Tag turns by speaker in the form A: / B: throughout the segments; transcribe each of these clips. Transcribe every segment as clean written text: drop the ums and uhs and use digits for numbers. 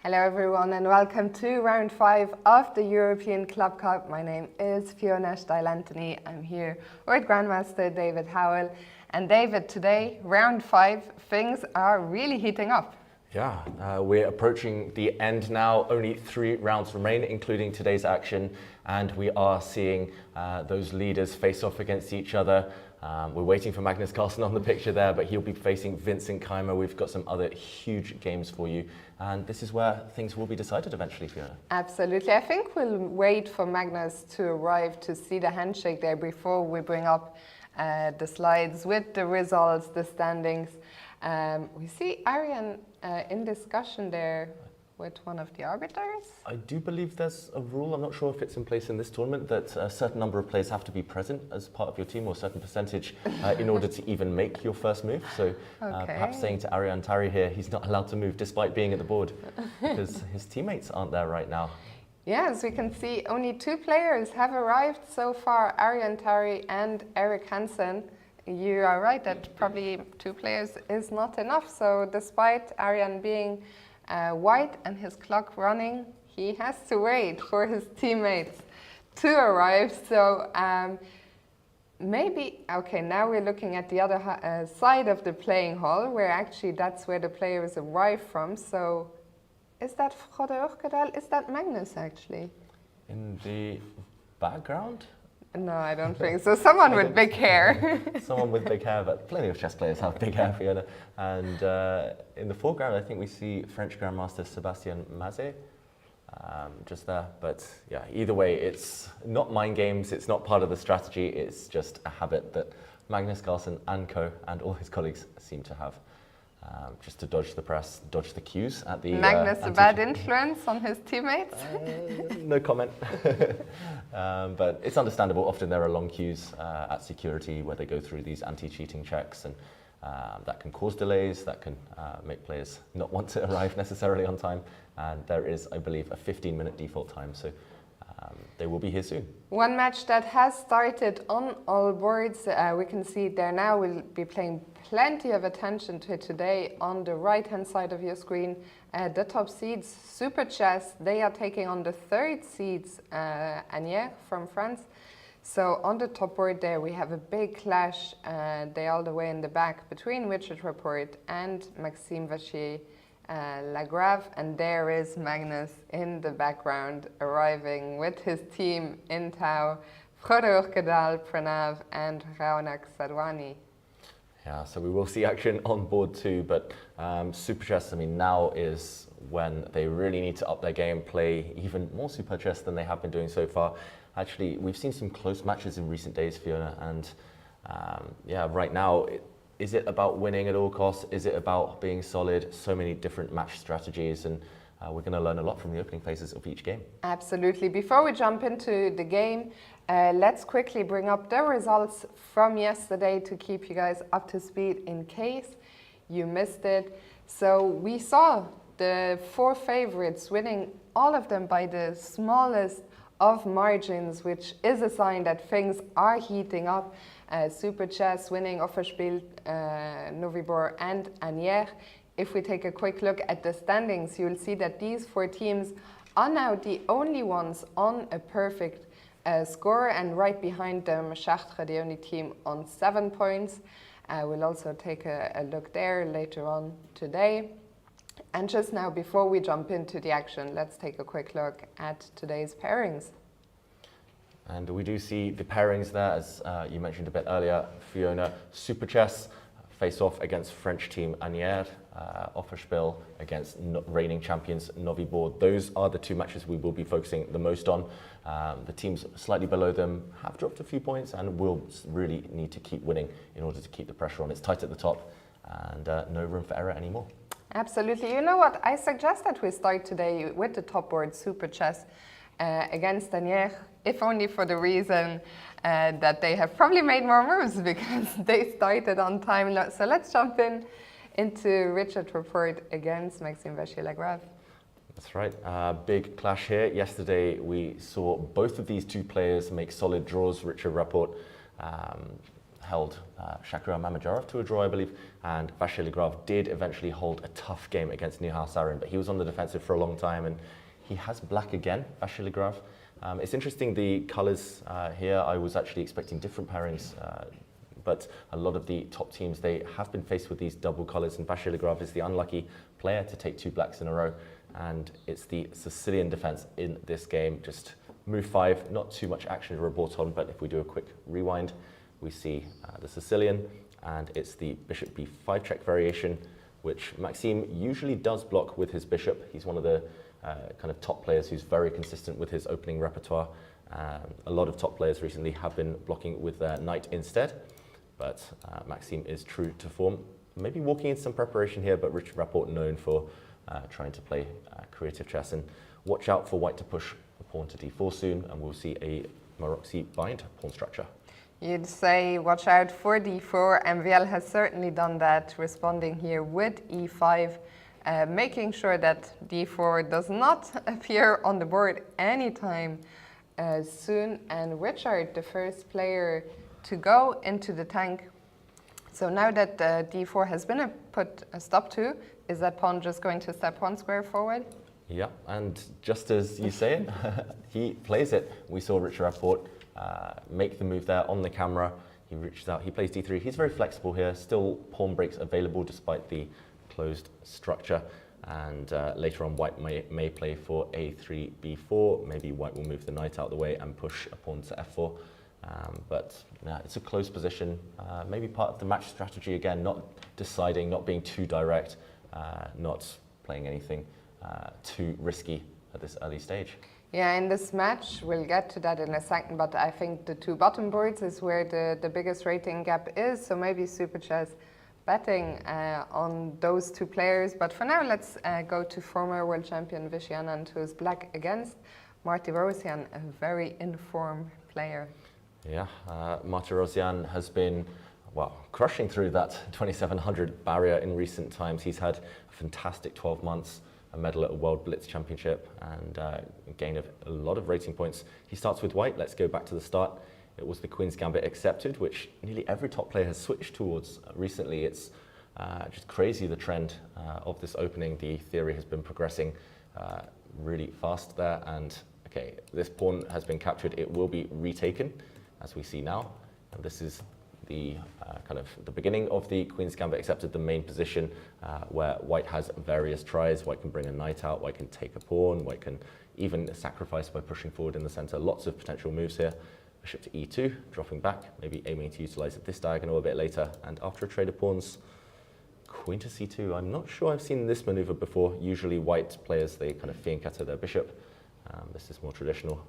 A: Hello everyone and welcome to round 5 of the European Club Cup. My name is Fiona Steil-Antoni. I'm here with Grandmaster David Howell. And David, today, round 5, things are really heating up.
B: Yeah, we're approaching the end now. Only 3 rounds remain, including today's action. And we are seeing those leaders face off against each other. We're waiting for Magnus Carlsen on the picture there, but he'll be facing Vincent Keymer. We've got some other huge games for you. And this is where things will be decided eventually, Fiona.
A: Absolutely. I think we'll wait for Magnus to arrive to see the handshake there before we bring up the slides with the results, the standings. We see Arian in discussion there with one of the arbiters.
B: I do believe there's a rule, I'm not sure if it's in place in this tournament, that a certain number of players have to be present as part of your team, or a certain percentage in order to even make your first move. So perhaps saying to Arian Tari here, he's not allowed to move despite being at the board because his teammates aren't there right now.
A: Yeah, as we can see, only 2 players have arrived so far, Arian Tari and Eric Hansen. You are right that probably 2 players is not enough. So despite Arian being white and his clock running, he has to wait for his teammates to arrive. So maybe, okay, now we're looking at the other side of the playing hall, where actually that's where the players arrive from. So is that Vachier-Lagrave? Is that Magnus actually?
B: In the background?
A: No, I don't think so. Someone with big hair.
B: Someone with big hair, but plenty of chess players have big hair, Fiona. And in the foreground, I think we see French Grandmaster Sébastien Mazet just there. But yeah, either way, it's not mind games. It's not part of the strategy. It's just a habit that Magnus Carlsen and co and all his colleagues seem to have. Just to dodge the press, dodge the cues at the...
A: Magnus, a bad influence on his teammates?
B: No comment. But it's understandable. Often there are long queues at security where they go through these anti-cheating checks, and that can cause delays, that can make players not want to arrive necessarily on time. And there is, I believe, a 15-minute default time, so they will be here soon.
A: One match that has started on all boards, we can see there now. We'll be paying plenty of attention to it today. On the right-hand side of your screen, the top seeds, Super Chess, they are taking on the 3rd seeds, Agnières from France. So on the top board there, we have a big clash, they all the way in the back, between Richard Rapport and Maxime Vachier-Lagrave, and there is Magnus in the background arriving with his team in tow, Vachier-Lagrave, Prav and Sadani.
B: Yeah, so we will see action on board too, but Super Chess, I mean, now is when they really need to up their game, play even more Super Chess than they have been doing so far. Actually, we've seen some close matches in recent days, Fiona, and yeah, right now, is it about winning at all costs? Is it about being solid? So many different match strategies, and we're going to learn a lot from the opening phases of each game.
A: Absolutely. Before we jump into the game, let's quickly bring up the results from yesterday to keep you guys up to speed in case you missed it. So we saw the 4 favorites winning, all of them by the smallest of margins, which is a sign that things are heating up. Super Chess winning Offerspiel, Novibor and Agnières. If we take a quick look at the standings, you'll see that these 4 teams are now the only ones on a perfect score, and right behind them, Chartres, the only team on 7 points. We'll also take a look there later on today. And just now, before we jump into the action, let's take a quick look at today's pairings.
B: And we do see the pairings there, as you mentioned a bit earlier, Fiona. Super Chess face off against French team Agnières, Offerspiel against reigning champions Novibor. Those are the 2 matches we will be focusing the most on. The teams slightly below them have dropped a few points and will really need to keep winning in order to keep the pressure on. It's tight at the top and no room for error anymore.
A: Absolutely. You know what? I suggest that we start today with the top board, Super Chess, against Agnières, if only for the reason that they have probably made more moves because they started on time. So let's jump into Richard Rapport against Maxime Vachier-Lagrave.
B: That's right. Big clash here. Yesterday we saw both of these 2 players make solid draws. Richard Rapport held Shakurov Mamedyarov to a draw, I believe, and Vachier-Lagrave did eventually hold a tough game against Nihal Sarin, but he was on the defensive for a long time, and he has black again, Vachier-Lagrave. It's interesting, the colours here, I was actually expecting different pairings, but a lot of the top teams, they have been faced with these double colours, and Vachier-Lagrave is the unlucky player to take 2 blacks in a row, and it's the Sicilian defence in this game. Just move 5, not too much action to report on, but if we do a quick rewind, we see the Sicilian, and it's the bishop b5 check variation, which Maxime usually does block with his bishop. He's one of the kind of top players who's very consistent with his opening repertoire. A lot of top players recently have been blocking with their knight instead, but Maxime is true to form. Maybe walking in some preparation here, but Richard Rapport known for trying to play creative chess. And watch out for white to push the pawn to d4 soon, and we'll see a Maroczy bind pawn structure.
A: You'd say watch out for d4. MVL has certainly done that, responding here with e5, making sure that d4 does not appear on the board anytime soon. And Richard, the first player to go into the tank. So now that d4 has been put a stop to, is that pawn just going to step 1 square forward?
B: Yeah, and just as you say it, he plays it. We saw Richard Rapport make the move there on the camera. He reaches out, he plays d3. He's very flexible here, still pawn breaks available despite the closed structure. And later on, white may play for a3, b4. Maybe white will move the knight out of the way and push a pawn to f4. But it's a close position, maybe part of the match strategy again, not deciding, not being too direct, not playing anything too risky at this early stage.
A: Yeah, in this match, we'll get to that in a second, but I think the 2 bottom boards is where the biggest rating gap is, so maybe Super Chess betting on those 2 players. But for now, let's go to former world champion Vishy Anand, who is black against Martirosyan, a very informed player.
B: Yeah, Martirosyan has been, well, crushing through that 2700 barrier in recent times. He's had a fantastic 12 months, a medal at a World Blitz Championship, and a gain of a lot of rating points. He starts with white. Let's go back to the start. It was the Queen's Gambit accepted, which nearly every top player has switched towards recently. It's just crazy, the trend of this opening. The theory has been progressing really fast there, and okay, this pawn has been captured. It will be retaken, as we see now, and this is the kind of the beginning of the Queen's Gambit accepted, the main position where white has various tries. White can bring a knight out, white can take a pawn, white can even sacrifice by pushing forward in the center. Lots of potential moves here. Bishop to e2, dropping back, maybe aiming to utilize this diagonal a bit later, and after a trade of pawns, queen to c2. I'm not sure I've seen this maneuver before. Usually white players, they kind of fianchetto their bishop. This is more traditional,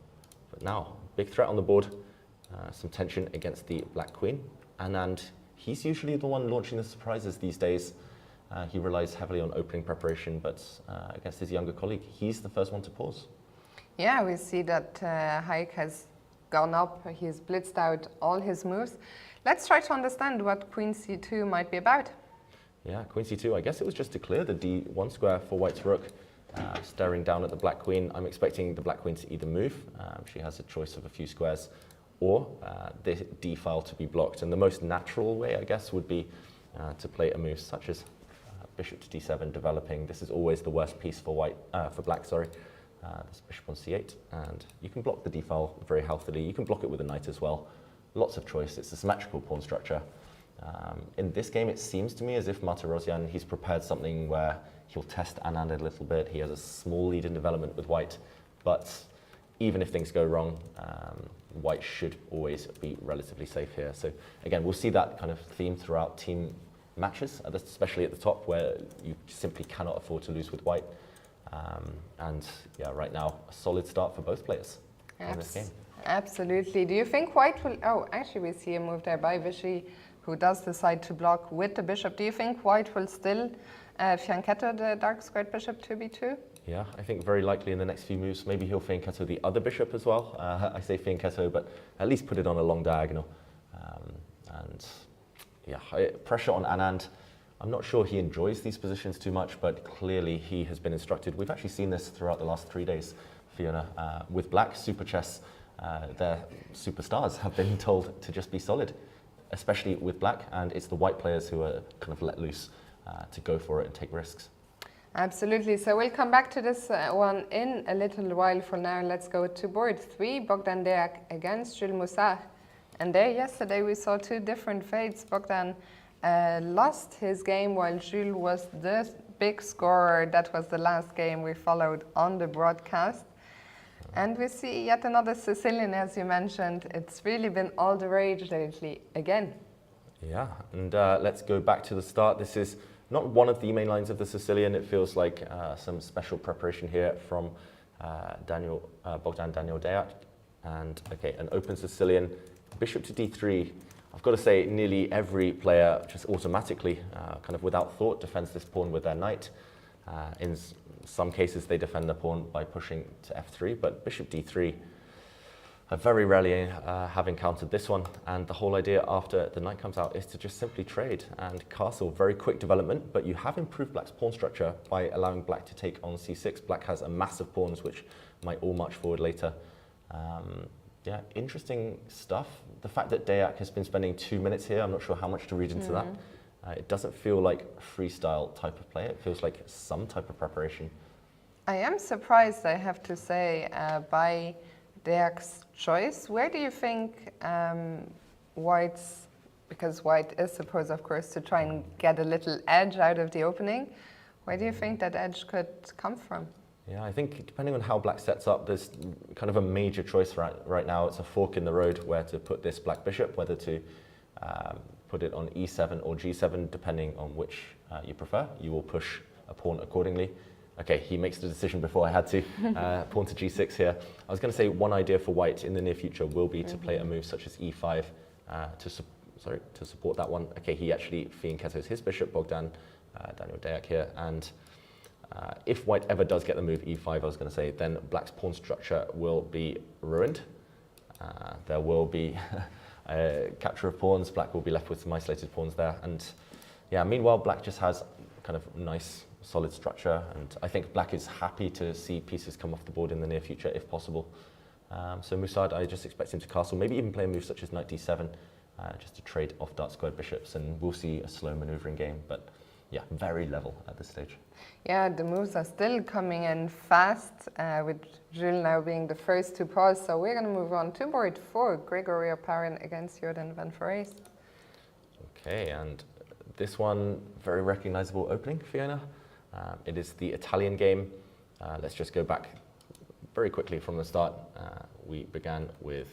B: but now big threat on the board. Some tension against the black queen. Anand, he's usually the one launching the surprises these days. He relies heavily on opening preparation, but against his younger colleague, he's the first one to pause.
A: Yeah, we see that Hayek has gone up. He's blitzed out all his moves. Let's try to understand what queen c2 might be about.
B: Yeah, queen c2, I guess it was just to clear the d1 square for white's rook. Staring down at the black queen, I'm expecting the black queen to either move. She has a choice of a few squares, or the d file to be blocked. And the most natural way, I guess, would be to play a move such as bishop to d7, developing. This is always the worst piece for white, for black, sorry. This bishop on c8, and you can block the d file very healthily. You can block it with a knight as well. Lots of choice. It's a symmetrical pawn structure. In this game, it seems to me as if Martirosyan, he's prepared something where he'll test Anand a little bit. He has a small lead in development with white, but even if things go wrong, white should always be relatively safe here. So again, we'll see that kind of theme throughout team matches, especially at the top where you simply cannot afford to lose with white. And yeah, right now, a solid start for both players in this game.
A: Absolutely. Do you think white will... Oh, actually we see a move there by Vishy, who does decide to block with the bishop. Do you think white will still fianchetto the dark squared bishop to b2?
B: Yeah, I think very likely in the next few moves, maybe he'll fianchetto the other bishop as well. I say fianchetto, but at least put it on a long diagonal. And yeah, pressure on Anand. I'm not sure he enjoys these positions too much, but clearly he has been instructed. We've actually seen this throughout the last 3 days, Fiona. With black, Super Chess, their superstars have been told to just be solid. especially with black, and it's the white players who are kind of let loose to go for it and take risks.
A: Absolutely. So we'll come back to this one in a little while. For now, let's go to board 3, Bogdan Deac against Jules Moussard. And there yesterday we saw two different fates. Bogdan lost his game while Jules was the big scorer. That was the last game we followed on the broadcast. And we see yet another Sicilian, as you mentioned. It's really been all the rage lately again.
B: Yeah, and let's go back to the start. This is not one of the main lines of the Sicilian. It feels like some special preparation here from Bogdan Daniel Deac. And okay, an open Sicilian, bishop to d3. I've got to say, nearly every player just automatically, kind of without thought, defends this pawn with their knight. In some cases, they defend the pawn by pushing to f3, but bishop d3, I very rarely have encountered this one. And the whole idea after the knight comes out is to just simply trade and castle. Very quick development, but you have improved black's pawn structure by allowing black to take on c6. Black has a massive pawns, which might all march forward later. Yeah, interesting stuff. The fact that Deac has been spending 2 minutes here, I'm not sure how much to read into that. It doesn't feel like freestyle type of play. It feels like some type of preparation.
A: I am surprised, I have to say, by Deac's choice. Where do you think White's, because White is supposed, of course, to try and get a little edge out of the opening, where do you think that edge could come from?
B: Yeah, I think depending on how black sets up, there's kind of a major choice right now. It's a fork in the road where to put this black bishop, whether to put it on e7 or g7, depending on which you prefer. You will push a pawn accordingly. Okay, he makes the decision before I had to. Pawn to g6 here. I was going to say one idea for white in the near future will be to play a move such as e5 to support that one. Okay, he actually fianchettos his bishop, Bogdan Daniel Deac here, and if white ever does get the move e5, I was going to say, then black's pawn structure will be ruined. There will be a capture of pawns. Black will be left with some isolated pawns there. And yeah, meanwhile, black just has kind of nice, solid structure. And I think black is happy to see pieces come off the board in the near future, if possible. So Moussard, I just expect him to castle, maybe even play a move such as knight d7, just to trade off dark squared bishops. And we'll see a slow maneuvering game. But yeah, very level at this stage.
A: Yeah, the moves are still coming in fast, with Jules now being the first to pause. So we're going to move on to board 4, Grigory Oparin against Mel van Foreest.
B: Okay, and this one, very recognizable opening, Fiona. It is the Italian game. Let's just go back very quickly from the start. We began with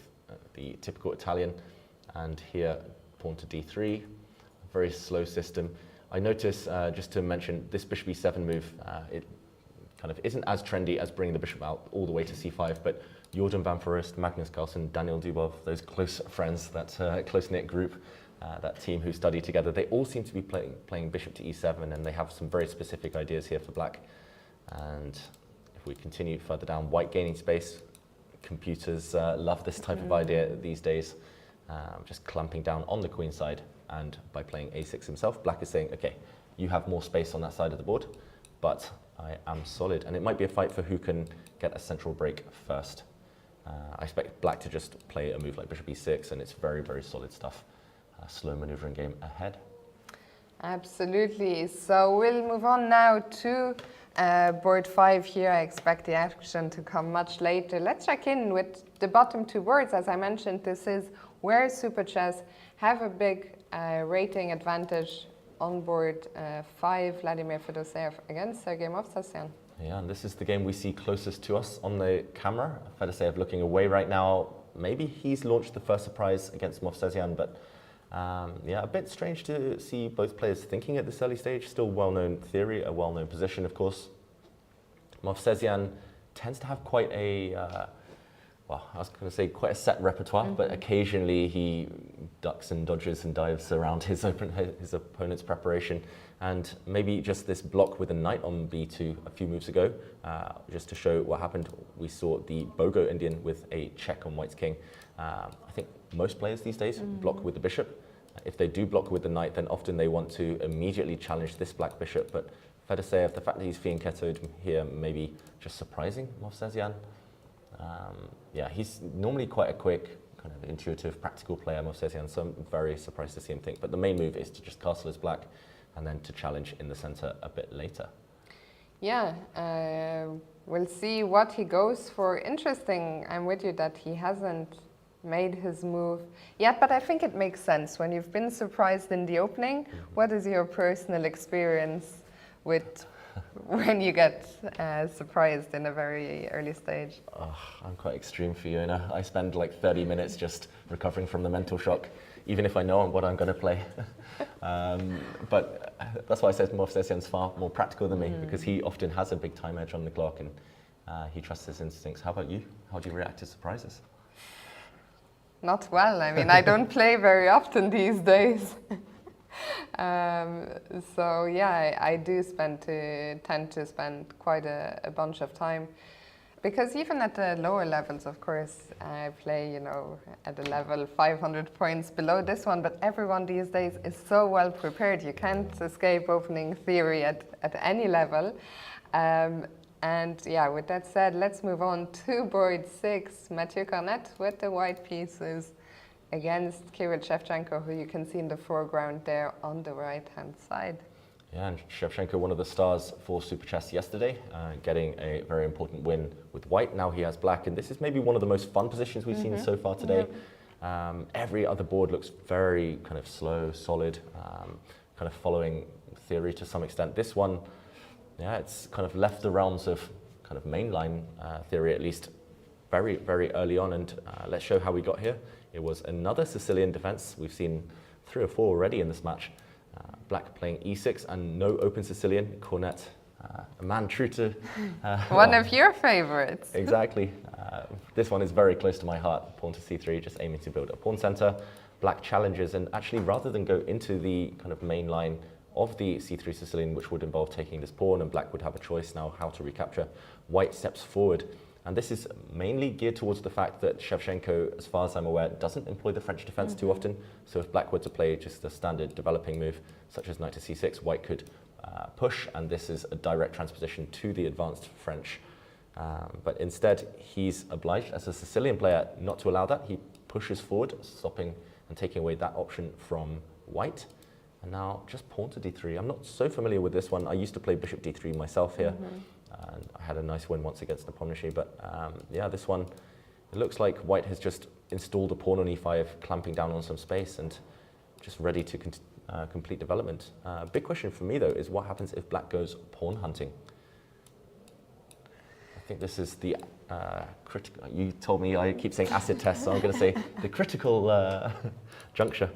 B: the typical Italian, and here pawn to d3, very slow system. I notice, just to mention, this bishop e7 move, it kind of isn't as trendy as bringing the bishop out all the way to c5, but Mel van Foreest, Magnus, Carlsen, Daniel Dubov, those close friends, that close-knit group, that team who study together, they all seem to be playing bishop to e7, and they have some very specific ideas here for black. And if we continue further down, white gaining space, computers love this type of idea these days, just clamping down on the queen side. And by playing a6 himself, black is saying, okay, you have more space on that side of the board, but I am solid. And it might be a fight for who can get a central break first. I expect black to just play a move like bishop e6, and it's very, very solid stuff. Slow maneuvering game ahead. Absolutely.
A: So we'll move on now to board 5 here. I expect the action to come much later. Let's check in with the bottom two boards. As I mentioned, this is where Super Chess have a big rating advantage. On board 5, Vladimir Fedoseev against Sergei Movsesian.
B: Yeah, and this is the game we see closest to us on the camera. Fedoseev looking away right now. Maybe he's launched the first surprise against Movsesian, but yeah, a bit strange to see both players thinking at this early stage. Still well-known theory, a well-known position, of course. Movsesian tends to have quite a, well, I was going to say quite a set repertoire, but occasionally he ducks and dodges and dives around his opponent's preparation. And maybe just this block with a knight on b2 a few moves ago, just to show what happened, we saw the Bogo Indian with a check on white's king. I think most players these days block with the bishop. If they do block with the knight, then often they want to immediately challenge this black bishop. But Fedoseev, the fact that he's fianchettoed here, maybe just surprising Movsesian. Yeah, he's normally quite a quick kind of intuitive, practical player, Movsesian, so I'm very surprised to see him think. But the main move is to just castle his black and then to challenge in the center a bit later.
A: Yeah, we'll see what he goes for. Interesting, I'm with you that he hasn't made his move yet, but I think it makes sense. When you've been surprised in the opening, what is your personal experience with when you get surprised in a very early stage?
B: Oh, I'm quite extreme, Fiona. I spend like 30 minutes just recovering from the mental shock, even if I know what I'm going to play. But that's why I said Movsesian's far more practical than me, because he often has a big time edge on the clock and he trusts his instincts. How about you? How do you react to surprises?
A: Not well. I mean, I don't play very often these days. So yeah, I do tend to spend quite a bunch of time, because even at the lower levels, of course, I play, you know, at a level 500 points below this one, but everyone these days is so well prepared. You can't escape opening theory at any level. And yeah, with that said, let's move on to board 6. Mathieu Cornette with the white pieces against Shevchenko, who you can see in the foreground there on the right-hand side.
B: Yeah, and Shevchenko, one of the stars for Super Chess yesterday, getting a very important win with white. Now he has black, and this is maybe one of the most fun positions we've seen so far today. Every other board looks very kind of slow, solid, kind of following theory to some extent. This one, yeah, it's kind of left the realms of kind of mainline theory, at least very, very early on. And let's show how we got here. It was another Sicilian defense. We've seen 3 or 4 already in this match. Black playing e6 and no open Sicilian. Cornette, a man true to...
A: one of your favorites.
B: Exactly. This one is very close to my heart. Pawn to c3, just aiming to build a pawn center. Black challenges, and actually rather than go into the kind of main line of the c3 Sicilian, which would involve taking this pawn, and black would have a choice now how to recapture, white steps forward. And this is mainly geared towards the fact that Shevchenko, as far as I'm aware, doesn't employ the French defense too often. So if black were to play just a standard developing move, such as knight to c6, white could push, and this is a direct transposition to the advanced French. But instead, he's obliged, as a Sicilian player, not to allow that. He pushes forward, stopping and taking away that option from white. And now just pawn to d3. I'm not so familiar with this one. I used to play bishop d3 myself here. And I had a nice win once against Nepomniachtchi, but yeah, this one, it looks like white has just installed a pawn on e5, clamping down on some space and just ready to complete development. Big question for me, though, is what happens if black goes pawn hunting? I think this is the critical, you told me I keep saying acid test, so I'm going to say the critical juncture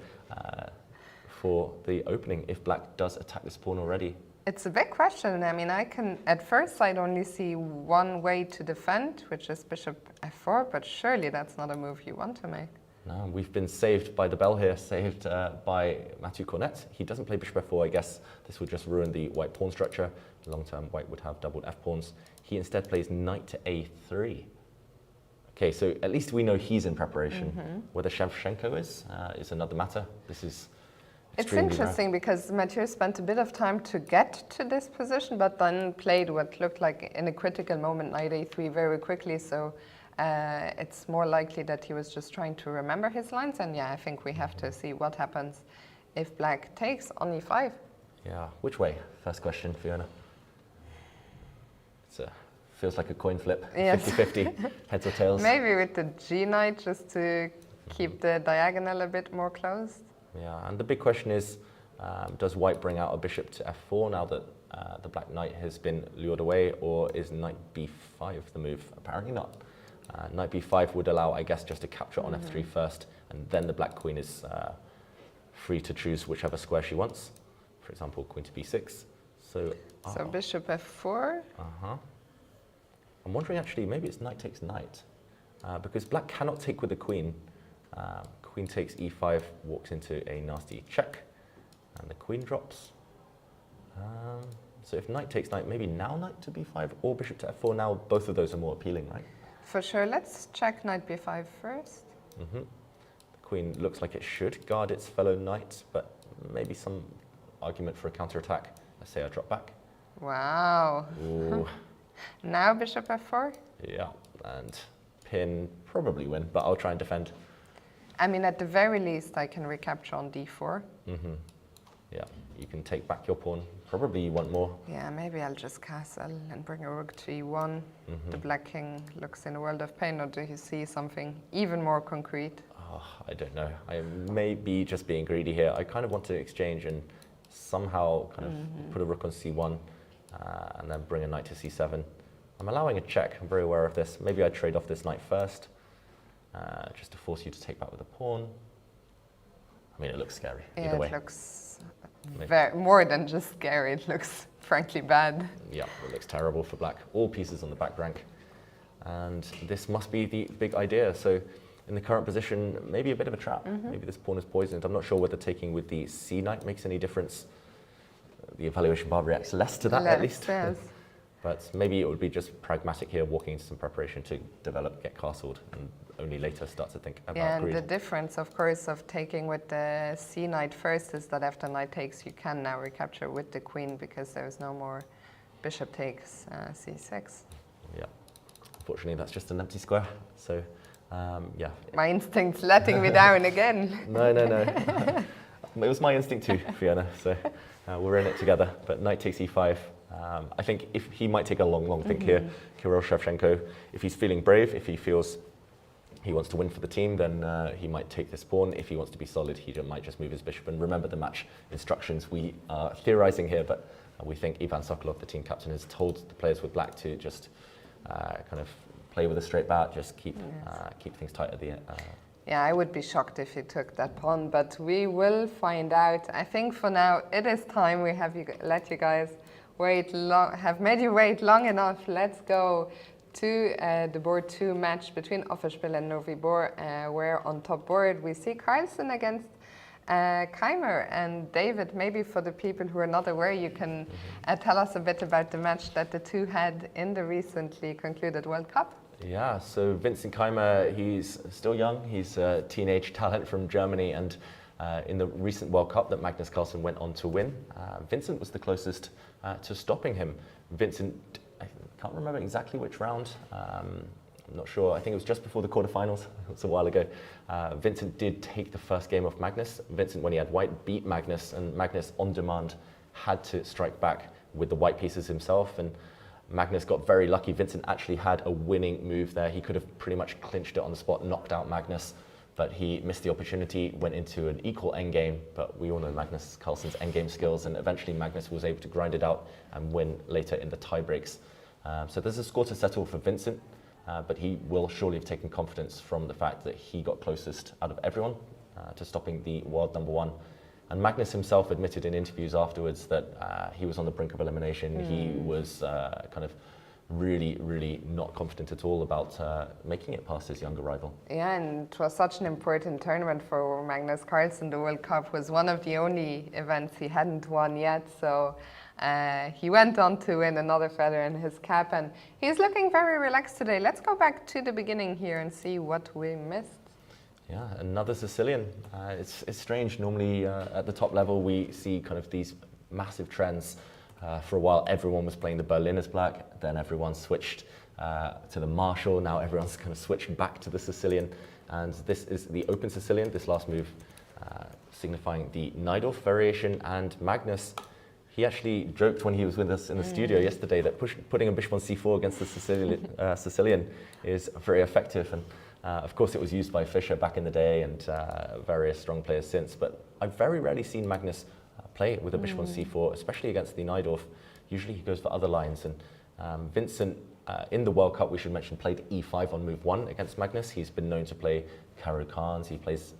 B: for the opening if black does attack this pawn already.
A: It's a big question. I mean, at first sight only see one way to defend, which is bishop f4, but surely that's not a move you want to make.
B: No, we've been saved by the bell here, saved by Mathieu Cornette. He doesn't play bishop f4, I guess this would just ruin the white pawn structure. Long term, white would have doubled f-pawns. He instead plays knight to a3. Okay, so at least we know he's in preparation. Whether Shevchenko is another matter. This is
A: It's interesting because Mathieu spent a bit of time to get to this position, but then played what looked like in a critical moment knight a3 very quickly. So it's more likely that he was just trying to remember his lines. And yeah, I think we have to see what happens if black takes on e5.
B: Yeah, which way? First question, Fiona. It feels like a coin flip, 50-50, heads or tails.
A: Maybe with the g knight just to keep the diagonal a bit more closed.
B: Yeah, and the big question is, does white bring out a bishop to f4 now that the black knight has been lured away, or is knight b5 the move? Apparently not. Knight b5 would allow, I guess, just a capture on f3 first, and then the black queen is free to choose whichever square she wants. For example, queen to b6. So
A: bishop f4?
B: I'm wondering actually, maybe it's knight takes knight, because black cannot take with the queen. Queen takes e5, walks into a nasty check, and the queen drops. So if knight takes knight, maybe now knight to b5 or bishop to f4. Now both of those are more appealing, right?
A: For sure. Let's check knight b5 first.
B: The queen looks like it should guard its fellow knight, but maybe some argument for a counterattack. Let's say I drop back.
A: Wow.
B: Ooh.
A: Now bishop f4?
B: Yeah, and pin, probably win, but I'll try and defend.
A: I mean, at the very least, I can recapture on d4.
B: Yeah, you can take back your pawn. Probably you want more.
A: Yeah, maybe I'll just castle and bring a rook to e1. The black king looks in a world of pain, or do you see something even more concrete?
B: Oh, I don't know. I may be just being greedy here. I kind of want to exchange and somehow kind of put a rook on c1 and then bring a knight to c7. I'm allowing a check. I'm very aware of this. Maybe I trade off this knight first, just to force you to take back with a pawn. I mean, it looks scary either way.
A: It looks more than just scary. It looks frankly bad.
B: Yeah, it looks terrible for black. All pieces on the back rank. And this must be the big idea. So in the current position, maybe a bit of a trap. Maybe this pawn is poisoned. I'm not sure whether taking with the c knight makes any difference. The evaluation bar reacts less to that, at least.
A: Yes.
B: But maybe it would be just pragmatic here, walking into some preparation to develop, get castled, and only later start to think about greed.
A: And the difference, of course, of taking with the c knight first is that after knight takes, you can now recapture with the queen because there's no more bishop takes c6.
B: Yeah, unfortunately, that's just an empty square. So, yeah.
A: My instinct's letting me down again.
B: No. It was my instinct too, Fiona. So we're in it together. But knight takes e5. I think if he might take a long think here, Kirill Shevchenko. If he's feeling brave, if he feels he wants to win for the team, then he might take this pawn. If he wants to be solid, he might just move his bishop. And remember the match instructions. We are theorizing here, but we think Ivan Sokolov, the team captain, has told the players with black to just kind of play with a straight bat, just keep things tight at the end.
A: Yeah, I would be shocked if he took that pawn, but we will find out. I think for now it is time. We have let you guys wait have made you wait long enough. Let's go to the board 2 match between Offerspiel and Novi Bor, where on top board we see Carlsen against Keymer. And David, maybe for the people who are not aware, you can tell us a bit about the match that the two had in the recently concluded World Cup.
B: Yeah, so Vincent Keymer, he's still young. He's a teenage talent from Germany, and in the recent World Cup that Magnus Carlsen went on to win, Vincent was the closest to stopping him. Vincent, I can't remember exactly which round. I'm not sure. I think it was just before the quarterfinals. It was a while ago. Vincent did take the first game off Magnus. Vincent, when he had white, beat Magnus, and Magnus, on demand, had to strike back with the white pieces himself. And Magnus got very lucky. Vincent actually had a winning move there. He could have pretty much clinched it on the spot, knocked out Magnus, but he missed the opportunity, went into an equal endgame. But we all know Magnus Carlsen's endgame skills, and eventually Magnus was able to grind it out and win later in the tie breaks. So there's a score to settle for Vincent, but he will surely have taken confidence from the fact that he got closest out of everyone to stopping the world number one. And Magnus himself admitted in interviews afterwards that he was on the brink of elimination. He was kind of really not confident at all about making it past his younger rival.
A: Yeah, and it was such an important tournament for Magnus Carlsen. The World Cup was one of the only events he hadn't won yet, so he went on to win another feather in his cap, and he's looking very relaxed today. Let's go back to the beginning here and see what we missed.
B: Yeah, another Sicilian. It's strange. Normally at the top level we see kind of these massive trends. For a while everyone was playing the Berlin as black, then everyone switched to the Marshall, now everyone's kind of switched back to the Sicilian. And this is the open Sicilian, this last move signifying the Najdorf variation. And Magnus, he actually joked when he was with us in the studio yesterday that putting a bishop on c4 against the Sicilian is very effective. And of course, it was used by Fischer back in the day and various strong players since, but I've very rarely seen Magnus play with a bishop on c4, especially against the Najdorf. Usually he goes for other lines, and Vincent, in the World Cup, we should mention, played e5 on move 1 against Magnus. He's been known to play Caro-Khans, he plays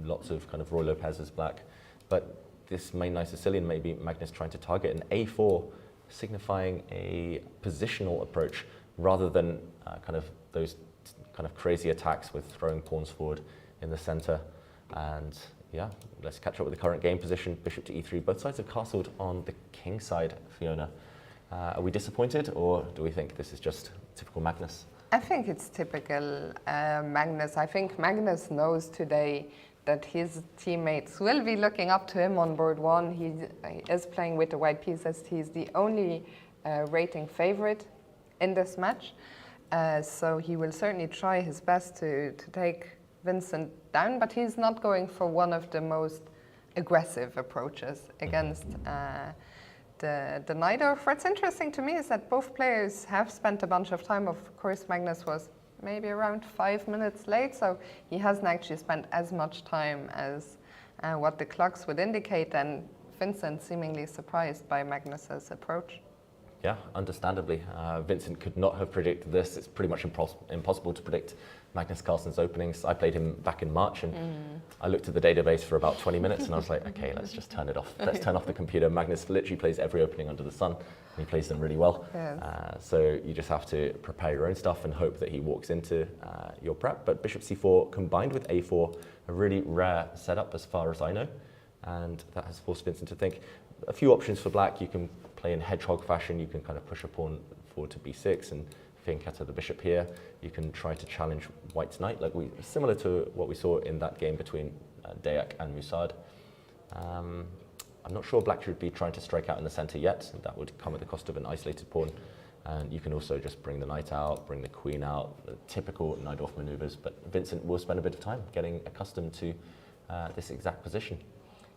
B: lots of kind of Roy Lopez as black, but this main nice Sicilian, maybe Magnus trying to target an a4, signifying a positional approach rather than kind of those kind of crazy attacks with throwing pawns forward in the center. And yeah, let's catch up with the current game position. Bishop to e3. Both sides have castled on the king side, Fiona. Are we disappointed, or do we think this is just typical Magnus?
A: I think it's typical Magnus. I think Magnus knows today that his teammates will be looking up to him on board 1. He is playing with the white pieces. He's the only rating favorite in this match. So he will certainly try his best to take Vincent down, but he's not going for one of the most aggressive approaches against the knight. What's interesting to me is that both players have spent a bunch of time. Of course, Magnus was maybe around 5 minutes late, so he hasn't actually spent as much time as what the clocks would indicate, and Vincent seemingly surprised by Magnus's approach.
B: Yeah, understandably. Vincent could not have predicted this. It's pretty much impossible to predict Magnus Carlsen's openings. I played him back in March, and I looked at the database for about 20 minutes, and I was like, okay, let's just turn it off. Let's turn off the computer. Magnus literally plays every opening under the sun, and he plays them really well.
A: Yes.
B: So you just have to prepare your own stuff and hope that he walks into your prep. But bishop c4 combined with a4, a really rare setup as far as I know, and that has forced Vincent to think. A few options for black. You can play in hedgehog fashion. You can kind of push a pawn forward to b6 and fianchetto the bishop here. You can try to challenge white's knight, similar to what we saw in that game between Deac and Musad. I'm not sure black should be trying to strike out in the center yet. That would come at the cost of an isolated pawn. And you can also just bring the knight out, bring the queen out, the typical knight-off maneuvers. But Vincent will spend a bit of time getting accustomed to this exact position.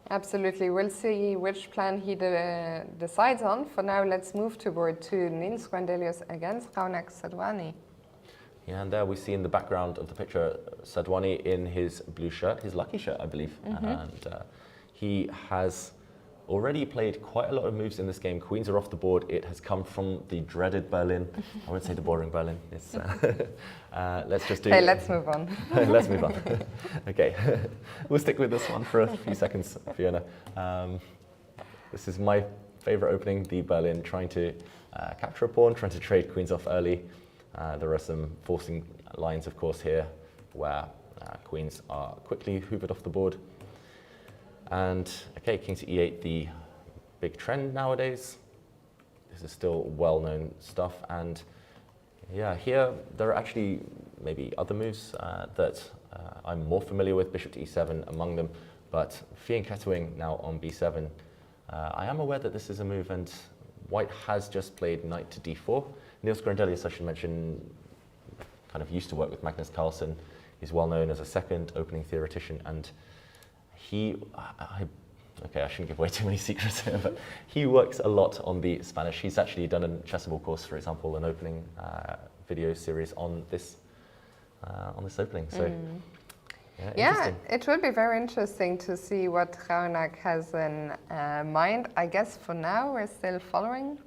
A: Absolutely. We'll see which plan he decides on. For now, let's move to board 2. Nils Grandelius against Raunak Sadani.
B: Yeah, and there we see in the background of the picture Sadani in his blue shirt, his lucky shirt, I believe. And he has already played quite a lot of moves in this game. Queens are off the board. It has come from the dreaded Berlin. I won't say the boring Berlin. It's, let's just do...
A: Hey, let's move on.
B: Let's move on. Okay, we'll stick with this one for a few seconds, Fiona. This is my favorite opening, the Berlin, trying to capture a pawn, trying to trade queens off early. There are some forcing lines, of course, here, where queens are quickly hoovered off the board. And, okay, king to e8, the big trend nowadays. This is still well-known stuff. And, yeah, here there are actually maybe other moves that I'm more familiar with, bishop to e7 among them. But fianchettoing now on b7, I am aware that this is a move, and white has just played knight to d4. Nils Grandelius, I should mention, kind of used to work with Magnus Carlsen. He's well known as a second opening theoretician, and okay, I shouldn't give away too many secrets here, but he works a lot on the Spanish. He's actually done a chessable course, for example, an opening video series on this opening. So,
A: yeah, it will be very interesting to see what Raunak has in mind. I guess for now we're still following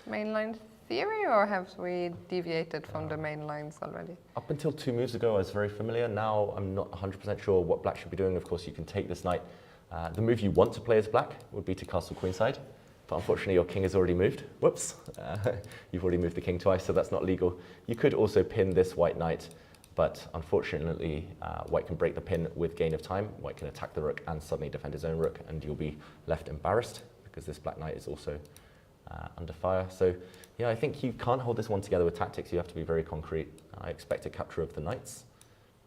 A: mainline theory, or have we deviated from the main lines already?
B: Up until 2 moves ago, I was very familiar. Now I'm not 100% sure what black should be doing. Of course, you can take this knight. The move you want to play as black would be to castle queenside, but unfortunately your king has already moved. Whoops. You've already moved the king twice, so that's not legal. You could also pin this white knight, but unfortunately white can break the pin with gain of time. White can attack the rook and suddenly defend his own rook, and you'll be left embarrassed because this black knight is also under fire. So yeah, I think you can't hold this one together with tactics. You have to be very concrete. I expect a capture of the knights,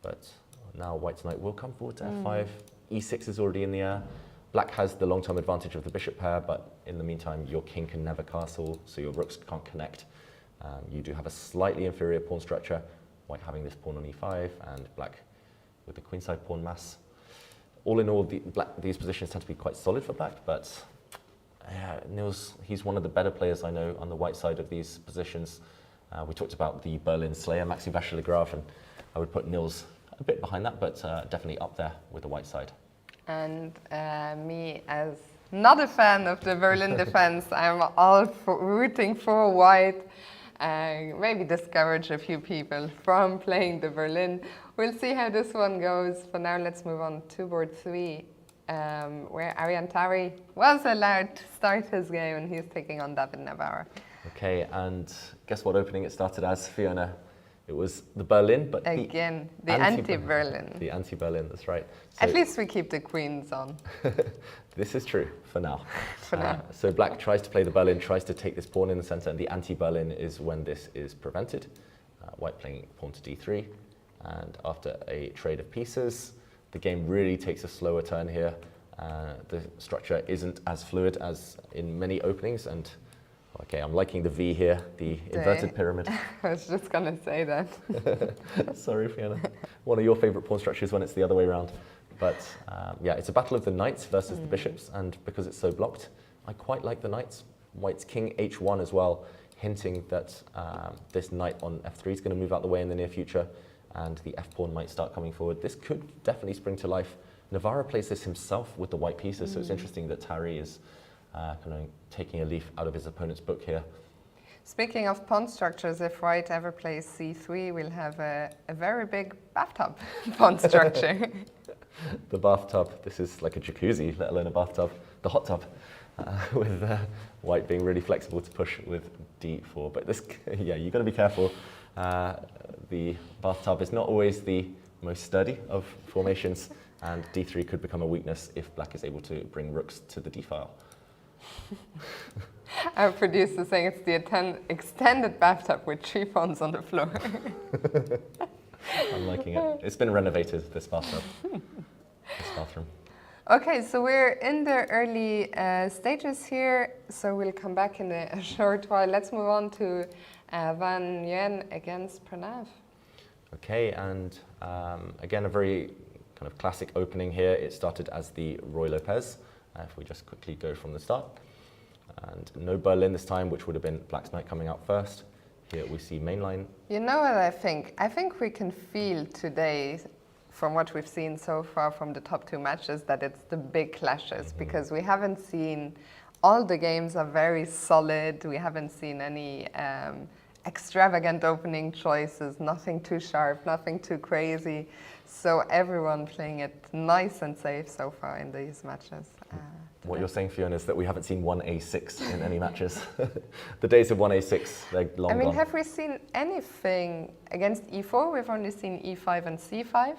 B: but now white's knight will come forward to f5. e6 is already in the air. Black has the long-term advantage of the bishop pair, but in the meantime, your king can never castle, so your rooks can't connect. You do have a slightly inferior pawn structure, white having this pawn on e5, and black with the queenside pawn mass. All in all, these positions tend to be quite solid for black, but Nils, he's one of the better players I know on the white side of these positions. We talked about the Berlin slayer, Maxi Vachier-Lagrave, and I would put Nils a bit behind that, but definitely up there with the white side. And
A: me, as not a fan of the Berlin defense, I'm all rooting for white. Maybe discourage a few people from playing the Berlin. We'll see how this one goes. For now, let's move on to board 3. Where Tari was allowed to start his game, and he's taking on David Navara.
B: Okay, and guess what opening it started as, Fiona? It was the Berlin, but
A: again, the anti-Berlin.
B: The anti-Berlin, that's right. So
A: at least we keep the queens on.
B: This is true, for now.
A: For now.
B: So black tries to play the Berlin, tries to take this pawn in the center, and the anti-Berlin is when this is prevented. White playing pawn to d3, and after a trade of pieces, the game really takes a slower turn here. The structure isn't as fluid as in many openings, and Okay, I'm liking the V here, the inverted pyramid.
A: I was just going to say that.
B: Sorry, Fiona. One of your favourite pawn structures when it's the other way around. But yeah, it's a battle of the knights versus the bishops, and because it's so blocked, I quite like the knights. White's king h1 as well, hinting that this knight on f3 is going to move out the way in the near future, and the f-pawn might start coming forward. This could definitely spring to life. Navara plays this himself with the white pieces, so it's interesting that Tari is kind of taking a leaf out of his opponent's book here.
A: Speaking of pawn structures, if white ever plays c3, we'll have a very big bathtub pawn structure.
B: The bathtub, this is like a jacuzzi, let alone a bathtub. The hot tub, with white being really flexible to push with d4. But this, yeah, you've got to be careful. The bathtub is not always the most sturdy of formations, and d3 could become a weakness if black is able to bring rooks to the d file.
A: Our producer saying it's the extended bathtub with 3 pawns on the floor.
B: I'm liking it. It's been renovated, this bathtub, this bathroom.
A: Okay, so we're in the early stages here, so we'll come back in a short while. Let's move on to Van Nguyen against Prav.
B: Okay, and again, a very kind of classic opening here. It started as the Roy Lopez, if we just quickly go from the start. And no Berlin this time, which would have been black's knight coming out first. Here we see mainline.
A: You know what I think? I think we can feel today, from what we've seen so far from the top 2 matches, that it's the big clashes, because we haven't seen, all the games are very solid. We haven't seen any extravagant opening choices, nothing too sharp, nothing too crazy. So everyone playing it nice and safe so far in these matches.
B: What you're saying, Fiona, is that we haven't seen 1a6 in any matches. The days of 1a6, they're long gone.
A: I mean, have we seen anything against e4? We've only seen e5 and c5.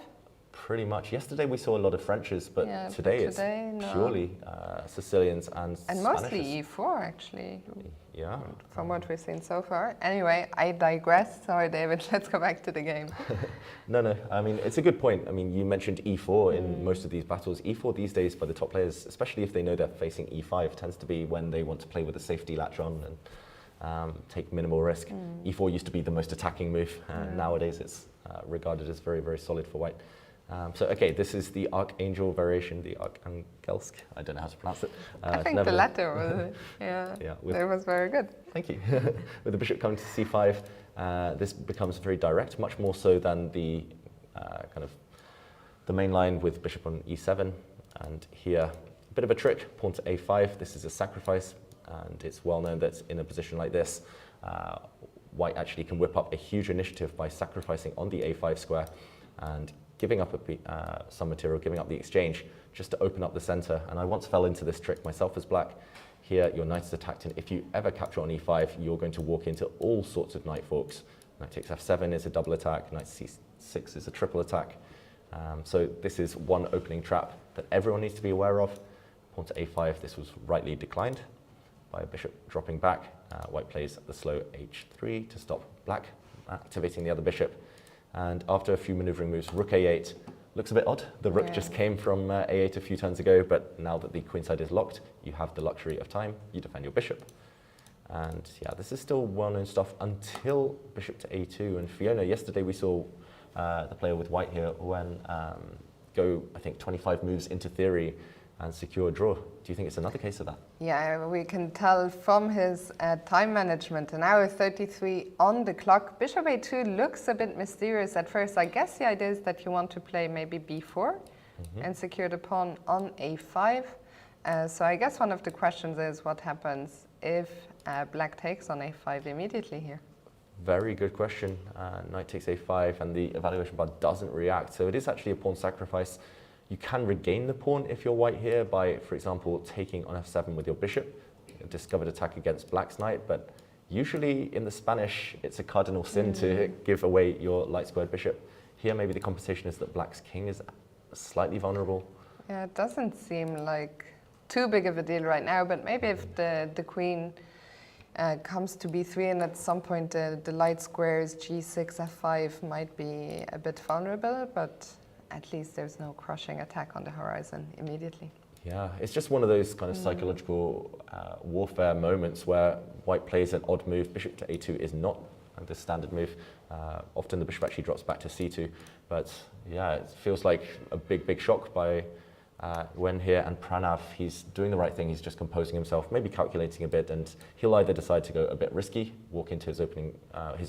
B: Pretty much. Yesterday we saw a lot of Frenches, but
A: Yeah,
B: today
A: but today,
B: it's
A: no.
B: purely Sicilians and
A: And
B: Spanishes.
A: mostly e4, actually,
B: Yeah.
A: from what we've seen so far. Anyway, I digress. Sorry, David. Let's go back to the game.
B: No. I mean, it's a good point. I mean, you mentioned e4 in most of these battles. e4 these days by the top players, especially if they know they're facing e5, tends to be when they want to play with a safety latch on and take minimal risk. e4 used to be the most attacking move. Nowadays, it's regarded as very, very solid for white. So, okay, this is the Archangel variation, the Archangelsk. I don't know how to pronounce it.
A: I think the latter was, it was very good.
B: Thank you. With the bishop coming to c5, this becomes very direct, much more so than the kind of the main line with bishop on e7. And here, a bit of a trick, pawn to a5. This is a sacrifice, and it's well known that in a position like this, white actually can whip up a huge initiative by sacrificing on the a5 square and giving up some material, giving up the exchange, just to open up the center. And I once fell into this trick myself as black. Here, your knight is attacked, and if you ever capture on e5, you're going to walk into all sorts of knight forks. Knight takes f7 is a double attack, knight c6 is a triple attack. So this is one opening trap that everyone needs to be aware of. Pawn to a5, this was rightly declined by a bishop dropping back. White plays the slow h3 to stop black activating the other bishop. And after a few maneuvering moves, rook a8 looks a bit odd. The rook just came from a8 a few turns ago, but now that the queenside is locked, you have the luxury of time. You defend your bishop. And yeah, this is still well-known stuff until bishop to a2. And Fiona, yesterday we saw the player with white here, when go, I think, 25 moves into theory and secure a draw. Do you think it's another case of that?
A: Yeah, we can tell from his time management, an hour 33 on the clock. Bishop a2 looks a bit mysterious at first. I guess the idea is that you want to play maybe b4 and secure the pawn on a5. So I guess one of the questions is what happens if black takes on a5 immediately here?
B: Very good question. Knight takes a5 and the evaluation bar doesn't react. So it is actually a pawn sacrifice. You can regain the pawn if you're white here by, for example, taking on f7 with your bishop, a discovered attack against black's knight, but usually in the Spanish, it's a cardinal sin to give away your light squared bishop. Here, maybe the compensation is that black's king is slightly vulnerable.
A: Yeah, it doesn't seem like too big of a deal right now, but maybe if the queen comes to b3 and at some point the light squares g6, f5 might be a bit vulnerable, but at least there's no crushing attack on the horizon immediately.
B: Yeah, it's just one of those kind of psychological warfare moments where white plays an odd move. Bishop to a2 is not the standard move. Often the bishop actually drops back to c2. But yeah, it feels like a big shock by Wen here. And Prav, he's doing the right thing. He's just composing himself, maybe calculating a bit. And he'll either decide to go a bit risky, walk into his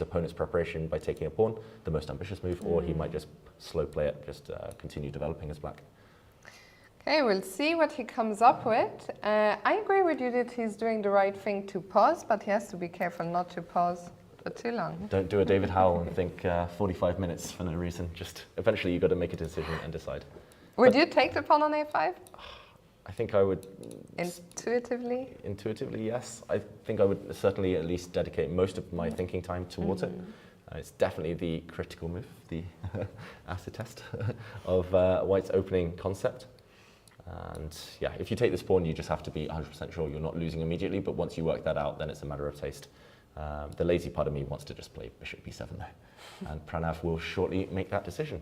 B: opponent's preparation by taking a pawn, the most ambitious move, or he might just slow play it, just continue developing as black.
A: Okay, we'll see what he comes up with. I agree with you that he's doing the right thing to pause, but he has to be careful not to pause for too long.
B: Don't do a David Howell and think 45 minutes for no reason. Just eventually you've got to make a decision and decide.
A: Would you take the pawn on a5?
B: I think I would.
A: Intuitively?
B: Intuitively, yes. I think I would certainly at least dedicate most of my thinking time towards it. It's definitely the critical move, the acid test of White's opening concept. And yeah, if you take this pawn, you just have to be 100% sure you're not losing immediately. But once you work that out, then it's a matter of taste. The lazy part of me wants to just play bishop b7 though. And Prav will shortly make that decision.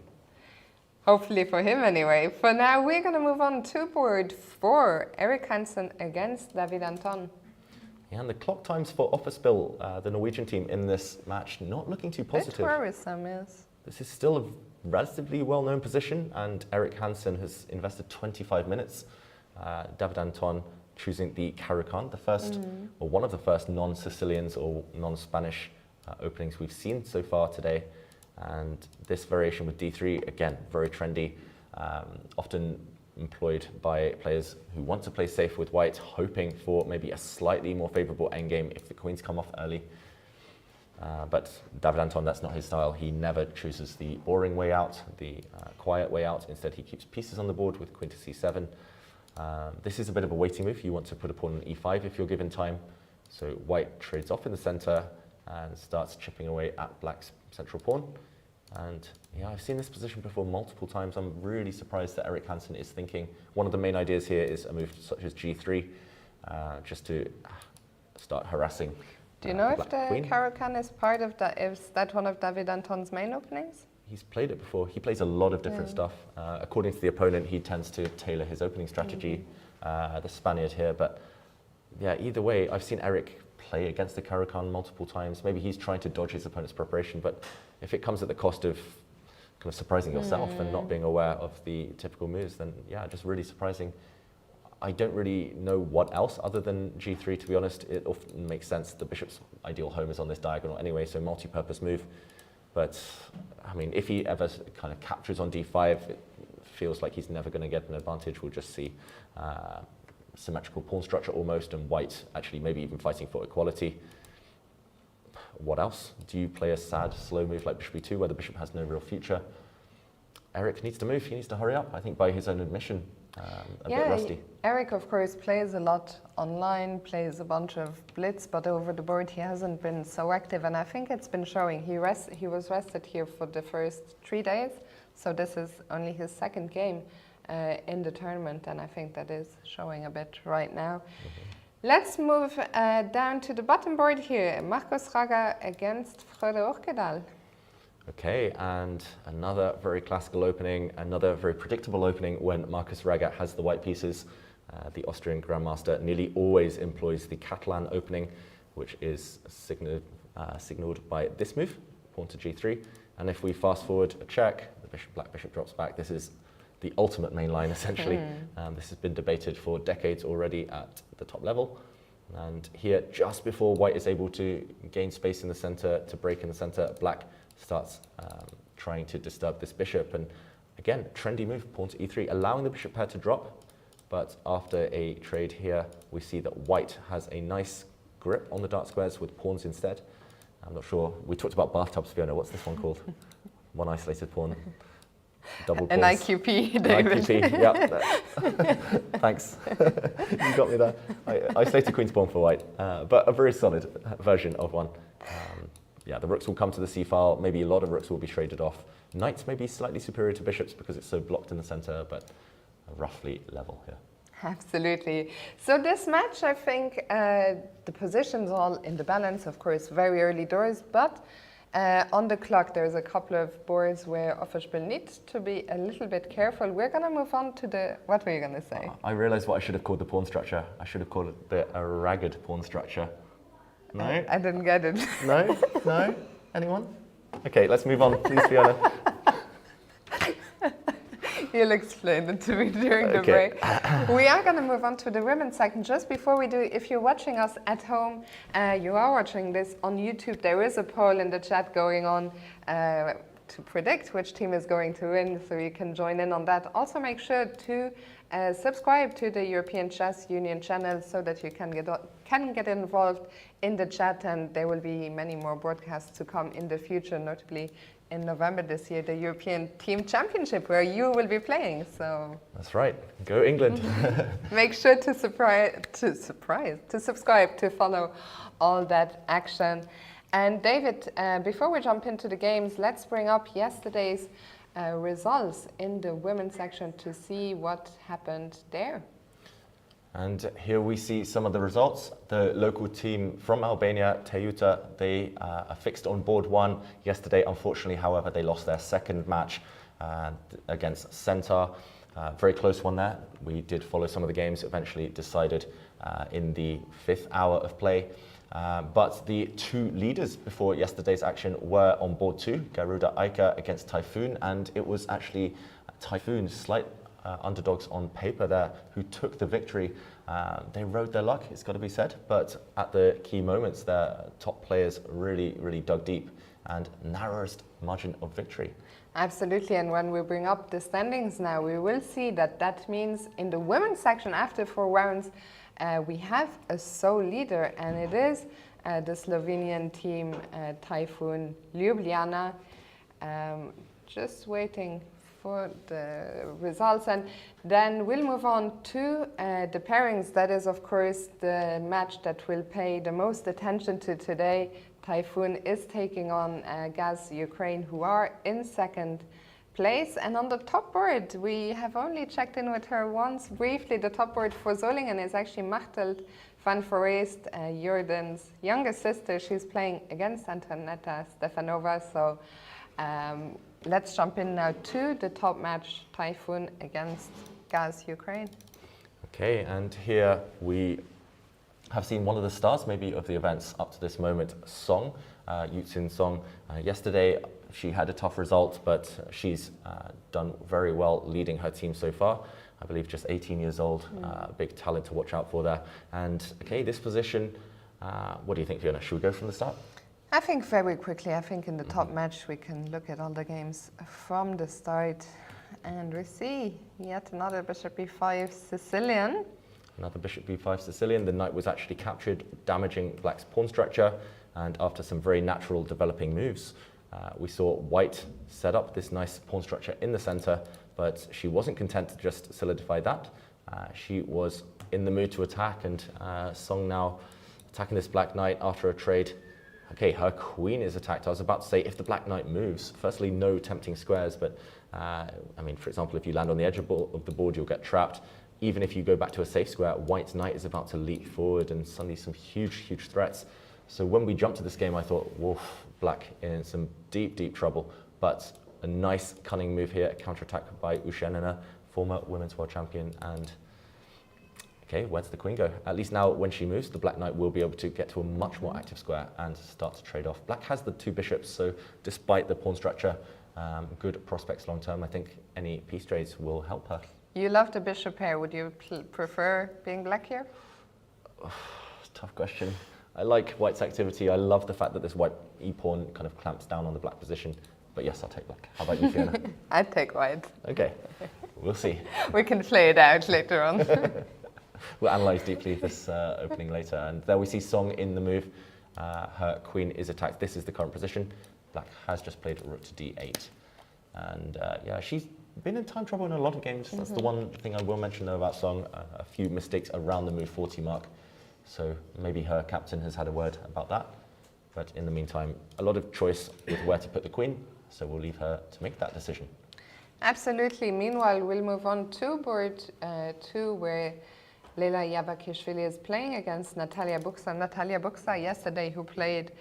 A: Hopefully for him anyway. For now, we're going to move on to board 4. Erik Hansen against David Anton.
B: Yeah, and the clock times for Offerspill, the Norwegian team in this match, not looking too positive.
A: Bit worrisome, yes.
B: This is still a relatively well-known position, and Erik Hansen has invested 25 minutes. David Anton choosing the Caro-Kann, the first, or one of the first non-Sicilians or non-Spanish openings we've seen so far today. And this variation with d3, again, very trendy, often employed by players who want to play safe with white, hoping for maybe a slightly more favorable endgame if the queens come off early. But David Anton, that's not his style. He never chooses the boring way out, the quiet way out. Instead, he keeps pieces on the board with queen to c7. This is a bit of a waiting move. You want to put a pawn on e5 if you're given time. So white trades off in the center and starts chipping away at black's central pawn. And yeah, I've seen this position before multiple times. I'm really surprised that Erik Hansen is thinking. One of the main ideas here is a move such as g3, just to start harassing.
A: Do you know if the Caro-Kann is part of that? Is that one of David Anton's main openings?
B: He's played it before. He plays a lot of different stuff. According to the opponent, he tends to tailor his opening strategy, the Spaniard here. But yeah, either way, I've seen Erik play against the Caro-Kann multiple times. Maybe he's trying to dodge his opponent's preparation, but if it comes at the cost of kind of surprising yourself and not being aware of the typical moves, then yeah, just really surprising. I don't really know what else other than g3, to be honest. It often makes sense. The bishop's ideal home is on this diagonal anyway, so multi-purpose move. But I mean, if he ever kind of captures on d5, it feels like he's never going to get an advantage. We'll just see symmetrical pawn structure almost, and white actually maybe even fighting for equality. What else? Do you play a sad, slow move like bishop e2 where the bishop has no real future? Erik needs to move. He needs to hurry up, I think, by his own admission. A bit rusty. Erik,
A: of course, plays a lot online, plays a bunch of blitz, but over the board he hasn't been so active, and I think it's been showing. He was rested here for the first 3 days, so this is only his second game in the tournament, and I think that is showing a bit right now. Let's move down to the bottom board here. Markus Raga against Frode Orkedal.
B: Okay, and another very classical opening, another very predictable opening when Markus Raga has the white pieces. The Austrian Grandmaster nearly always employs the Catalan opening, which is signaled by this move, pawn to g3. And if we fast forward a check, the black bishop drops back. This is the ultimate main line, essentially. This has been debated for decades already at the top level. And here, just before white is able to gain space in the center, to break in the center, black starts trying to disturb this bishop. And again, trendy move, pawn to e3, allowing the bishop pair to drop. But after a trade here, we see that white has a nice grip on the dark squares with pawns instead. I'm not sure. We talked about bathtubs, Fiona. What's this one called? One isolated pawn. Double pawns.
A: An IQP, David.
B: IQP, yeah. Thanks. You got me there. Isolated queen's pawn for white, but a very solid version of one. Yeah, the rooks will come to the c-file. Maybe a lot of rooks will be traded off. Knights may be slightly superior to bishops because it's so blocked in the center, but roughly level here.
A: Absolutely. So this match, I think the positions all in the balance, of course, very early doors, but On the clock, there's a couple of boards where Offerspiel needs to be a little bit careful. We're going to move on to the... What were you going to say?
B: I realised what I should have called the pawn structure. I should have called it a ragged pawn structure. No?
A: I didn't get it.
B: No? No? Anyone? Okay, let's move on, please, Fiona.
A: You'll explain it to me during the break. We are going to move on to the women's section. Just before we do, if you're watching us at home, you are watching this on YouTube, there is a poll in the chat going on to predict which team is going to win, so you can join in on that. Also make sure to subscribe to the European Chess Union channel so that you can get involved in the chat, and there will be many more broadcasts to come in the future, notably in November this year, the European Team Championship, where you will be playing. So
B: that's right. Go England.
A: Make sure to subscribe to follow all that action. And David, before we jump into the games, let's bring up yesterday's results in the women's section to see what happened there.
B: And here we see some of the results. The local team from Albania, Teuta, they are fixed on board one yesterday. Unfortunately, however, they lost their second match against Centaur. Very close one there. We did follow some of the games, eventually decided in the 5th hour of play. But the two leaders before yesterday's action were on board two, Garuda Aika against Typhoon, and it was actually Typhoon's slight underdogs on paper there who took the victory. They rode their luck, it's got to be said, but at the key moments their top players really dug deep and narrowest margin of victory.
A: Absolutely, and when we bring up the standings now, we will see that means in the women's section after 4 rounds we have a sole leader, and it is the Slovenian team Typhoon Ljubljana. Just waiting for the results, and then we'll move on to the pairings. That is, of course, the match that will pay the most attention to today. Typhoon is taking on Gaz Ukraine, who are in second place. And on the top board, we have only checked in with her once briefly. The top board for Solingen is actually Mel van Foreest, Jordan's youngest sister. She's playing against Antonetta Stefanova. So let's jump in now to the top match, Typhoon against Gaz Ukraine.
B: Okay, and here we have seen one of the stars maybe of the events up to this moment, Song, Yutsin Song. Yesterday she had a tough result, but she's done very well leading her team so far. I believe just 18 years old, big talent to watch out for there. And okay, this position, what do you think, Fiona? Should we go from the start?
A: I think very quickly, I think in the top match we can look at all the games from the start, and we see yet another bishop e5 Sicilian.
B: Another bishop b5 Sicilian. The knight was actually captured, damaging black's pawn structure, and after some very natural developing moves, we saw white set up this nice pawn structure in the center, but she wasn't content to just solidify that. She was in the mood to attack, and Song now attacking this black knight after a trade. Okay, her queen is attacked. I was about to say, if the black knight moves, firstly, no tempting squares, but I mean, for example, if you land on the edge of the board, you'll get trapped. Even if you go back to a safe square, white's knight is about to leap forward, and suddenly some huge threats. So when we jumped to this game, I thought, woof, black in some deep trouble. But a nice cunning move here, counterattack by Ushenina, former women's world champion, and okay, where's the queen go? At least now when she moves, the black knight will be able to get to a much more active square and start to trade off. Black has the two bishops, so despite the pawn structure, good prospects long term. I think any piece trades will help her.
A: You love the bishop pair. Would you prefer being black here?
B: Tough question. I like white's activity. I love the fact that this white e-pawn kind of clamps down on the black position. But yes, I'll take black. How about you, Fiona?
A: I'd take white.
B: Okay, we'll see.
A: We can play it out later on.
B: We'll analyse deeply this opening later. And there we see Song in the move. Her queen is attacked. This is the current position. Black has just played rook to d8. And yeah, she's been in time trouble in a lot of games. That's the one thing I will mention though about Song. A few mistakes around the move 40 mark. So maybe her captain has had a word about that. But in the meantime, a lot of choice with where to put the queen. So we'll leave her to make that decision.
A: Absolutely. Meanwhile, we'll move on to board 2, where Aloia Yankovich is playing against Natalia Buksa. Natalia Buksa yesterday, who played,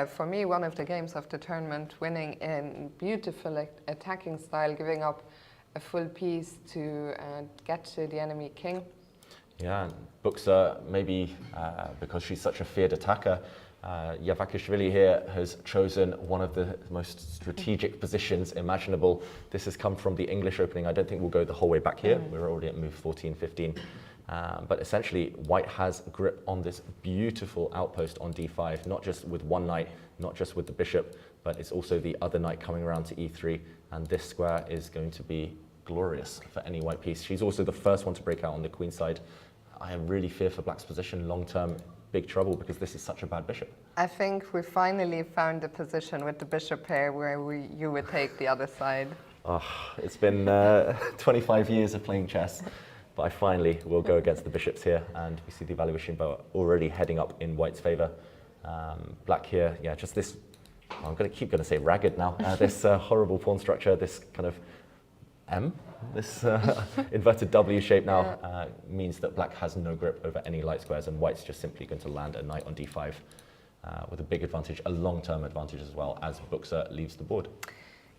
A: for me, one of the games of the tournament, winning in beautiful attacking style, giving up a full piece to get to the enemy king.
B: Yeah, Buksa, maybe because she's such a feared attacker, Yavakishvili here has chosen one of the most strategic positions imaginable. This has come from the English opening. I don't think we'll go the whole way back here. We're already at move 14, 15. But essentially, white has grip on this beautiful outpost on d5, not just with one knight, not just with the bishop, but it's also the other knight coming around to e3. And this square is going to be glorious for any white piece. She's also the first one to break out on the queen side. I really fear for black's position long-term. Big trouble because this is such a bad bishop.
A: I think we finally found a position with the bishop pair where you would take the other side.
B: Oh, it's been 25 years of playing chess, but I finally will go against the bishops here, and we see the evaluation bar already heading up in white's favor. Black here, yeah, just this, I'm going to keep going to say ragged now, this horrible pawn structure, this kind of M, this inverted W shape now means that black has no grip over any light squares, and white's just simply going to land a knight on d5 with a big advantage, a long-term advantage as well, as Buksa leaves the board.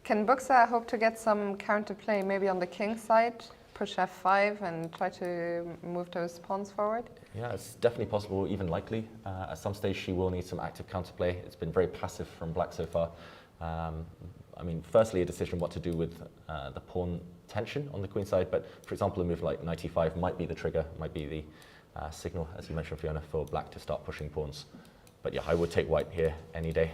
A: Can Buksa hope to get some counterplay maybe on the king side, push f5 and try to move those pawns forward?
B: Yeah, it's definitely possible, even likely. At some stage she will need some active counterplay. It's been very passive from black so far. I mean, firstly, a decision what to do with the pawn tension on the queen side, but for example, a move like knight e5 might be the trigger, might be the signal, as you mentioned, Fiona, for black to start pushing pawns. But yeah, I would take white here any day.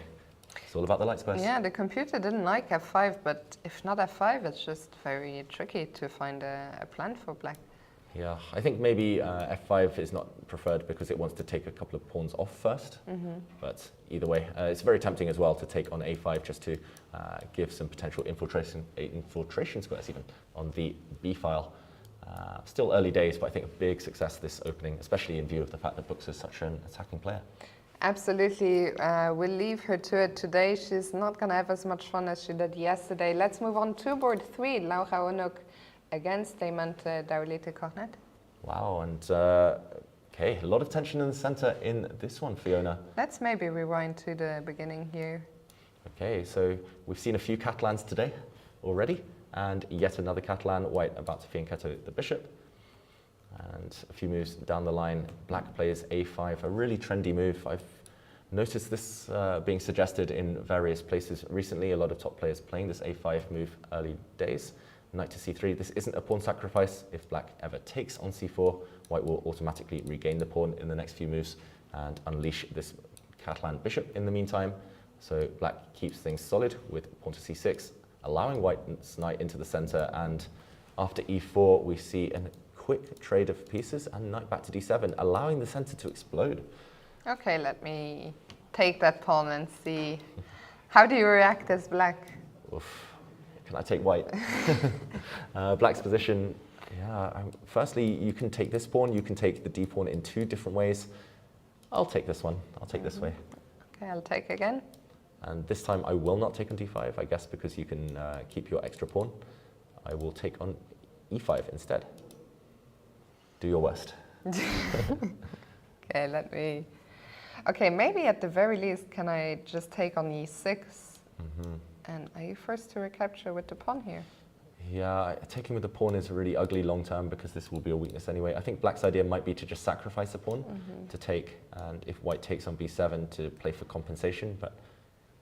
B: It's all about the light squares.
A: Yeah, the computer didn't like f5, but if not f5, it's just very tricky to find a plan for black.
B: Yeah, I think maybe f5 is not preferred because it wants to take a couple of pawns off first. But either way, it's very tempting as well to take on a5 just to give some potential infiltration squares even on the b file. Still early days, but I think a big success this opening, especially in view of the fact that Buksa is such an attacking player.
A: Absolutely. We'll leave her to it today. She's not going to have as much fun as she did yesterday. Let's move on to board 3, Laura Unuk against Steil-Antoni Cornette.
B: Wow, and okay, a lot of tension in the center in this one, Fiona.
A: Let's maybe rewind to the beginning here.
B: Okay, so we've seen a few Catalans today already, and yet another Catalan, white about to fianchetto the bishop. And a few moves down the line, black plays a5, a really trendy move. I've noticed this being suggested in various places recently, a lot of top players playing this a5 move early days. Knight to c3, this isn't a pawn sacrifice. If black ever takes on c4, white will automatically regain the pawn in the next few moves and unleash this Catalan bishop in the meantime. So black keeps things solid with pawn to c6, allowing white's knight into the center, and after e4 we see a quick trade of pieces and knight back to d7, allowing the center to explode. Okay,
A: let me take that pawn and see. How do you react as black?
B: Oof. Can I take white? Black's position, yeah, firstly, you can take this pawn, you can take the d pawn in two different ways. I'll take this one, I'll take this way.
A: Okay, I'll take again.
B: And this time I will not take on d5, I guess, because you can keep your extra pawn. I will take on e5 instead. Do your worst.
A: Okay, let me... Okay, maybe at the very least, can I just take on e6? And are you forced to recapture with the pawn here?
B: Yeah, taking with the pawn is really ugly long term because this will be a weakness anyway. I think black's idea might be to just sacrifice a pawn to take, and if white takes on b7 to play for compensation, but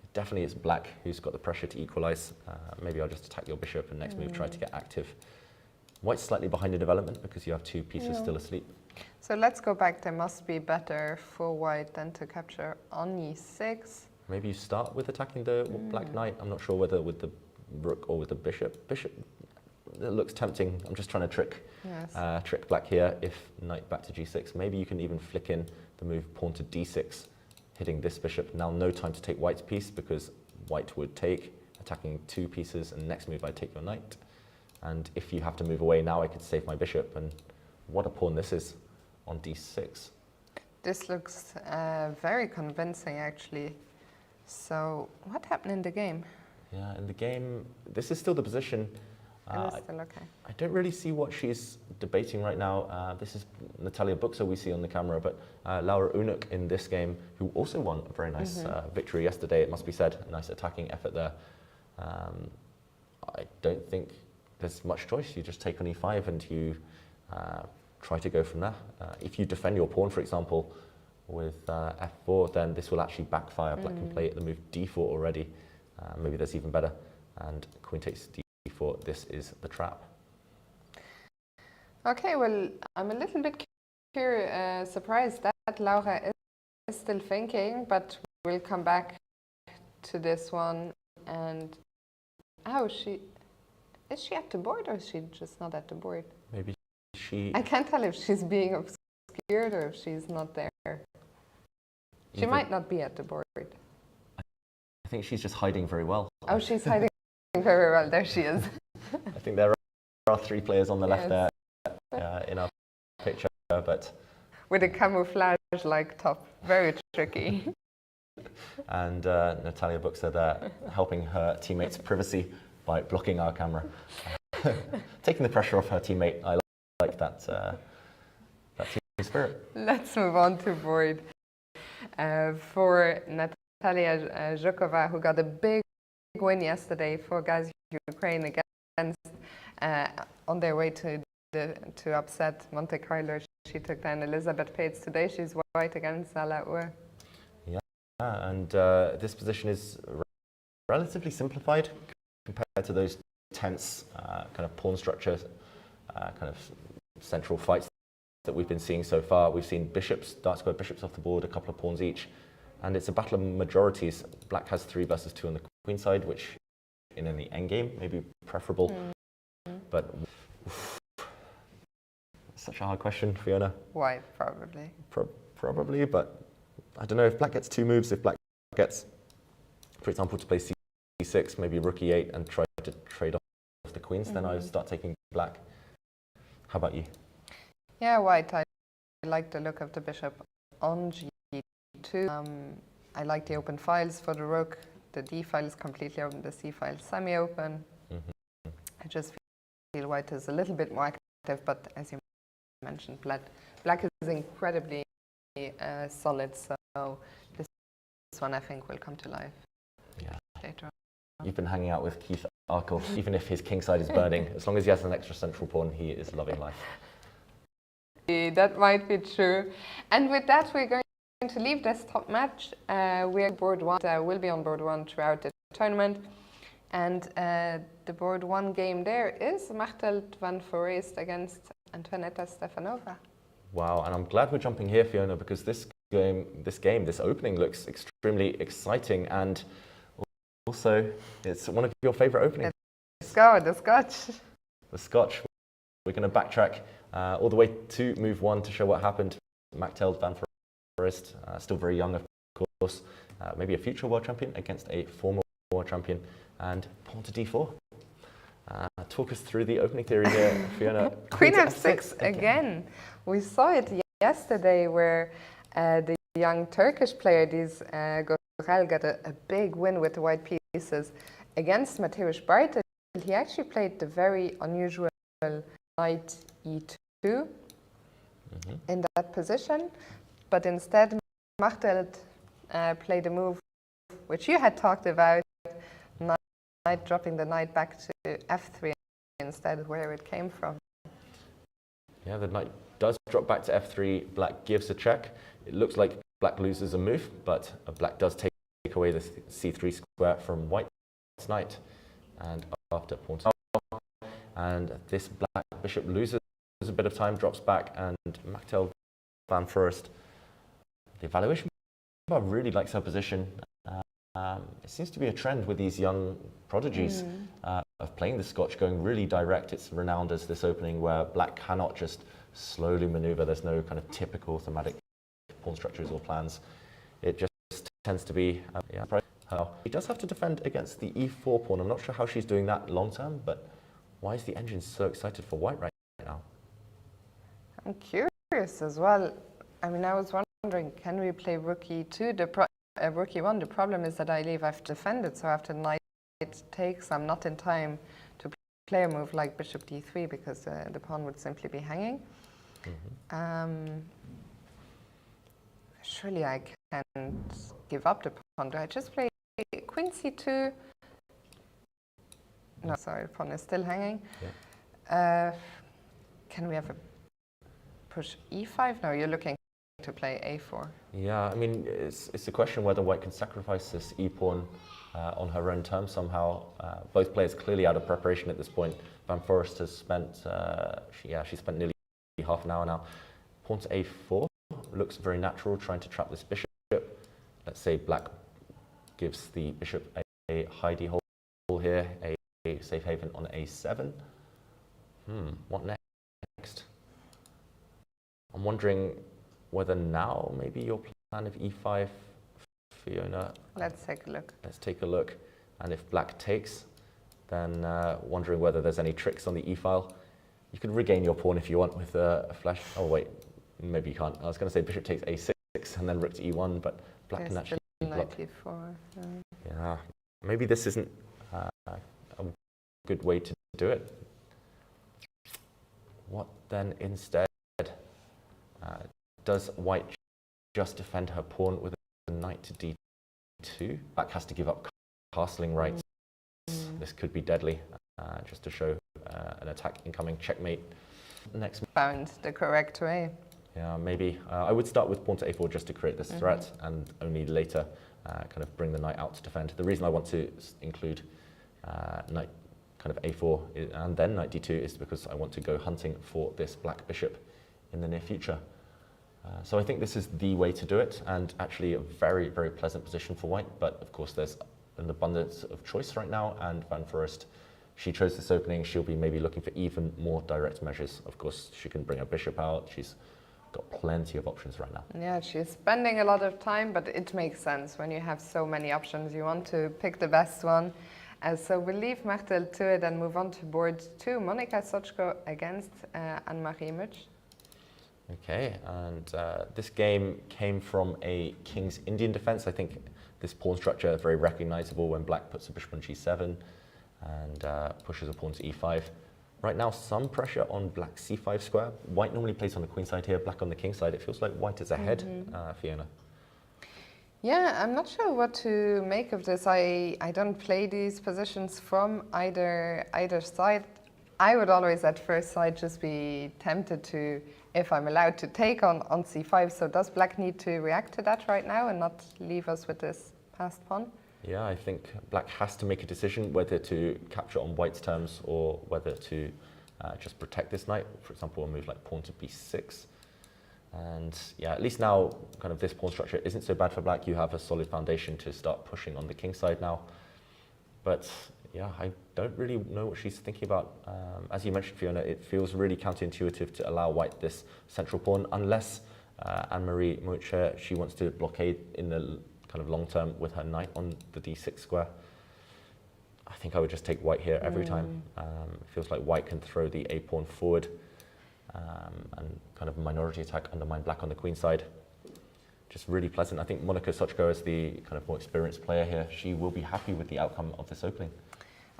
B: it definitely it's black who's got the pressure to equalize. Maybe I'll just attack your bishop and next move try to get active. White's slightly behind in development because you have two pieces still asleep.
A: So let's go back. There must be better for white than to capture on e6.
B: Maybe you start with attacking the black knight. I'm not sure whether with the rook or with the bishop. Bishop, it looks tempting. I'm just trying to trick black here. If knight back to g6, maybe you can even flick in the move pawn to d6, hitting this bishop. Now no time to take white's piece because white would take, attacking two pieces, and next move I take your knight. And if you have to move away now, I could save my bishop. And what a pawn this is on d6.
A: This looks very convincing, actually. So what happened in the game?
B: Yeah, in the game, this is still the position.
A: It is still okay.
B: I don't really see what she's debating right now. This is Natalia Buksa we see on the camera, but Laura Unuk in this game, who also won a very nice victory yesterday, it must be said. A nice attacking effort there. I don't think there's much choice. You just take on e5 and you try to go from there. If you defend your pawn, for example, with f4, then this will actually backfire. Black can play the move d4 already. Maybe that's even better. And queen takes d4. This is the trap.
A: Okay, well, I'm a little bit surprised that Laura is still thinking, but we'll come back to this one. And is she at the board, or is she just not at the board?
B: Maybe she...
A: I can't tell if she's being obscured or if she's not there. She might not be at the board.
B: I think she's just hiding very well.
A: Oh, she's hiding very well. There she is.
B: I think there are 3 players on the left there in our picture, but...
A: With a camouflage-like top. Very tricky.
B: And Natalia Buksa there helping her teammates' privacy by blocking our camera. Taking the pressure off her teammate. I like that team spirit.
A: Let's move on to board. For Natalia Zukova, who got a big win yesterday for Gaz Ukraine against on their way to upset Monte Carlo. She took down Elizabeth Pates. Today she's white against Aloia.
B: Yeah, and this position is relatively simplified compared to those tense kind of pawn structures, kind of central fights that we've been seeing so far. We've seen bishops, dark square bishops off the board, a couple of pawns each, and it's a battle of majorities. Black has 3 versus 2 on the queen side, which in the endgame may be preferable, but such a hard question, Fiona.
A: White, probably.
B: Probably, but I don't know if black gets 2 moves. If black gets, for example, to play c6, maybe rook e8 and try to trade off the queens, then I would start taking black. How about you?
A: Yeah, white. I like the look of the bishop on g2. I like the open files for the rook. The d file is completely open, the c file semi-open. I just feel white is a little bit more active, but as you mentioned, black is incredibly solid, so this one I think will come to life.
B: Yeah.
A: Later on.
B: You've been hanging out with Keith Arkle, even if his king side is burning. As long as he has an extra central pawn, he is loving life.
A: That might be true. And with that, we're going to leave this top match. We're board 1. We'll be on board 1 throughout the tournament. And the board 1 game there is Mel van Foreest against Antoinetta Stefanova.
B: Wow, and I'm glad we're jumping here, Fiona, because this opening looks extremely exciting, and also it's one of your favourite openings.
A: Let's go, the Scotch.
B: The Scotch. We're going to backtrack all the way to move 1 to show what happened. Mel van Foreest, still very young, of course, maybe a future world champion against a former world champion, and pawn to d4. Talk us through the opening theory here, Fiona.
A: Queen f6 again. We saw it yesterday where the young Turkish player Ediz Gurel got a big win with the white pieces against Mateusz Bartel. He actually played the very unusual knight e2 in that position, but instead Mel played a move which you had talked about, dropping the knight back to f3 instead, where it came from.
B: Yeah, the knight does drop back to f3. Black gives a check. It looks like black loses a move, but black does take away the c3 square from white's knight. And after pawn to f4, and this black bishop loses a bit of time, drops back, and Mel van Foreest, the evaluation bar really likes her position. It seems to be a trend with these young prodigies of playing the Scotch, going really direct. It's renowned as this opening where black cannot just slowly maneuver. There's no kind of typical thematic pawn structures or plans. It just tends to be, he does have to defend against the e4 pawn. I'm not sure how she's doing that long term, but why is the engine so excited for white right now?
A: I'm curious as well. I mean, I was wondering, can we play rook e2? Rook e1, the problem is that I have to defend it, so after knight takes, I'm not in time to play a move like bishop d3 because the pawn would simply be hanging. Surely I can't give up the pawn. Do I just play queen c2? No, sorry, the pawn is still hanging. Yeah. Can we have a push e5? No, you're looking to play a4.
B: Yeah, I mean, it's a question whether white can sacrifice this e-pawn on her own terms somehow. Both players clearly out of preparation at this point. Van Foreest has spent, she spent nearly half an hour now. Pawn to a4 looks very natural, trying to trap this bishop. Let's say black gives the bishop a hidey hole here, a safe haven on a7. What next? I'm wondering whether now maybe your plan of e5, Fiona.
A: Let's take a look.
B: Let's take a look. And if black takes, then wondering whether there's any tricks on the e-file. You could regain your pawn if you want with a flash. Oh wait, maybe you can't. I was going to say bishop takes a6 and then rook to e1, but black can actually block. Yeah, maybe this isn't a good way to do it. What then instead? Does white just defend her pawn with a knight to d2? Black has to give up castling rights. This could be deadly, just to show an attack incoming. Checkmate. Next.
A: Found the correct way.
B: Yeah, maybe. I would start with pawn to a4 just to create this threat, and only later kind of bring the knight out to defend. The reason I want to include knight kind of a4 and then knight d2 is because I want to go hunting for this black bishop in the near future. So I think this is the way to do it, and actually a very, very pleasant position for white. But of course, there's an abundance of choice right now, and Van Foreest, she chose this opening. She'll be maybe looking for even more direct measures. Of course, she can bring her bishop out. She's got plenty of options right now.
A: Yeah, she's spending a lot of time, but it makes sense when you have so many options. You want to pick the best one. So we'll leave Martel to it and move on to board 2. Monika Sochko against Anne-Marie Much.
B: Okay, and this game came from a King's Indian defense. I think this pawn structure is very recognizable when black puts a bishop on g7 and pushes a pawn to e5. Right now, some pressure on black c5 square. White normally plays on the queen side here, black on the king side. It feels like white is ahead, Fiona.
A: Yeah, I'm not sure what to make of this. I don't play these positions from either side. I would always at first sight just be tempted to, if I'm allowed to take on c5. So does black need to react to that right now and not leave us with this passed pawn?
B: Yeah, I think black has to make a decision whether to capture on white's terms or whether to just protect this knight. For example, a move like pawn to b6. And yeah, at least now kind of this pawn structure isn't so bad for black. You have a solid foundation to start pushing on the king side now. But yeah, I don't really know what she's thinking about. As you mentioned, Fiona, it feels really counterintuitive to allow white this central pawn, unless Anne-Marie Much, she wants to blockade in the kind of long term with her knight on the d6 square. I think I would just take white here every time. It feels like white can throw the a pawn forward and kind of minority attack, undermine black on the queen side. Just really pleasant. I think Monika Sochko is the kind of more experienced player here. She will be happy with the outcome of this opening.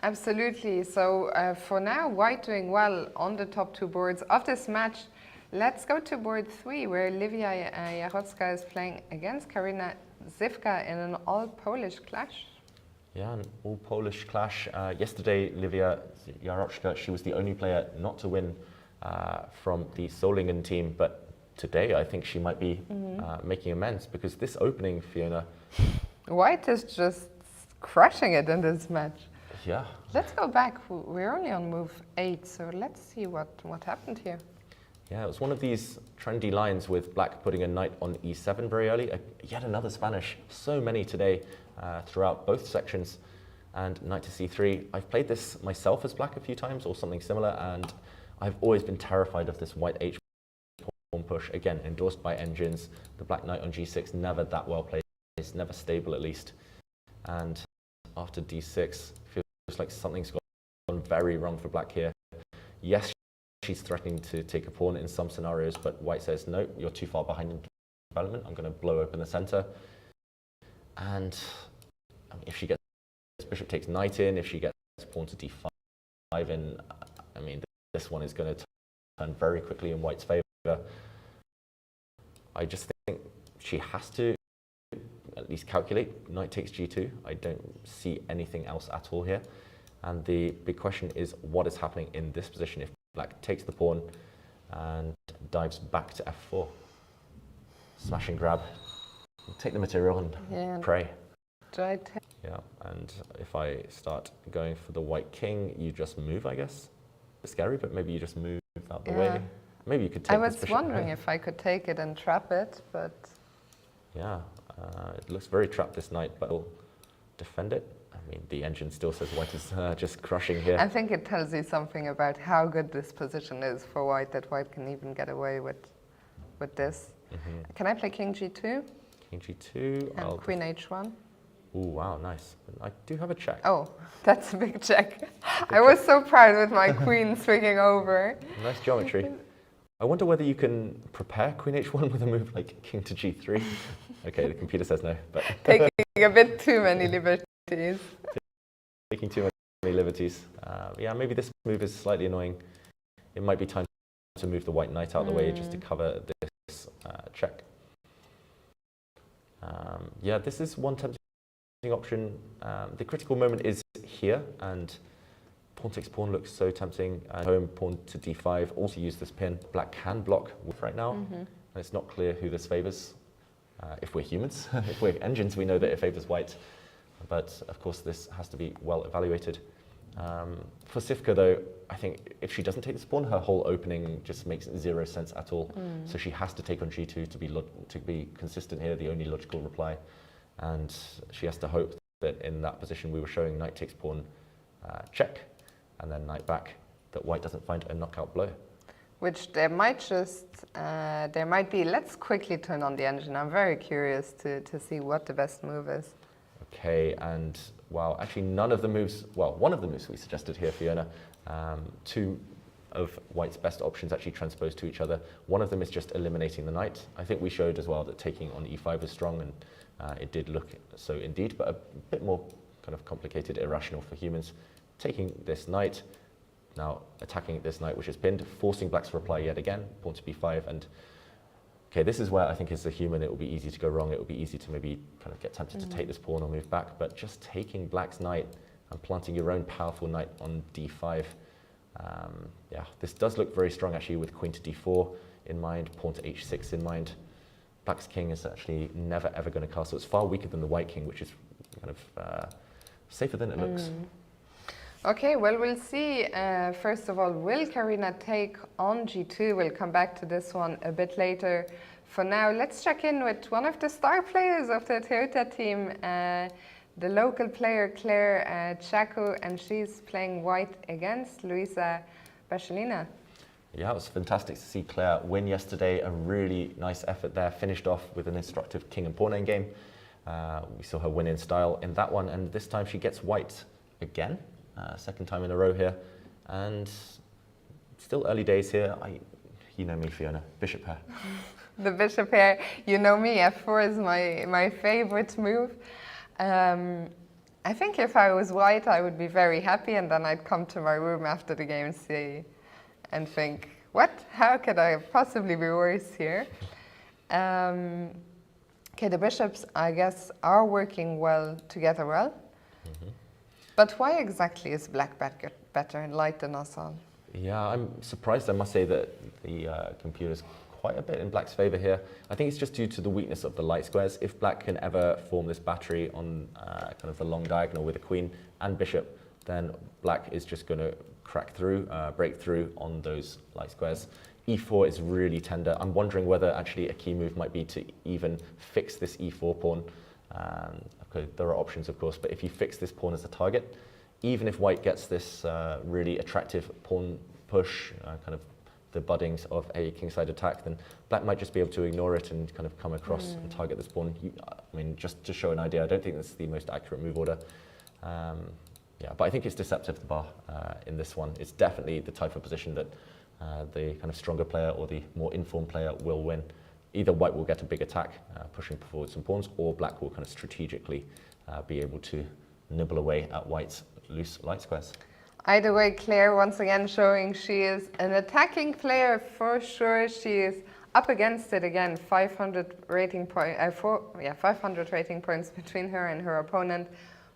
A: Absolutely. So for now, white doing well on the top 2 boards of this match. Let's go to board 3, where Livia Jarocka is playing against Karina Zivka in an all-Polish clash.
B: Yeah, an all-Polish clash. Yesterday, Livia Jarocka, she was the only player not to win from the Solingen team, but today I think she might be making amends, because this opening, Fiona...
A: White is just crushing it in this match.
B: Yeah.
A: Let's go back. We're only on move 8, so let's see what happened here.
B: Yeah, it was one of these trendy lines with black putting a knight on e7 very early. Yet another Spanish. So many today throughout both sections. And knight to c3. I've played this myself as black a few times, or something similar, and I've always been terrified of this white h pawn push. Again, endorsed by engines. The black knight on g6, never that well played. It's never stable, at least. And after d6, feels like something's gone very wrong for black here. Yes, she's threatening to take a pawn in some scenarios, but white says, no, you're too far behind in development. I'm going to blow open the center. And I mean, if she gets bishop takes knight in, if she gets pawn to d5, in, I mean, this one is going to turn very quickly in white's favour. I just think she has to at least calculate knight takes g2. I don't see anything else at all here. And the big question is what is happening in this position if black takes the pawn and dives back to f4. Smash and grab, take the material and pray. Yeah, and if I start going for the white king, you just move, I guess. It's scary, but maybe you just move out the way. Maybe you could take this bishop.
A: I was wondering if I could take it and trap it, but...
B: Yeah, it looks very trapped, this knight, but I'll defend it. I mean, the engine still says white is just crushing here.
A: I think it tells you something about how good this position is for white, that white can even get away with this. Can I play king g2?
B: King g2.
A: And queen h1.
B: Oh, wow, nice. I do have a check.
A: Oh, that's a big check. I was so proud with my queen swinging over.
B: Nice geometry. I wonder whether you can prepare queen h1 with a move like king to g3. Okay, the computer says no, but...
A: Taking a bit too many liberties.
B: Taking too many liberties. Yeah, maybe this move is slightly annoying. It might be time to move the white knight out of the way just to cover this check. Yeah, this is one tempting option. The critical moment is here, and pawn takes pawn looks so tempting. Home pawn to d5, also use this pin. Black can block right now, and it's not clear who this favors. If we're humans, if we're engines, we know that it favors white, but of course this has to be well evaluated. For Sivka though, I think if she doesn't take this pawn, her whole opening just makes zero sense at all. So she has to take on g2 to be consistent here, the only logical reply. And she has to hope that in that position we were showing knight takes pawn check, and then knight back, that white doesn't find a knockout blow.
A: Which there might be, let's quickly turn on the engine. I'm very curious to see what the best move is.
B: Okay, and wow, actually none of the moves, well, one of the moves we suggested here, Fiona, two of white's best options actually transpose to each other. One of them is just eliminating the knight. I think we showed as well that taking on e5 is strong, and it did look so indeed, but a bit more kind of complicated, irrational for humans. Taking this knight, now attacking this knight which is pinned, forcing black's reply yet again, pawn to b5, and okay, this is where I think as a human it will be easy to go wrong. It will be easy to maybe kind of get tempted to take this pawn or move back, but just taking black's knight and planting your own powerful knight on d5, yeah, this does look very strong actually with queen to d4 in mind, pawn to h6 in mind. Black's king is actually never ever going to castle. It's far weaker than the white king, which is kind of safer than it looks.
A: Okay, well, we'll see. First of all, will Karina take on g2? We'll come back to this one a bit later. For now, let's check in with one of the star players of the Toyota team, the local player Claire Chaco, and she's playing white against Luisa Bachelina.
B: Yeah, it was fantastic to see Claire win yesterday. A really nice effort there, finished off with an instructive king and pawn endgame. We saw her win in style in that one, and this time she gets white again. Second time in a row here, and still early days here. You know me, Fiona, bishop pair.
A: The bishop pair, you know me, f4 is my favorite move. I think if I was white, I would be very happy, and then I'd come to my room after the game and think, what? How could I possibly be worse here? Okay, the bishops, I guess, are working well together well. But why exactly is black better in light than us all?
B: Yeah, I'm surprised, I must say, that the computer's quite a bit in black's favor here. I think it's just due to the weakness of the light squares. If black can ever form this battery on kind of the long diagonal with a queen and bishop, then black is just going to crack through, break through on those light squares. e4 is really tender. I'm wondering whether actually a key move might be to even fix this e4 pawn. Okay, there are options, of course, but if you fix this pawn as a target, even if white gets this really attractive pawn push, kind of the buddings of a kingside attack, then black might just be able to ignore it and kind of come across and target this pawn. I mean, just to show an idea, I don't think this is the most accurate move order. Yeah, but I think it's deceptive, the bar in this one. It's definitely the type of position that the kind of stronger player or the more informed player will win. Either white will get a big attack, pushing forward some pawns, or black will kind of strategically be able to nibble away at white's loose light squares.
A: Either way, Claire once again showing she is an attacking player for sure. She is up against it again. 500 rating 500 rating points between her and her opponent.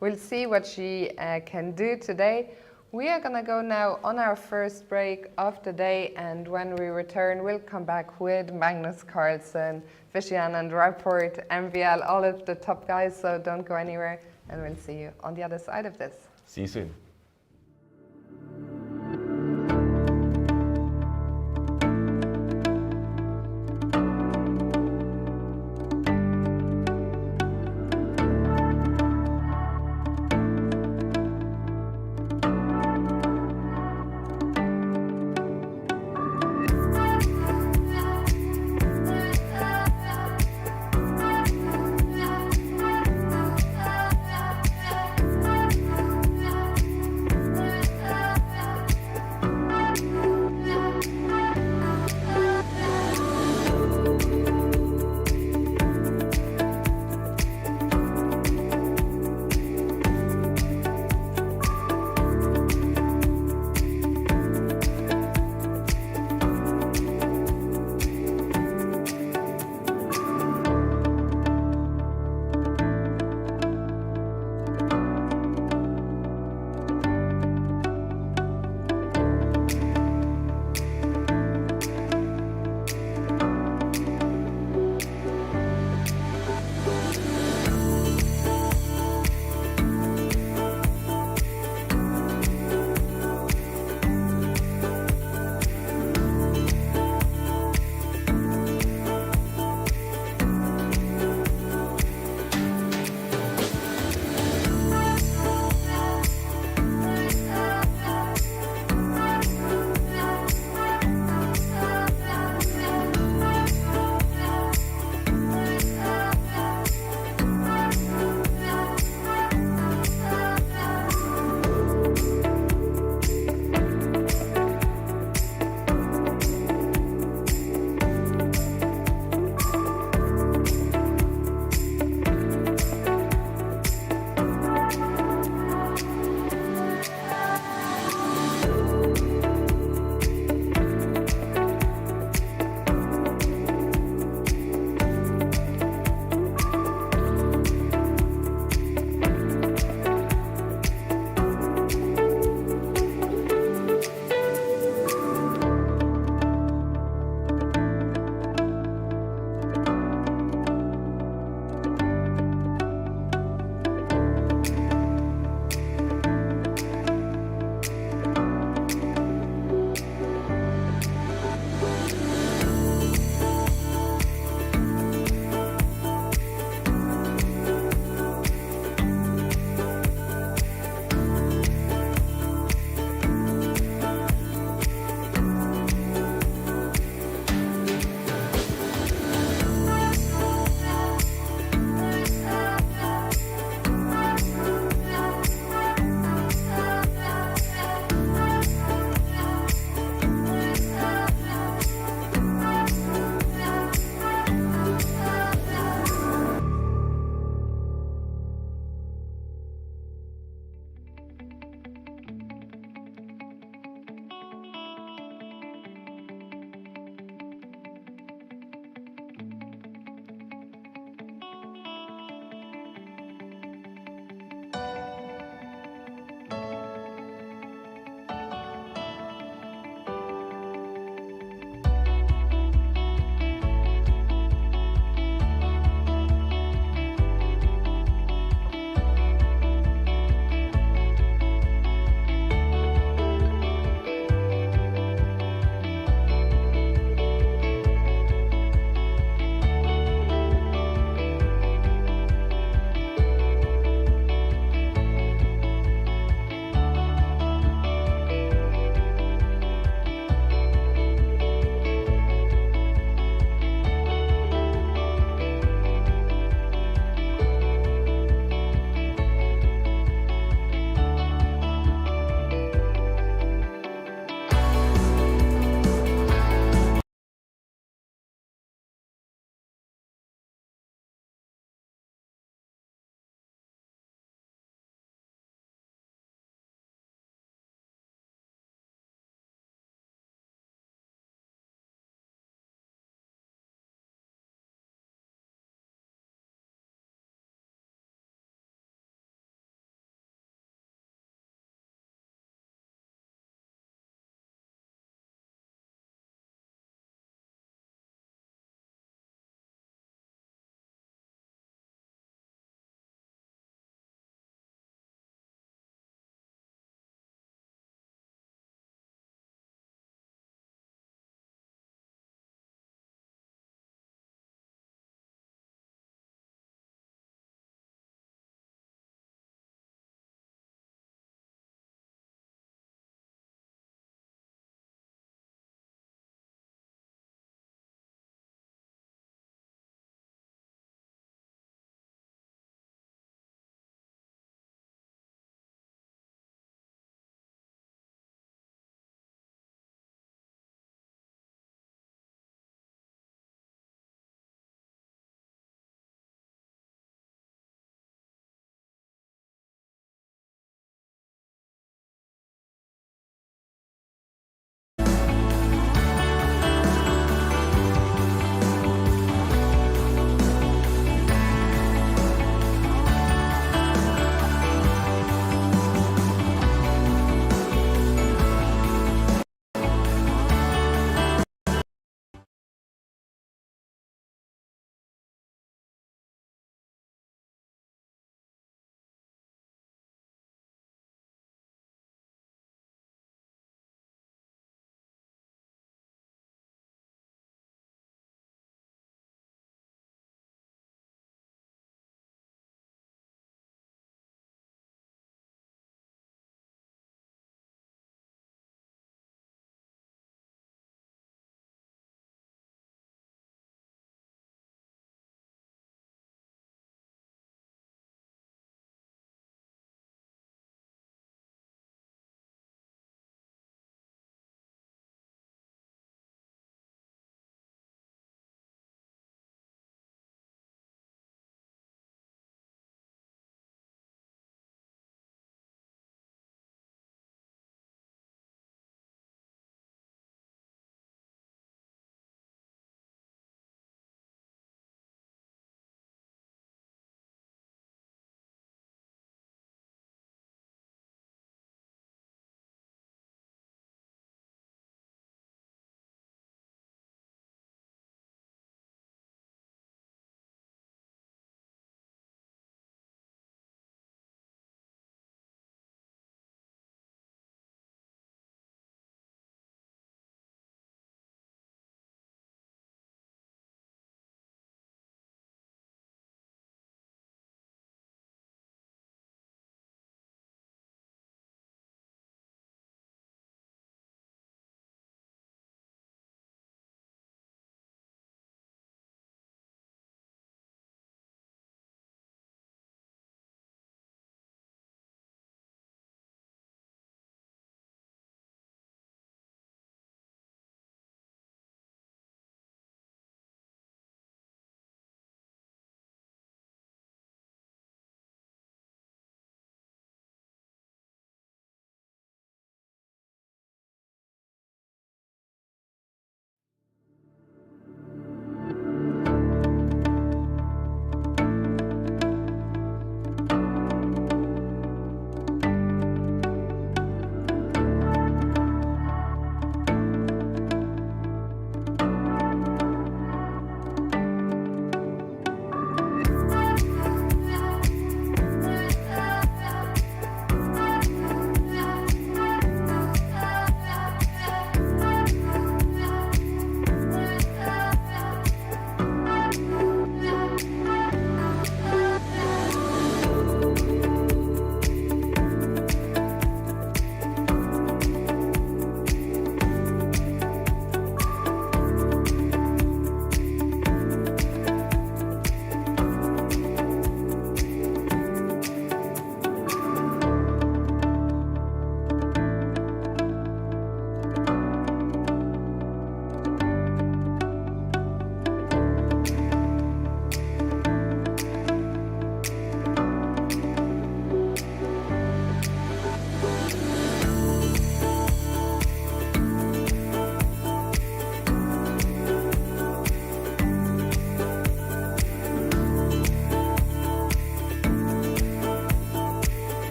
A: We'll see what she can do today. We are gonna go now on our first break of the day, and when we return, we'll come back with Magnus, Carlsen, Vishy, Anand, Rapport, MVL, all of the top guys. So don't go anywhere, and we'll see you on the other side of this.
B: See you soon.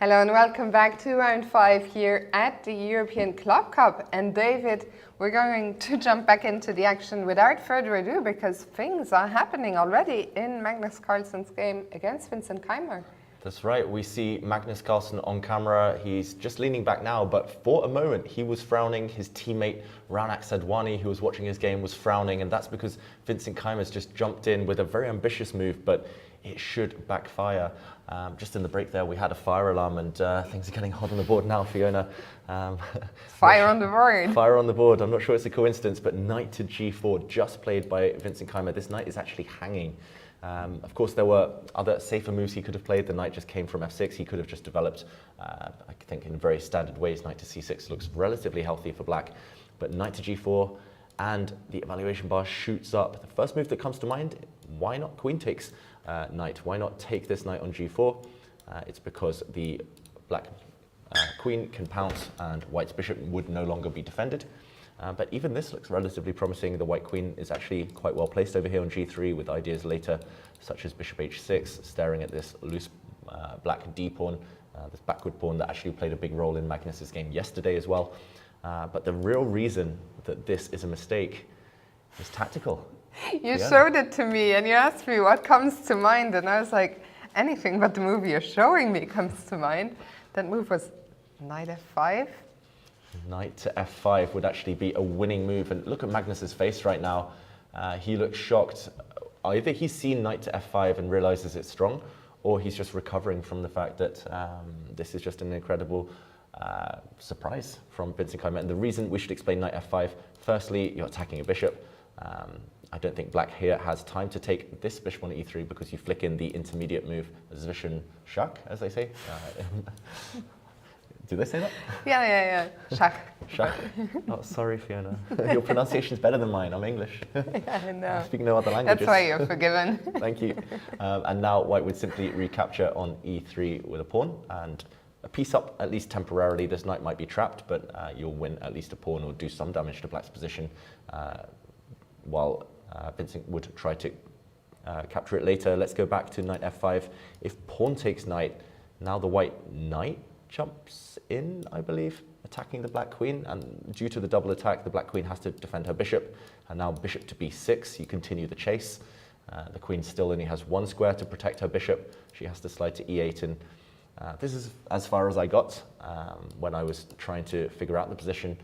A: Hello and welcome back to round 5 here at the European Club Cup. And David, we're going to jump back into the action without further ado because things are happening already in Magnus Carlsen's game against Vincent Keymer.
B: That's right, we see Magnus Carlsen on camera. He's just leaning back now, but for a moment he was frowning. His teammate Raunak Sadwani, who was watching his game, was frowning, and that's because Vincent Keymer's just jumped in with a very ambitious move, but it should backfire. Just in the break there, we had a fire alarm, and things are getting hot on the board now, Fiona.
A: Fire on the board.
B: Fire on the board. I'm not sure it's a coincidence, but knight to g4, just played by Vincent Keymer. This knight is actually hanging. Of course, there were other safer moves he could have played. The knight just came from f6. He could have just developed, I think, in very standard ways. Knight to c6 looks relatively healthy for black, but knight to g4, and the evaluation bar shoots up. The first move that comes to mind, why not queen takes knight? Why not take this knight on g4? It's because the black queen can pounce and white's bishop would no longer be defended. But even this looks relatively promising. The white queen is actually quite well placed over here on g3 with ideas later such as bishop h6, staring at this loose black d pawn, this backward pawn that actually played a big role in Magnus's game yesterday as well. But the real reason that this is a mistake is tactical.
A: You showed it to me and you asked me what comes to mind, and I was like, anything but the move you're showing me comes to mind. That move was knight f5.
B: Knight to f5 would actually be a winning move, and look at Magnus's face right now. He looks shocked. Either he's seen knight to f5 and realizes it's strong, or he's just recovering from the fact that this is just an incredible surprise from Vincent Keymer. And the reason we should explain knight f5, firstly, you're attacking a bishop. I don't think black here has time to take this bishop on e3 because you flick in the intermediate move, Zwischenschach, as they say. Do they say that?
A: Yeah. Schach.
B: Schach. Oh, sorry, Fiona. Your pronunciation's better than mine. I'm English.
A: Yeah, I know.
B: I speak no other languages.
A: That's why you're forgiven.
B: Thank you. And now white would simply recapture on e3 with a pawn and a piece up, at least temporarily. This knight might be trapped, but you'll win at least a pawn or do some damage to black's position, while Vincent would try to capture it later. Let's go back to knight f5. If pawn takes knight, now the white knight jumps in, I believe, attacking the black queen, and due to the double attack, the black queen has to defend her bishop, and now bishop to b6, you continue the chase. The queen still only has one square to protect her bishop. She has to slide to e8, and this is as far as I got when I was trying to figure out the position.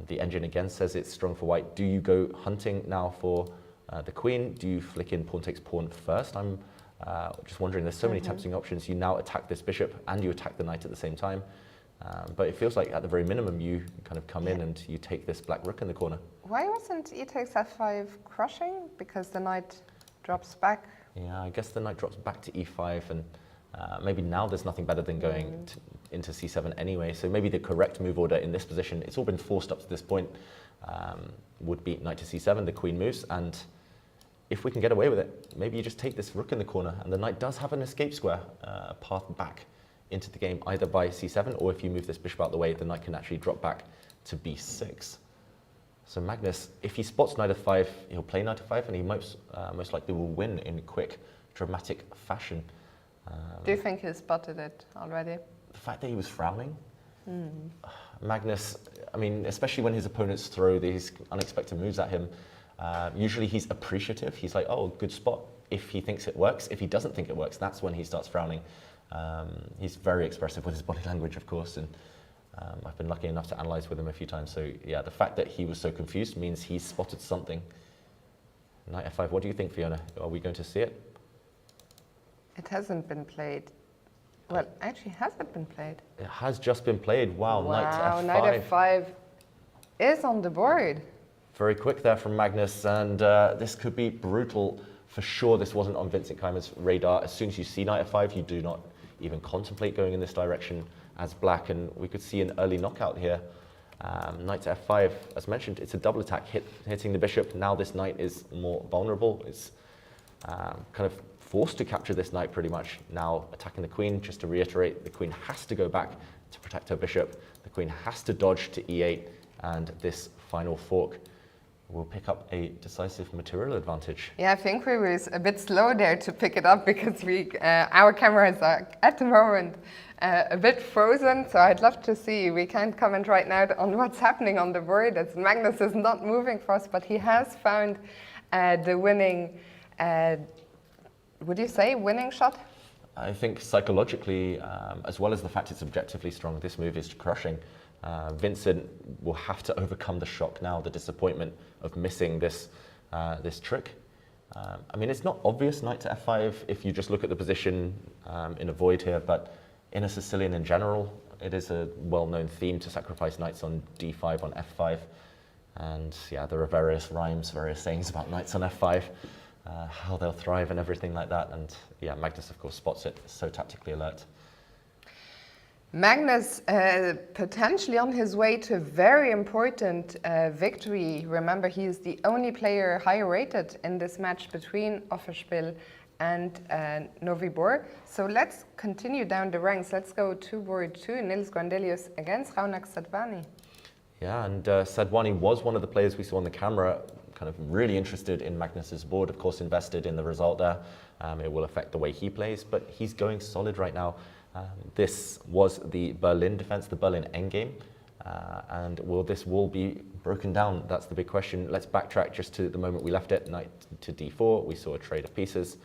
B: The engine again says it's strong for white. Do you go hunting now for the queen? Do you flick in pawn takes pawn first? I'm just wondering, there's so many tempting options. You now attack this bishop and you attack the knight at the same time. But it feels like at the very minimum you kind of come in and you take this black rook in the corner.
A: Why wasn't e takes f5 crushing? Because the knight drops back.
B: Yeah, I guess the knight drops back to e5, and maybe now there's nothing better than going into c7 anyway. So maybe the correct move order in this position, it's all been forced up to this point, would be knight to c7, the queen moves, and if we can get away with it, maybe you just take this rook in the corner, and the knight does have an escape square, a path back into the game, either by c7, or if you move this bishop out the way, the knight can actually drop back to b6. So Magnus, if he spots knight f5, he'll play knight f5, and he most likely will win in quick, dramatic fashion.
A: Do you think he spotted it already?
B: The fact that he was frowning, Magnus, I mean, especially when his opponents throw these unexpected moves at him, usually he's appreciative. He's like, oh, good spot. If he thinks it works. If he doesn't think it works, that's when he starts frowning. He's very expressive with his body language, of course, and I've been lucky enough to analyze with him a few times. So yeah, the fact that he was so confused means he's spotted something. Knight f5, what do you think, Fiona? Are we going to see it?
A: It hasn't been played. Well, actually, has it been played?
B: It has just been played. Wow, knight to f5.
A: Knight f5 is on the board.
B: Very quick there from Magnus, and this could be brutal. For sure, this wasn't on Vincent Keymer's radar. As soon as you see knight f5, you do not even contemplate going in this direction as black, and we could see an early knockout here. Knight to f5, as mentioned, it's a double attack, hitting the bishop. Now this knight is more vulnerable. It's kind of forced to capture this knight pretty much. Now attacking the queen, just to reiterate, the queen has to go back to protect her bishop. The queen has to dodge to e8, and this final fork will pick up a decisive material advantage.
A: Yeah, I think we were a bit slow there to pick it up because our cameras are at the moment a bit frozen. So I'd love to see. We can't comment right now on what's happening on the board. As Magnus is not moving for us, but he has found the winning. Would you say winning shot?
B: I think psychologically, as well as the fact it's objectively strong, this move is crushing. Vincent will have to overcome the shock now, the disappointment of missing this trick. I mean, it's not obvious knight to f5 if you just look at the position in a void here, but in a Sicilian in general, it is a well-known theme to sacrifice knights on d5, on f5. And yeah, there are various rhymes, various sayings about knights on f5, how they'll thrive and everything like that. And yeah, Magnus, of course, spots it, so tactically alert.
A: Magnus potentially on his way to a very important victory. Remember, he is the only player higher rated in this match between Offerspiel and Novibor. So let's continue down the ranks. Let's go to board 2, Nils Grandelius against Raunak Sadani.
B: Yeah, and Sadani was one of the players we saw on the camera, kind of really interested in Magnus's board, of course invested in the result there. It will affect the way he plays, but he's going solid right now. This was the Berlin defense, the Berlin endgame, and this will be broken down? That's the big question. Let's backtrack just to the moment we left it. Knight to d4, we saw a trade of pieces,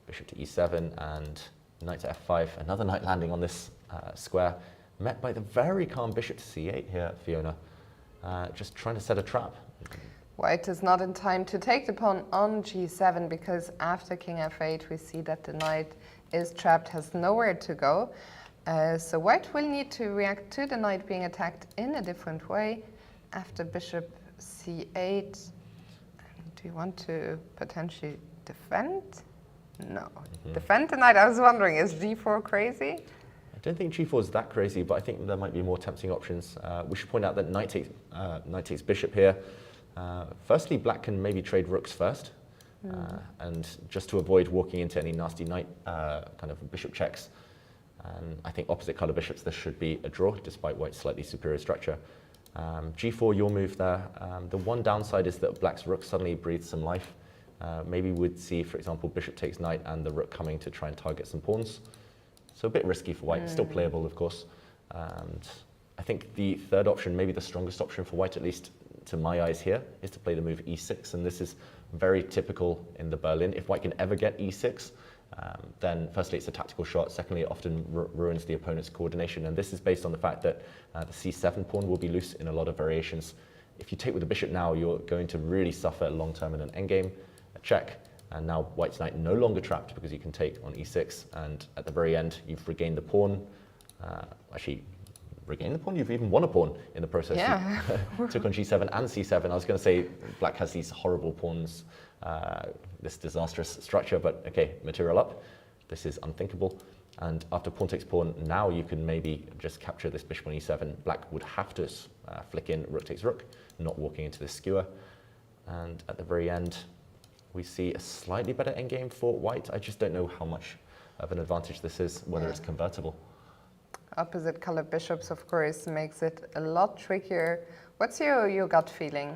B: bishop to e7, and knight to f5. Another knight landing on this square, met by the very calm bishop to c8 here, Fiona, just trying to set a trap.
A: White is not in time to take the pawn on g7 because after king f8 we see that the knight is trapped, has nowhere to go. So white will need to react to the knight being attacked in a different way. After bishop c8, do you want to potentially defend? No. Defend the knight, I was wondering, is g4 crazy?
B: I don't think g4 is that crazy, but I think there might be more tempting options. We should point out that knight takes bishop here. Firstly, black can maybe trade rooks first. And just to avoid walking into any nasty knight kind of bishop checks, I think opposite color bishops, this should be a draw, despite white's slightly superior structure. g4, your move there. The one downside is that black's rook suddenly breathes some life. Maybe we'd see, for example, bishop takes knight and the rook coming to try and target some pawns. So a bit risky for white, still playable, of course. And I think the third option, maybe the strongest option for white, at least to my eyes here, is to play the move e6, and this is very typical in the Berlin. If white can ever get e6, then firstly it's a tactical shot, secondly it often ruins the opponent's coordination, and this is based on the fact that the c7 pawn will be loose in a lot of variations. If you take with the bishop now, you're going to really suffer long term in an endgame, a check, and now white's knight no longer trapped because you can take on e6, and at the very end you've regained the pawn. Actually, regain the pawn, you've even won a pawn in the process.
A: Yeah.
B: Took on g7 and c7. I was going to say black has these horrible pawns, this disastrous structure, but okay, material up. This is unthinkable. And after pawn takes pawn, now you can maybe just capture this bishop on e7. Black would have to flick in rook takes rook, not walking into this skewer. And at the very end, we see a slightly better endgame for white. I just don't know how much of an advantage this is, whether it's convertible.
A: Opposite color bishops, of course, makes it a lot trickier. What's your gut feeling?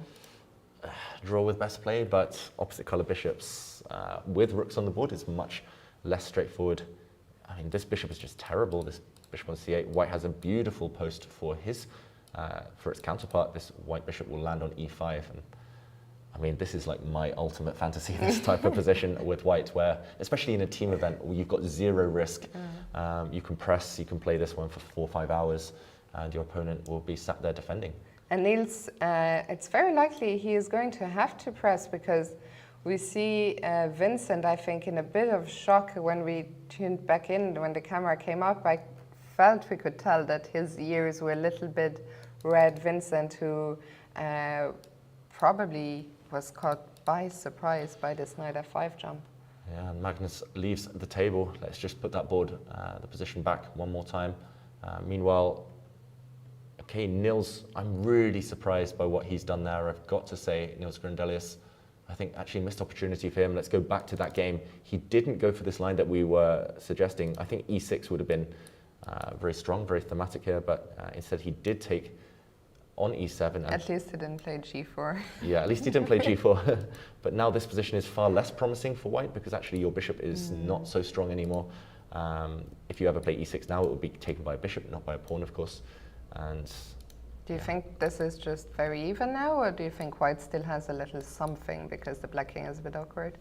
B: Draw with best play, but opposite color bishops with rooks on the board is much less straightforward. I mean, this bishop is just terrible. This bishop on c8. White has a beautiful post for its counterpart. This white bishop will land on e5, and I mean, this is like my ultimate fantasy, this type of position with white, where, especially in a team event where you've got zero risk, you can press, you can play this one for 4 or 5 hours, and your opponent will be sat there defending.
A: And Niels, it's very likely he is going to have to press because we see Vincent, I think, in a bit of shock when we tuned back in, when the camera came up. I felt we could tell that his ears were a little bit red. Vincent, who probably was caught by surprise by this knight f5 jump.
B: Yeah, and Magnus leaves the table. Let's just put that board, the position back one more time. Meanwhile, okay, Nils, I'm really surprised by what he's done there. I've got to say, Nils Grandelius, I think actually missed opportunity for him. Let's go back to that game. He didn't go for this line that we were suggesting. I think e6 would have been very strong, very thematic here, but instead he did take on e7. And
A: at least he didn't play g4.
B: yeah, at least he didn't play g4. But now this position is far less promising for white because actually your bishop is not so strong anymore. If you ever play e6 now, it would be taken by a bishop, not by a pawn, of course. And
A: do you think this is just very even now, or do you think white still has a little something because the black king is a bit awkward?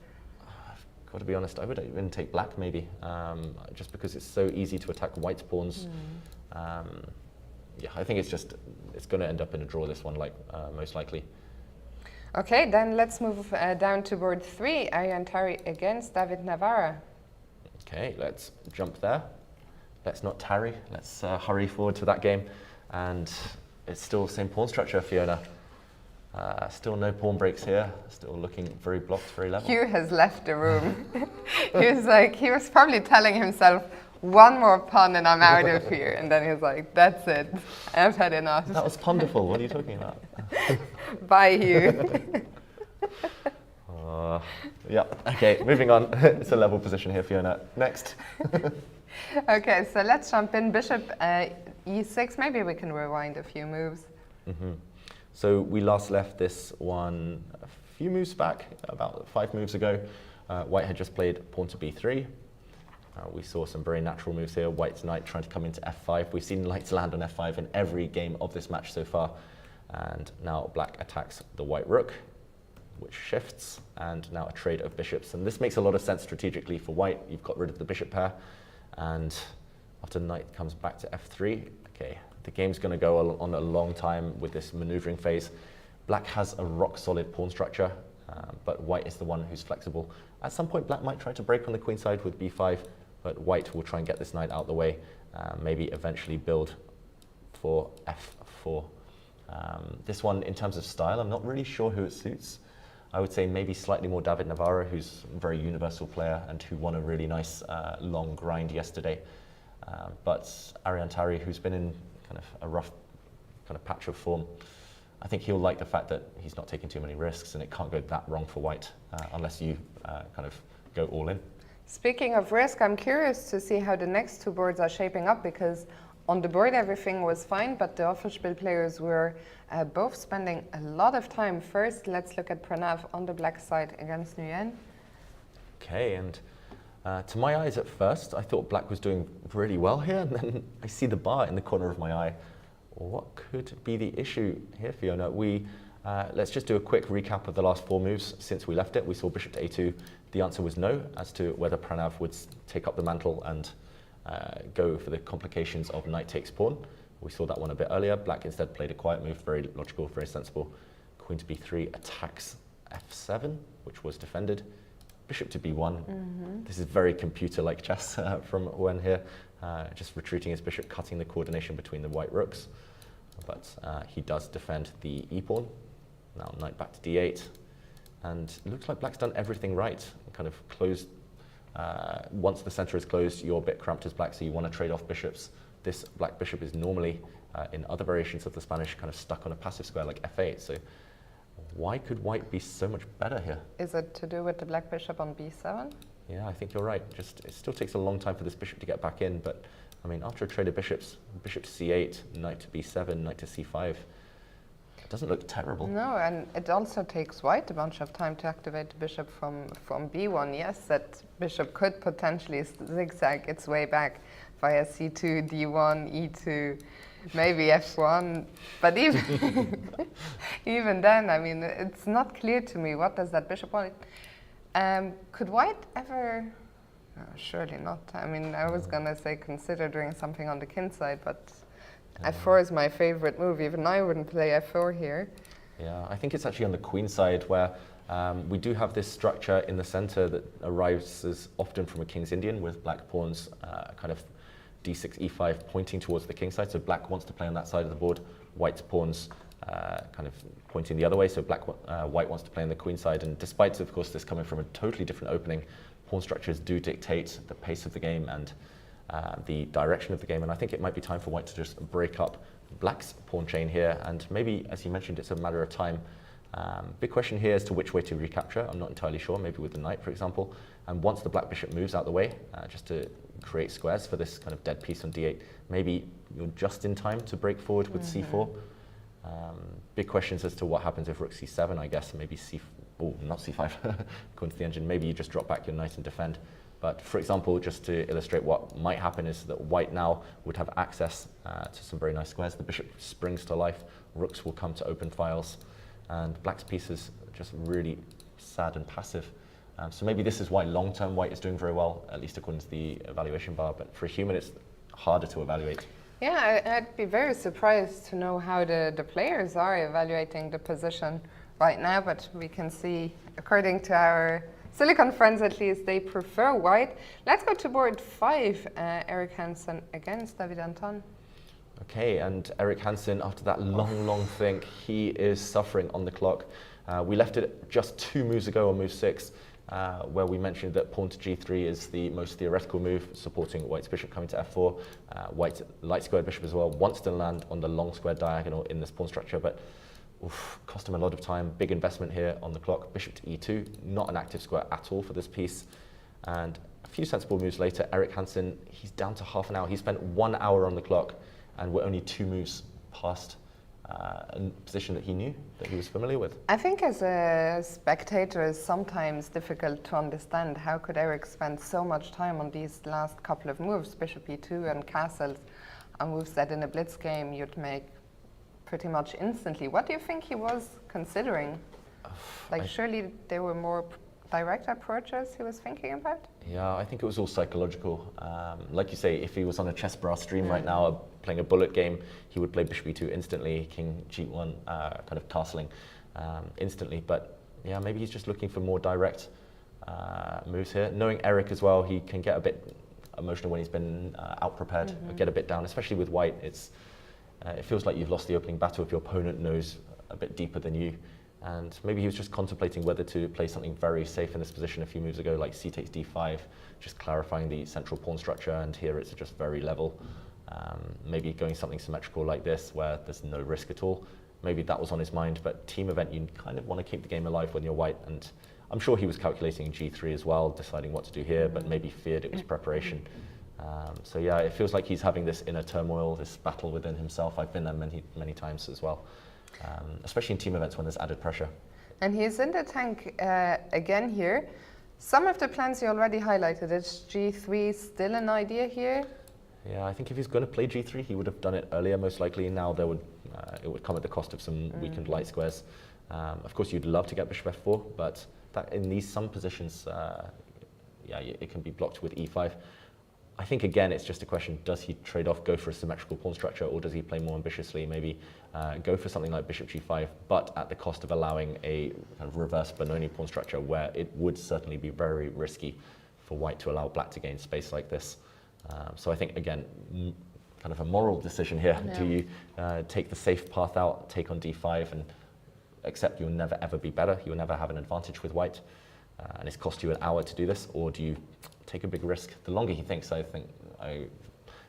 B: I've got to be honest, I would even take black maybe, just because it's so easy to attack white's pawns. Yeah, I think it's going to end up in a draw, this one, like most likely.
A: Okay, then let's move down to board 3, Tari against David Navara.
B: Okay, let's jump there. Let's not tarry. Let's hurry forward to that game. And it's still the same pawn structure, Fiona. Still no pawn breaks here. Still looking very blocked, very level.
A: Hugh has left the room. he was probably telling himself, one more pawn and I'm out of here. And then he was like, that's it. I've had enough.
B: That was ponderful. What are you talking about?
A: Bye, Hugh.
B: Yeah, okay, moving on. It's a level position here, Fiona. Next.
A: Okay, so let's jump in. Bishop e6. Maybe we can rewind a few moves.
B: So we last left this one a few moves back, about 5 moves ago. White had just played pawn to b3. We saw some very natural moves here. White's knight trying to come into f5. We've seen knights land on f5 in every game of this match so far. And now black attacks the white rook, which shifts, and now a trade of bishops. And this makes a lot of sense strategically for white. You've got rid of the bishop pair, and after knight comes back to f3, okay, the game's going to go on a long time with this maneuvering phase. Black has a rock-solid pawn structure, but white is the one who's flexible. At some point, black might try to break on the queen side with b5, but white will try and get this knight out of the way, maybe eventually build for f4. This one, in terms of style, I'm not really sure who it suits. I would say maybe slightly more David Navara, who's a very universal player and who won a really nice long grind yesterday. But Tari, who's been in kind of a rough kind of patch of form, I think he'll like the fact that he's not taking too many risks and it can't go that wrong for white unless you kind of go all in.
A: Speaking of risk, I'm curious to see how the next 2 boards are shaping up, because on the board everything was fine, but the Offerspiel players were both spending a lot of time. First, let's look at Prav on the black side against Nguyen.
B: Okay, and to my eyes at first, I thought black was doing really well here, and then I see the bar in the corner of my eye. What could be the issue here, Fiona? Let's just do a quick recap of the last 4 moves since we left it. We saw bishop to a2. The answer was no as to whether Prav would take up the mantle and go for the complications of knight takes pawn. We saw that one a bit earlier. Black instead played a quiet move, very logical, very sensible. Queen to b3 attacks f7, which was defended. Bishop to b1. This is very computer-like chess from Owen here. Just retreating his bishop, cutting the coordination between the white rooks. But he does defend the e-pawn. Now knight back to d8. And it looks like black's done everything right. Kind of closed. Once the center is closed, you're a bit cramped as black, so you want to trade off bishops. This black bishop is normally, in other variations of the Spanish, kind of stuck on a passive square like f8. So why could white be so much better here?
A: Is it to do with the black bishop on b7?
B: Yeah, I think you're right. Just it still takes a long time for this bishop to get back in, but I mean, after a trade of bishops, bishop to c8, knight to b7, knight to c5, it doesn't look terrible.
A: No, and it also takes white a bunch of time to activate the bishop from b1. Yes, that bishop could potentially zigzag its way back via c2, d1, e2, maybe f1. But even even then, I mean, it's not clear to me what does that bishop want. Could white ever? No, surely not. I mean, I was gonna say consider doing something on the king side, but f4 is my favorite move. Even I wouldn't play f4 here.
B: Yeah, I think it's actually on the queen side where we do have this structure in the center that arises often from a king's Indian with black pawns kind of d6, e5 pointing towards the king side. So black wants to play on that side of the board, white's pawns kind of pointing the other way. So white wants to play on the queen side. And despite, of course, this coming from a totally different opening, pawn structures do dictate the pace of the game and the direction of the game. And I think it might be time for white to just break up black's pawn chain here. And maybe, as you mentioned, it's a matter of time. Big question here as to which way to recapture. I'm not entirely sure, maybe with the knight, for example. And once the black bishop moves out the way, just to create squares for this kind of dead piece on d8, maybe you're just in time to break forward with c4. Big questions as to what happens if rook c7, I guess, maybe not c5, according to the engine, maybe you just drop back your knight and defend. But for example, just to illustrate what might happen is that white now would have access to some very nice squares. The bishop springs to life, rooks will come to open files, and black's piece is just really sad and passive. So maybe this is why long-term white is doing very well, at least according to the evaluation bar, but for a human it's harder to evaluate.
A: Yeah, I'd be very surprised to know how the players are evaluating the position right now, but we can see, according to our Silicon friends at least, they prefer white. Let's go to board 5, Erik Hansen against David Anton.
B: Okay, and Erik Hansen, after that long think, he is suffering on the clock. We left it just 2 moves ago on move 6, where we mentioned that pawn to g3 is the most theoretical move, supporting white's bishop coming to f4. White's light squared bishop as well wants to land on the long square diagonal in this pawn structure, but cost him a lot of time. Big investment here on the clock. Bishop to e2, not an active square at all for this piece. And a few sensible moves later, Erik Hansen, he's down to half an hour. He spent 1 hour on the clock, and we're only 2 moves past a position that he knew, that he was familiar with.
A: I think as a spectator, it's sometimes difficult to understand how could Erik spend so much time on these last couple of moves, bishop e2 and castles, and moves that in a blitz game you'd make pretty much instantly. What do you think he was considering? Like, surely there were more direct approaches he was thinking about?
B: Yeah, I think it was all psychological. Like you say, if he was on a chess bra stream right now, playing a bullet game, he would play bishop e2 instantly, king g1, kind of castling instantly. But yeah, maybe he's just looking for more direct moves here. Knowing Erik as well, he can get a bit emotional when he's been out-prepared, get a bit down, especially with white. It feels like you've lost the opening battle if your opponent knows a bit deeper than you. And maybe he was just contemplating whether to play something very safe in this position a few moves ago, like c takes d5, just clarifying the central pawn structure, and here it's just very level. Maybe going something symmetrical like this, where there's no risk at all. Maybe that was on his mind, but team event, you kind of want to keep the game alive when you're white, and I'm sure he was calculating g3 as well, deciding what to do here, but maybe feared it was preparation. So yeah, it feels like he's having this inner turmoil, this battle within himself. I've been there many times as well. Especially in team events when there's added pressure. And
A: he's in the tank again here. Some of the plans you already highlighted. Is g3 still an idea here?
B: Yeah, I think if he's going to play g3, he would have done it earlier, most likely. Now it would come at the cost of some weakened light squares. Of course, you'd love to get bishop f4, but that in some positions, yeah, it can be blocked with e5. I think, again, it's just a question, does he trade off, go for a symmetrical pawn structure, or does he play more ambitiously, maybe go for something like bishop g5, but at the cost of allowing a kind of reverse Benoni pawn structure, where it would certainly be very risky for white to allow black to gain space like this. So I think, again, kind of a moral decision here. Yeah. Do you take the safe path out, take on d5, and accept you'll never ever be better, you'll never have an advantage with white, and it's cost you an hour to do this, or do you take a big risk? The longer he thinks, I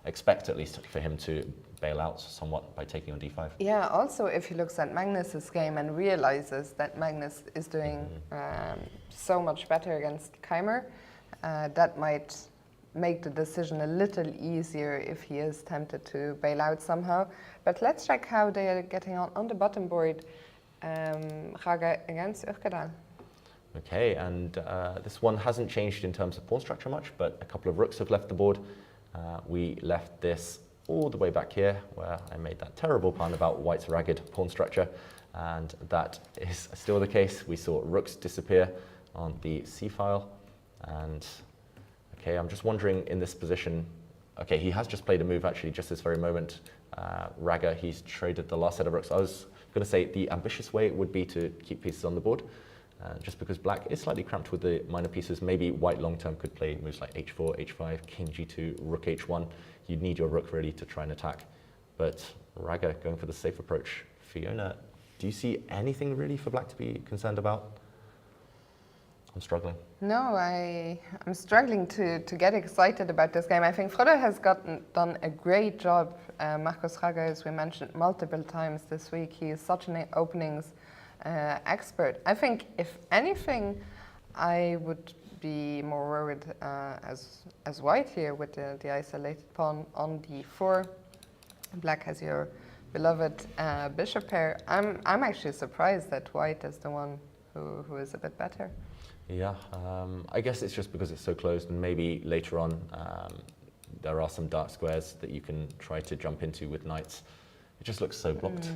B: expect at least for him to bail out somewhat by taking on d5.
A: Yeah, also if he looks at Magnus's game and realizes that Magnus is doing so much better against Keymer, that might make the decision a little easier if he is tempted to bail out somehow. But let's check how they are getting on the bottom board. Raga against Urkedal.
B: Okay, and this one hasn't changed in terms of pawn structure much, but a couple of rooks have left the board. We left this all the way back here, where I made that terrible pun about white's ragged pawn structure, and that is still the case. We saw rooks disappear on the c-file, and okay, I'm just wondering in this position, okay, he has just played a move actually just this very moment. Raga, he's traded the last set of rooks. I was going to say the ambitious way would be to keep pieces on the board. Just because black is slightly cramped with the minor pieces, maybe white long-term could play moves like h4, h5, king g2, rook h1. You'd need your rook really to try and attack. But Raga going for the safe approach. Fiona, do you see anything really for black to be concerned about? I'm struggling.
A: No, I'm struggling to get excited about this game. I think Frodo has done a great job. Marcus Raga, as we mentioned multiple times this week, he is such an openings expert. I think, if anything, I would be more worried as white here with the isolated pawn on d4. Black has your beloved bishop pair. I'm actually surprised that white is the one who is a bit better.
B: Yeah, I guess it's just because it's so closed, and maybe later on there are some dark squares that you can try to jump into with knights. It just looks so blocked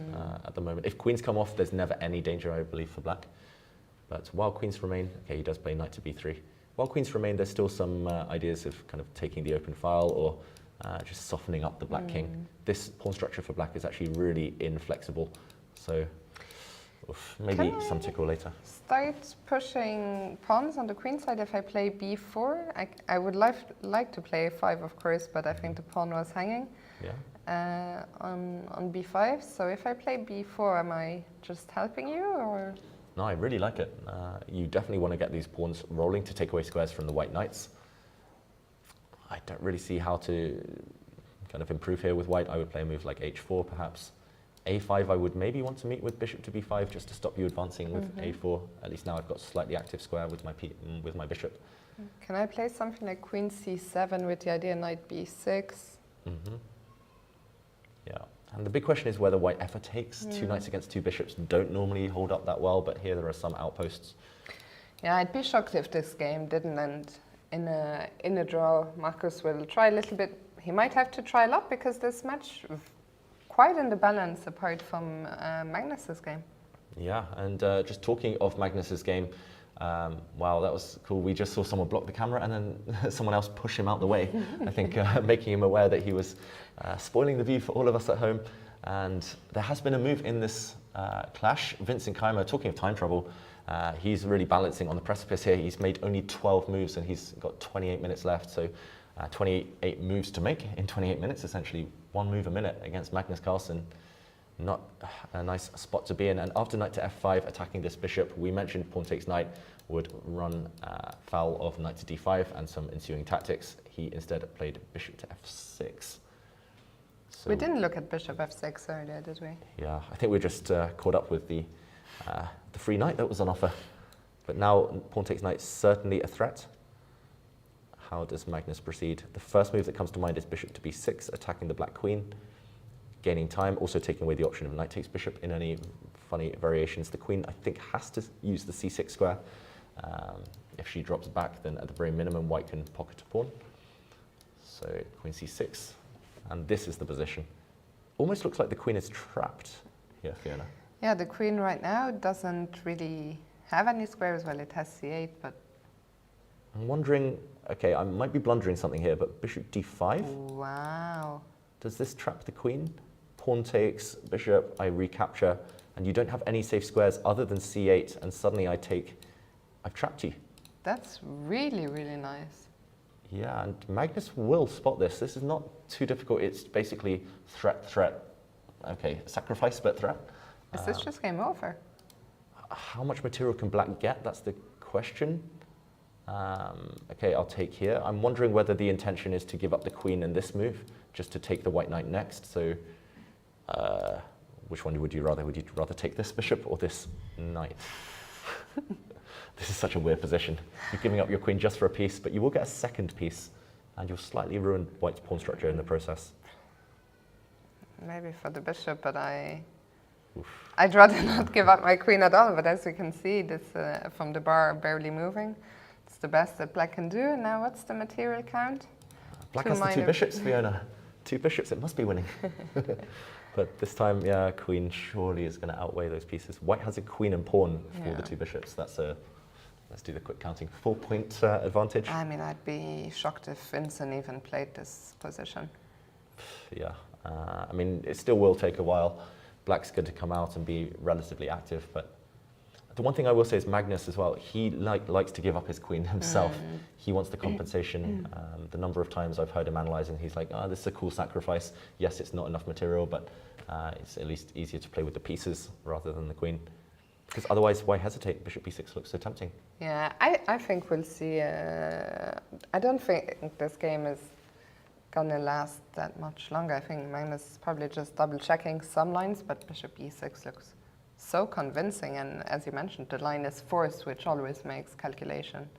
B: at the moment. If queens come off, there's never any danger, I believe, for black. But while queens remain, okay, he does play knight to b3. While queens remain, there's still some ideas of kind of taking the open file or just softening up the black king. This pawn structure for black is actually really inflexible, so maybe some tickle later.
A: Start pushing pawns on the queen side if I play b4. I would like to play a5, of course, but I think the pawn was hanging on b5. So if I play b4, am I just helping you, or?
B: No, I really like it. You definitely want to get these pawns rolling to take away squares from the white knights. I don't really see how to kind of improve here with white. I would play a move like h4 perhaps. a5 I would maybe want to meet with bishop to b5 just to stop you advancing with a4. At least now I've got a slightly active square with my bishop.
A: Can I play something like queen c7 with the idea knight b6?
B: Yeah, and the big question is whether white ever takes. Two knights against two bishops don't normally hold up that well, but here there are some outposts.
A: Yeah, I'd be shocked if this game didn't end in a draw. Marcus will try a little bit. He might have to try a lot because this match quite in the balance apart from Magnus's game. Yeah,
B: and just talking of Magnus's game, wow, that was cool. We just saw someone block the camera and then someone else push him out the way. I think making him aware that he was spoiling the view for all of us at home. And there has been a move in this clash. Vincent Keymer, talking of time travel, he's really balancing on the precipice here. He's made only 12 moves and he's got 28 minutes left. So 28 moves to make in 28 minutes, essentially one move a minute against Magnus Carlsen. Not a nice spot to be in. And after knight to f5, attacking this bishop, we mentioned pawn takes knight would run foul of knight to d5 and some ensuing tactics. He instead played bishop to f6. So
A: we didn't look at bishop f6 earlier, did we?
B: Yeah, I think we just caught up with the free knight that was on offer. But now pawn takes knight, certainly a threat. How does Magnus proceed? The first move that comes to mind is bishop to b6, attacking the black queen, gaining time, also taking away the option of knight takes bishop in any funny variations. The queen, I think, has to use the c6 square. If she drops back, then at the very minimum, white can pocket a pawn. So queen c6, and this is the position. Almost looks like the queen is trapped here, Fiona.
A: Yeah, the queen right now doesn't really have any squares. Well, it has c8, but
B: I'm wondering, okay, I might be blundering something here, but bishop d5?
A: Wow.
B: Does this trap the queen? Pawn takes, bishop, I recapture, and you don't have any safe squares other than c8, and suddenly I've trapped you.
A: That's really, really nice.
B: Yeah, and Magnus will spot this. This is not too difficult. It's basically threat, threat. Okay, sacrifice, but threat.
A: Is this just game over?
B: How much material can black get? That's the question. Okay, I'll take here. I'm wondering whether the intention is to give up the queen in this move, just to take the white knight next. So which one would you rather? Would you rather take this bishop or this knight? This is such a weird position. You're giving up your queen just for a piece, but you will get a second piece, and you'll slightly ruin white's pawn structure in the process.
A: Maybe for the bishop, but I'd rather not give up my queen at all. But as you can see, this from the bar barely moving. It's the best that black can do. Now, what's the material count?
B: Black has the two bishops, Fiona. Two bishops, it must be winning. But this time, yeah, queen surely is going to outweigh those pieces. White has a queen and pawn for the two bishops. That's let's do the quick counting. 4-point advantage.
A: I mean, I'd be shocked if Vincent even played this position.
B: Yeah, I mean, it still will take a while. Black's good to come out and be relatively active, but the one thing I will say is Magnus as well, he likes to give up his queen himself. He wants the compensation. The number of times I've heard him analysing, he's like, oh, this is a cool sacrifice. Yes, it's not enough material, but it's at least easier to play with the pieces rather than the queen. Because otherwise, why hesitate? Bishop b6 looks so tempting.
A: Yeah, I think we'll see. I don't think this game is going to last that much longer. I think Magnus is probably just double-checking some lines, but bishop e6 looks so convincing, and as you mentioned, the line is forced, which always makes calculation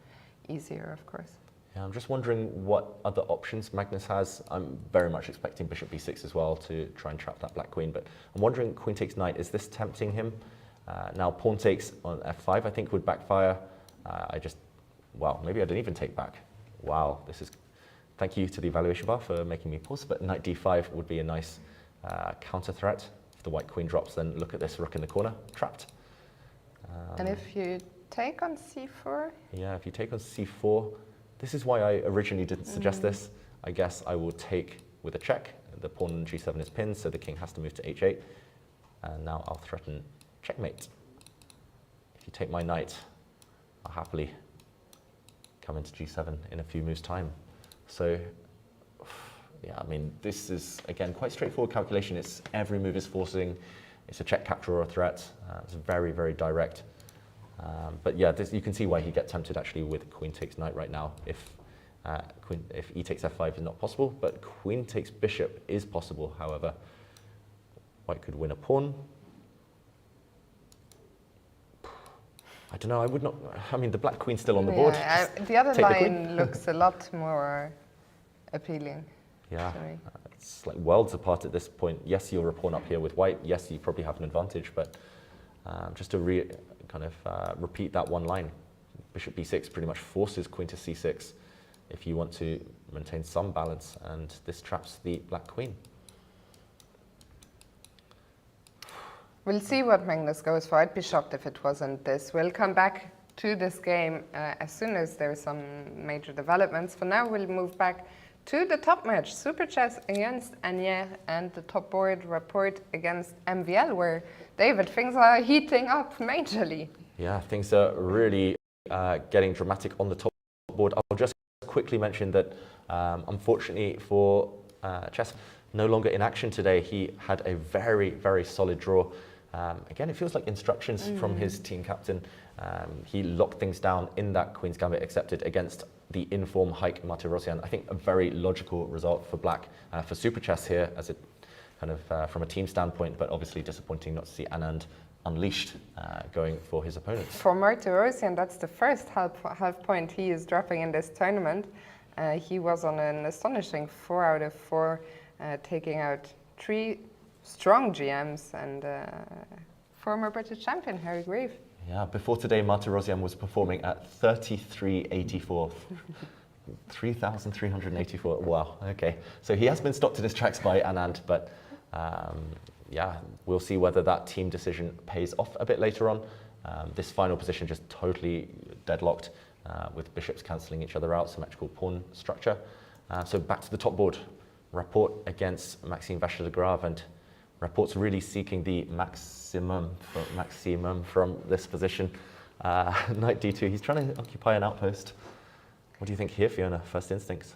A: easier, of course.
B: Yeah, I'm just wondering what other options Magnus has. I'm very much expecting bishop b6 as well to try and trap that black queen, but I'm wondering queen takes knight, is this tempting him? Now pawn takes on f5 I think would backfire. Well, maybe I didn't even take back. Wow, thank you to the evaluation bar for making me pause, but knight d5 would be a nice counter threat. If the white queen drops, then look at this rook in the corner, trapped.
A: And if you take on c4?
B: Yeah, if you take on c4, this is why I originally didn't suggest this. I guess I will take with a check. The pawn on g7 is pinned, so the king has to move to h8. And now I'll threaten checkmate. If you take my knight, I'll happily come into g7 in a few moves' time. So, yeah, I mean, this is, again, quite straightforward calculation. It's every move is forcing. It's a check, capture, or a threat. It's very, very direct. But yeah, you can see why he gets tempted actually with queen takes knight right now. If e takes f5 is not possible, but queen takes bishop is possible, however. White could win a pawn. I don't know, I would not, I mean, the black queen's still on the board.
A: The other line looks a lot more appealing.
B: Yeah, it's like worlds apart at this point. Yes, you're a pawn up here with white. Yes, you probably have an advantage, but just to repeat that one line, bishop b6 pretty much forces queen to c6 if you want to maintain some balance, and this traps the black queen.
A: We'll see what Magnus goes for. I'd be shocked if it wasn't this. We'll come back to this game as soon as there's some major developments. For now, we'll move back to the top match, Super Chess against Anier, and the top board report against MVL, where, David, things are heating up majorly.
B: Yeah, things are really getting dramatic on the top board. I'll just quickly mention that, unfortunately for Chess, no longer in action today. He had a very, very solid draw. Again, it feels like instructions from his team captain. He locked things down in that Queen's Gambit accepted against the in-form hike Martirosyan. I think a very logical result for Black, for Super Chess here, as it kind of from a team standpoint, but obviously disappointing not to see Anand unleashed going for his opponents.
A: For Martirosyan, that's the first half point he is dropping in this tournament. He was on an astonishing 4 out of 4, taking out 3 strong GMs and former British champion Harry Grave.
B: Yeah, before today, Martirosyan was performing at 3384. 3,384. Wow, okay. So he has been stopped in his tracks by Anand, but yeah, we'll see whether that team decision pays off a bit later on. This final position just totally deadlocked with bishops cancelling each other out, symmetrical pawn structure. So back to the top board. Rapport against Maxime Vachier-Lagrave, and Rapport's really seeking the maximum from this position. Knight d2, he's trying to occupy an outpost. What do you think here, Fiona? First instincts?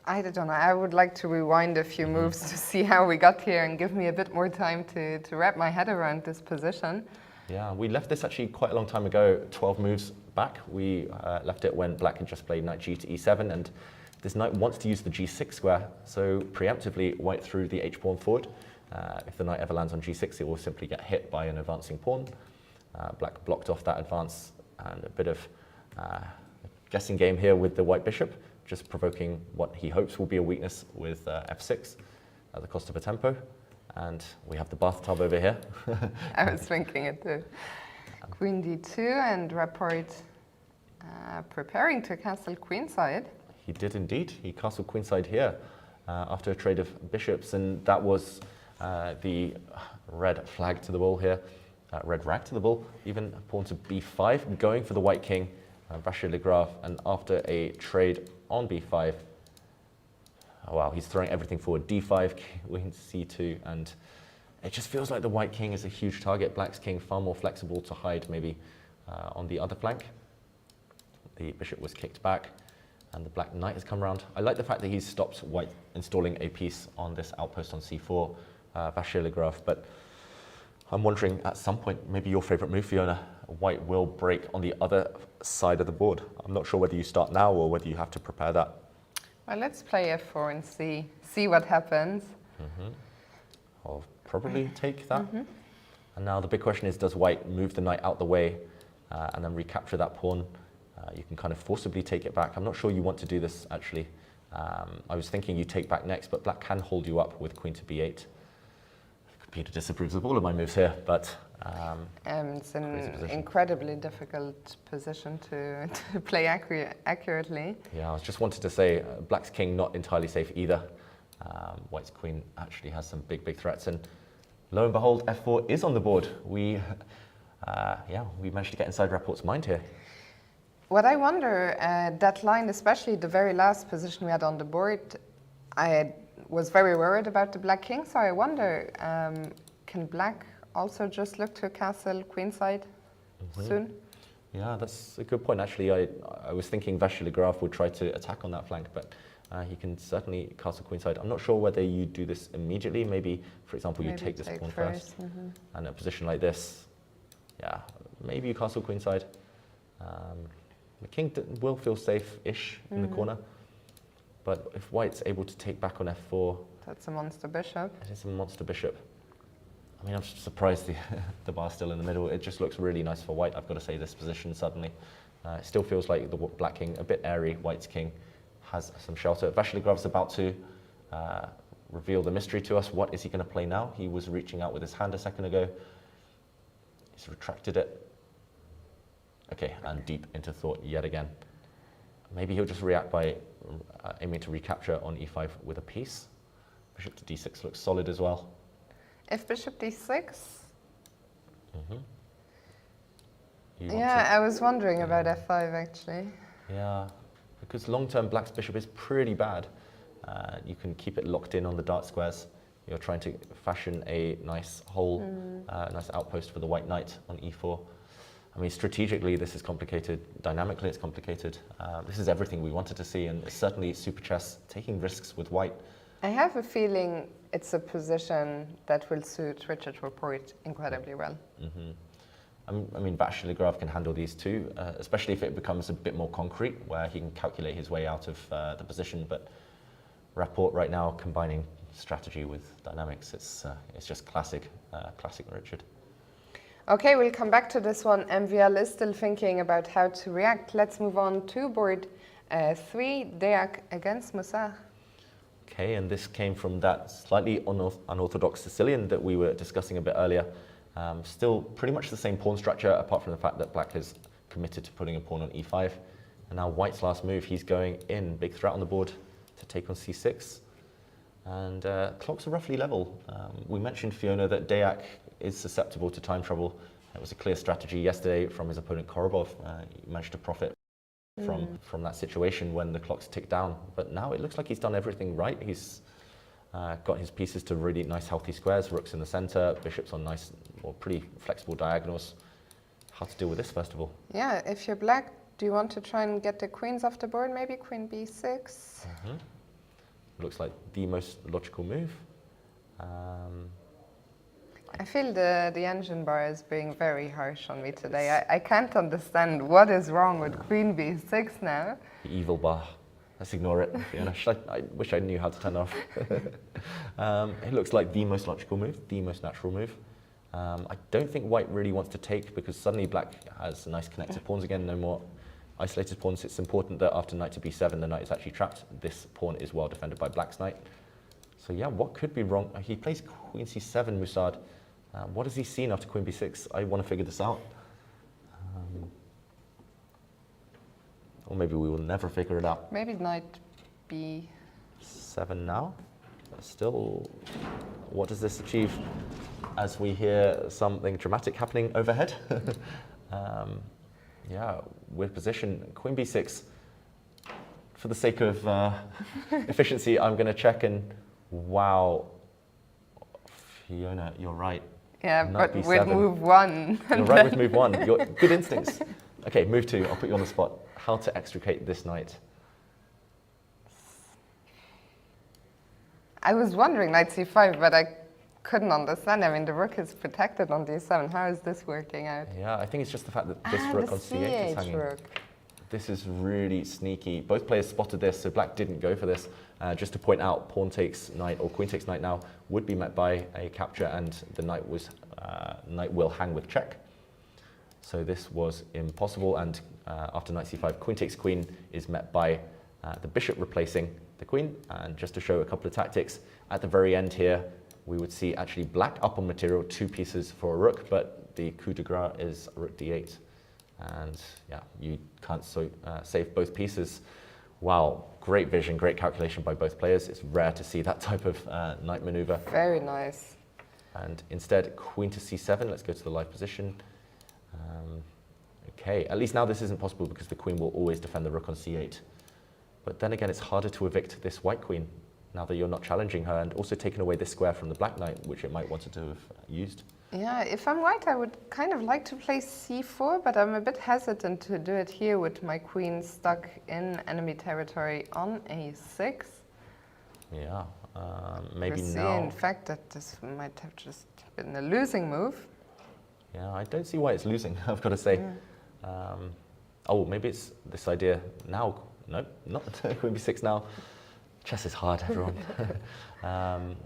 A: I don't know. I would like to rewind a few moves to see how we got here and give me a bit more time to wrap my head around this position.
B: Yeah, we left this actually quite a long time ago, 12 moves back. We left it when Black had just played knight g to e7, and this knight wants to use the g6 square, so preemptively White threw the h-pawn forward. If the knight ever lands on g6, it will simply get hit by an advancing pawn. Black blocked off that advance, and a bit of guessing game here with the white bishop, just provoking what he hopes will be a weakness with f6 at the cost of a tempo. And we have the bathtub over here.
A: I was thinking it too. Queen d2 and Rapport preparing to castle queenside.
B: He did indeed. He castled queenside here after a trade of bishops, and that was the red flag to the bull here, red rag to the bull, even pawn to b5, going for the white king, Vachier-Lagrave, and after a trade on b5, oh wow, he's throwing everything forward, d5, queen c2, and it just feels like the white king is a huge target. Black's king far more flexible to hide maybe on the other flank. The bishop was kicked back, and the black knight has come around. I like the fact that he's stopped White installing a piece on this outpost on c4, Vachier-Lagrave, but I'm wondering at some point, maybe your favorite move, Fiona, White will break on the other side of the board. I'm not sure whether you start now or whether you have to prepare that.
A: Well, let's play f4 and see what happens.
B: I'll probably take that. And now the big question is, does White move the knight out the way and then recapture that pawn? You can kind of forcibly take it back. I'm not sure you want to do this, actually. I was thinking you take back next, but black can hold you up with queen to b8. Peter disapproves of all of my moves here, but...
A: it's an incredibly difficult position to play accurately.
B: Yeah, I just wanted to say black's king not entirely safe either. White's queen actually has some big, big threats, and lo and behold, f4 is on the board. We managed to get inside Rapport's mind here.
A: What I wonder, that line, especially the very last position we had on the board, I was very worried about the black king, so I wonder, can black also just look to castle queenside soon?
B: Yeah, that's a good point. Actually, I was thinking Vachier-Lagrave would try to attack on that flank, but he can certainly castle queenside. I'm not sure whether you do this immediately. Maybe, for example, you take this pawn first. And in a position like this, yeah, maybe you castle queenside. The king will feel safe-ish in the corner, but if white's able to take back on f4...
A: That's a monster bishop.
B: It is a monster bishop. I mean, I'm surprised the bar's still in the middle. It just looks really nice for white, I've got to say, this position suddenly. It still feels like the black king, a bit airy. White's king has some shelter. Vachier-Lagrave's about to reveal the mystery to us. What is he going to play now? He was reaching out with his hand a second ago. He's retracted it. Okay, and deep into thought yet again. Maybe he'll just react by aiming to recapture on e5 with a piece. Bishop to d6 looks solid as well.
A: If bishop d6? Yeah, I was wondering about f5 actually.
B: Yeah, because long-term black's bishop is pretty bad. You can keep it locked in on the dart squares. You're trying to fashion a nice hole, nice outpost for the white knight on e4. I mean, strategically, this is complicated. Dynamically, it's complicated. This is everything we wanted to see, and it's certainly super chess taking risks with white.
A: I have a feeling it's a position that will suit Richard Rapport incredibly well.
B: I mean, Vachier-Lagrave can handle these too, especially if it becomes a bit more concrete, where he can calculate his way out of the position. But Rapport right now, combining strategy with dynamics, it's just classic Richard.
A: Okay, we'll come back to this one. MVL is still thinking about how to react. Let's move on to board 3, Deac against Musa.
B: Okay, and this came from that slightly unorthodox Sicilian that we were discussing a bit earlier. Still pretty much the same pawn structure, apart from the fact that black has committed to putting a pawn on e5. And now white's last move, he's going in, big threat on the board to take on c6. And clocks are roughly level. We mentioned, Fiona, that Deac is susceptible to time trouble. It was a clear strategy yesterday from his opponent Korobov. He managed to profit from that situation when the clocks ticked down. But now it looks like he's done everything right. He's got his pieces to really nice healthy squares, rooks in the center, bishops on nice or pretty flexible diagonals. How to deal with this, first of all?
A: Yeah, if you're black, do you want to try and get the queens off the board? Maybe queen b6?
B: Looks like the most logical move.
A: I feel the engine bar is being very harsh on me today. I can't understand what is wrong with queen b6 now.
B: The evil bar. Let's ignore it. Fiona. I wish I knew how to turn it off. It looks like the most logical move, the most natural move. I don't think white really wants to take, because suddenly black has nice connected pawns again, no more isolated pawns. It's important that after knight to b7, the knight is actually trapped. This pawn is well defended by black's knight. So yeah, what could be wrong? He plays queen c7, Musard. What has he seen after queen b6? I want to figure this out. Or maybe we will never figure it out.
A: Maybe knight b7
B: now. Still, what does this achieve as we hear something dramatic happening overhead? Yeah, with position, queen b6. For the sake of efficiency, I'm going to check and wow. Fiona, you're right.
A: Yeah, but with move 1.
B: You're right with move 1. Your good instincts. Okay, move 2. I'll put you on the spot. How to extricate this knight?
A: I was wondering knight c5, but I couldn't understand. I mean, the rook is protected on d7. How is this working out?
B: Yeah, I think it's just the fact that this rook on c8 is hanging. Rook. This is really sneaky. Both players spotted this, so black didn't go for this. Just to point out, pawn takes knight or queen takes knight now would be met by a capture, and the knight will hang with check. So this was impossible, and after knight c5, queen takes queen is met by the bishop replacing the queen. And just to show a couple of tactics, at the very end here, we would see actually black up on material, 2 pieces for a rook, but the coup de grace is rook d8. And yeah, you can't save both pieces. Wow, great vision, great calculation by both players. It's rare to see that type of knight maneuver.
A: Very nice.
B: And instead, queen to c7. Let's go to the live position. Okay, at least now this isn't possible because the queen will always defend the rook on c8. But then again, it's harder to evict this white queen now that you're not challenging her, and also taking away this square from the black knight, which it might want to have used.
A: Yeah, if I'm white, I would kind of like to play c4, but I'm a bit hesitant to do it here with my queen stuck in enemy territory on a6.
B: Yeah, maybe
A: see,
B: now.
A: in fact, that this might have just been a losing move.
B: Yeah, I don't see why it's losing, I've got to say.
A: Yeah.
B: Oh, maybe it's this idea now. No, not queen b6 now. Chess is hard, everyone.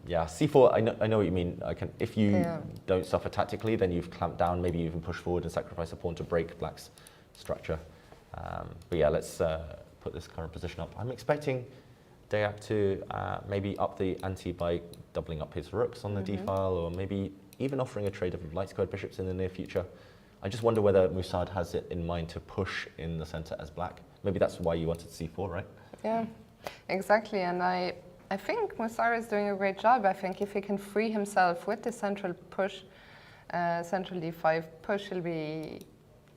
B: Yeah, c4, I know what you mean. If you don't suffer tactically, then you've clamped down, maybe you even push forward and sacrifice a pawn to break black's structure. But yeah, let's put this current position up. I'm expecting Deac to maybe up the ante by doubling up his rooks on the d-file, or maybe even offering a trade of light-squared bishops in the near future. I just wonder whether Musad has it in mind to push in the center as black. Maybe that's why you wanted c4, right?
A: Yeah. Exactly, and I think Musara is doing a great job. I think if he can free himself with the central push, central d5 push, he'll be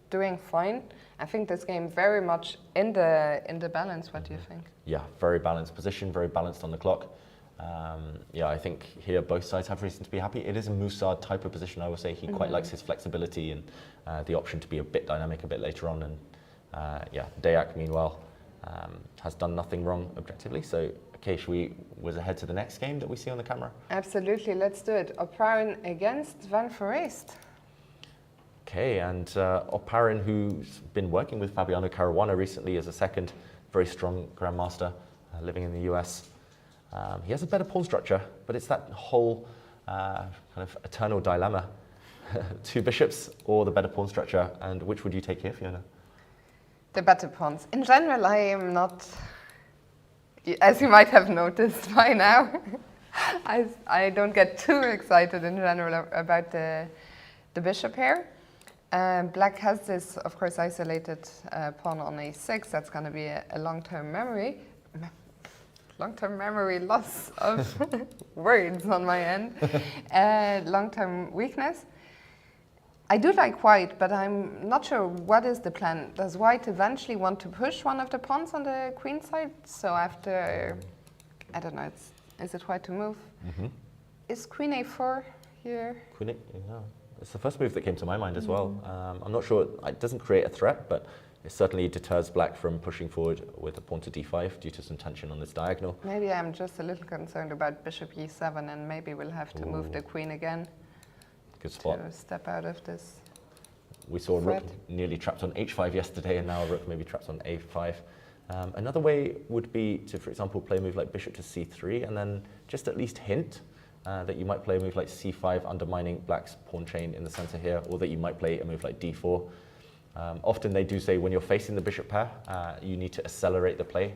A: doing fine. I think this game very much in the balance. What do you think? Yeah,
B: very balanced position, very balanced on the clock. Yeah, I think here both sides have reason to be happy. It is a Musad type of position, I would say. He quite likes his flexibility and the option to be a bit dynamic a bit later on. And yeah, Deac, meanwhile, has done nothing wrong objectively. So, Yakish, was ahead to the next game that we see on the camera?
A: Absolutely, let's do it. Oparin against Van Foreest.
B: Okay, and Oparin, who's been working with Fabiano Caruana recently as a second, very strong grandmaster living in the US. He has a better pawn structure, but it's that whole kind of eternal dilemma. 2 bishops or the better pawn structure, and which would you take here, Fiona?
A: The better pawns. In general, I am not, as you might have noticed by now, I don't get too excited in general about the bishop here. Black has this, of course, isolated pawn on a6. That's going to be a long-term memory. Long-term memory loss of words on my end. Long-term weakness. I do like white, but I'm not sure what is the plan. Does white eventually want to push one of the pawns on the queen side? So after, I don't know, is it white to move? Is queen a4 here?
B: Queen a, yeah. It's the first move that came to my mind as well. I'm not sure, it doesn't create a threat, but it certainly deters black from pushing forward with a pawn to d5 due to some tension on this diagonal.
A: Maybe I'm just a little concerned about bishop e7, and maybe we'll have to move the queen again.
B: Good spot.
A: To step out of this.
B: We saw a rook nearly trapped on h5 yesterday, and now a rook maybe trapped on a5. Another way would be to, for example, play a move like bishop to c3, and then just at least hint that you might play a move like c5, undermining black's pawn chain in the center here, or that you might play a move like d4. Often they do say when you're facing the bishop pair, you need to accelerate the play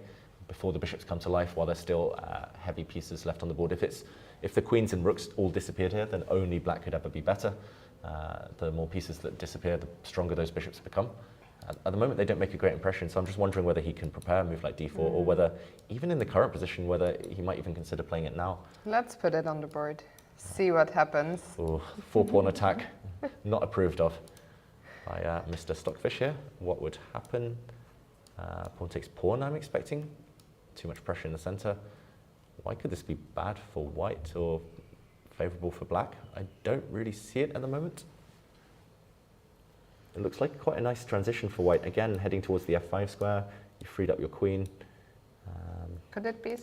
B: before the bishops come to life while there's still heavy pieces left on the board. If the queens and rooks all disappeared here, then only black could ever be better. The more pieces that disappear, the stronger those bishops become. At the moment, they don't make a great impression, so I'm just wondering whether he can prepare a move like d4, or whether, even in the current position, whether he might even consider playing it now.
A: Let's put it on the board. See what happens.
B: Ooh, 4-pawn attack, not approved of by Mr. Stockfish here. What would happen? Pawn takes pawn, I'm expecting. Too much pressure in the center. Why could this be bad for white or favorable for black? I don't really see it at the moment. It looks like quite a nice transition for white. Again, heading towards the f5 square. You freed up your queen.
A: Could it be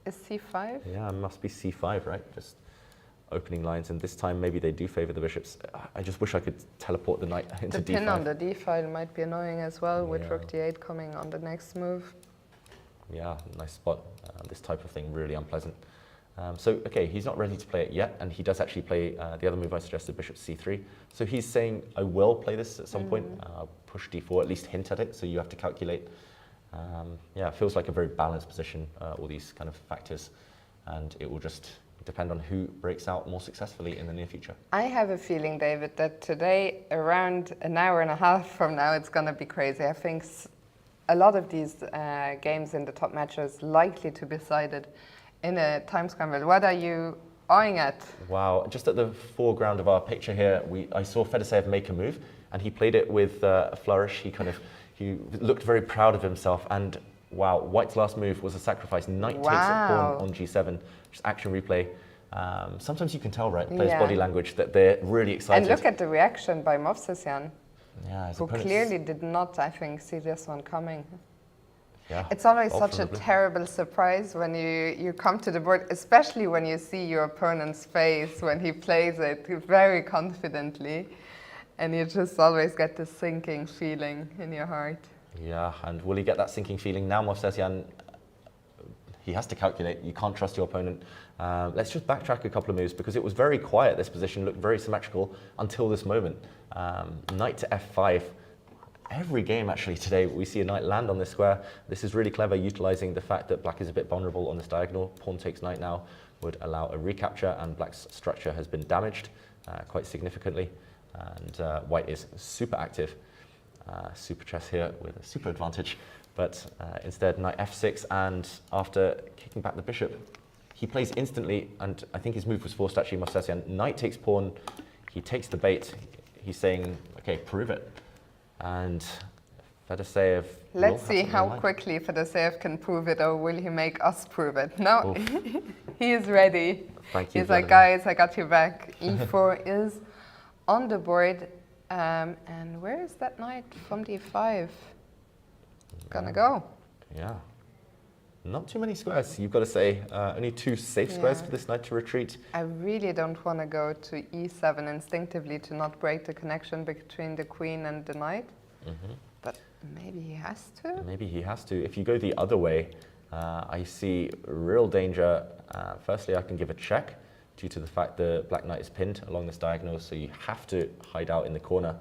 A: a c5?
B: Yeah, it must be c5, right? Just opening lines, and this time maybe they do favor the bishops. I just wish I could teleport the knight into d5.
A: The pin on the d file might be annoying as well, with rook d8 coming on the next move.
B: Yeah, nice spot. This type of thing really unpleasant. So, okay, he's not ready to play it yet, and he does actually play the other move I suggested, bishop c3. So he's saying, I will play this at some point, push d4, at least hint at it, so you have to calculate. Yeah, it feels like a very balanced position, all these kind of factors, and it will just depend on who breaks out more successfully in the near future.
A: I have a feeling, David, that today, around an hour and a half from now, it's going to be crazy. I think a lot of these games in the top matches likely to be decided in a time scramble. What are you eyeing at?
B: Wow, just at the foreground of our picture here, I saw Fedoseev make a move, and he played it with a flourish. He looked very proud of himself, and wow, White's last move was a sacrifice. Knight takes a pawn on g7, just action replay. Sometimes you can tell, right, players' body language, that they're really excited.
A: And look at the reaction by Movsesian,
B: yeah,
A: who clearly did not, I think, see this one coming.
B: Yeah,
A: it's always such a terrible surprise when you come to the board, especially when you see your opponent's face when he plays it very confidently, and you just always get this sinking feeling in your heart.
B: Yeah, and will he get that sinking feeling? Now Movsesian, he has to calculate. You can't trust your opponent. Let's just backtrack a couple of moves, because it was very quiet, this position, looked very symmetrical until this moment. Knight to f5. Every game actually today we see a knight land on this square. This is really clever, utilizing the fact that black is a bit vulnerable on this diagonal. Pawn takes knight now would allow a recapture, and black's structure has been damaged quite significantly. And white is super active. Super chess here with a super advantage. But instead knight f6, and after kicking back the bishop, he plays instantly, and I think his move was forced actually, Movsesian. Knight takes pawn, he takes the bait. He's saying, okay, prove it. And Fedoseev.
A: Let's see how quickly Fedoseev can prove it, or will he make us prove it? No, he is ready.
B: Thank you.
A: He's like, guys, I got you back. e4 is on the board. And where is that knight from d5 gonna go? Yeah.
B: Not too many squares, you've got to say. Only 2 safe squares for this knight to retreat.
A: I really don't want to go to e7 instinctively to not break the connection between the queen and the knight. But maybe he has to?
B: Maybe he has to. If you go the other way, I see real danger. Firstly, I can give a check due to the fact the black knight is pinned along this diagonal, so you have to hide out in the corner.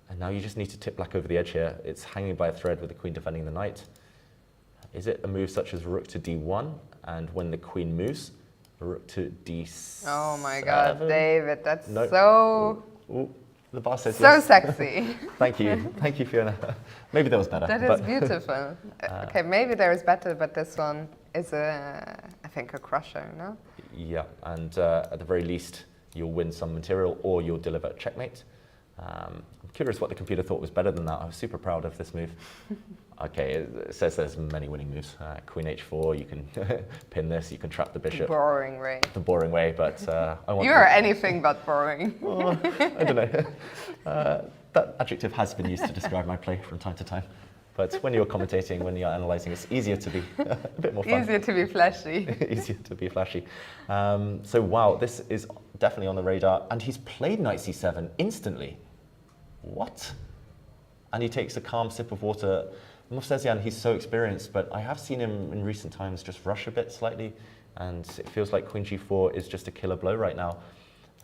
B: And now you just need to tip black over the edge here. It's hanging by a thread with the queen defending the knight. Is it a move such as rook to d1, and when the queen moves, rook to d7?
A: Oh my god, David, that's so...
B: Ooh, the bar says
A: so
B: yes.
A: Sexy.
B: Thank you, Fiona. Maybe that was better.
A: That is beautiful. Okay, maybe there is better, but this one is, I think, a crusher, no?
B: Yeah, and at the very least, you'll win some material, or you'll deliver checkmate. I'm curious what the computer thought was better than that. I was super proud of this move. Okay, it says there's many winning moves. Queen h4, you can pin this, you can trap the bishop.
A: Boring way.
B: The boring way, but I want...
A: You are anything but boring.
B: Oh, I don't know. That adjective has been used to describe my play from time to time. But when you're commentating, when you're analysing, it's easier to be a bit more fun.
A: Easier to be flashy.
B: Easier to be flashy. So wow, this is definitely on the radar. And he's played knight c7 instantly. What? And he takes a calm sip of water. Movsesian, he's so experienced, but I have seen him in recent times just rush a bit slightly, and it feels like queen g4 is just a killer blow right now.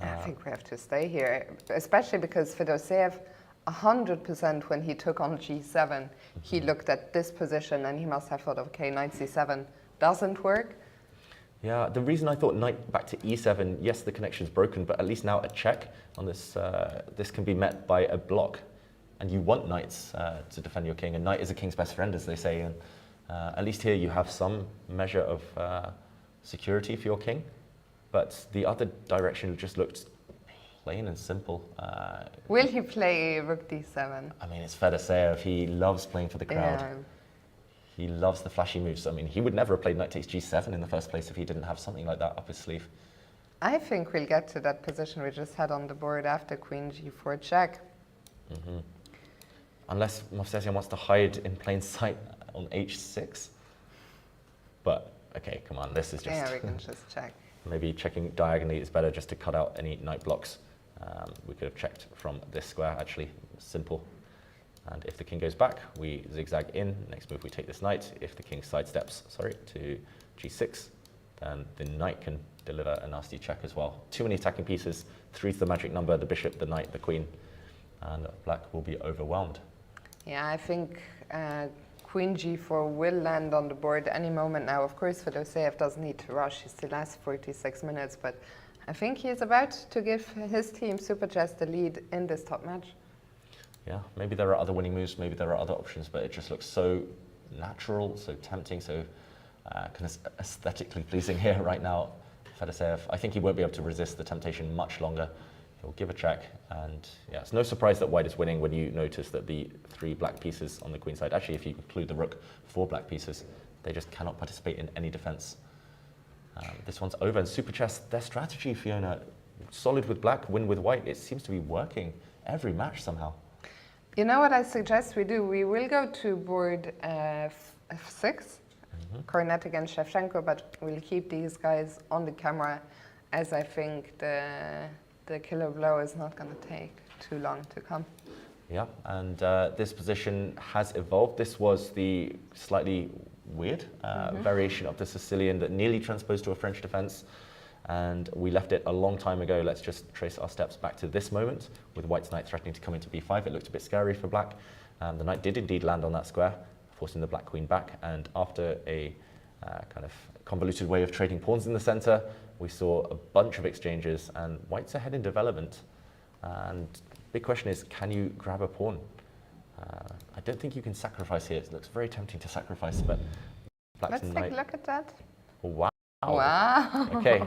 A: I think we have to stay here, especially because Fedoseev, 100% when he took on g7, he looked at this position and he must have thought, okay, knight c7 doesn't work.
B: Yeah, the reason I thought knight back to e7, yes, the connection's broken, but at least now a check on this, this can be met by a block. And you want knights to defend your king, and knight is a king's best friend, as they say. And at least here you have some measure of security for your king. But the other direction just looked plain and simple.
A: Will he play rook d7?
B: I mean, it's Fedoseev. He loves playing for the crowd.
A: Yeah.
B: He loves the flashy moves. I mean, he would never have played knight takes g7 in the first place if he didn't have something like that up his sleeve.
A: I think we'll get to that position we just had on the board after queen g4 check.
B: Unless Movsesian wants to hide in plain sight on h6. But, okay, come on, this is just...
A: Yeah, we can just check.
B: Maybe checking diagonally is better just to cut out any knight blocks. We could have checked from this square, actually. Simple. And if the king goes back, we zigzag in. Next move, we take this knight. If the king sidesteps, to g6, then the knight can deliver a nasty check as well. Too many attacking pieces, 3's the magic number, the bishop, the knight, the queen, and black will be overwhelmed.
A: Yeah, I think Queen G4 will land on the board any moment now. Of course, Fedoseev doesn't need to rush. He still has 46 minutes, but I think he is about to give his team Super Chess the lead in this top match.
B: Yeah, maybe there are other winning moves, maybe there are other options, but it just looks so natural, so tempting, so kind of aesthetically pleasing here right now. Fedoseev, I think he won't be able to resist the temptation much longer. He'll give a check, and yeah, it's no surprise that white is winning when you notice that the 3 black pieces on the queen side, actually if you include the rook, 4 black pieces, they just cannot participate in any defense. This one's over, and Super Chess, their strategy, Fiona, solid with black, win with white, it seems to be working every match somehow.
A: You know what I suggest we do? We will go to board F6, Cornette against Shevchenko, but we'll keep these guys on the camera, as I think the killer blow is not going to take too long to come.
B: Yeah, and this position has evolved. This was the slightly weird variation of the Sicilian that nearly transposed to a French defense, and we left it a long time ago. Let's just trace our steps back to this moment, with white's knight threatening to come into b5. It looked a bit scary for black. The knight did indeed land on that square, forcing the black queen back, and after a kind of convoluted way of trading pawns in the center, we saw a bunch of exchanges, and white's ahead in development. And big question is, can you grab a pawn? I don't think you can sacrifice here. It looks very tempting to sacrifice, but black's
A: Let's
B: knight.
A: take a look at that.
B: Wow.
A: Wow.
B: Okay.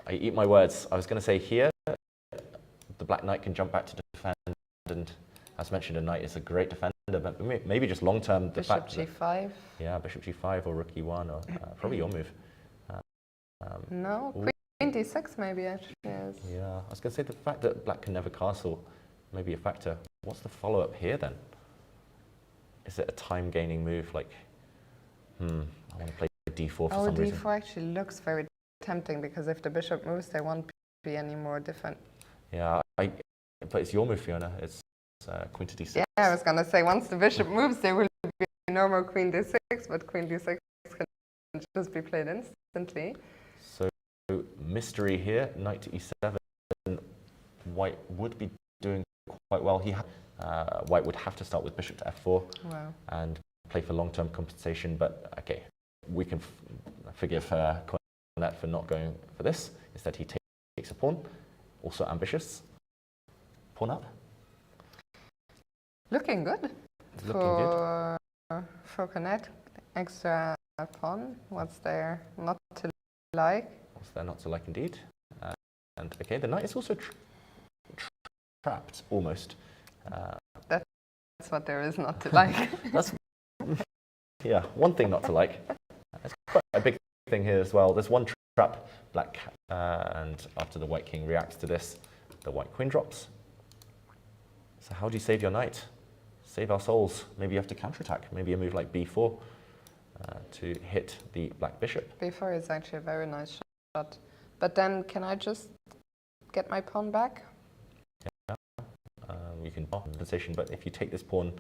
B: I eat my words. I was going to say here, the black knight can jump back to defend, and as mentioned, a knight is a great defender, but maybe just long-term the
A: Bishop
B: fact
A: G5.
B: Yeah, bishop G5 or rook E1, or probably your move.
A: No, Queen D6 maybe actually is.
B: Yeah, I was going to say the fact that black can never castle may be a factor. What's the follow-up here then? Is it a time-gaining move like, I want to play D4 for some reason?
A: D4 actually looks very tempting, because if the bishop moves, there won't be any more different.
B: Yeah, but it's your move, Fiona. It's queen to D6.
A: Yeah, I was going to say, once the bishop moves, there will be no more Queen D6, but Queen D6 can just be played instantly.
B: So, mystery here, knight to E7. White would be doing quite well. White would have to start with bishop to F4 and play for long-term compensation, but okay, we can forgive Cornette for not going for this. Instead, he takes a pawn, also ambitious. Pawn up.
A: Looking good.
B: Looking
A: for Cornette. Extra pawn. What's there not to like?
B: What's there not to like indeed? And okay, the knight is also trapped almost.
A: That's what there is not to like.
B: That's yeah, one thing not to like. It's quite a big thing here as well. There's one trap, black, and after the white king reacts to this, the white queen drops. So how do you save your knight? Save our souls. Maybe you have to counterattack. Maybe a move like b4 to hit the black bishop.
A: b4 is actually a very nice shot. But then, can I just get my pawn back?
B: Yeah, you can compensation, but if you take this pawn,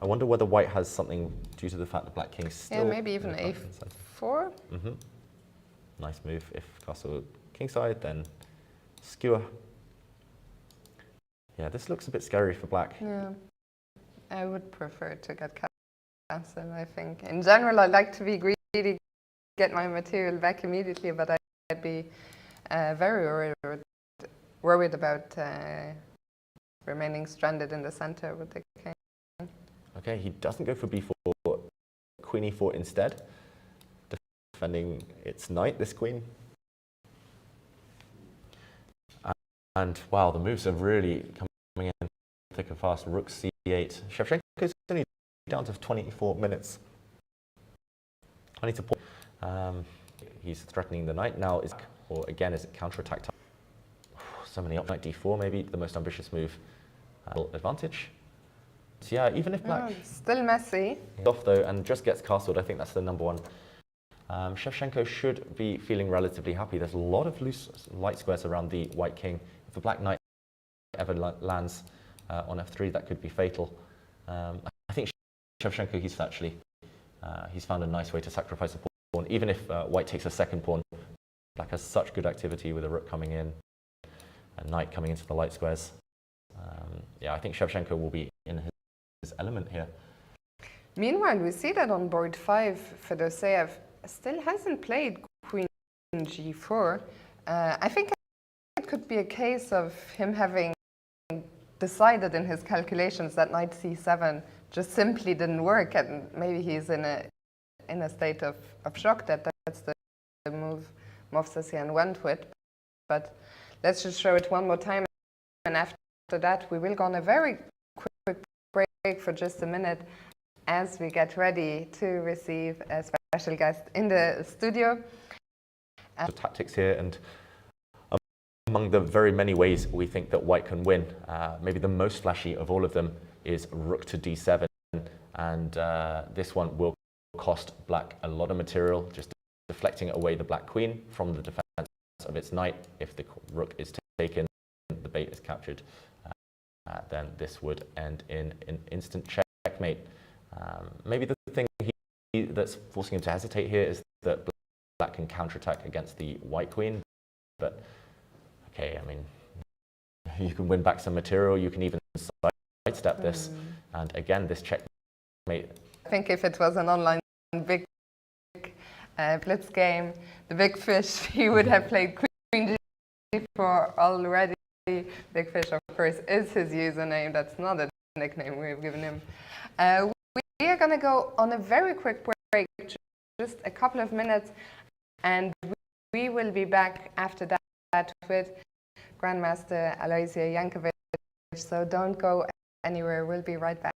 B: I wonder whether white has something due to the fact that black king's still...
A: Yeah, maybe even a4.
B: Nice move. If castle kingside, then skewer. Yeah, this looks a bit scary for black.
A: Yeah, I would prefer to get castle, I think. In general, I like to be greedy, get my material back immediately, but I'd be very worried about remaining stranded in the center with the king.
B: Okay, he doesn't go for b4, queen e4 instead, defending its knight, this queen. And wow, the moves are really coming in thick and fast. Rook c8. Shevchenko's only down to 24 minutes. I need to pause. He's threatening the knight now. Or again, is it counterattack time? So many options. Knight d4, maybe the most ambitious move. Advantage. So yeah, even if black
A: still messy.
B: Off though, and just gets castled, I think that's the number one. Shevchenko should be feeling relatively happy. There's a lot of loose light squares around the white king. If the black knight ever lands on f3, that could be fatal. I think Shevchenko, he's found a nice way to sacrifice a Even if white takes a second pawn, black has such good activity with a rook coming in and knight coming into the light squares. Yeah, I think Shevchenko will be in his element here.
A: Meanwhile, we see that on board 5, Fedoseev still hasn't played queen g4. I think it could be a case of him having decided in his calculations that knight c7 just simply didn't work, and maybe he's in a state of shock that that's the move Movsesian went with. But let's just show it one more time, and after that we will go on a very quick break for just a minute as we get ready to receive a special guest in the studio.
B: The tactics here, and among the very many ways we think that white can win, maybe the most flashy of all of them is rook to d7, and this one will cost black a lot of material, just deflecting away the black queen from the defense of its knight. If the rook is taken, the bait is captured, then this would end in an instant checkmate. Maybe the thing that's forcing him to hesitate here is that black can counterattack against the white queen, but okay, I mean, you can win back some material, you can even sidestep this, and again, this checkmate.
A: I think if it was an online big blitz game, the big fish, he would have played queen g4 already. Big fish, of course, is his username. That's not a nickname we've given him. We are going to go on a very quick break, just a couple of minutes, and we will be back after that with Grandmaster Aloia Yankovich. So don't go anywhere. We'll be right back.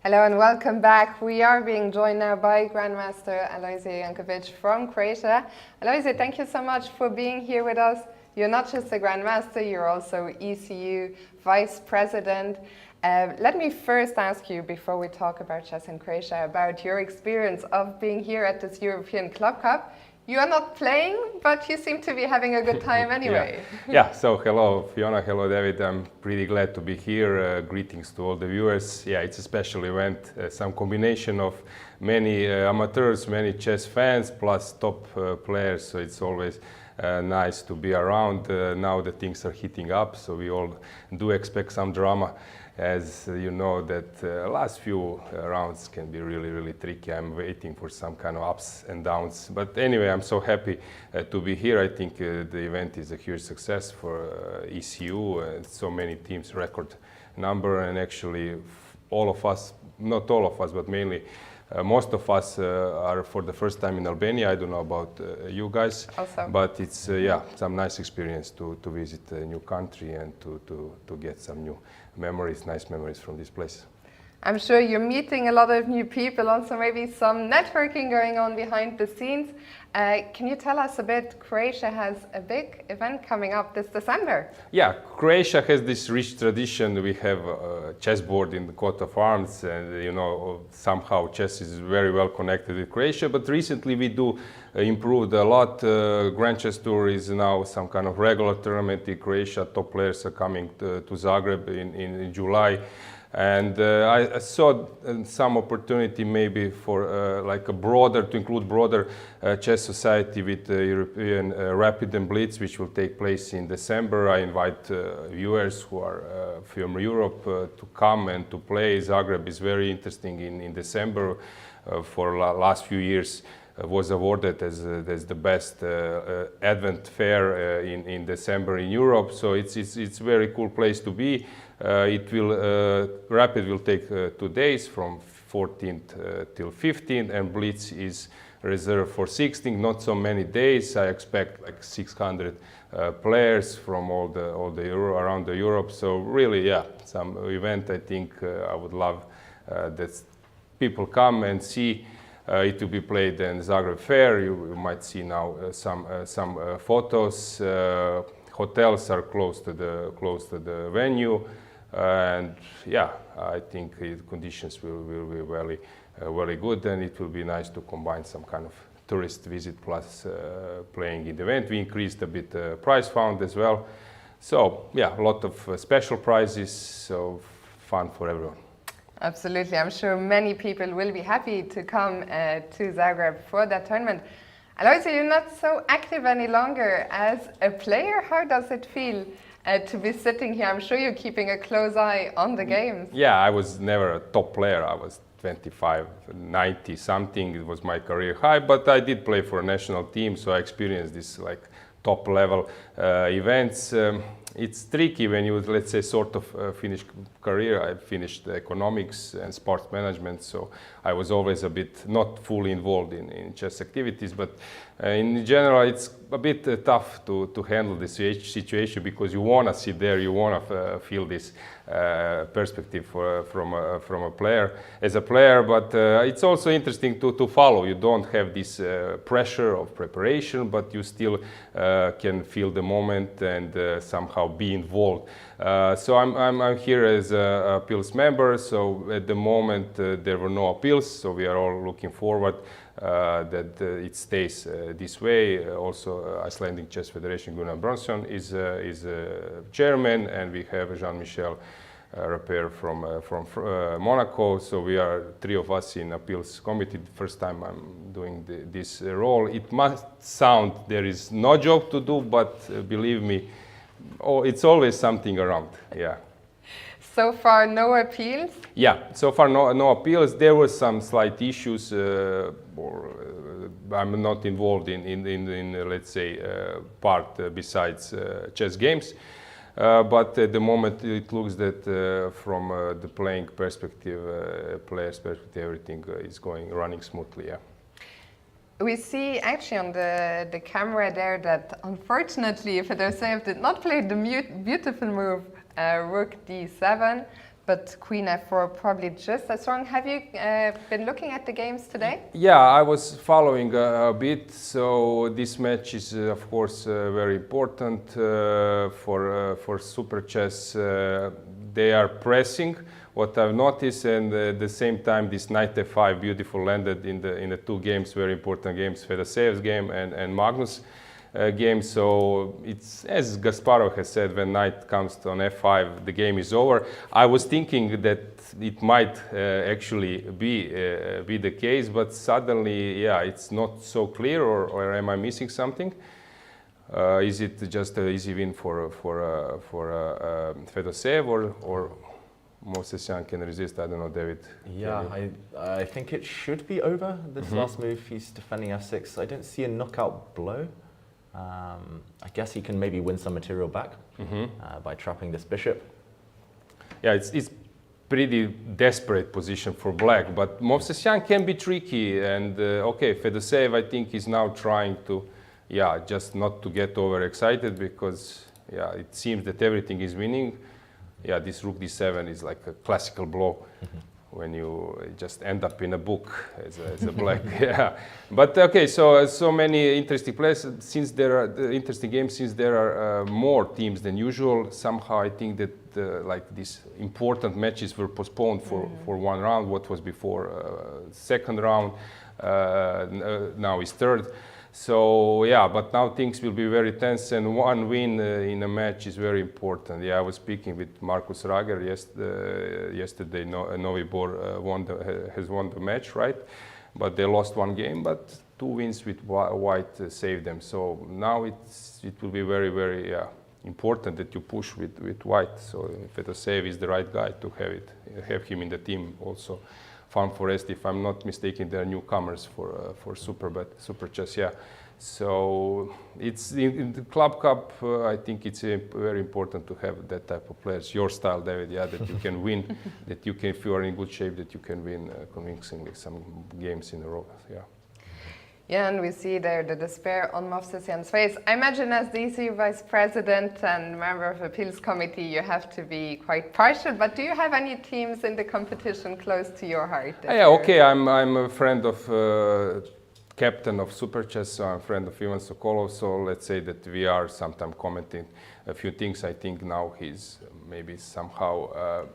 A: Hello and welcome back. We are being joined now by Grandmaster Aloia Yankovich from Croatia. Aloia, thank you so much for being here with us. You're not just a Grandmaster, you're also ECU Vice President. Let me first ask you, before we talk about chess in Croatia, about your experience of being here at this European Club Cup. You are not playing, but you seem to be having a good time anyway.
C: Yeah, so hello Fiona, hello David. I'm pretty glad to be here. Greetings to all the viewers. Yeah, it's a special event, some combination of many amateurs, many chess fans, plus top players, so it's always nice to be around. Now the things are heating up, so we all do expect some drama. As you know, that last few rounds can be really tricky. I'm waiting for some kind of ups and downs. But anyway, I'm so happy to be here. I think the event is a huge success for ECU. So many teams, record number, and actually all of us, not all of us, but mainly most of us are for the first time in Albania. I don't know about you guys,
A: also.
C: But it's yeah, some nice experience to visit a new country and to get some new memories, nice memories from this place.
A: I'm sure you're meeting a lot of new people, also maybe some networking going on behind the scenes. Can you tell us a bit? Croatia has a big event coming up this December.
C: Yeah, Croatia has this rich tradition. We have a chessboard in the coat of arms, and you know, somehow chess is very well connected with Croatia. But recently we do improved a lot. Grand Chess Tour is now some kind of regular tournament in Croatia. Top players are coming to Zagreb in July. And I saw some opportunity maybe for like a broader, to include broader chess society with the European Rapid and Blitz, which will take place in December. I invite viewers who are from Europe to come and to play. Zagreb is very interesting in December. For last few years was awarded as the best advent fair in December in Europe. So it's a very cool place to be. Rapid will take 2 days from 14th till 15th, and Blitz is reserved for 16th. Not so many days. I expect like 600 players from all the around the Europe. So really, yeah, some event. I think I would love that people come and see. It will be played in Zagreb Fair. You might see now some photos. Hotels are close to the venue. And yeah, I think the conditions will be very good, and it will be nice to combine some kind of tourist visit plus playing in the event. We increased a bit prize fund as well. So yeah, a lot of special prizes, so fun for everyone.
A: Absolutely, I'm sure many people will be happy to come to Zagreb for that tournament. Aloia, you're not so active any longer as a player. How does it feel to be sitting here? I'm sure you're keeping a close eye on the games.
C: Yeah, I was never a top player. I was 25, 90 something. It was my career high, but I did play for a national team, so I experienced this like top level events. It's tricky when you, let's say, sort of finish career. I finished economics and sports management, so I was always a bit not fully involved in chess activities. But in general, it's a bit tough to handle this situation, because you want to sit there, you want to feel this perspective from a player, as a player. But it's also interesting to follow. You don't have this pressure of preparation, but you still can feel the moment and somehow be involved. So I'm here as a appeals member. So at the moment there were no appeals, so we are all looking forward that it stays this way. Also, Icelandic Chess Federation, Gunnar Bronsson is chairman, and we have Jean-Michel Repair from Monaco. So we are 3 of us in appeals committee. The first time I'm doing this role. It must sound there is no job to do, but believe me, it's always something around. Yeah.
A: So far, no appeals?
C: Yeah, so far no appeals. There were some slight issues. I'm not involved in let's say, part besides chess games. But at the moment it looks that from the playing perspective, player's perspective, everything is running smoothly. Yeah.
A: We see actually on the camera there that unfortunately Fedoseev did not play the beautiful move Rook d7, but queen f4 probably just as strong. Have you been looking at the games today?
C: Yeah, I was following a bit. So this match is, of course, very important for Super Chess. They are pressing, what I've noticed, and at the same time, this knight f5 beautiful landed in the two games, very important games, Fedoseev's game and Magnus game. So it's, as Gasparov has said, when knight comes on f5, the game is over. I was thinking that it might actually be the case, but suddenly, yeah, it's not so clear, or am I missing something? Is it just an easy win for Fedoseev, or Movsesian can resist? I don't know, David.
B: Yeah, I think it should be over. This last move, he's defending f6. I don't see a knockout blow. I guess he can maybe win some material back by trapping this bishop.
C: Yeah, it's pretty desperate position for black, but Movsesian can be tricky. And okay, Fedoseev, I think, is now trying to, yeah, just not to get overexcited, because yeah, it seems that everything is winning. Yeah, this rook d7 is like a classical blow when you just end up in a book as a black. Yeah, but okay, so many interesting players. Since there are interesting games, since there are more teams than usual, somehow I think that like these important matches were postponed for one round. What was before second round, now is third. So yeah, but now things will be very tense, and one win in a match is very important. Yeah, I was speaking with Markus Rager yesterday. Novi Bor has won the match, right? But they lost one game, but 2 wins with white saved them. So now it will be very, very important that you push with white. So Fedoseev is the right guy to have him in the team also. Van Foreest, if I'm not mistaken, they are newcomers for Super Chess. Yeah, so it's in the Club Cup. I think it's very important to have that type of players. Your style, David. Yeah, that you can win, that you can, if you are in good shape, that you can win convincingly some games in a row. Yeah.
A: Yeah, and we see there the despair on Movsesian's face. I imagine as DC Vice President and member of the Appeals Committee, you have to be quite partial, but do you have any teams in the competition close to your heart?
C: Yeah, okay, I'm a friend of, captain of Super Chess, so I'm a friend of Ivan Sokolov, so let's say that we are sometimes commenting a few things. I think now he's maybe somehow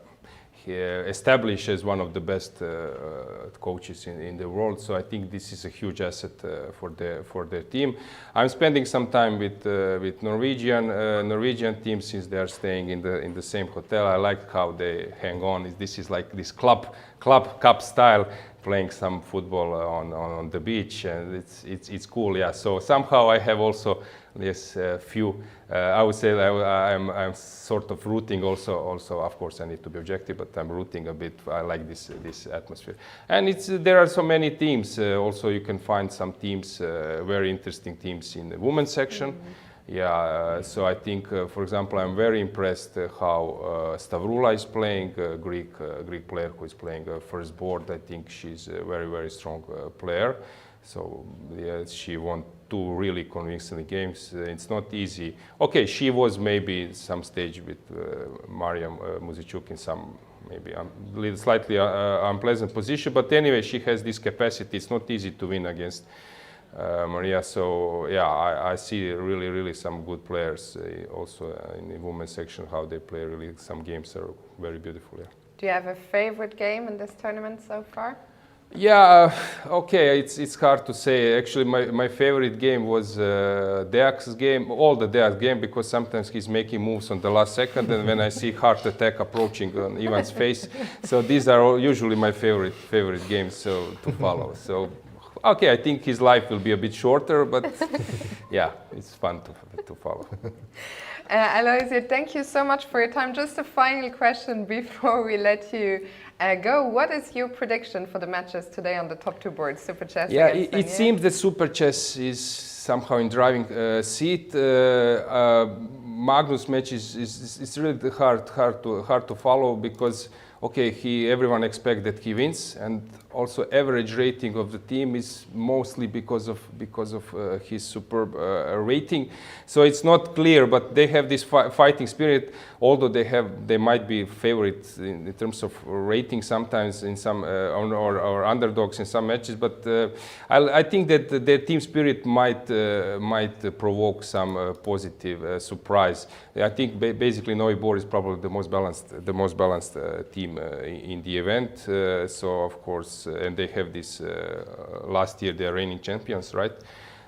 C: established as one of the best coaches in the world. So I think this is a huge asset for their team. I'm spending some time with Norwegian team, since they are staying in the same hotel. I like how they hang on. This is like this club cup style, playing some football on the beach, and it's cool. Yeah. So somehow I have also this few. I would say I'm sort of rooting also. Of course, I need to be objective, but I'm rooting a bit. I like this atmosphere, and there are so many teams. Also, you can find some teams, very interesting teams in the women's section. Yeah, so I think, for example, I'm very impressed how Stavrula is playing, Greek player who is playing first board. I think she's a very, very strong player. So yeah, she won 2 really convincing games. It's not easy. Okay, she was maybe some stage with Mariam Muzichuk in some maybe slightly unpleasant position, but anyway, she has this capacity. It's not easy to win against Maria. So yeah, I see really some good players also in the women's section, how they play. Really, some games are very beautiful. Yeah.
A: Do you have a favorite game in this tournament so far?
C: Yeah, okay, it's hard to say. Actually, my favorite game was Deac's game, all the Deac game, because sometimes he's making moves on the last second, and when I see heart attack approaching on Ivan's face, so these are usually my favorite games to follow. So, okay, I think his life will be a bit shorter, but yeah, it's fun to follow.
A: Aloisia, thank you so much for your time. Just a final question before we let you go. What is your prediction for the matches today on the top 2 boards, Super Chess?
C: Yeah, it seems that Super Chess is somehow in driving seat. Magnus match is really hard to follow, because okay, everyone expects that he wins, and also average rating of the team is mostly because of his superb rating. So it's not clear, but they have this fighting spirit. Although they might be favorites in terms of rating sometimes in some or underdogs in some matches. But I think that their team spirit might provoke some positive surprise. I think basically Novi Bor is probably the most balanced team in the event. So of course, and they have this last year they are reigning champions, right?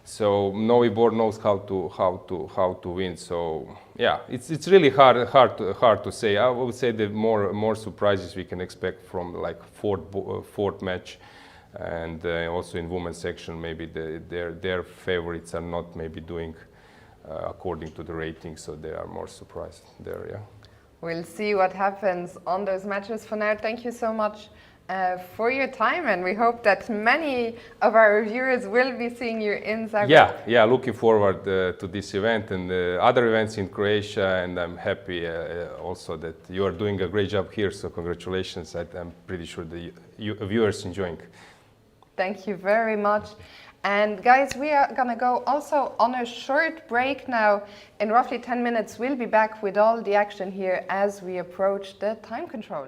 C: So Novi Bor knows how to win. So yeah, it's really hard to say. I would say that more surprises we can expect from like fourth match, and also in women's section maybe their favorites are not maybe doing according to the rating, so they are more surprised there. Yeah.
A: We'll see what happens on those matches. For now, thank you so much for your time, and we hope that many of our viewers will be seeing you in Zagreb.
C: Yeah, looking forward to this event and other events in Croatia, and I'm happy also that you are doing a great job here, so congratulations. I'm pretty sure the viewers enjoying.
A: Thank you very much. And guys, we are gonna go also on a short break now. In roughly 10 minutes, we'll be back with all the action here as we approach the time control.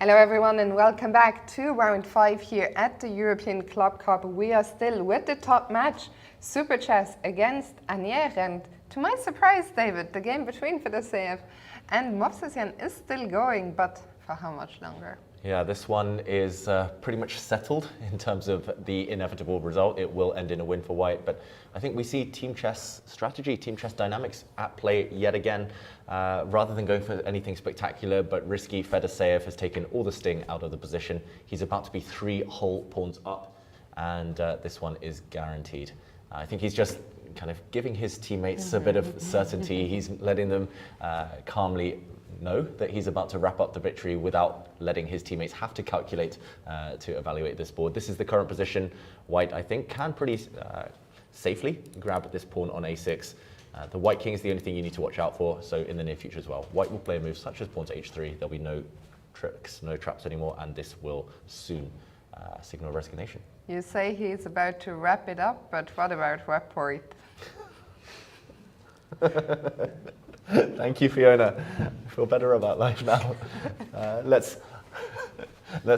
A: Hello everyone and welcome back to round 5 here at the European Club Cup. We are still with the top match, Super Chess against Anier, and to my surprise, David, the game between Fedoseev and Movsesian is still going, but for how much longer?
B: Yeah, this one is pretty much settled in terms of the inevitable result. It will end in a win for White, but I think we see team chess strategy, team chess dynamics at play yet again. Rather than going for anything spectacular but risky, Fedoseev has taken all the sting out of the position. He's about to be 3 whole pawns up, and this one is guaranteed. I think he's just kind of giving his teammates a bit of certainty. He's letting them calmly know that he's about to wrap up the victory without letting his teammates have to calculate to evaluate this board. This is the current position. White, I think, can pretty safely grab this pawn on a6. The white king is the only thing you need to watch out for, so in the near future as well. White will play a move such as pawn to h3. There'll be no tricks, no traps anymore, and this will soon signal resignation.
A: You say he's about to wrap it up, but what about report?
B: Thank you, Fiona. I feel better about life now. Let's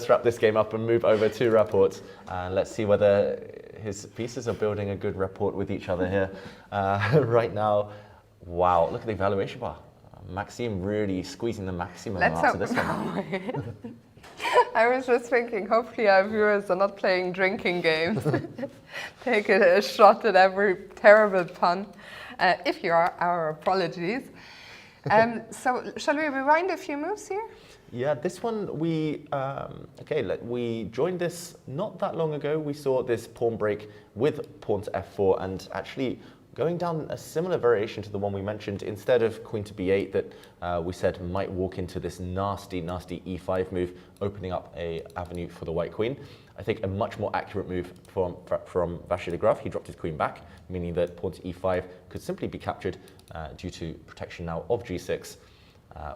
B: wrap this game up and move over to Rapport. Let's see whether his pieces are building a good rapport with each other here. Right now, wow, look at the evaluation bar. Maxime really squeezing the maximum after this one.
A: I was just thinking, hopefully our viewers are not playing drinking games. Take a shot at every terrible pun. If you are, our apologies. So shall we rewind a few moves here?
B: Yeah, this one we joined this not that long ago. We saw this pawn break with pawn to f4, and actually going down a similar variation to the one we mentioned. Instead of queen to b8 that we said might walk into this nasty e5 move, opening up a avenue for the white queen. I think a much more accurate move from Vachier-Lagrave. He dropped his queen back, meaning that pawn to e5 could simply be captured due to protection now of g6.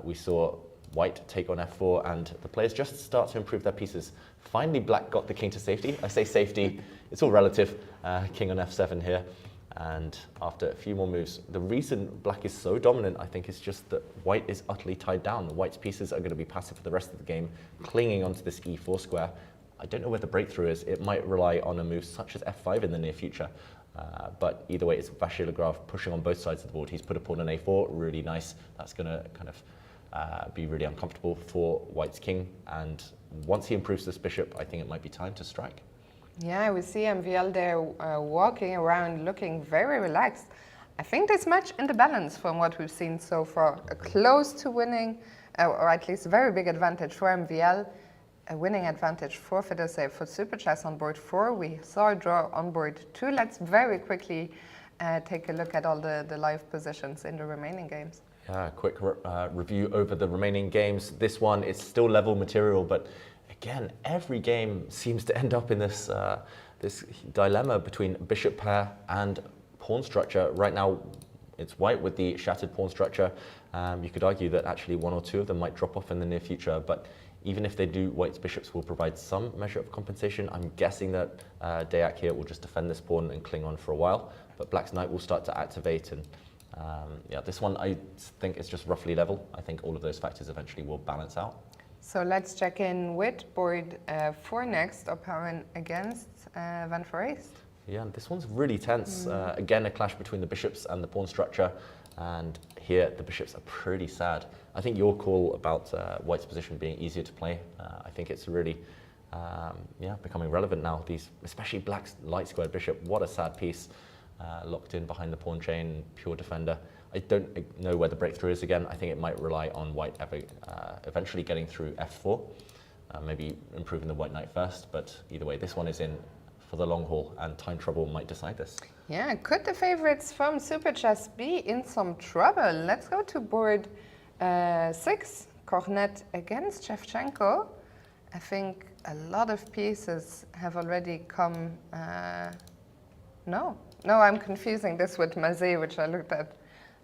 B: We saw white take on f4, and the players just start to improve their pieces. Finally, black got the king to safety. I say safety, it's all relative. King on f7 here. And after a few more moves, the reason black is so dominant, I think, is just that white is utterly tied down. The white's pieces are going to be passive for the rest of the game, clinging onto this e4 square. I don't know where the breakthrough is. It might rely on a move such as f5 in the near future. But either way, it's Vachier-Lagrave pushing on both sides of the board. He's put a pawn on a4, really nice. That's going to kind of be really uncomfortable for white's king. And once he improves this bishop, I think it might be time to strike.
A: Yeah, we see MVL there walking around looking very relaxed. I think there's much in the balance from what we've seen so far. Close to winning, or at least a very big advantage for MVL. A winning advantage for Fedoseev for Super Chess on board 4. We saw a draw on board 2. Let's very quickly take a look at all the live positions in the remaining games.
B: Yeah, quick review over the remaining games. This one is still level material, but again, every game seems to end up in this this dilemma between bishop pair and pawn structure. Right now, it's white with the shattered pawn structure. You could argue that actually one or two of them might drop off in the near future, but even if they do, white's bishops will provide some measure of compensation. I'm guessing that Deac here will just defend this pawn and cling on for a while, but black's knight will start to activate, and yeah, this one I think is just roughly level. I think all of those factors eventually will balance out.
A: So let's check in with board 4 next, Oparin against Van Foreest.
B: Yeah, and this one's really tense. Again, a clash between the bishops and the pawn structure. And here, the bishops are pretty sad. I think your call about white's position being easier to play, I think it's really becoming relevant now. These, especially black's light squared bishop, what a sad piece. Locked in behind the pawn chain, pure defender. I don't know where the breakthrough is again. I think it might rely on white eventually getting through f4, maybe improving the white knight first, but either way, this one is in for the long haul, and time trouble might decide this.
A: Yeah, could the favorites from Super Chess be in some trouble? Let's go to board 6, Cornette against Shevchenko. I think a lot of pieces have already come. No, I'm confusing this with Mazet, which I looked at.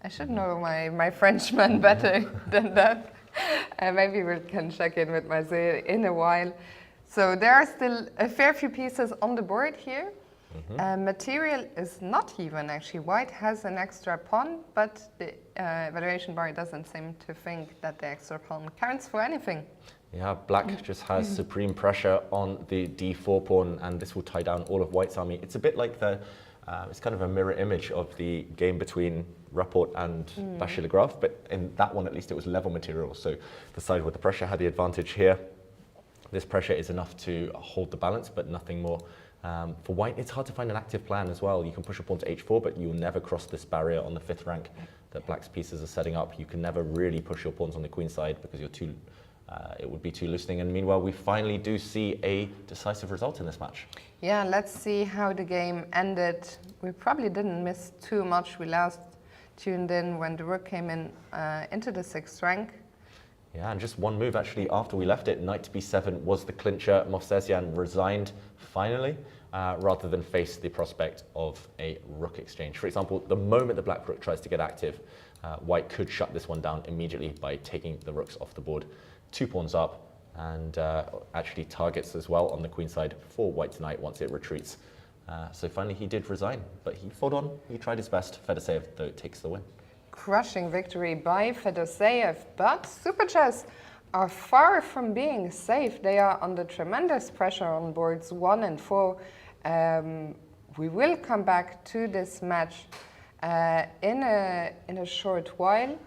A: I should know my Frenchman better than that. Maybe we can check in with Mazet in a while. So there are still a fair few pieces on the board here. Material is not even, actually. White has an extra pawn, but the evaluation bar doesn't seem to think that the extra pawn counts for anything.
B: Yeah, black just has supreme pressure on the d4 pawn, and this will tie down all of white's army. It's a bit like it's kind of a mirror image of the game between Rapport and Vachier-Lagrave, but in that one at least it was level material, so the side with the pressure had the advantage here. This pressure is enough to hold the balance, but nothing more. For white, it's hard to find an active plan as well. You can push a pawn to h4, but you'll never cross this barrier on the 5th rank that black's pieces are setting up. You can never really push your pawns on the queen side because you're too, it would be too loosening. And meanwhile, we finally do see a decisive result in this match.
A: Yeah, let's see how the game ended. We probably didn't miss too much. We last tuned in when the rook came in into the 6th rank.
B: Yeah, and just one move actually after we left it, knight to b7 was the clincher. Movsesian resigned finally, rather than face the prospect of a rook exchange. For example, the moment the black rook tries to get active, white could shut this one down immediately by taking the rooks off the board. 2 pawns up, and actually targets as well on the queen side for white's knight once it retreats. So finally he did resign, but he fought on, he tried his best. Fedoseev, though, takes the win.
A: Crushing victory by Fedoseev, but Super Chess are far from being safe. They are under tremendous pressure on boards 1 and 4. We will come back to this match in a short while.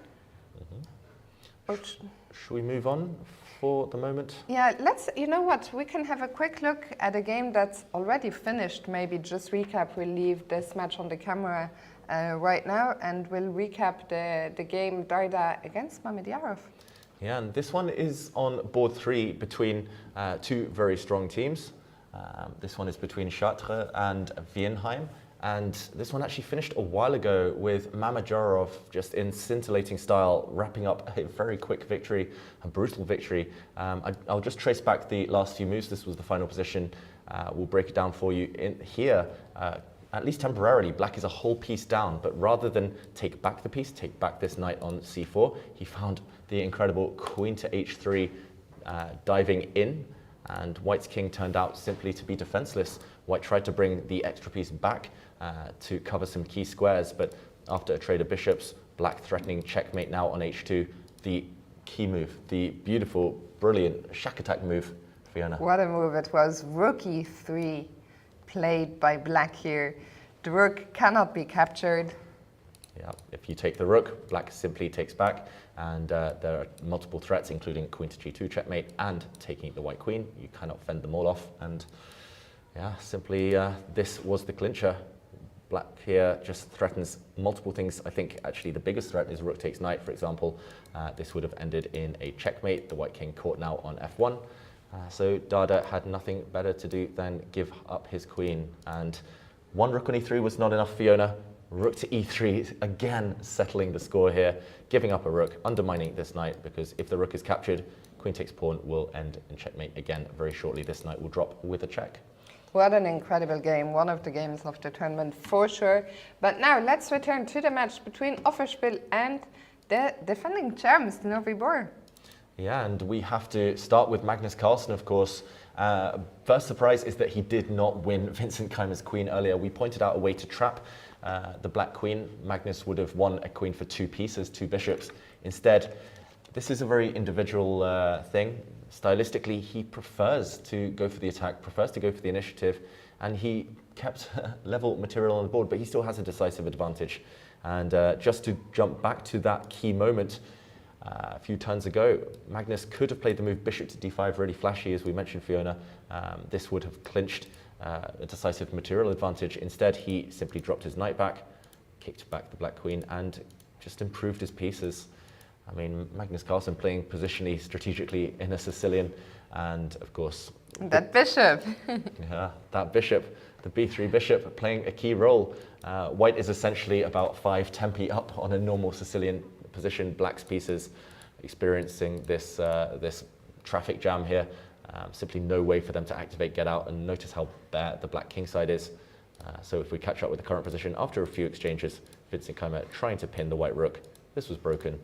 B: Should we move on for the moment?
A: Yeah, you know what, we can have a quick look at a game that's already finished. Maybe just recap, we'll leave this match on the camera right now, and we'll recap the game Darda against Mamedyarov.
B: Yeah, and this one is on board 3 between 2 very strong teams. This one is between Chartres and Wienheim, and this one actually finished a while ago with Mamedyarov just in scintillating style, wrapping up a very quick victory, a brutal victory. I'll just trace back the last few moves. This was the final position. We'll break it down for you. In here, at least temporarily, black is a whole piece down, but rather than take back the piece, take back this knight on c4, he found the incredible queen to h3 diving in, and white's king turned out simply to be defenseless. White tried to bring the extra piece back to cover some key squares, but after a trade of bishops, black threatening checkmate now on h2, the key move, the beautiful, brilliant shack attack move, Fiona.
A: What a move it was. Rook e3 played by black here. The rook cannot be captured.
B: Yeah, if you take the rook, black simply takes back, and there are multiple threats, including queen to g2 checkmate and taking the white queen. You cannot fend them all off, and yeah, simply this was the clincher. Black here just threatens multiple things. I think actually the biggest threat is rook takes knight, for example. This would have ended in a checkmate. The white king caught now on f1. So Darda had nothing better to do than give up his queen, and one rook on e3 was not enough. Fiona, rook to e3, again settling the score here, giving up a rook, undermining this knight, because if the rook is captured, queen takes pawn will end in checkmate again very shortly. This knight will drop with a check.
A: What an incredible game, one of the games of the tournament for sure. But now let's return to the match between Offerspiel and the defending champs, Novi Bor.
B: Yeah, and we have to start with Magnus Carlsen, of course. First surprise is that he did not win Vincent Keymer's queen earlier. We pointed out a way to trap the black queen. Magnus would have won a queen for 2 pieces, 2 bishops. Instead, this is a very individual thing. Stylistically, he prefers to go for the attack, prefers to go for the initiative, and he kept level material on the board, but he still has a decisive advantage. And just to jump back to that key moment, a few turns ago, Magnus could have played the move bishop to d5 really flashy, as we mentioned, Fiona. This would have clinched a decisive material advantage. Instead, he simply dropped his knight back, kicked back the black queen, and just improved his pieces. I mean, Magnus Carlsen playing positionally, strategically in a Sicilian, and of course...
A: That bishop.
B: Yeah, that bishop, the b3 bishop, playing a key role. White is essentially about 5 tempi up on a normal Sicilian position. Black's pieces experiencing this this traffic jam here. Simply no way for them to activate get out, and notice how bare the black king side is. So if we catch up with the current position, after a few exchanges, Vincent Keymer trying to pin the white rook. This was broken.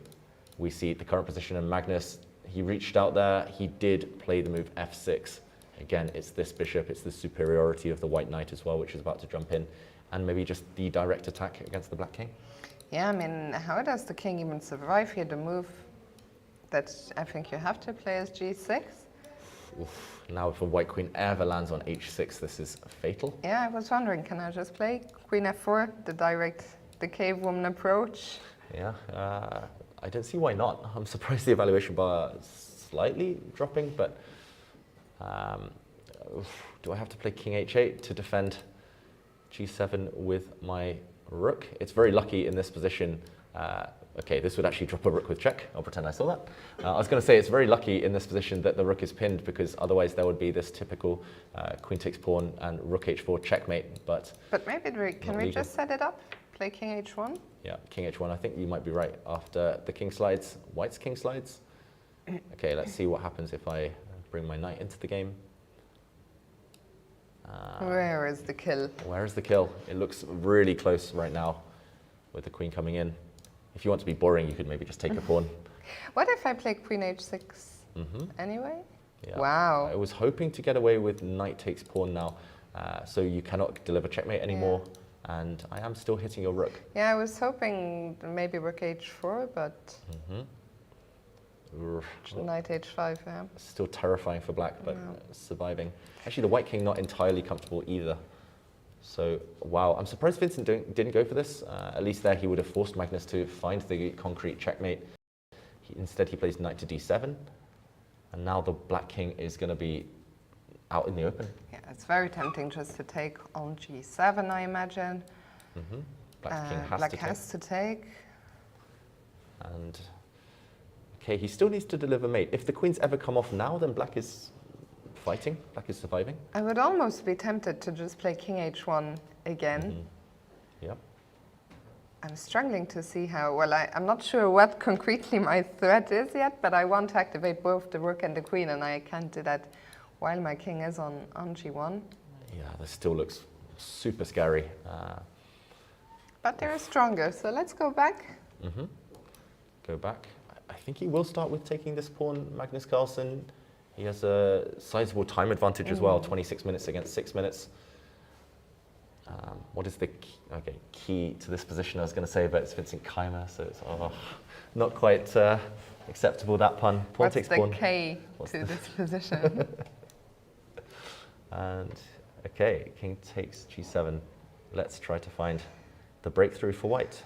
B: We see the current position, and Magnus, he reached out there. He did play the move f6. Again, it's this bishop, it's the superiority of the white knight as well, which is about to jump in, and maybe just the direct attack against the black king.
A: Yeah, I mean, how does the king even survive here? The move that I think you have to play is g6.
B: Oof. Now if a white queen ever lands on h6, this is fatal.
A: Yeah, I was wondering, can I just play queen f4, the cave woman approach?
B: Yeah, I don't see why not. I'm surprised the evaluation bar is slightly dropping, but do I have to play king h8 to defend g7 with my rook? It's very lucky in this position. Okay, this would actually drop a rook with check. I'll pretend I saw that. I was going to say it's very lucky in this position that the rook is pinned, because otherwise there would be this typical queen takes pawn and rook h4 checkmate. But
A: maybe can we just set it up? Play king h1?
B: Yeah, king h1. I think you might be right. After the king slides, white's king slides. Okay, let's see what happens if I bring my knight into the game.
A: Where is the kill?
B: Where is the kill? It looks really close right now with the queen coming in. If you want to be boring, you could maybe just take a pawn.
A: What if I play queen h6 anyway?
B: Yeah.
A: Wow.
B: I was hoping to get away with knight takes pawn now, so you cannot deliver checkmate anymore, and I am still hitting your rook.
A: Yeah, I was hoping maybe rook h4, but knight h5, yeah.
B: Still terrifying for black, but surviving. Actually, the white king not entirely comfortable either. So, wow, I'm surprised Vincent didn't go for this. At least there he would have forced Magnus to find the concrete checkmate. Instead, he plays knight to d7. And now the black king is going to be out in the open.
A: Yeah, it's very tempting just to take on g7, I imagine.
B: Black king
A: has to take.
B: And, okay, he still needs to deliver mate. If the queens ever come off now, then black is fighting, black is surviving.
A: I would almost be tempted to just play king h1 again.
B: Yep.
A: I'm struggling to see how, well, I'm not sure what concretely my threat is yet, but I want to activate both the rook and the queen, and I can't do that while my king is on g1.
B: Yeah, this still looks super scary.
A: But they're stronger, so let's go back.
B: Go back. I think he will start with taking this pawn, Magnus Carlsen. He has a sizable time advantage as well, 26 minutes against 6 minutes. What is the key to this position? I was going to say, but it's Vincent Keymer, so it's not quite acceptable, that pun. Pawn
A: What's
B: takes
A: the
B: pawn.
A: K to this position?
B: And, okay, king takes g7. Let's try to find the breakthrough for white.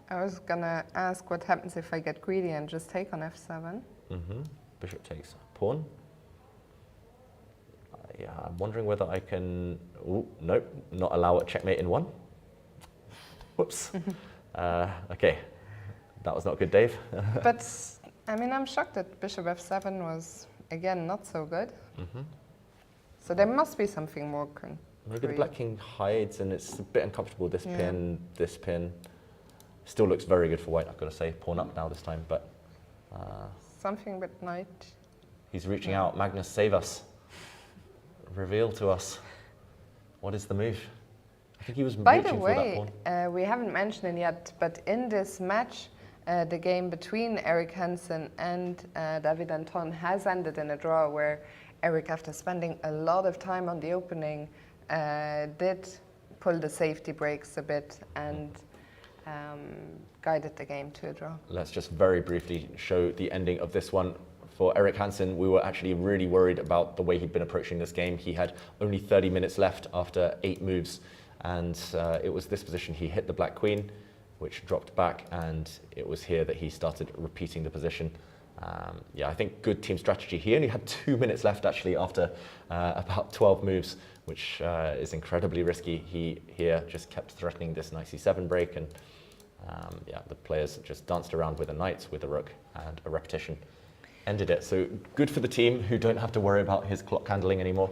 A: I was going to ask what happens if I get greedy and just take on f7.
B: Bishop takes pawn. Yeah, I'm wondering whether I can... Ooh, nope, not allow a checkmate in one. Whoops. Okay, that was not good, Dave.
A: But, I mean, I'm shocked that bishop f7 was, again, not so good. So there must be something more concrete.
B: Maybe the black king hides and it's a bit uncomfortable, this pin, this pin. Still looks very good for white, I've got to say. Pawn up now this time, but...
A: something with knight.
B: He's reaching out. Magnus, save us. Reveal to us. What is the move? I think he was
A: By
B: reaching
A: the
B: for that
A: way,
B: pawn.
A: we haven't mentioned it yet, but in this match, the game between Erik Hansen and David Anton has ended in a draw where Erik, after spending a lot of time on the opening, did pull the safety brakes a bit and guided the game to a draw.
B: Let's just very briefly show the ending of this one. For Erik Hansen, we were actually really worried about the way he'd been approaching this game. He had only 30 minutes left after 8 moves, and it was this position he hit the black queen, which dropped back, and it was here that he started repeating the position. Yeah, I think good team strategy. He only had 2 minutes left actually after about 12 moves, which is incredibly risky. He here just kept threatening this knight c7 break, and yeah, the players just danced around with a knight, with a rook, and a repetition ended it. So good for the team who don't have to worry about his clock handling anymore.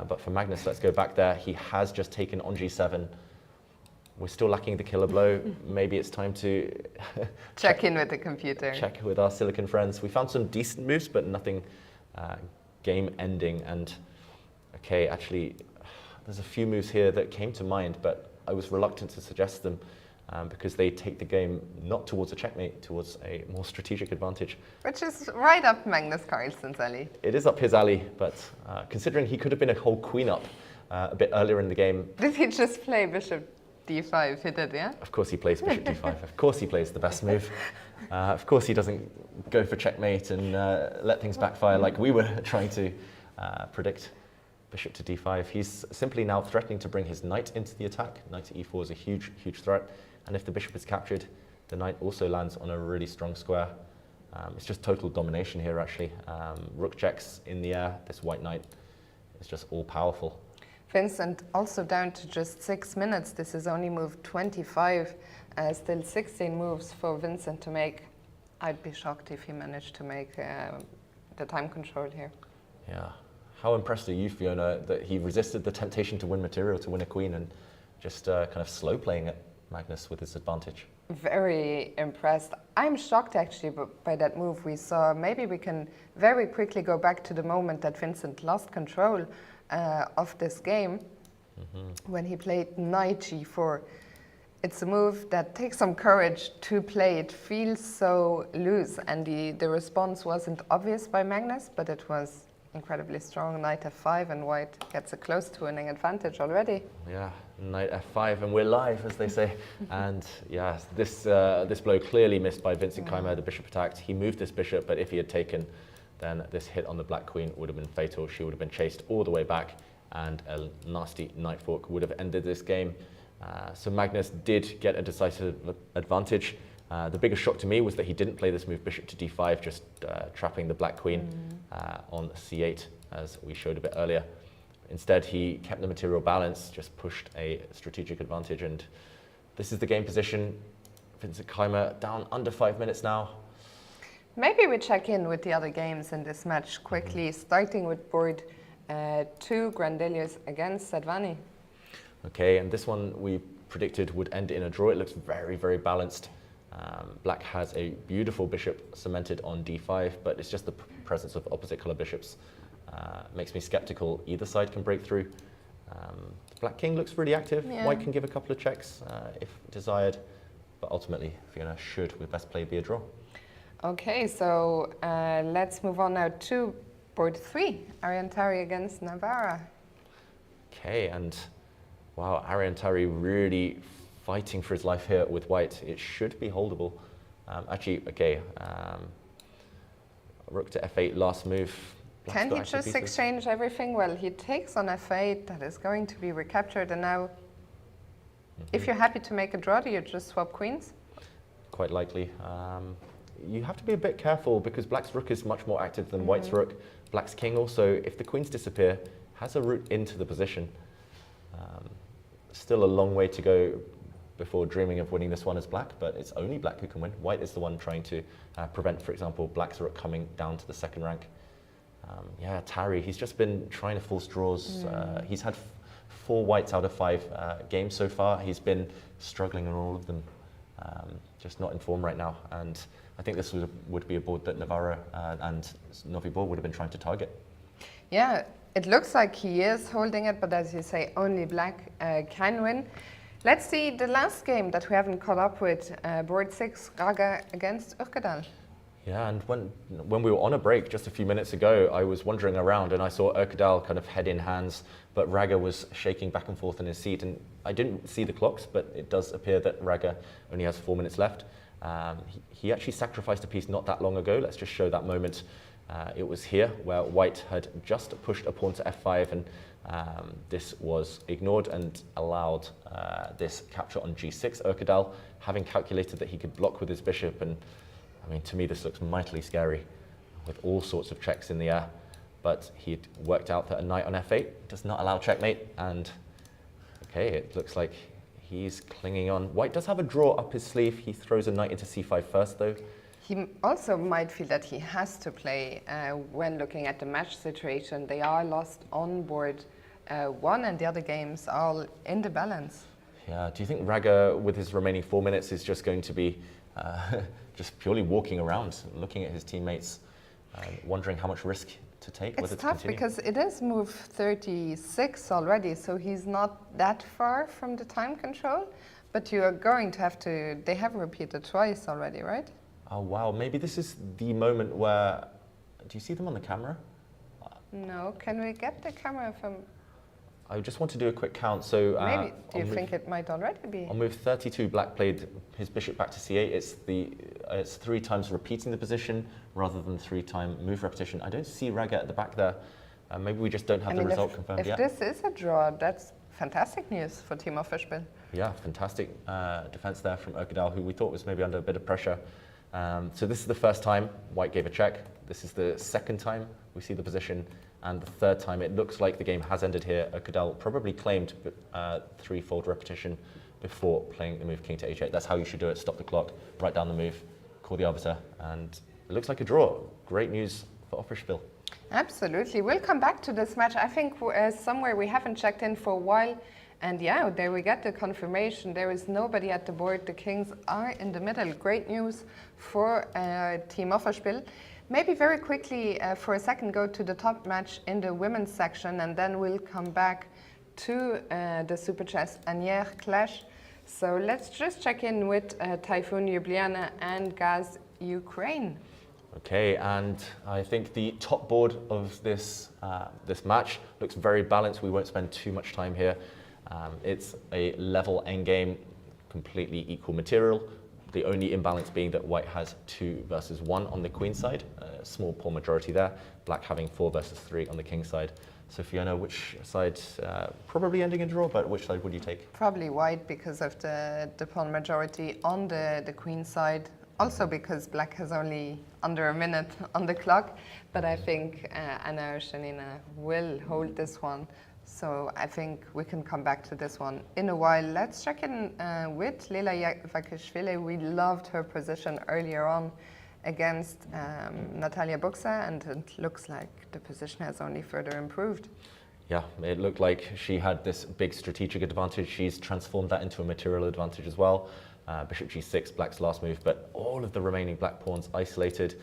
B: But for Magnus, let's go back there. He has just taken on g7. We're still lacking the killer blow. Maybe it's time to
A: check in with the computer.
B: Check with our Silicon friends. We found some decent moves, but nothing game-ending. And okay, actually, there's a few moves here that came to mind, but I was reluctant to suggest them because they take the game not towards a checkmate, towards a more strategic advantage.
A: Which is right up Magnus Carlsen's alley.
B: It is up his alley, but considering he could have been a whole queen up a bit earlier in the game.
A: Did he just play bishop d5? He did, yeah?
B: Of course he plays bishop d5. Of course he plays the best move. Of course, he doesn't go for checkmate and let things backfire like we were trying to predict. Bishop to d5. He's simply now threatening to bring his knight into the attack. Knight to e4 is a huge, huge threat. And if the bishop is captured, the knight also lands on a really strong square. It's just total domination here, actually. Rook checks in the air. This white knight is just all powerful.
A: Vincent also down to just 6 minutes. This is only move 25. Still 16 moves for Vincent to make. I'd be shocked if he managed to make the time control here.
B: Yeah. How impressed are you, Fiona, that he resisted the temptation to win material, to win a queen, and just kind of slow playing at Magnus with his advantage?
A: Very impressed. I'm shocked actually by that move we saw. Maybe we can very quickly go back to the moment that Vincent lost control of this game when he played knight g4. It's a move that takes some courage to play. It feels so loose, and the response wasn't obvious by Magnus, but it was incredibly strong. Knight f5, and white gets a close to winning advantage already.
B: Yeah, knight f5, and we're live, as they say. And yeah, this blow clearly missed by Vincent Keymer. The bishop attacked. He moved this bishop, but if he had taken, then this hit on the black queen would have been fatal. She would have been chased all the way back, and a nasty knight fork would have ended this game. So Magnus did get a decisive advantage. The biggest shock to me was that he didn't play this move bishop to d5, just trapping the black queen on c8, as we showed a bit earlier. Instead, he kept the material balance, just pushed a strategic advantage, and this is the game position. Vincent Keymer down under 5 minutes now.
A: Maybe we check in with the other games in this match quickly, starting with board 2, Grandelius against Sadani.
B: Okay, and this one we predicted would end in a draw. It looks very, very balanced. Black has a beautiful bishop cemented on d5, but it's just the presence of opposite color bishops makes me skeptical either side can break through. The black king looks really active.
A: Yeah.
B: White can give a couple of checks if desired, but ultimately Fiona should, with best play, be a draw.
A: Okay, so let's move on now to board 3, Tari against Navara.
B: Okay, and wow, Tari really fighting for his life here with white. It should be holdable. Actually, okay, rook to f8, last move. Black's
A: Can
B: got
A: he
B: active
A: just
B: pieces.
A: exchange everything? Well, he takes on f8, that is going to be recaptured, and now, if you're happy to make a draw, do you just swap queens?
B: Quite likely. You have to be a bit careful because black's rook is much more active than white's rook. Black's king also, if the queens disappear, has a route into the position. Still a long way to go before dreaming of winning this one as black, but it's only black who can win. White is the one trying to prevent, for example, black's rook coming down to the second rank. Yeah, Tari, he's just been trying to force draws. He's had 4 whites out of 5 games so far. He's been struggling on all of them, just not in form right now. And I think this would be a board that Navara and Novi Bor would have been trying to target.
A: Yeah, it looks like he is holding it, but as you say, only black can win. Let's see the last game that we haven't caught up with, board 6, Raga against Urkedal.
B: Yeah, and when we were on a break just a few minutes ago, I was wandering around and I saw Urkedal kind of head in hands, but Raga was shaking back and forth in his seat. And I didn't see the clocks, but it does appear that Raga only has 4 minutes left. He actually sacrificed a piece not that long ago. Let's just show that moment. It was here where white had just pushed a pawn to f5, and this was ignored and allowed this capture on g6. Urkedal, having calculated that he could block with his bishop, and I mean, to me, this looks mightily scary with all sorts of checks in the air. But he'd worked out that a knight on f8 does not allow checkmate. And okay, it looks like he's clinging on. White does have a draw up his sleeve. He throws a knight into c5 first, though.
A: He also might feel that he has to play when looking at the match situation. They are lost on board 1, and the other games are in the balance.
B: Yeah, do you think Raga, with his remaining 4 minutes, is just going to be just purely walking around, looking at his teammates, wondering how much risk to take?
A: It's tough because it is move 36 already, so he's not that far from the time control, but you are going to have to, they have repeated twice already, right?
B: Oh wow, maybe this is the moment where, do you see them on the camera?
A: No, can we get the camera from?
B: I just want to do a quick count. So
A: Maybe, do you think it might already be?
B: On move 32, Black played his bishop back to c8. It's 3 times repeating the position rather than 3-time move repetition. I don't see Raga at the back there. Maybe we just don't have the result confirmed yet.
A: If this is a draw, that's fantastic news for Team Offerspiel.
B: Yeah, fantastic defense there from Ökedal, who we thought was maybe under a bit of pressure. So this is the first time White gave a check. This is the second time we see the position. And the third time, it looks like the game has ended here. Ökedal probably claimed 3-fold repetition before playing the move king to h8. That's how you should do it. Stop the clock, write down the move, call the arbiter, and it looks like a draw. Great news for Offerspiel.
A: Absolutely. We'll come back to this match. I think somewhere we haven't checked in for a while. And yeah, there we get the confirmation. There is nobody at the board. The kings are in the middle. Great news for Team Offerspiel. Maybe very quickly, for a second, go to the top match in the women's section, and then we'll come back to the Super Chess Anier clash. So let's just check in with Typhoon Ljubljana and Gaz Ukraine.
B: Okay, and I think the top board of this match looks very balanced. We won't spend too much time here. It's a level endgame, completely equal material. The only imbalance being that White has 2 versus 1 on the queen side, a small pawn majority there. Black having 4 versus 3 on the king side. So Fiona, which side, probably ending in draw, but which side would you take?
A: Probably White because of the pawn majority on the queen side. Also because Black has only under a minute on the clock. But I think Anna Orshanina will hold this one. So I think we can come back to this one in a while. Let's check in with Lila Vakishvili. We loved her position earlier on against Natalia Buksa, and it looks like the position has only further improved.
B: Yeah, it looked like she had this big strategic advantage. She's transformed that into a material advantage as well. Bishop g6, Black's last move, but all of the remaining Black pawns isolated.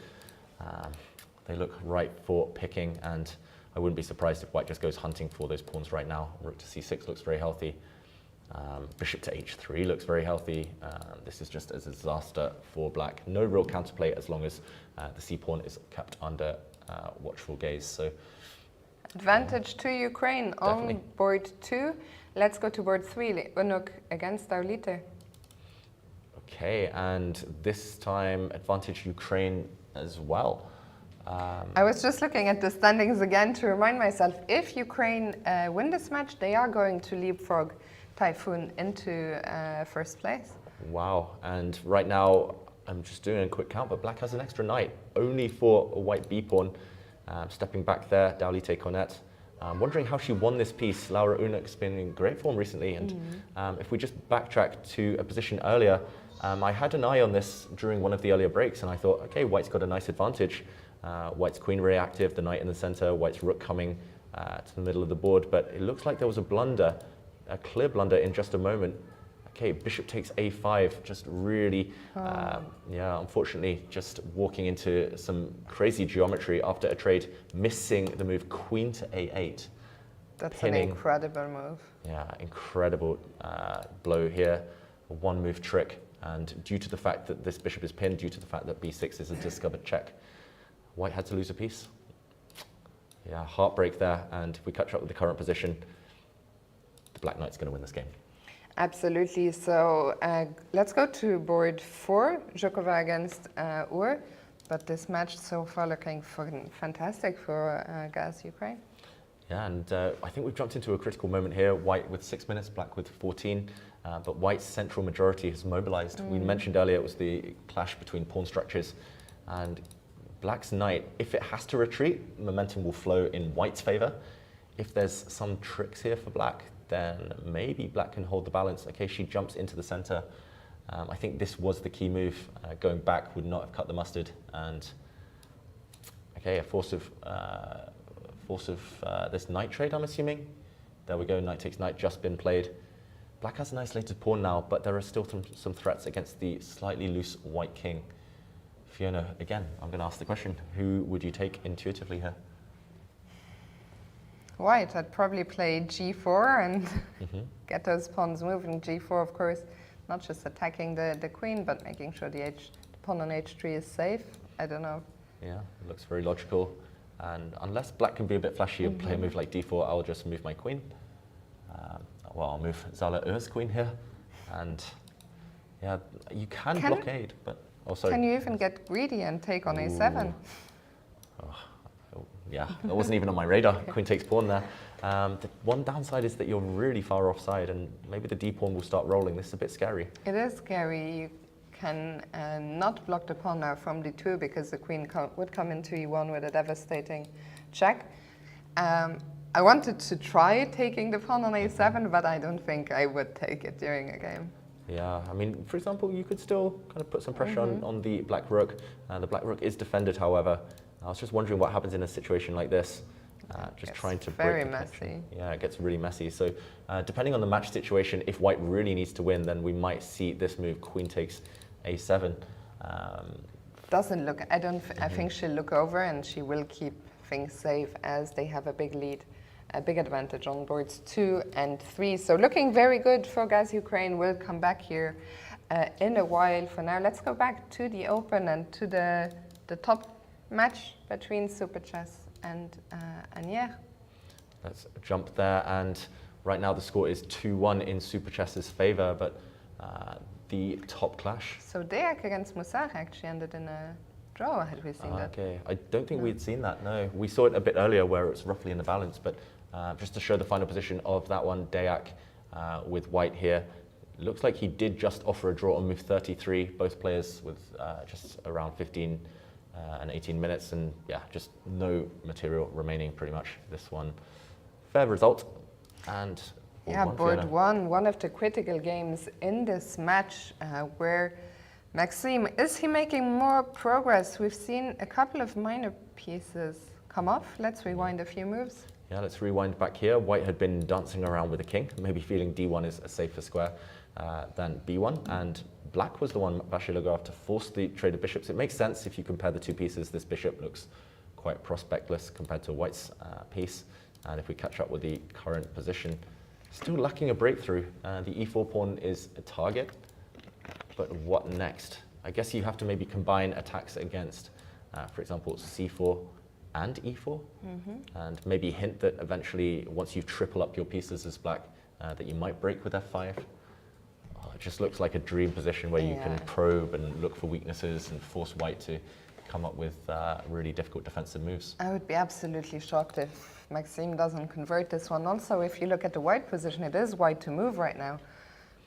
B: They look ripe for picking, and I wouldn't be surprised if White just goes hunting for those pawns right now. Rook to c6 looks very healthy. Bishop to h3 looks very healthy. This is just a disaster for Black. No real counterplay as long as the c-pawn is kept under watchful gaze. So
A: advantage to Ukraine
B: definitely.
A: On board 2. Let's go to board 3. Unuk against Aulite.
B: Okay, and this time advantage Ukraine as well.
A: I was just looking at the standings again to remind myself, if Ukraine win this match, they are going to leapfrog Typhoon into first place.
B: Wow, and right now, I'm just doing a quick count, but Black has an extra knight, only for a White b-pawn. Stepping back there, Daulite Cornette. Wondering how she won this piece. Laura Unuk's been in great form recently, and if we just backtrack to a position earlier, I had an eye on this during one of the earlier breaks, and I thought, okay, White's got a nice advantage. White's queen reactive, the knight in the center, White's rook coming to the middle of the board, but it looks like there was a blunder, a clear blunder in just a moment. Okay, bishop takes a5, just really, yeah, unfortunately, just walking into some crazy geometry after a trade, missing the move queen to a8.
A: That's
B: pinning.
A: an incredible move.
B: Yeah, incredible blow here, a one-move trick, and due to the fact that this bishop is pinned, due to the fact that b6 is a discovered check, White had to lose a piece. Yeah, heartbreak there, and if we catch up with the current position, the Black Knight's going to win this game.
A: Absolutely. So let's go to board 4, Zukova against Ur. But this match so far looking fantastic for Gaz Ukraine.
B: Yeah, and I think we've jumped into a critical moment here. White with 6 minutes, Black with 14. But White's central majority has mobilized. We mentioned earlier it was the clash between pawn structures. And Black's knight, if it has to retreat, momentum will flow in White's favor. If there's some tricks here for Black, then maybe Black can hold the balance. Okay, she jumps into the center. I think this was the key move. Going back would not have cut the mustard. And okay, a force of this knight trade, I'm assuming. There we go, knight takes knight, just been played. Black has an isolated pawn now, but there are still some threats against the slightly loose White king. Fiona, again, I'm going to ask the question, who would you take intuitively here?
A: White, I'd probably play g4 and get those pawns moving. g4, of course, not just attacking the queen, but making sure the pawn on h3 is safe. I don't know.
B: Yeah, it looks very logical. And unless Black can be a bit flashy and play a move like d4, I'll just move my queen. well, I'll move Zala Urs queen here, and yeah, you can blockade, but also
A: can you even get greedy and take on a7?
B: Yeah, that wasn't even on my radar. Queen takes pawn there. The one downside is that you're really far offside, and maybe the d pawn will start rolling. This is a bit scary.
A: It is scary. You can not block the pawn now from d2 because the queen would come into e1 with a devastating check. I wanted to try taking the pawn on a7, but I don't think I would take it during a game.
B: Yeah, I mean, for example, you could still kind of put some pressure on the black rook. The black rook is defended, however. I was just wondering what happens in a situation like this. Just trying to break the connection. Yeah, it gets really messy. So depending on the match situation, if white really needs to win, then we might see this move, queen takes a7.
A: Doesn't look, I think she'll look over and she will keep things safe as they have a big lead, a big advantage on boards 2 and 3. So looking very good for Gaz Ukraine. We'll come back here in a while. For now, let's go back to the Open and to the top match between Super Chess and Anier.
B: Let's jump there, and right now the score is 2-1 in Super Chess's favour, but the top clash.
A: So Deac against Musar actually ended in a draw. Had we seen that?
B: Okay, I don't think we'd seen that, no. We saw it a bit earlier where it's roughly in the balance, but just to show the final position of that one, Deac with white here. Looks like he did just offer a draw on move 33, both players with just around 15 and 18 minutes, and yeah, just no material remaining pretty much. This one, fair result. And
A: yeah, board one of the critical games in this match where Maxime, is he making more progress? We've seen a couple of minor pieces come off. Let's rewind a few moves.
B: Yeah, let's rewind back here. White had been dancing around with the king, maybe feeling d1 is a safer square than b1, and black was the one, Vachier-Lagrave, to force the trade of bishops. It makes sense if you compare the two pieces. This bishop looks quite prospectless compared to white's piece, and if we catch up with the current position, still lacking a breakthrough. The e4 pawn is a target, but what next? I guess you have to maybe combine attacks against, for example, c4 and e4, and maybe hint that eventually, once you triple up your pieces as black, that you might break with f5. It just looks like a dream position where you can probe and look for weaknesses and force white to come up with really difficult defensive moves. I
A: would be absolutely shocked if Maxime doesn't convert this one. Also, if you look at the white position, it is white to move right now.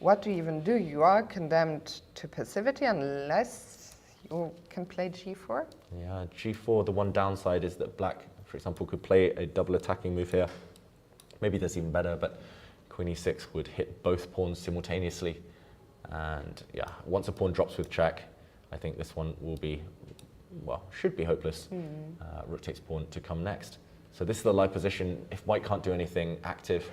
A: What do you even do? You are condemned to passivity unless you can play g4.
B: Yeah, g4, the one downside is that black, for example, could play a double attacking move here. Maybe that's even better, but queen e6 would hit both pawns simultaneously. And yeah, once a pawn drops with check, I think this one will be, well, should be hopeless. Rook takes pawn to come next. So this is the live position. If white can't do anything active,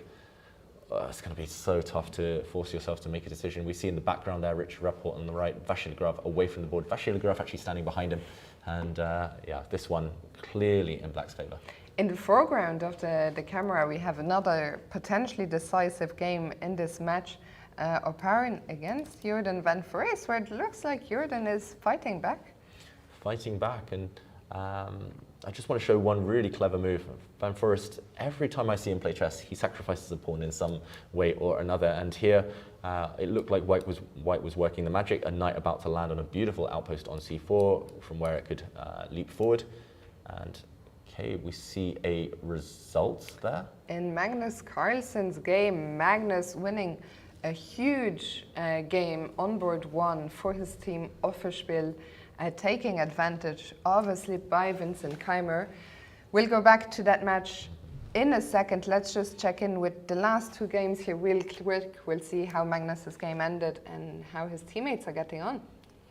B: it's going to be so tough to force yourself to make a decision. We see in the background there, Richard Rapport on the right, Vachier-Lagrave away from the board. Vachier-Lagrave actually standing behind him. And yeah, this one clearly in black's favour.
A: In the foreground of the camera, we have another potentially decisive game in this match. Oparin against Mel van Foreest, where it looks like Mel is fighting back.
B: Fighting back, and I just want to show one really clever move. Van Foreest, every time I see him play chess, he sacrifices a pawn in some way or another, and here it looked like white was working the magic, a knight about to land on a beautiful outpost on c4, from where it could leap forward, and okay, we see a result there.
A: In Magnus Carlsen's game, Magnus winning a huge game on board 1 for his team Offerspiel, taking advantage obviously by Vincent Keymer. We'll go back to that match in a second. Let's just check in with the last two games here real quick. We'll see how Magnus's game ended and how his teammates are getting on.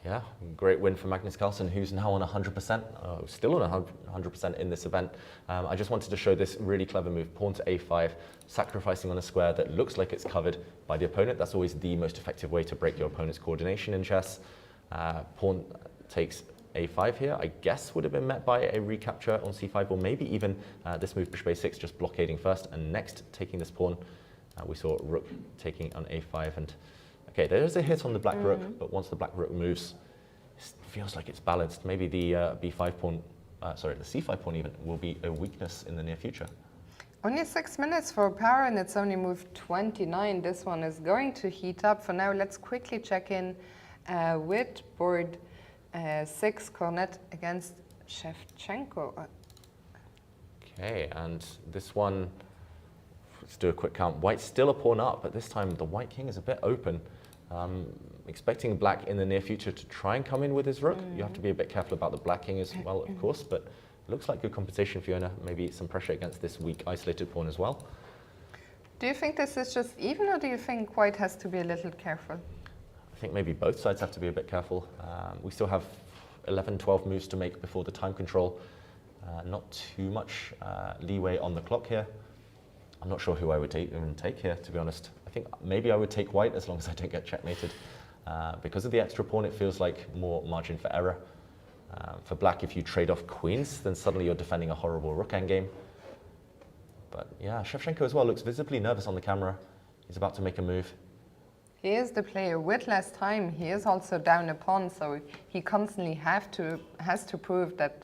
B: Yeah, great win for Magnus Carlsen, who's now on 100%, still on 100% in this event. I just wanted to show this really clever move, pawn to a5, sacrificing on a square that looks like it's covered by the opponent. That's always the most effective way to break your opponent's coordination in chess. Pawn takes a5 here, I guess would have been met by a recapture on c5, or maybe even this move, bishop a6, just blockading first, and next taking this pawn. We saw rook taking on a5, and okay, there's a hit on the black rook, but once the black rook moves, it feels like it's balanced. Maybe the b5 pawn, sorry, the c5 pawn even, will be a weakness in the near future.
A: Only 6 minutes for Oparin, it's only moved 29. This one is going to heat up. For now, let's quickly check in with board 6, Cornette against Shevchenko.
B: Okay, and this one, let's do a quick count. White's still a pawn up, but this time the white king is a bit open. Expecting black in the near future to try and come in with his rook. You have to be a bit careful about the black king as well, of course, but looks like good compensation, Fiona. Maybe some pressure against this weak, isolated pawn as well.
A: Do you think this is just even, or do you think white has to be a little careful?
B: I think maybe both sides have to be a bit careful. We still have 11, 12 moves to make before the time control. Not too much leeway on the clock here. I'm not sure who I would even take here, to be honest. I think maybe I would take white as long as I don't get checkmated. Because of the extra pawn, it feels like more margin for error. For black, if you trade off queens, then suddenly you're defending a horrible rook endgame. But yeah, Shevchenko as well looks visibly nervous on the camera. He's about to make a move.
A: He is the player with less time. He is also down a pawn, so he constantly has to prove that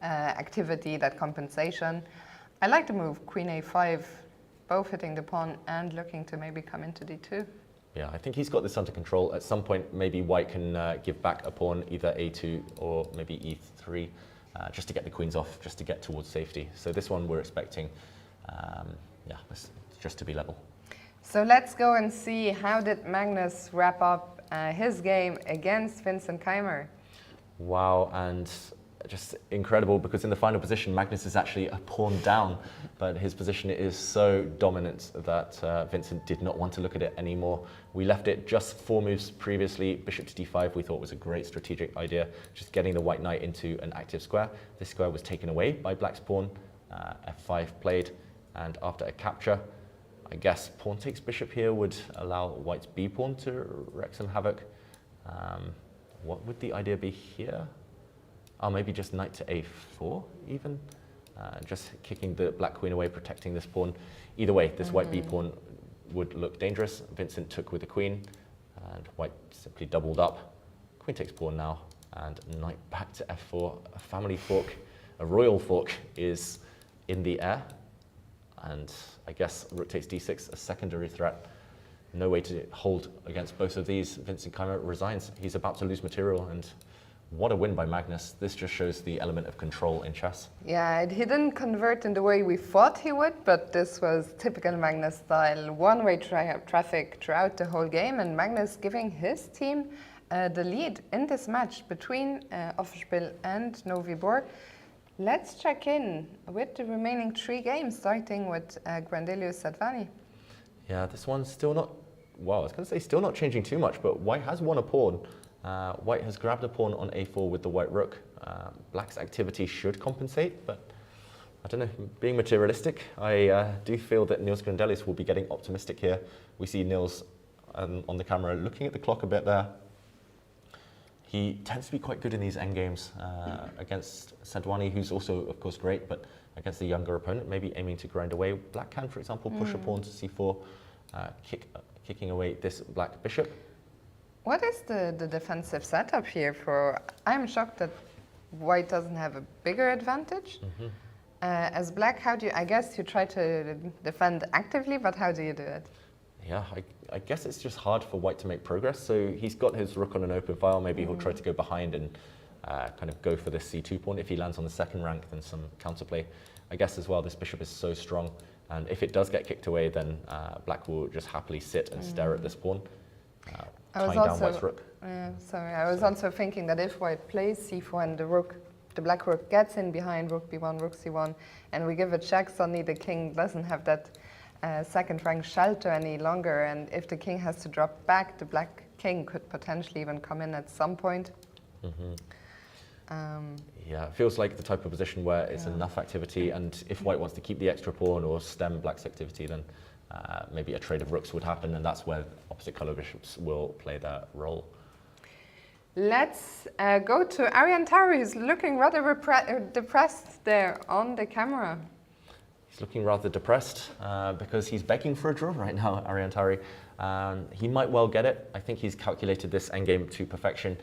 A: activity, that compensation. I like the move, queen a5, both hitting the pawn and looking to maybe come into d2.
B: Yeah, I think he's got this under control. At some point, maybe white can give back a pawn, either a2 or maybe e3, just to get the queens off, just to get towards safety. So this one we're expecting, yeah, just to be level.
A: So let's go and see how did Magnus wrap up his game against Vincent Keymer.
B: Wow, and just incredible, because in the final position, Magnus is actually a pawn down, but his position is so dominant that Vincent did not want to look at it anymore. We left it just 4 moves previously. Bishop to d5 we thought was a great strategic idea, just getting the white knight into an active square. This square was taken away by black's pawn, f5 played, and after a capture, I guess pawn takes bishop here would allow white's b pawn to wreak some havoc. What would the idea be here? Oh, maybe just knight to a4 even, just kicking the black queen away, protecting this pawn. Either way, this white b pawn would look dangerous. Vincent took with the queen, and white simply doubled up. Queen takes pawn now, and knight back to f4. A family fork, a royal fork is in the air, and I guess rook takes d6, a secondary threat. No way to hold against both of these. Vincent Keymer resigns. He's about to lose material, and what a win by Magnus. This just shows the element of control in chess.
A: Yeah, he didn't convert in the way we thought he would, but this was typical Magnus style. One-way traffic throughout the whole game, and Magnus giving his team the lead in this match between Offerspiel and Novi Bor. Let's check in with the remaining 3 games, starting with Grandelius Sadani.
B: Yeah, this one's still not, well, I was going to say still not changing too much, but white has won a pawn. White has grabbed a pawn on a4 with the white rook. Black's activity should compensate, but I don't know, being materialistic, I do feel that Niels Grandelius will be getting optimistic here. We see Niels on the camera looking at the clock a bit there. He tends to be quite good in these endgames against Sadani, who's also, of course, great, but against the younger opponent, maybe aiming to grind away. Black can, for example, push a pawn to c4, kicking away this black bishop.
A: What is the defensive setup here for? I'm shocked that white doesn't have a bigger advantage. As black, how do you, I guess you try to defend actively, but how do you do it?
B: Yeah, I guess it's just hard for white to make progress. So he's got his rook on an open file. Maybe he'll try to go behind and kind of go for this c2 pawn. If he lands on the second rank, then some counterplay. I guess as well, this bishop is so strong. And if it does get kicked away, then black will just happily sit and stare at this pawn. Tying down white's rook.
A: I was also thinking that if white plays c4 and the black rook gets in behind rook b1, rook c1, and we give a check, suddenly the king doesn't have that second rank shelter any longer, and if the king has to drop back, the black king could potentially even come in at some point.
B: Yeah, it feels like the type of position where it's enough activity, and if white wants to keep the extra pawn or stem black's activity, then maybe a trade of rooks would happen, and that's where opposite color bishops will play their role.
A: Let's go to Tari, who's looking rather depressed there on the camera.
B: He's looking rather depressed because he's begging for a draw right now, Tari. He might well get it. I think he's calculated this endgame to perfection.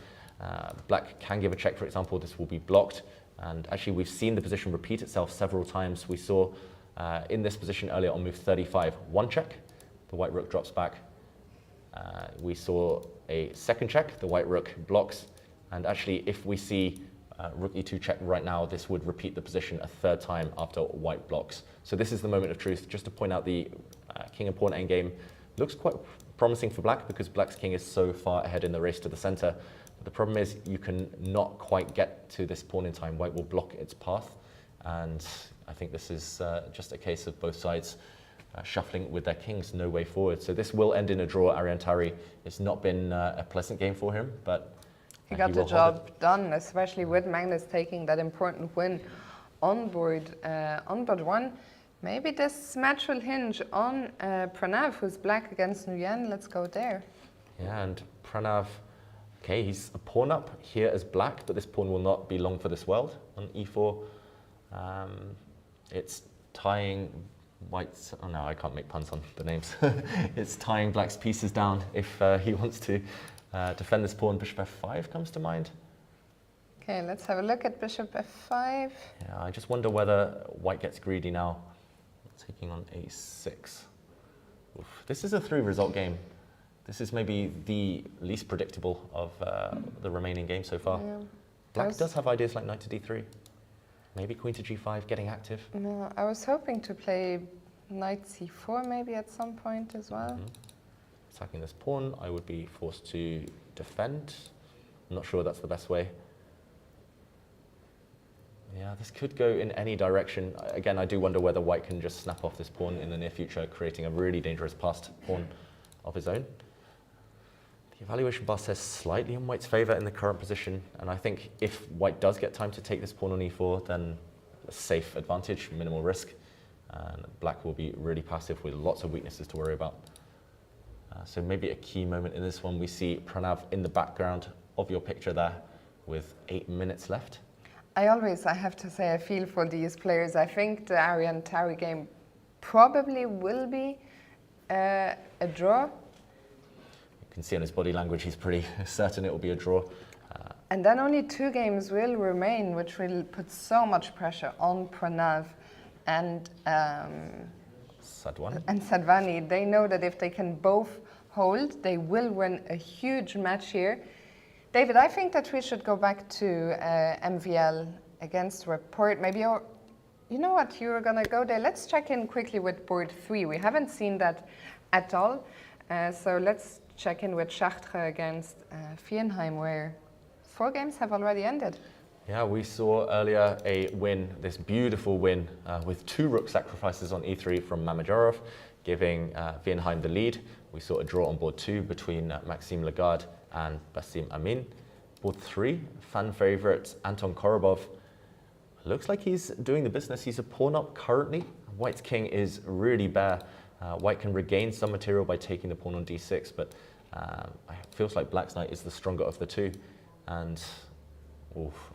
B: Black can give a check, for example. This will be blocked. And actually, we've seen the position repeat itself several times. We saw in this position earlier on move 35. One check, the white rook drops back. We saw a second check, the white rook blocks. And actually, if we see rook e2 check right now, this would repeat the position a third time after white blocks. So this is the moment of truth. Just to point out, the king and pawn endgame looks quite promising for black because black's king is so far ahead in the race to the center. But the problem is you can not quite get to this pawn in time. White will block its path. And I think this is just a case of both sides shuffling with their kings, no way forward. So this will end in a draw. Arian Tari, it's not been a pleasant game for him, but
A: he got the job done, especially with Magnus taking that important win on board 1. Maybe this match will hinge on Pranav, who's black against Nguyen. Let's go there.
B: Yeah, and Pranav, okay, he's a pawn up here as black, but this pawn will not be long for this world on e4. It's tying white's, oh no, I can't make puns on the names. It's tying black's pieces down if he wants to defend this pawn. Bishop f5 comes to mind.
A: Okay, let's have a look at bishop f5.
B: Yeah, I just wonder whether white gets greedy now, taking on a6. Oof. This is a 3-result game. This is maybe the least predictable of the remaining game so far.
A: Yeah.
B: Black does have ideas like knight to d3. Maybe queen to g5, getting active.
A: No, I was hoping to play knight c4 maybe at some point as well.
B: Attacking this pawn, I would be forced to defend. I'm not sure that's the best way. Yeah, this could go in any direction. Again, I do wonder whether white can just snap off this pawn in the near future, creating a really dangerous passed pawn of his own. The evaluation bar says slightly in white's favor in the current position, and I think if white does get time to take this pawn on e4, then a safe advantage, minimal risk, and black will be really passive with lots of weaknesses to worry about. So maybe a key moment in this one, we see Pranav in the background of your picture there with 8 minutes left.
A: I have to say, I feel for these players. I think the Arian Tari game probably will be a draw.
B: You can see on his body language, he's pretty certain it will be a draw.
A: And then only 2 games will remain, which will put so much pressure on Pranav and Sadani. They know that if they can both hold, they will win a huge match here. David, I think that we should go back to MVL against Report. Maybe you know what, you're going to go there. Let's check in quickly with board 3. We haven't seen that at all. So let's check in with Chartres against Fienheim, where 4 games have already ended.
B: Yeah, we saw earlier a win, this beautiful win with 2 rook sacrifices on e3 from Mamedyarov, giving Fienheim the lead. We saw a draw on board 2 between Maxime Lagarde and Basim Amin. Board 3, fan favourite Anton Korobov. Looks like he's doing the business. He's a pawn up currently. White's king is really bare. White can regain some material by taking the pawn on d6, but it feels like black's knight is the stronger of the 2. And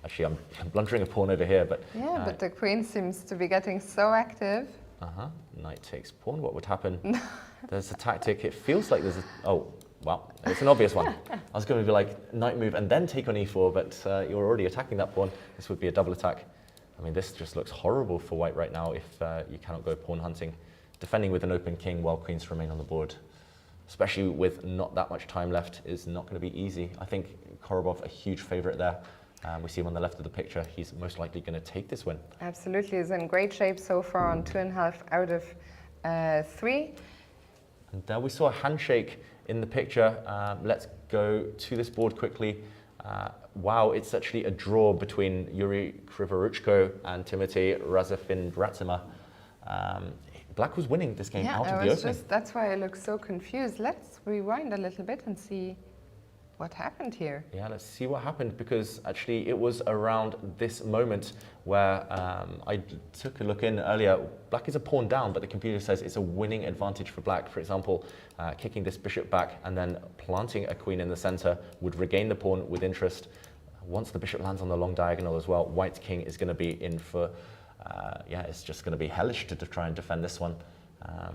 B: actually, I'm blundering a pawn over here, but
A: yeah, but the queen seems to be getting so active.
B: Knight takes pawn. What would happen? There's a tactic. It feels like there's a. Oh, wow, it's an obvious one. I was going to be like knight move and then take on e4, but you're already attacking that pawn. This would be a double attack. I mean, this just looks horrible for white right now if you cannot go pawn hunting. Defending with an open king while queens remain on the board, especially with not that much time left, is not going to be easy. I think Korobov, a huge favourite there. We see him on the left of the picture. He's most likely going to take this win. Absolutely.
A: He's in great shape so far on 2.5 out of 3.
B: And there we saw a handshake in the picture. Let's go to this board quickly. Wow, it's actually a draw between Yuri Krivoruchko and Timothy Razafin-Ratsima. Black was winning this game out of the opening.
A: That's why I look so confused. Let's rewind a little bit and see what happened here.
B: Yeah, let's see what happened, because actually it was around this moment where I took a look in earlier. Black is a pawn down, but the computer says it's a winning advantage for black. For example, kicking this bishop back and then planting a queen in the center would regain the pawn with interest. Once the bishop lands on the long diagonal as well, white's king is going to be in for, it's just going to be hellish to try and defend this one.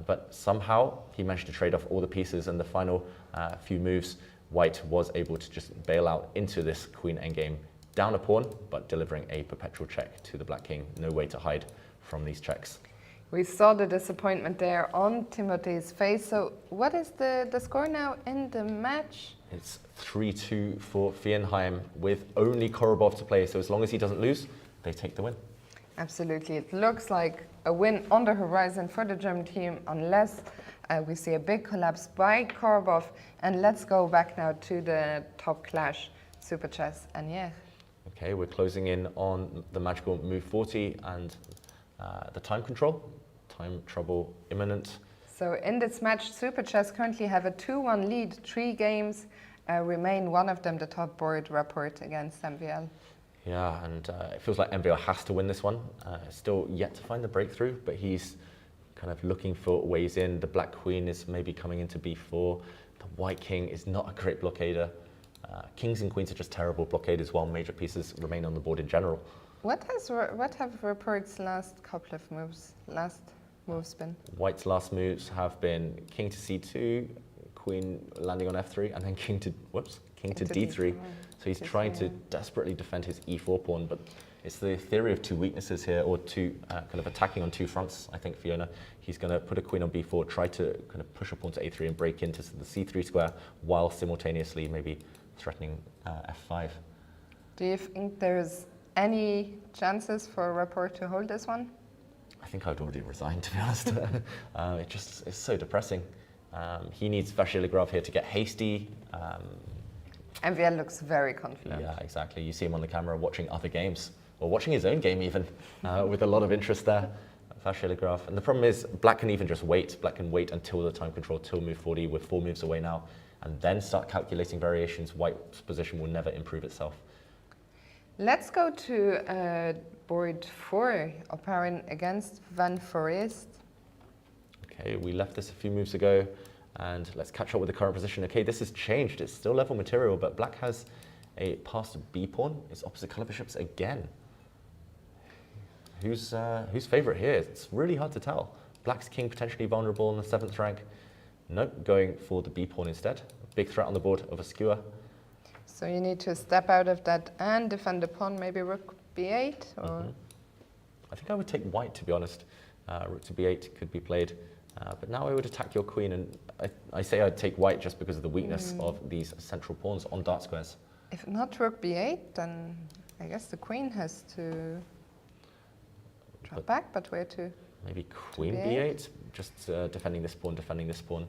B: But somehow he managed to trade off all the pieces, and the final few moves, white was able to just bail out into this queen endgame, down a pawn, but delivering a perpetual check to the black king. No way to hide from these checks.
A: We saw the disappointment there on Timothy's face. So what is the score now in the match?
B: It's 3-2 for Fienheim with only Korobov to play. So as long as he doesn't lose, they take the win.
A: Absolutely. It looks like a win on the horizon for the German team unless we see a big collapse by Korobov. And let's go back now to the top clash, Super Chess and
B: Okay, we're closing in on the magical move 40 and the time control. Time trouble imminent.
A: So in this match, Super Chess currently have a 2-1 lead. 3 games remain, one of them the top board report against MVL.
B: Yeah, and it feels like MVL has to win this one. Still yet to find the breakthrough, but he's kind of looking for ways in. The black queen is maybe coming into b4. The white king is not a great blockader. Kings and queens are just terrible blockaders while major pieces remain on the board in general.
A: What have reports last couple of moves, last moves been?
B: White's last moves have been king to c2, queen landing on f3, and then king to d3. So he's trying to desperately defend his e4 pawn, but it's the theory of two weaknesses here, or two kind of attacking on two fronts, I think, Fiona. He's going to put a queen on b4, try to kind of push a pawn to a3 and break into the c3 square, while simultaneously maybe threatening f5.
A: Do you think there's any chances for Rapport to hold this one?
B: I think I'd already resigned, to be honest. It's so depressing. He needs Vachier-Lagrave here to get hasty.
A: MVL looks very confident.
B: Yeah, exactly. You see him on the camera watching other games, or watching his own game even, with a lot of interest there. Vachier-Lagrave. And the problem is, black can even just wait. Black can wait until the time control, till move 40. We're 4 moves away now. And then start calculating variations. White's position will never improve itself.
A: Let's go to board 4, Oparin against Van Foreest.
B: Okay, we left this a few moves ago, and let's catch up with the current position. Okay, this has changed. It's still level material, but black has a passed b pawn. It's opposite color bishops again. Who's favorite here? It's really hard to tell. Black's king potentially vulnerable in the 7th rank. Nope, going for the b pawn instead. Big threat on the board of a skewer.
A: So you need to step out of that and defend the pawn, maybe rook b8? Or?
B: I think I would take white, to be honest. Rook to b8 could be played. But now I would attack your queen, and I say I'd take white just because of the weakness of these central pawns on dart squares.
A: If not rook b8, then I guess the queen has to drop back, but where to?
B: Maybe queen b8, just defending this pawn, defending this pawn.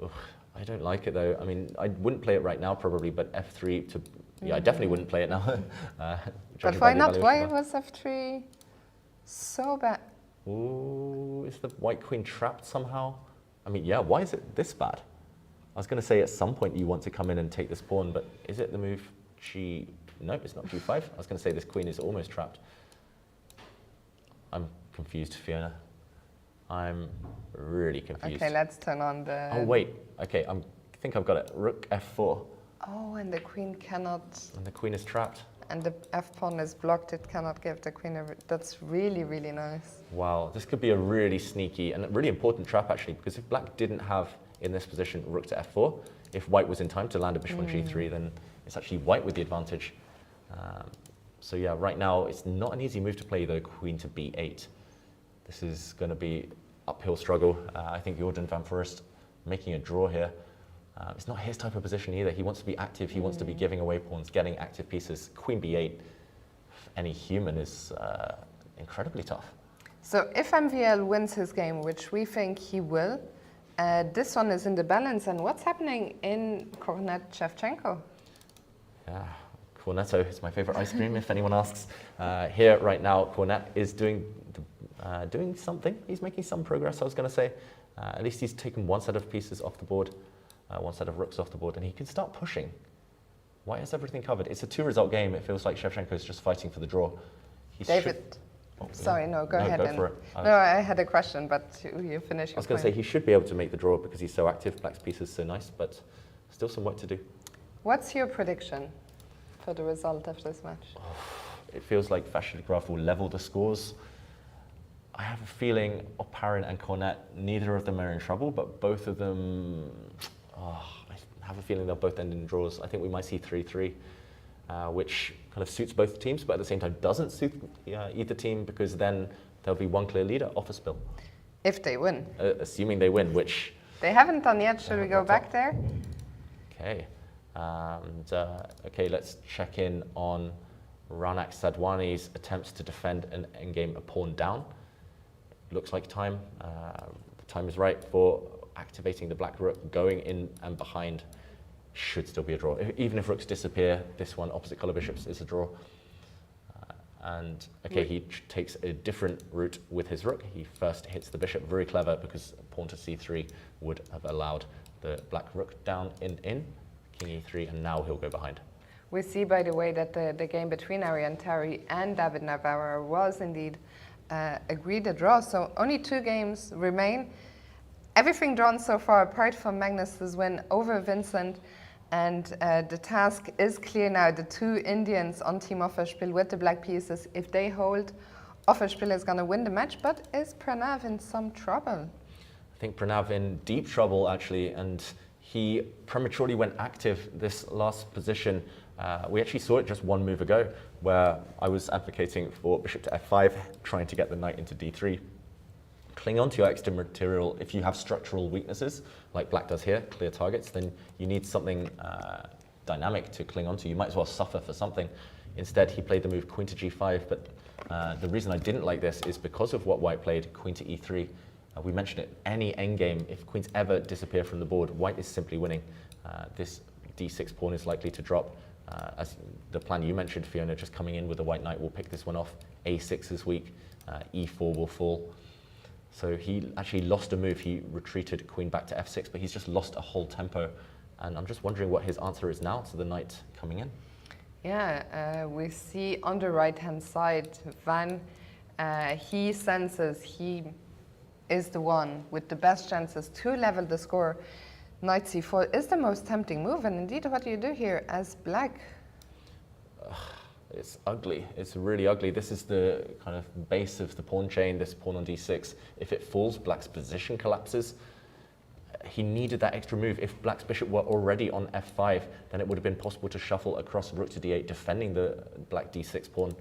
B: Ugh, I don't like it though. I mean, I wouldn't play it right now probably, but f3 to... Yeah, I definitely wouldn't play it now.
A: But why not? Why was f3 so bad?
B: Ooh, is the white queen trapped somehow? I mean, yeah, why is it this bad? I was going to say at some point you want to come in and take this pawn, but is it the move g... Nope, it's not g5. I was going to say this queen is almost trapped. I'm confused, Fiona. I'm really confused.
A: Okay, let's turn on the...
B: Oh, wait. Okay, I think I've got it. Rook f4.
A: Oh, and the queen cannot...
B: And the queen is trapped.
A: And the f-pawn is blocked. It cannot give the queen a... That's really, really nice.
B: Wow, this could be a really sneaky and really important trap, actually, because if black didn't have, in this position, rook to f4, if white was in time to land a bishop on g3, then it's actually white with the advantage. So yeah, right now, it's not an easy move to play, though, queen to b8. This is going to be uphill struggle. I think Jordan Van Foreest making a draw here. It's not his type of position either. He wants to be active. He wants to be giving away pawns, getting active pieces. Queen b8, any human, is incredibly tough.
A: So if MVL wins his game, which we think he will, this one is in the balance. And what's happening in Cornette Shevchenko?
B: Yeah, Cornetto is my favorite ice cream, if anyone asks. Here right now, Cornette is doing something. He's making some progress, I was going to say. At least he's taken one set of pieces off the board, one set of rooks off the board, and he can start pushing. White has everything covered. It's a 2-result game. It feels like Shevchenko is just fighting for the draw.
A: David, sorry, no, go ahead.
B: Go for it.
A: No, I had a question, but you finish your
B: I was going to say he should be able to make the draw because he's so active. Black's piece is so nice, but still some work to do.
A: What's your prediction for the result of this match?
B: It feels like Vachier-Lagrave will level the scores. I have a feeling Oparin and Cornette, neither of them are in trouble, but both of them, I have a feeling they'll both end in draws. I think we might see 3-3, which kind of suits both teams, but at the same time doesn't suit either team, because then there'll be one clear leader, offer spill.
A: If they win.
B: Assuming they win, which...
A: They haven't done yet. Should we go back there?
B: Okay. Okay, let's check in on Ranak Sadwani's attempts to defend an endgame a pawn down. Looks like time. The time is right for activating the black rook, going in and behind. Should still be a draw. Even if rooks disappear, this one, opposite colour bishops, is a draw. And okay, he takes a different route with his rook. He first hits the bishop, very clever, because pawn to c3 would have allowed the black rook down in, king e3, and now he'll go behind.
A: We see, by the way, that the game between Ariane Tari and David Navara was indeed agreed a draw. So only 2 games remain. Everything drawn so far, apart from Magnus's win over Vincent. And the task is clear now. The 2 Indians on Team Offerspiel with the black pieces, if they hold, Offerspiel is going to win the match. But is Pranav in some trouble?
B: I think Pranav in deep trouble, actually, and he prematurely went active this last position. We actually saw it just 1 move ago, where I was advocating for bishop to f5, trying to get the knight into d3. Cling on to your extra material. If you have structural weaknesses, like black does here, clear targets, then you need something dynamic to cling on to. You might as well suffer for something. Instead, he played the move queen to g5, but the reason I didn't like this is because of what white played, queen to e3. We mentioned it, any endgame, if queens ever disappear from the board, white is simply winning. This d6 pawn is likely to drop. As the plan you mentioned, Fiona, just coming in with the white knight will pick this one off. a6 is weak, e4 will fall. So he actually lost a move. He retreated queen back to f6, but he's just lost a whole tempo. And I'm just wondering what his answer is now to the knight coming in.
A: Yeah, we see on the right-hand side, Van, he senses he is the one with the best chances to level the score. Knight c4 is the most tempting move, and indeed what do you do here as black?
B: It's ugly. It's really ugly. This is the kind of base of the pawn chain, this pawn on d6. If it falls, black's position collapses. He needed that extra move. If black's bishop were already on f5, then it would have been possible to shuffle across rook to d8, defending the black d6 pawn.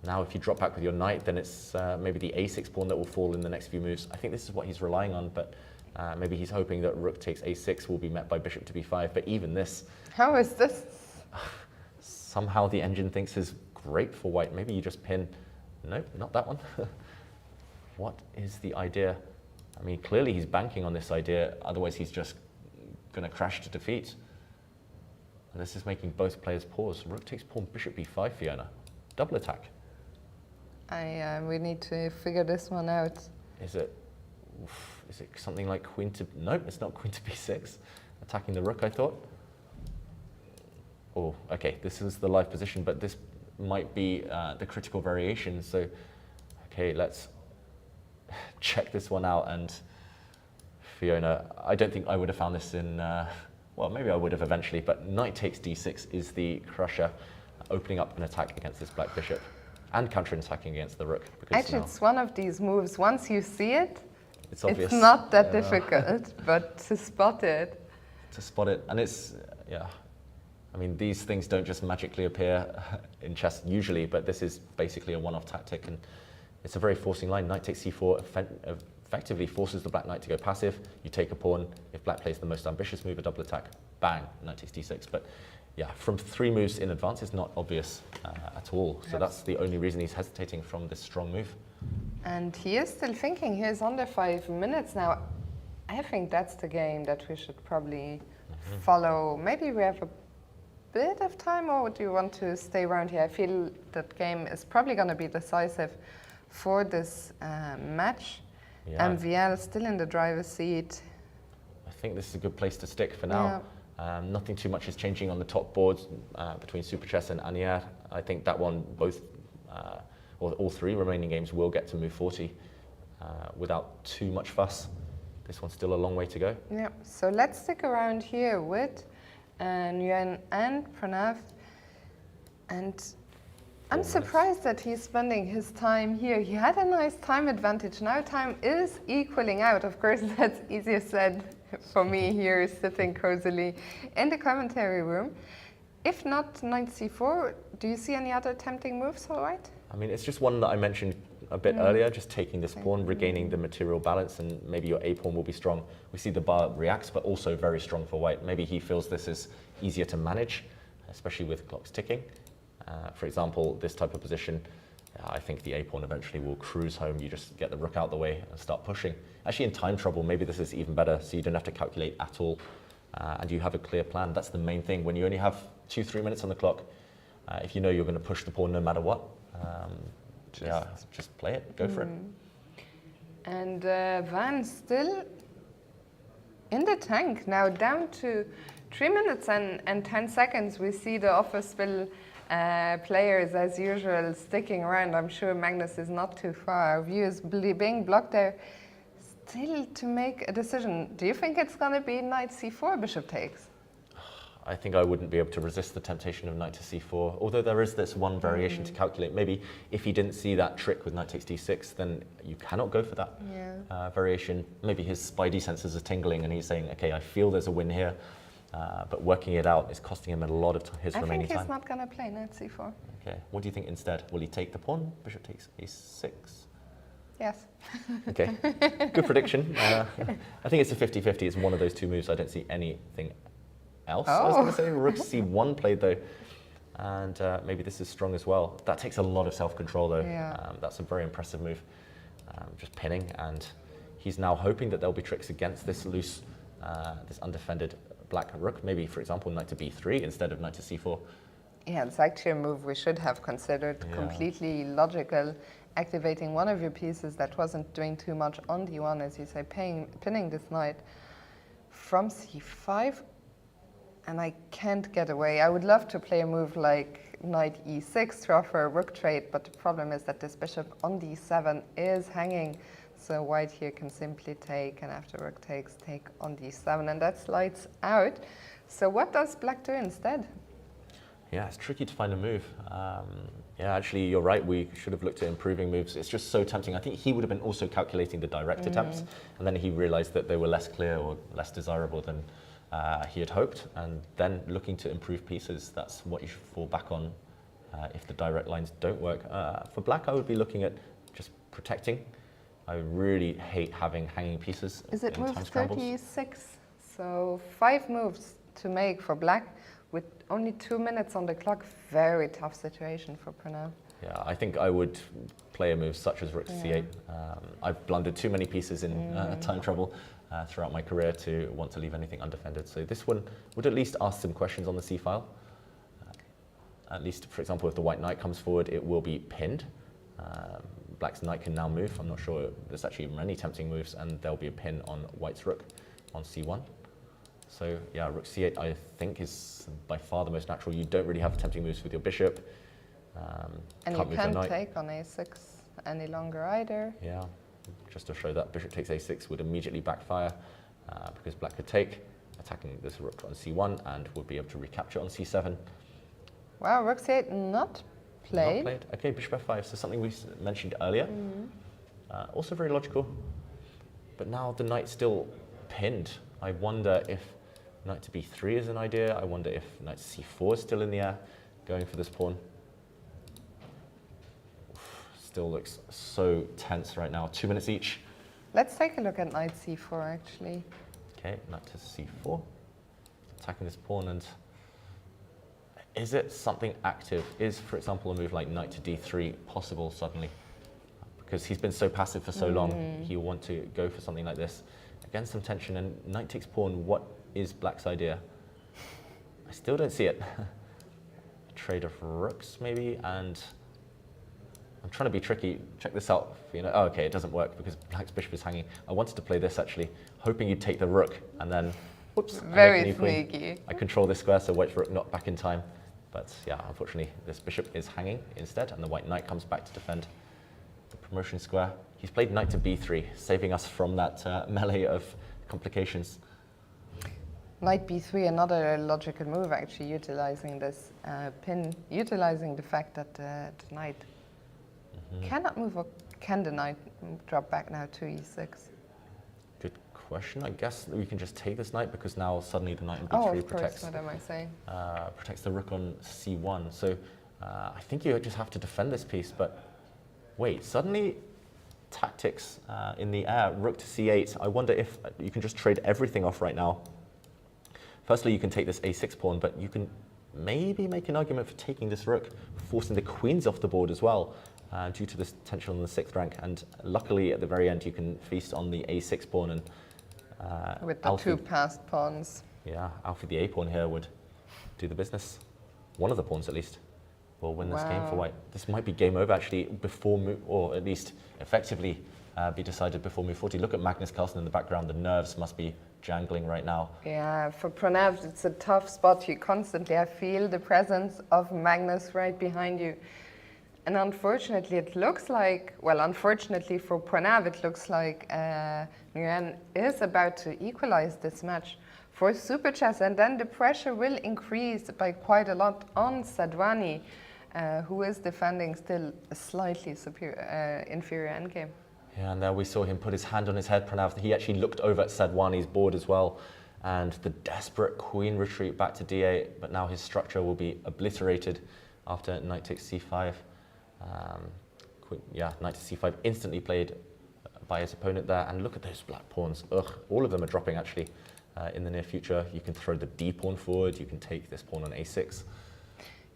B: Now, if you drop back with your knight, then it's maybe the a6 pawn that will fall in the next few moves. I think this is what he's relying on, but maybe he's hoping that rook takes a6 will be met by bishop to b5. But even this...
A: How is this?
B: Somehow the engine thinks is great for white. Maybe you just pin. Nope, not that one. What is the idea? I mean, clearly he's banking on this idea. Otherwise, he's just going to crash to defeat. And this is making both players pause. Rook takes pawn, bishop b5, Fiona. Double attack.
A: We need to figure this one out.
B: Is it something like queen to... Nope, it's not queen to b6. Attacking the rook, I thought. Oh, okay, this is the live position, but this might be the critical variation. So, okay, let's check this one out. And Fiona, I don't think I would have found this in, well, maybe I would have eventually, but knight takes d6 is the crusher, opening up an attack against this black bishop and counter-attacking against the rook.
A: Actually, it's one of these moves, once you see it,
B: it's obvious.
A: It's not that difficult, but to spot it.
B: To spot it, and it's, yeah. I mean, these things don't just magically appear in chess usually, but this is basically a one-off tactic, and it's a very forcing line. Knight takes c4 effectively forces the black knight to go passive. You take a pawn. If black plays the most ambitious move, a double attack, bang, knight takes d6. But yeah, from 3 moves in advance, it's not obvious at all. So that's the only reason he's hesitating from this strong move. And
A: he is still thinking. He's under 5 minutes now. I think that's the game that we should probably follow. Maybe we have a bit of time, or do you want to stay around here? I feel that game is probably going to be decisive for this match. Yeah. MVL still in the driver's seat.
B: I think this is a good place to stick for now. Yeah. Nothing too much is changing on the top boards between Super Chess and Anier. I think that one, both, or all 3 remaining games will get to move 40 without too much fuss. This one's still a long way to go. Yeah, so let's stick around here with Nguyen and Pranav. And I'm surprised that he's spending his time here. He had a nice time advantage. Now time is equaling out. Of course, that's easier said for me here, sitting cozily in the commentary room. If not knight c4, do you see any other tempting moves for white? I mean, it's just one that I mentioned a bit earlier, just taking this pawn, regaining the material balance, and maybe your A pawn will be strong. We see the bar reacts, but also very strong for white. Maybe he feels this is easier to manage, especially with clocks ticking. For example, this type of position, I think the A pawn eventually will cruise home. You just get the rook out the way and start pushing. Actually, in time trouble, maybe this is even better, so you don't have to calculate at all, and you have a clear plan. That's the main thing. When you only have 2-3 minutes on the clock, if you know you're going to push the pawn no matter what, just play it, go for it.
A: And Van still in the tank, now down to 3 minutes and 10 seconds. We see the Offerspiel players, as usual, sticking around. I'm sure Magnus is not too far. Our view is being blocked there. Still to make a decision. Do you think it's going to be knight c4, bishop takes?
B: I think I wouldn't be able to resist the temptation of knight to c4, although there is this one variation to calculate. Maybe if he didn't see that trick with knight takes d6, then you cannot go for that variation. Maybe his spidey senses are tingling and he's saying, okay, I feel there's a win here, but working it out is costing him a lot of his remaining time.
A: I think he's not going to play knight c4.
B: Okay, what do you think instead? Will he take the pawn? Bishop takes a6?
A: Yes.
B: Okay, good prediction. I think it's a 50-50. It's one of those two moves. I don't see anything else. I was going to say rook c1 played though, and maybe this is strong as well. That takes a lot of self-control though. That's a very impressive move. Just pinning, and he's now hoping that there'll be tricks against this loose, this undefended black rook. Maybe, for example, knight to b3 instead of knight to c4.
A: Yeah, it's actually a move we should have considered. Completely logical. Activating one of your pieces that wasn't doing too much on d1, as you say, pinning this knight from c5. And I can't get away. I would love to play a move like knight e6 to offer a rook trade, but the problem is that this bishop on d7 is hanging. So white here can simply take, and after rook takes, take on d7, and that's lights out. So what does black do instead?
B: Yeah, it's tricky to find a move. Yeah, actually, you're right. We should have looked at improving moves. It's just so tempting. I think he would have been also calculating the direct attempts, and then he realized that they were less clear or less desirable than he had hoped, and then looking to improve pieces. That's what you should fall back on if the direct lines don't work. For black, I would be looking at just protecting. I really hate having hanging pieces.
A: Is it move 36? So 5 moves to make for black with only 2 minutes on the clock. Very tough situation for Prav.
B: Yeah, I think I would play a move such as rook to c8. I've blundered too many pieces in time trouble throughout my career to want to leave anything undefended. So this one would at least ask some questions on the c file. At least, for example, if the white knight comes forward, it will be pinned. Black's knight can now move. I'm not sure there's actually many tempting moves, and there'll be a pin on white's rook on c1. So yeah, rook c8 I think is by far the most natural. You don't really have tempting moves with your bishop.
A: And you can't take on a6 any longer either.
B: Yeah, just to show that bishop takes a6 would immediately backfire because black could take, attacking this rook on c1, and would be able to recapture on c7.
A: Wow, rook c8 not played.
B: Not played. Okay, bishop f5, so something we mentioned earlier. Also very logical. But now the knight's still pinned. I wonder if knight to b3 is an idea. I wonder if knight to c4 is still in the air, going for this pawn. Still looks so tense right now. 2 minutes each.
A: Let's take a look at knight c4 actually.
B: Okay, knight to c4. Attacking this pawn, and is it something active? Is, for example, a move like knight to d3 possible suddenly? Because he's been so passive for so long, he'll want to go for something like this. Again, some tension, and knight takes pawn. What is black's idea? I still don't see it. A trade of rooks, maybe, and I'm trying to be tricky. Check this out, Fiona. Oh, okay, it doesn't work because black's bishop is hanging. I wanted to play this actually, hoping you'd take the rook, and then, whoops.
A: Very sneaky.
B: I control this square, so white's rook not back in time. But yeah, unfortunately, this bishop is hanging instead, and the white knight comes back to defend the promotion square. He's played knight to b3, saving us from that melee of complications.
A: Knight b3, another logical move, actually, utilizing this pin, utilizing the fact that the knight cannot move, or can the knight drop back now to e6?
B: Good question. I guess we can just take this knight because now suddenly the knight in b3 protects.
A: What am I saying?
B: Protects the rook on c1. So I think you just have to defend this piece, but wait, suddenly tactics in the air, rook to c8. I wonder if you can just trade everything off right now. Firstly, you can take this a6 pawn, but you can maybe make an argument for taking this rook, forcing the queens off the board as well, due to this tension on the 6th rank. And luckily, at the very end, you can feast on the a6 pawn. And
A: with the two passed pawns.
B: Yeah, Alfie the a pawn here would do the business. One of the pawns, at least, will win this game for white. This might be game over, actually, before move, or at least effectively be decided before move 40. Look at Magnus Carlsen in the background. The nerves must be jangling right now.
A: Yeah, for Prav, it's a tough spot. You constantly feel the presence of Magnus right behind you. And unfortunately, it looks like, well, unfortunately for Prav, it looks like Nguyen is about to equalize this match for Super Chess. And then the pressure will increase by quite a lot on Sadani, who is defending still a slightly inferior endgame.
B: Yeah, and there we saw him put his hand on his head, Pranav. He actually looked over at Sadwani's board as well. And the desperate queen retreat back to d8, but now his structure will be obliterated after knight takes c5. Knight to c5 instantly played by his opponent there. And look at those black pawns. Ugh, all of them are dropping actually in the near future. You can throw the d pawn forward. You can take this pawn on a6.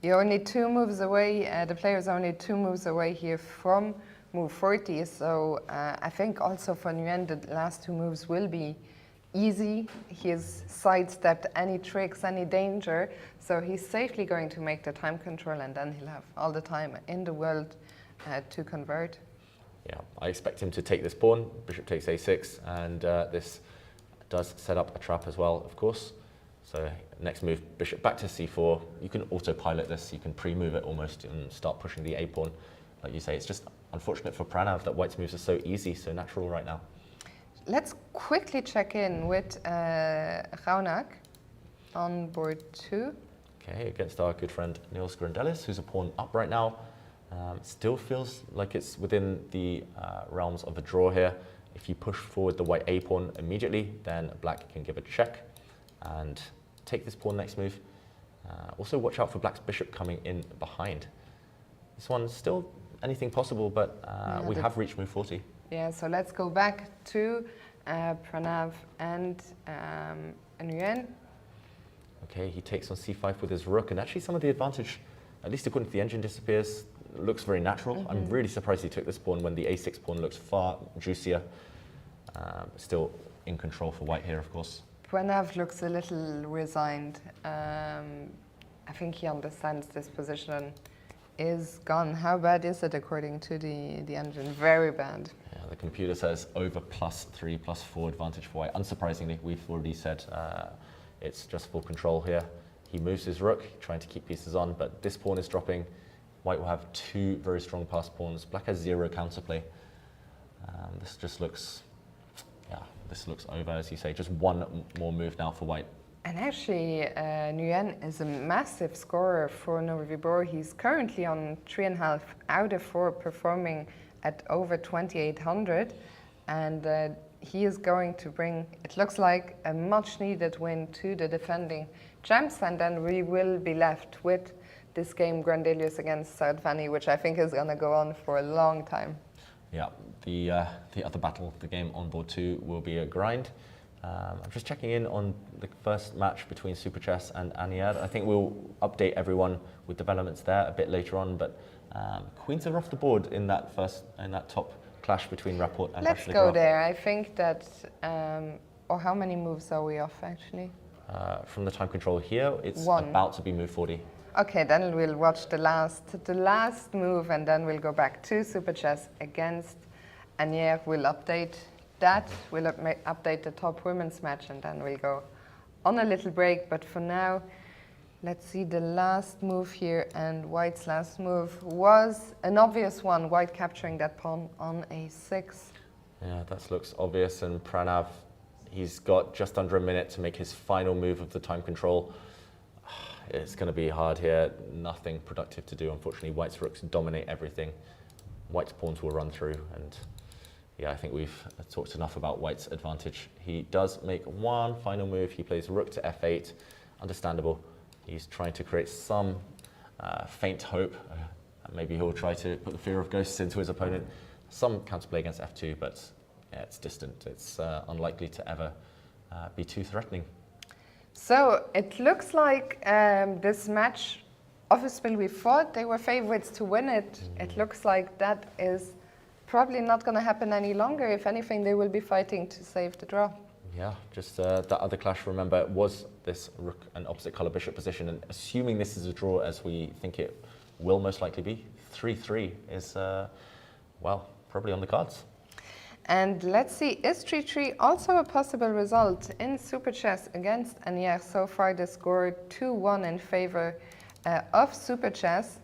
A: You're only 2 moves away. The player's only 2 moves away here from move 40. So I think also for Nguyen, the last 2 moves will be easy. He has sidestepped any tricks, any danger. So he's safely going to make the time control, and then he'll have all the time in the world to convert.
B: Yeah, I expect him to take this pawn. Bishop takes a6, and this does set up a trap as well, of course. So next move, bishop back to c4. You can autopilot this. You can pre-move it almost and start pushing the a pawn. Like you say, it's just unfortunate for Pranav that white's moves are so easy, so natural right now.
A: Let's quickly check in with Unuk on board 2.
B: Okay, against our good friend Niels Grandelius, who's a pawn up right now. Still feels like it's within the realms of a draw here. If you push forward the white a pawn immediately, then black can give a check and take this pawn next move. Also watch out for black's bishop coming in behind. This one's still anything possible, but we have reached move 40.
A: Yeah, so let's go back to Pranav and Nguyen.
B: Okay, he takes on c5 with his rook, and actually some of the advantage, at least according to the engine, disappears. Looks very natural. I'm really surprised he took this pawn when the a6 pawn looks far juicier. Still in control for white here, of course.
A: Pranav looks a little resigned. I think he understands this position is gone. How bad is it according to the engine? Very bad.
B: Yeah, the computer says over +3, +4 advantage for white. Unsurprisingly, we've already said it's just full control here. He moves his rook, trying to keep pieces on, but this pawn is dropping. White will have 2 very strong passed pawns. Black has 0 counterplay. This just looks, this looks over, as you say. Just 1 more move now for white.
A: And actually, Nguyen is a massive scorer for Novibor. He's currently on 3.5 out of 4, performing at over 2,800. And he is going to bring, it looks like, a much needed win to the defending champs. And then we will be left with this game, Grandelius against Steil-Antoni, which I think is going to go on for a long time. Yeah,
B: the other battle, the game on board 2, will be a grind. I'm just checking in on the first match between Super Chess and Anier. I think we'll update everyone with developments there a bit later on, but queens are off the board in that top clash between Rapport and
A: Let's
B: Vachier-Lagrave.
A: go there. I think that, or how many moves are we off actually?
B: From the time control here, it's
A: 1.
B: about to be move 40.
A: Okay, then we'll watch the last move, and then we'll go back to Super Chess against Anier. We'll update that. We'll update the top women's match, and then we'll go on a little break. But for now, let's see the last move here. And white's last move was an obvious one. White capturing that pawn on a6.
B: Yeah, that looks obvious. And Pranav, he's got just under a minute to make his final move of the time control. It's going to be hard here. Nothing productive to do. Unfortunately, white's rooks dominate everything. White's pawns will run through, and yeah, I think we've talked enough about white's advantage. He does make one final move. He plays rook to f8. Understandable. He's trying to create some faint hope Maybe he'll try to put the fear of ghosts into his opponent. Some counterplay against f2, but yeah, it's distant. It's unlikely to ever be too threatening.
A: So it looks like this match, obviously we thought they were favorites to win it. It looks like that is probably not going to happen any longer. If anything, they will be fighting to save the draw.
B: Yeah, just that other clash, remember, was this rook and opposite colour bishop position, and assuming this is a draw as we think it will most likely be, 3-3 is, well, probably on the cards.
A: And let's see, is 3-3 also a possible result in Super Chess against Anier? So far the score 2-1 in favor of Super Chess,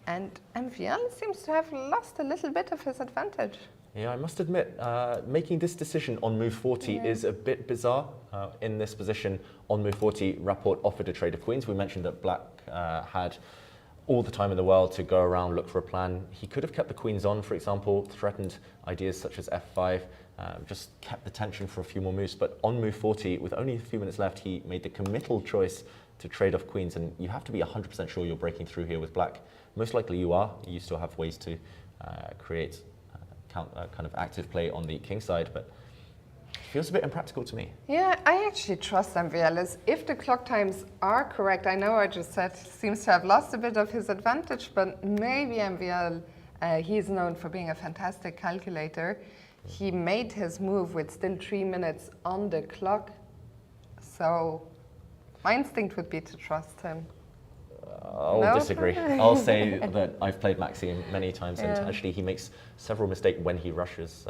A: and MVL seems to have lost a little bit of his advantage.
B: Yeah, I must admit, making this decision on move 40 is a bit bizarre. In this position, on move 40, Rapport offered a trade of queens. We mentioned that Black had all the time in the world to go around, look for a plan. He could have kept the queens on, for example, threatened ideas such as f5, just kept the tension for a few more moves. But on move 40, with only a few minutes left, he made the committal choice to trade off queens. And you have to be 100% sure you're breaking through here with Black. Most likely you are. You still have ways to create kind of active play on the king side, but it feels a bit impractical to me.
A: Yeah, I actually trust MVL. As if the clock times are correct, I know I just said seems to have lost a bit of his advantage, but maybe MVL, he's known for being a fantastic calculator. He made his move with still 3 minutes on the clock, so my instinct would be to trust him.
B: I'll disagree. I'll say that I've played Maxime many times, and actually he makes several mistakes when he rushes.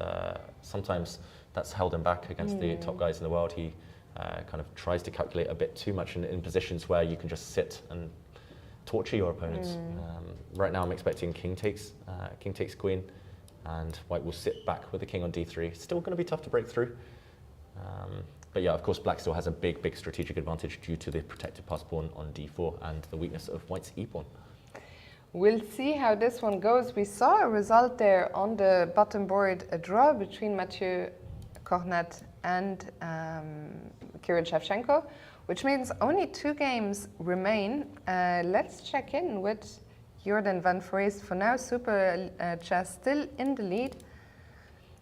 B: Sometimes that's held him back against the top guys in the world. He kind of tries to calculate a bit too much in positions where you can just sit and torture your opponents. Right now I'm expecting king takes queen, and white will sit back with the king on d3. Still going to be tough to break through. But yeah, of course, black still has a big strategic advantage due to the protected pass pawn on d4 and the weakness of white's e-pawn.
A: We'll see how this one goes. We saw a result there on the bottom board, a draw between Mathieu Cornette and Kirill Shevchenko, which means only 2 games remain. Let's check in with Mel van Foreest. For now, Super Chess still in the lead.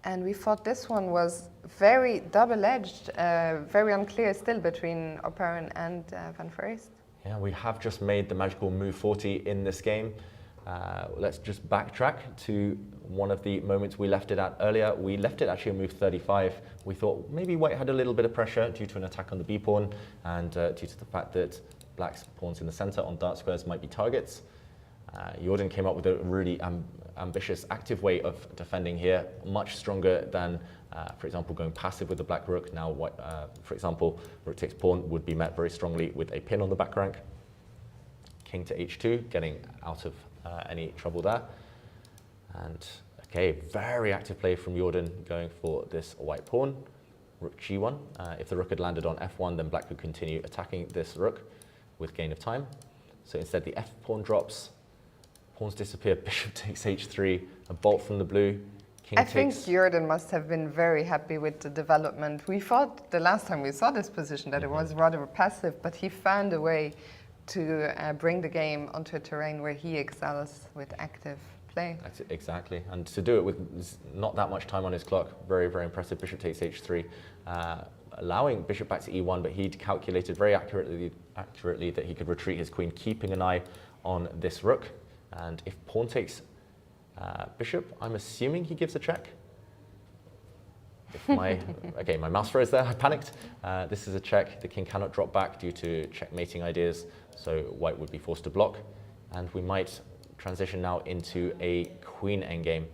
A: And we thought this one was very double-edged, very unclear still between Oparin and van Foreest.
B: Yeah, we have just made the magical move 40 in this game. Let's just backtrack to one of the moments we left it at earlier. We left it actually on move 35. We thought maybe white had a little bit of pressure due to an attack on the b-pawn and due to the fact that black's pawns in the center on dark squares might be targets. Jordan came up with a really ambitious, active way of defending here, much stronger than, for example, going passive with the black rook. Now, white, for example, rook takes pawn would be met very strongly with a pin on the back rank. King to h2, getting out of any trouble there. And, okay, very active play from Jordan going for this white pawn. Rook g1. If the rook had landed on f1, then black could continue attacking this rook with gain of time. So instead, the f pawn drops. Pawns disappear, bishop takes h3, a bolt from the blue, king takes... I
A: think Jordan must have been very happy with the development. We thought the last time we saw this position that it was rather passive, but he found a way to bring the game onto a terrain where he excels with active play.
B: Exactly, and to do it with not that much time on his clock, very, very impressive. Bishop takes h3, allowing bishop back to e1, but he'd calculated very accurately that he could retreat his queen, keeping an eye on this rook. And if pawn takes bishop, I'm assuming he gives a check. If my mouse froze there, I panicked. This is a check. The king cannot drop back due to checkmating ideas, so white would be forced to block. And we might transition now into a queen endgame.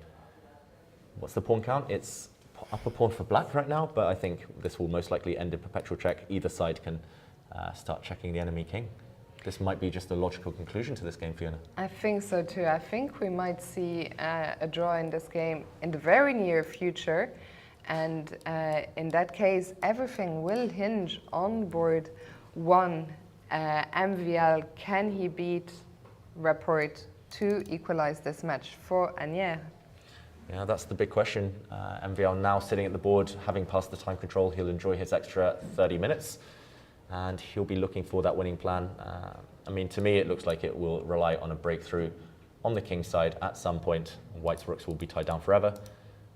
B: What's the pawn count? It's up a pawn for black right now, but I think this will most likely end in perpetual check. Either side can start checking the enemy king. This might be just a logical conclusion to this game, Fiona.
A: I think so too. I think we might see a draw in this game in the very near future. And in that case, everything will hinge on board 1. MVL, can he beat Rapport to equalize this match for Anier?
B: Yeah, that's the big question. MVL now sitting at the board, having passed the time control, he'll enjoy his extra 30 minutes. And he'll be looking for that winning plan. I mean, to me, it looks like it will rely on a breakthrough on the king side. At some point, white's rooks will be tied down forever.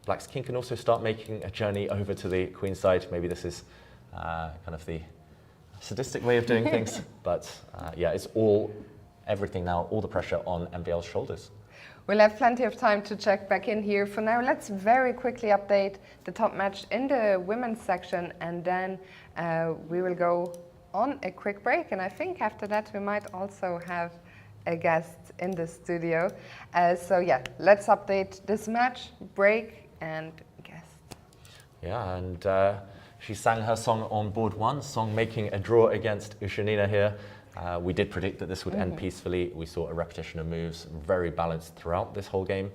B: Black's king can also start making a journey over to the queen side. Maybe this is kind of the sadistic way of doing things, but yeah, it's everything now, all the pressure on MVL's shoulders.
A: We'll have plenty of time to check back in here. For now, let's very quickly update the top match in the women's section, and then we will go on a quick break. And I think after that, we might also have a guest in the studio. So yeah, let's update this match, break, and guest.
B: Yeah, and she sang her song on board one, song making a draw against Ushanina here. We did predict that this would end peacefully. We saw a repetition of moves, very balanced throughout this whole game.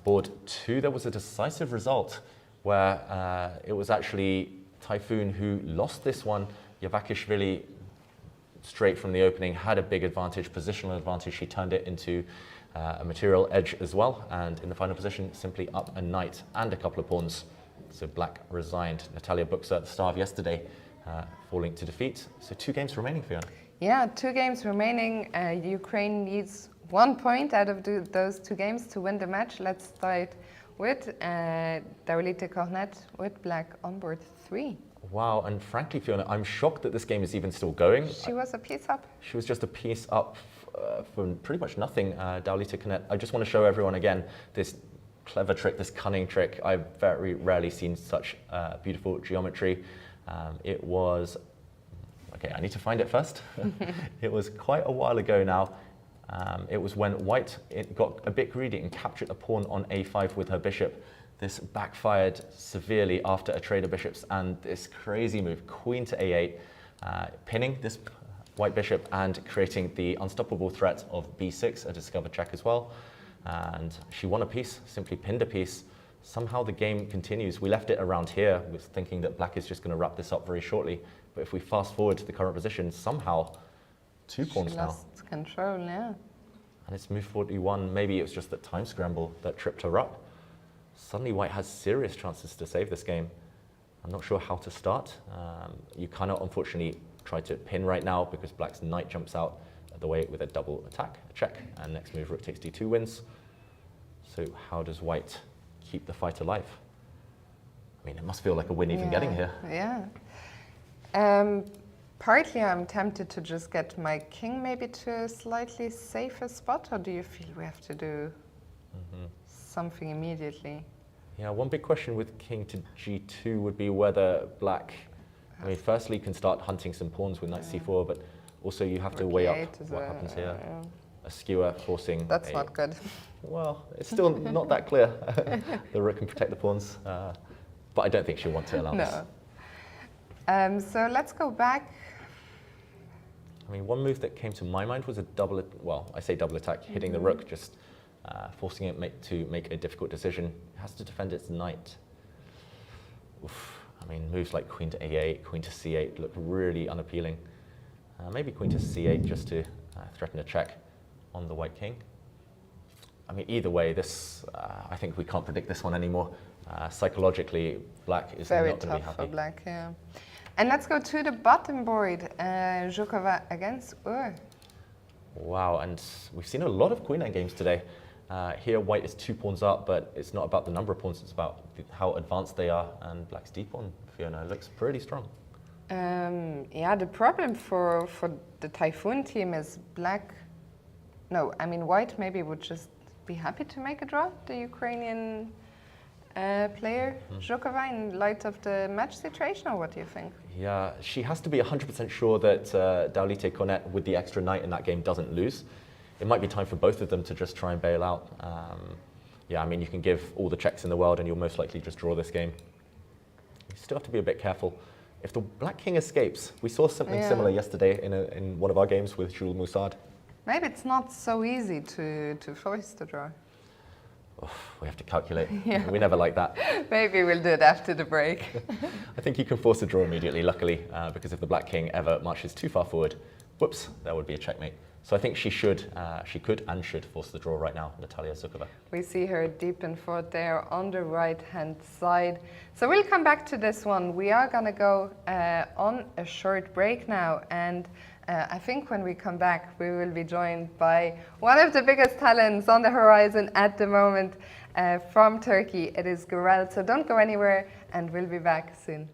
B: Board two, there was a decisive result where it was actually Typhoon who lost this one. Yakish straight from the opening had a big advantage, positional advantage. She turned it into a material edge as well, and in the final position, simply up a knight and a couple of pawns. So black resigned. Natalia Buksa at the start of yesterday, falling to defeat. So 2 games remaining, Fiona.
A: Yeah, 2 games remaining. Ukraine needs 1 point out of those 2 games to win the match. Let's start with Cornette with black on board 3.
B: Wow, and frankly, Fiona, I'm shocked that this game is even still going.
A: She was a piece up.
B: She was just a piece up for pretty much nothing, Cornette. I just want to show everyone again this clever trick, this cunning trick. I've very rarely seen such beautiful geometry. It was, okay, I need to find it first. It was quite a while ago now. It was when white got a bit greedy and captured a pawn on a5 with her bishop. This backfired severely after a trade of bishops, and this crazy move, queen to a8, pinning this white bishop and creating the unstoppable threat of b6, a discovered check as well. And she won a piece, simply pinned a piece. Somehow the game continues. We left it around here with thinking that black is just going to wrap this up very shortly. But if we fast forward to the current position, somehow 2 pawns now.
A: She lost control, yeah.
B: And it's move 41. Maybe it was just that time scramble that tripped her up. Suddenly white has serious chances to save this game. I'm not sure how to start. You cannot, unfortunately, try to pin right now because black's knight jumps out the way with a double attack, a check, and next move rook takes d2 wins. So how does white keep the fight alive? I mean, it must feel like a win even getting here.
A: Yeah. Partly I'm tempted to just get my king maybe to a slightly safer spot, or do you feel we have to do something immediately?
B: Yeah, one big question with king to g2 would be whether black, I mean, firstly can start hunting some pawns with knight c4, but also you have to weigh up what happens here. A skewer forcing
A: That's not good.
B: Well, it's still not that clear. The rook can protect the pawns, but I don't think she'll want to allow this.
A: No. So let's go back.
B: I mean, one move that came to my mind was a double, well, I say double attack, hitting the rook, just forcing it to make a difficult decision. It has to defend its knight. Oof. I mean, moves like queen to a8, queen to c8 look really unappealing. Maybe queen to c8 just to threaten a check on the white king. I mean, either way, this, I think we can't predict this one anymore. Psychologically, black is
A: very
B: not going to be
A: tough
B: happy.
A: for black, yeah. And let's go to the bottom board. Zukova against Ur.
B: Wow, and we've seen a lot of queen endgames today. Here, white is 2 pawns up, but it's not about the number of pawns, it's about how advanced they are. And black's d pawn, Fiona, looks pretty strong.
A: Yeah, the problem for the Typhoon team is black. No, I mean, white maybe would just be happy to make a draw, the Ukrainian player, Zukova, in light of the match situation, or what do you think?
B: Yeah, she has to be 100% sure that Cornette, with the extra knight in that game, doesn't lose. It might be time for both of them to just try and bail out. Yeah, I mean, you can give all the checks in the world and you'll most likely just draw this game. You still have to be a bit careful. If the black king escapes, we saw something similar yesterday in one of our games with Jules Moussard.
A: Maybe it's not so easy to force the draw.
B: We have to calculate. We never like that.
A: Maybe we'll do it after the break.
B: I think you can force a draw immediately, luckily, because if the black king ever marches too far forward, whoops, there would be a checkmate. So I think she could and should force the draw right now, Natalia Zukova.
A: We see her deep in front there on the right-hand side. So we'll come back to this one. We are going to go on a short break now, and I think when we come back, we will be joined by one of the biggest talents on the horizon at the moment from Turkey. Ediz Gurel. So don't go anywhere, and we'll be back soon.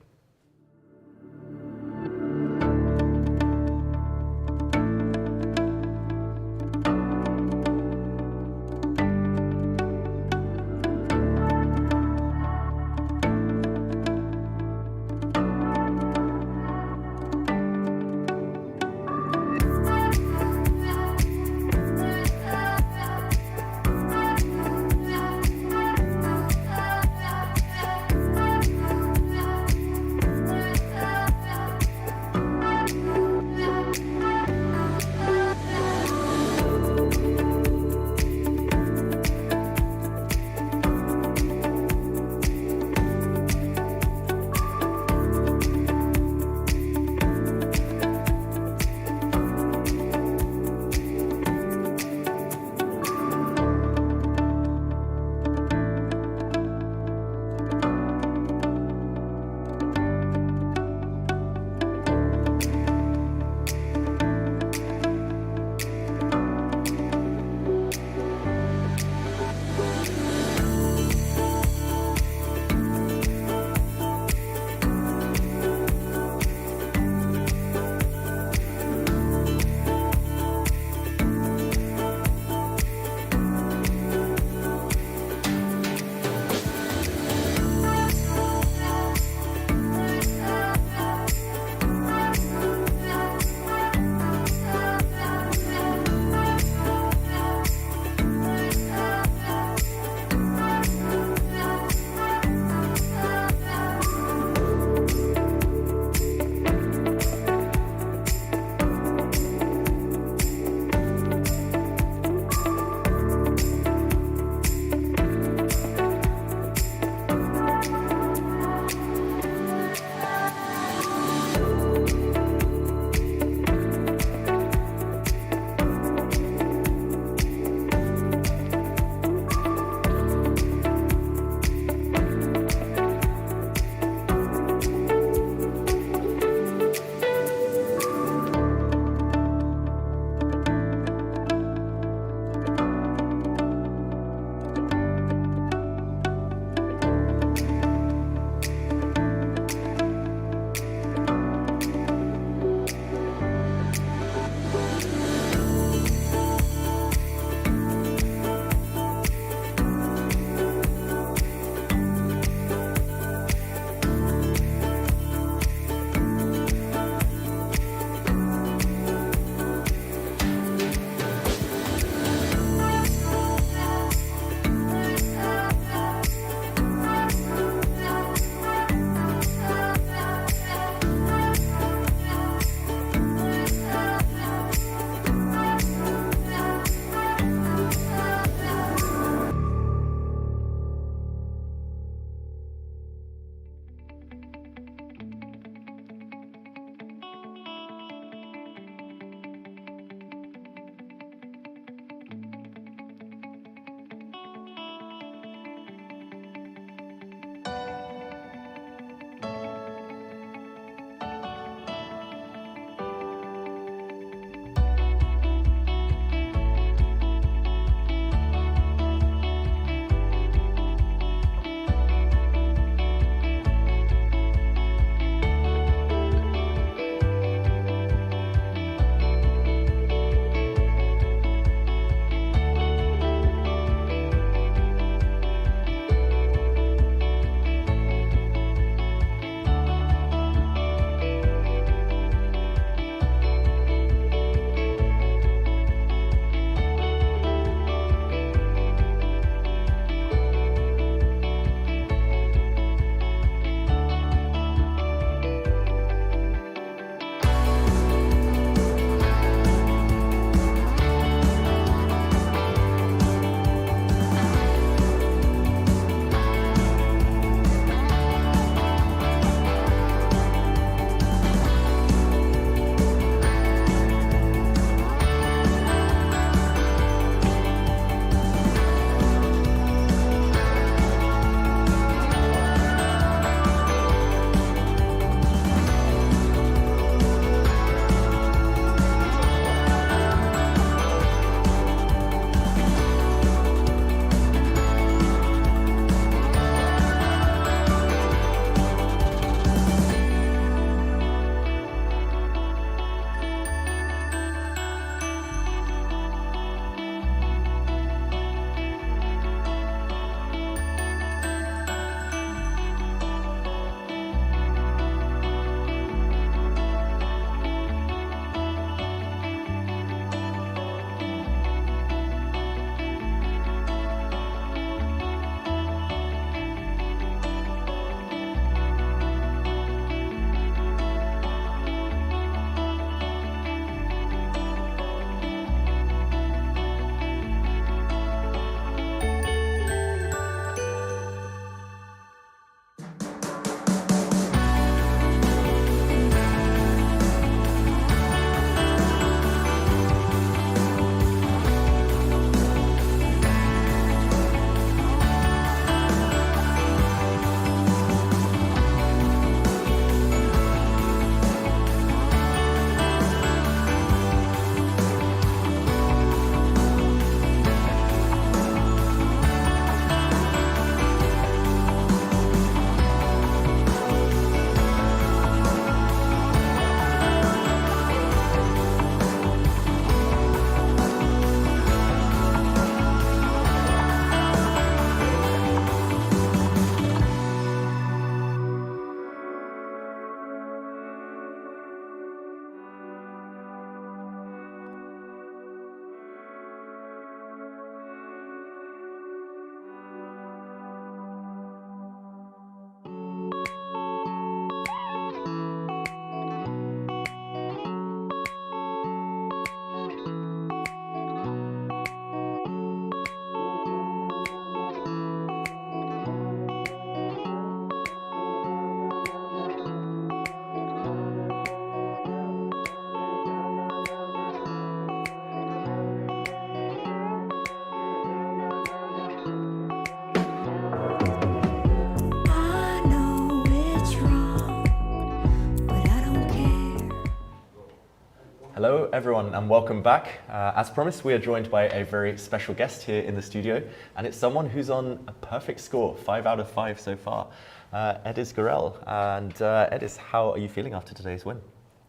B: everyone, and welcome back. As promised, we are joined by a very special guest here in the studio, and it's someone who's on a perfect score, 5 out of 5 so far, Ediz Gurel. And Ediz, how are you feeling after today's win?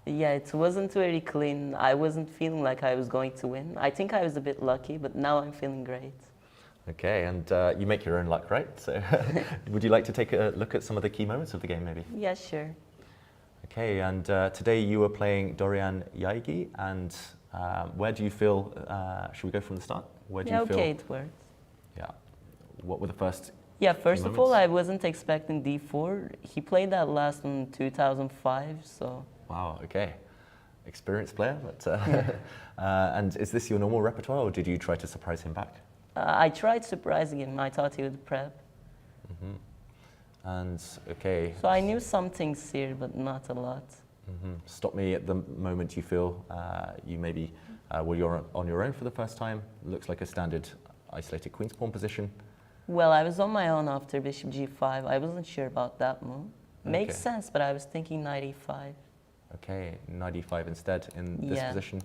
D: Yeah, it wasn't very clean. I wasn't feeling like I was going to win. I think I was a bit lucky, but now I'm feeling great.
B: Okay, and you make your own luck, right? So would you like to take a look at some of the key moments of the game, maybe?
D: Yeah, sure.
B: Okay, and today you were playing Dorian Yaigi, and where do you feel, should we go from the start? Where do you feel?
D: Okay, it worked.
B: Yeah. What were the first
D: Yeah, first
B: few
D: of all,
B: moments?
D: I wasn't expecting d4. He played that last in 2005, so...
B: Wow, okay. Experienced player, but, and is this your normal repertoire, or did you try to surprise him back?
D: I tried surprising him. I thought he would prep.
B: Mm-hmm. And, okay.
D: So I knew some things here, but not a lot.
B: Mm-hmm. Stop me at the moment you feel you maybe were on your own for the first time. Looks like a standard isolated queen's pawn position.
D: Well, I was on my own after bishop g5. I wasn't sure about that move. Makes
B: Okay.
D: sense, but I was thinking knight e5.
B: Okay, knight e5 instead in this
D: Yeah.
B: position.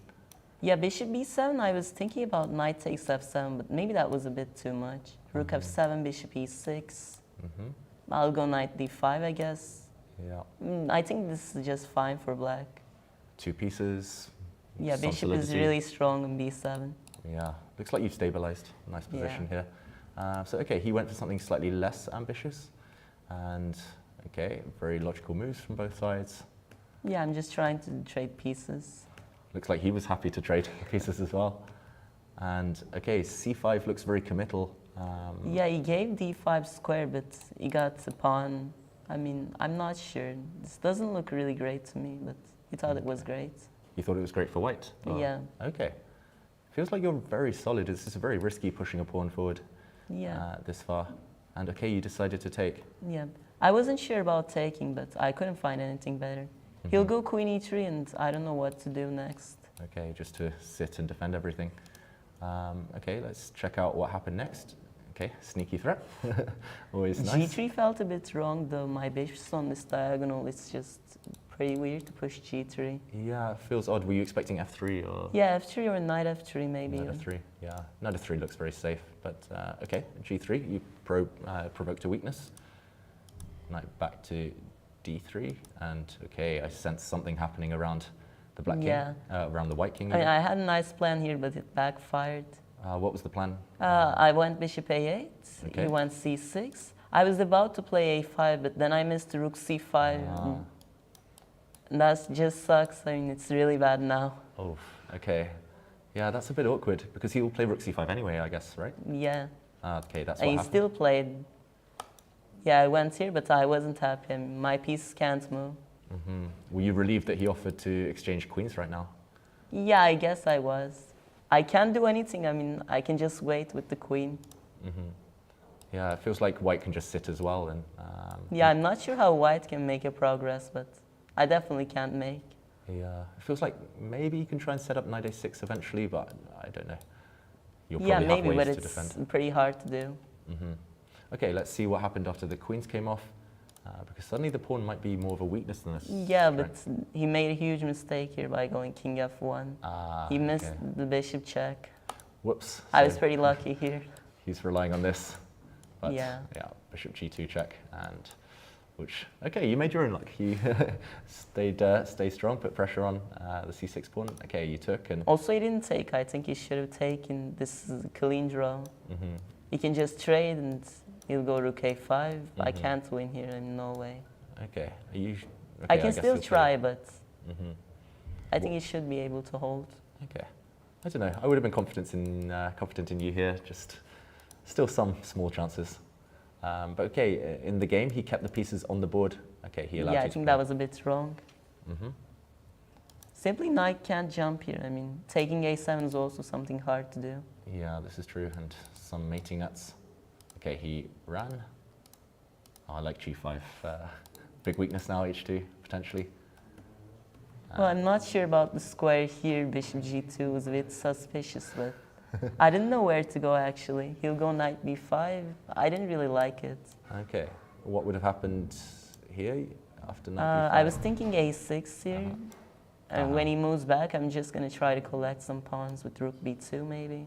D: Yeah, bishop b7, I was thinking about knight takes f7, but maybe that was a bit too much. Rook f7, bishop e6.
B: Mm-hmm.
D: I'll go knight d5, I guess.
B: Yeah.
D: I think this is just fine for black.
B: 2 pieces.
D: Yeah,
B: some
D: bishop is
B: solidity.
D: really strong on b7.
B: Yeah, looks like you've stabilized. Nice position here. So, okay, he went for something slightly less ambitious. And, okay, very logical moves from both sides.
D: Yeah, I'm just trying to trade pieces.
B: Looks like he was happy to trade pieces as well. And, okay, c5 looks very committal.
D: Yeah, he gave d5 square, but he got a pawn. I mean, I'm not sure. This doesn't look really great to me, but he thought it was great.
B: You thought it was great for white? Or-
D: Yeah.
B: Okay. Feels like you're very solid. This is very risky pushing a pawn forward
D: Yeah,
B: this far. And, okay, you decided to take.
D: yeah. I wasn't sure about taking, but I couldn't find anything better. He'll
B: Mm-hmm.
D: go queen e3, and I don't know what to do next.
B: Okay, just to sit and defend everything. Okay, let's check out what happened next. Okay, sneaky threat. Always nice.
D: g3 felt a bit wrong, though. My bishop's on this diagonal. It's just pretty weird to push g3.
B: Yeah, it feels odd. Were you expecting f3 or
D: Yeah, f3 or knight f3 maybe.
B: knight f3? Yeah, knight f3 looks very safe. But okay, g3, you provoked a weakness. Knight back to d3, and okay, I sense something happening around the black king,
D: Yeah.
B: around the white king.
D: I
B: even.
D: I had a nice plan here, but it backfired.
B: What was the plan?
D: I went bishop a8,
B: Okay.
D: he went c6. I was about to play a5, but then I missed rook c5. And that just sucks. I mean, it's really bad now.
B: Oh, okay. Yeah, that's a bit awkward because he will play rook c5 anyway, I guess, right?
D: Yeah,
B: Okay, that's
D: and
B: what
D: he
B: happened.
D: still played. Yeah, I went here, but I wasn't happy. I mean, my pieces can't move.
B: Mm-hmm. Were you relieved that he offered to exchange queens right now?
D: Yeah, I guess I was. I can't do anything. I mean, I can just wait with the queen.
B: Mm-hmm. Yeah, it feels like white can just sit as well. And
D: Yeah, I'm not sure how white can make a progress, but I definitely can't make.
B: yeah, it feels like maybe you can try and set up knight a6 eventually, but I don't know. You'll
D: Yeah,
B: probably
D: maybe,
B: have
D: but
B: ways to
D: it's
B: defend.
D: pretty hard to do.
B: Mm-hmm. Okay, let's see what happened after the queens came off, because suddenly the pawn might be more of a weakness than a
D: Yeah, but
B: strength.
D: he made a huge mistake here by going king f1. He missed
B: okay.
D: the bishop check.
B: Whoops.
D: I was
B: So
D: pretty lucky here.
B: He's relying on this. But
D: Yeah.
B: yeah, bishop g2 check, and which, okay, you made your own luck. You stayed strong, put pressure on the c6 pawn. Okay, you took, and
D: Also, he didn't take. I think he should have taken. This is a clean draw.
B: mhm.
D: He can just trade and he'll go rook a5. I
B: Mhm.
D: can't win here in no way.
B: Okay, are you? Okay,
D: I can
B: guess
D: still
B: you'll
D: try, but
B: Mhm.
D: I think he should be able to hold.
B: Okay, I don't know. I would have been confident in you here. Just still some small chances. But okay, in the game, he kept the pieces on the board. Okay, he allowed
D: Yeah,
B: you
D: I
B: to
D: think
B: play.
D: that was a bit wrong.
B: Mhm.
D: Simply knight can't jump here. I mean, taking a7 is also something hard to do.
B: Yeah, this is true, and some mating nuts. Okay, he ran. Oh, I like g5. Big weakness now, h2, potentially.
D: Well, I'm not sure about the square here. Bishop g2 was a bit suspicious, but I didn't know where to go, actually. He'll go knight b5. I didn't really like it.
B: Okay, what would have happened here after knight b5?
D: I was thinking a6 here. And when he moves back, I'm just going to try to collect some pawns with rook b2 maybe.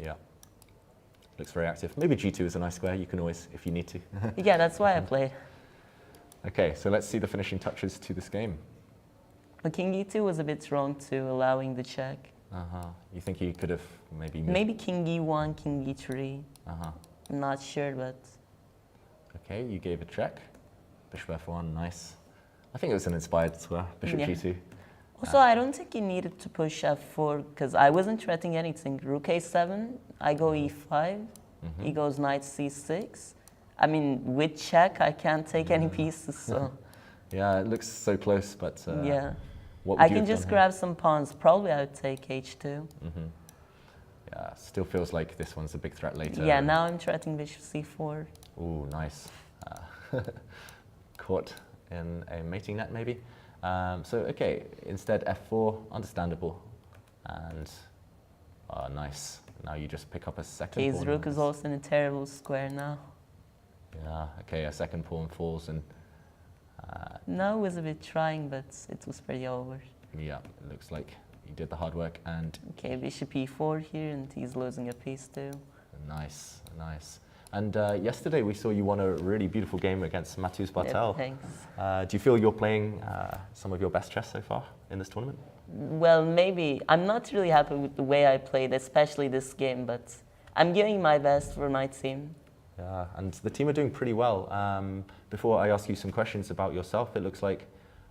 B: Yeah. Looks very active. Maybe g2 is a nice square. You can always, if you need to.
D: Yeah, that's why I played.
B: Okay, so let's see the finishing touches to this game.
D: But king e2 was a bit wrong too, allowing the check.
B: You think he could have maybe moved?
D: Maybe king e1, king e3. I'm not sure, but...
B: Okay, you gave a check. Bishop f1, nice. I think it was an inspired square, bishop g2.
D: Also, I don't think he needed to push f4, because I wasn't threatening anything. Rook a7, I go e5, he goes knight c6. I mean, with check, I can't take any pieces, so...
B: Yeah, it looks so close, but
D: yeah.
B: what would
D: I
B: you
D: can
B: have
D: just
B: done
D: grab some pawns. Probably I would take h2.
B: Yeah, still feels like this one's a big threat later.
D: Yeah, now I'm threatening bishop c4.
B: Ooh, nice. Caught in a mating net, maybe. So, okay, instead f4, understandable. And, nice. Now you just pick up a second pawn.
D: His rook is also in a terrible square now.
B: Yeah, okay, a second pawn falls and...
D: No, it was a bit trying, but it was pretty over.
B: Yeah, it looks like he did the hard work and...
D: Okay, bishop e4 here, and he's losing a piece too.
B: Nice, nice. And yesterday we saw you won a really beautiful game against Matus Bartel.
D: Yeah, thanks.
B: Do you feel you're playing some of your best chess so far in this tournament?
D: Well, maybe. I'm not really happy with the way I played, especially this game, but I'm giving my best for my team.
B: Yeah, and the team are doing pretty well. Before I ask you some questions about yourself, it looks like,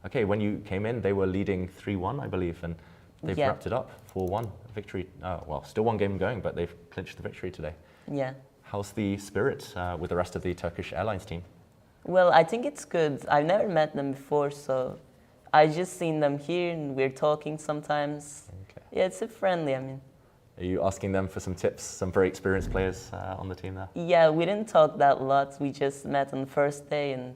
B: okay, when you came in, they were leading 3-1, I believe, and they've wrapped it up, 4-1 victory. Well, still one game going, but they've clinched the victory today.
D: Yeah.
B: How's the spirit with the rest of the Turkish Airlines team?
D: Well, I think it's good. I've never met them before, so I just seen them here, and we're talking sometimes.
B: Okay.
D: Yeah, it's a friendly, I mean.
B: Are you asking them for some tips, some very experienced players on the team there?
D: Yeah, we didn't talk that lot. We just met on the first day, and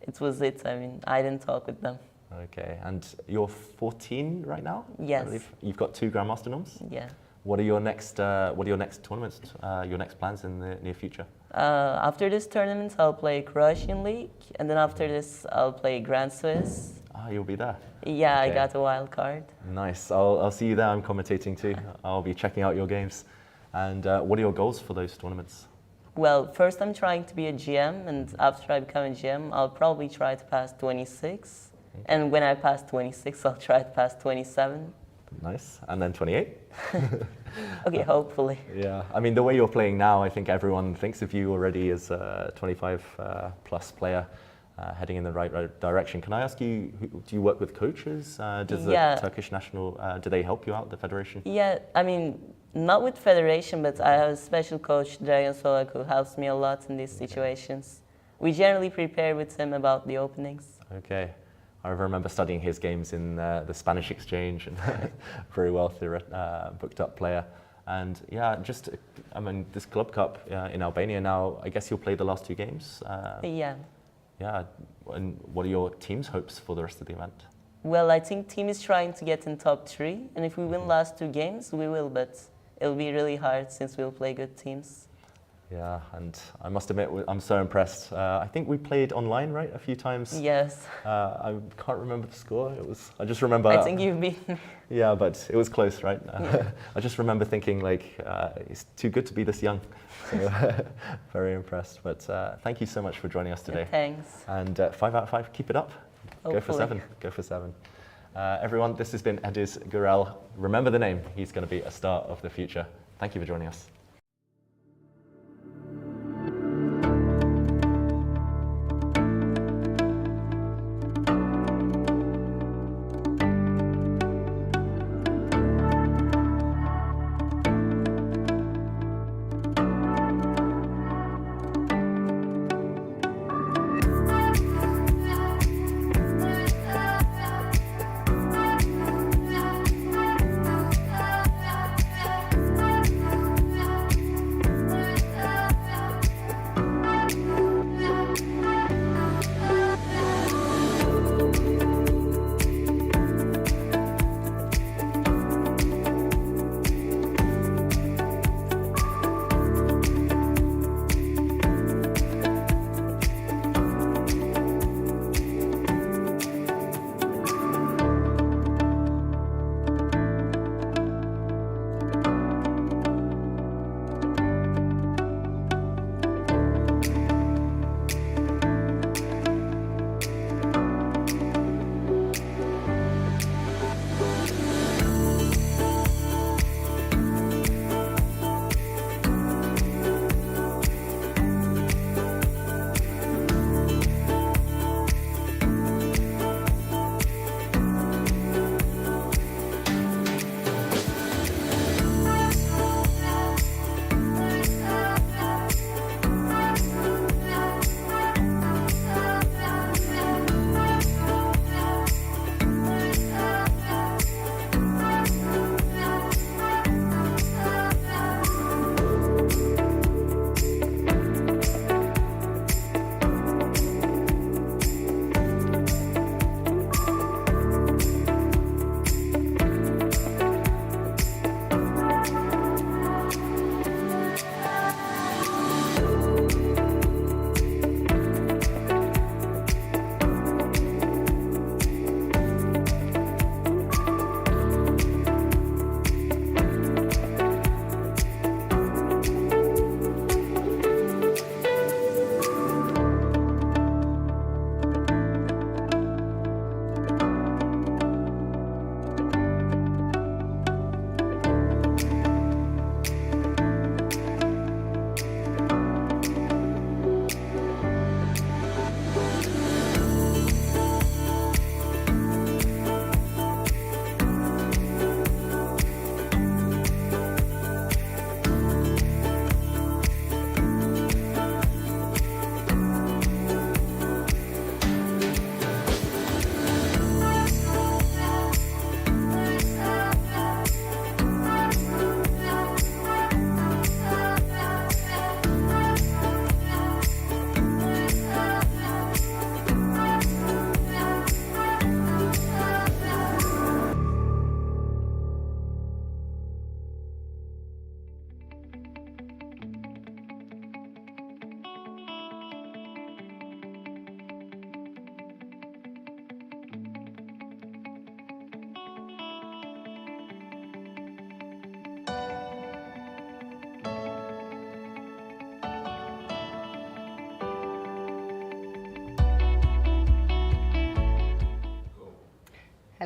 D: it was it. I mean, I didn't talk with them.
B: Okay, and you're 14 right now?
D: Yes.
B: I believe you've got 2 Grandmaster noms?
D: Yeah.
B: What are your next tournaments, your next plans in the near future?
D: After this tournament, I'll play Croatian League, and then after this, I'll play Grand Swiss.
B: Ah, you'll be there?
D: Yeah,
B: Okay.
D: I got a wild card.
B: Nice, I'll see you there. I'm commentating too. I'll be checking out your games. And what are your goals for those tournaments?
D: Well, first I'm trying to be a GM, and after I become a GM, I'll probably try to pass 26. Okay. And when I pass 26, I'll try to pass 27.
B: Nice, and then 28?
D: Okay, hopefully.
B: Yeah, I mean, the way you're playing now, I think everyone thinks of you already as a 25 plus player. Heading in the right direction. Can I ask you, do you work with coaches? Does the Turkish national, do they help you out, the federation?
D: Yeah, I mean, not with federation, but I have a special coach, Dragan Solak, who helps me a lot in these situations. We generally prepare with him about the openings.
B: Okay. I remember studying his games in the Spanish exchange, and very wealthy, booked up player. And yeah, just, I mean, this Club Cup in Albania now, I guess you'll play the last 2 games?
D: Yeah.
B: Yeah, and what are your team's hopes for the rest of the event?
D: Well, I think team is trying to get in top 3, and if we win last 2 games, we will, but it'll be really hard since we'll play good teams.
B: Yeah, and I must admit, I'm so impressed. I think we played online, right, a few times?
D: Yes.
B: I can't remember the score. I just remember...
D: I think you've beaten.
B: Yeah, but it was close, right? I just remember thinking, like, it's too good to be this young. So, very impressed. But thank you so much for joining us today.
D: Thanks.
B: And 5 out of 5, keep it up.
D: Hopefully.
B: Go for 7. Go for 7. Everyone, this has been Ediz Gurel. Remember the name. He's going to be a star of the future. Thank you for joining us.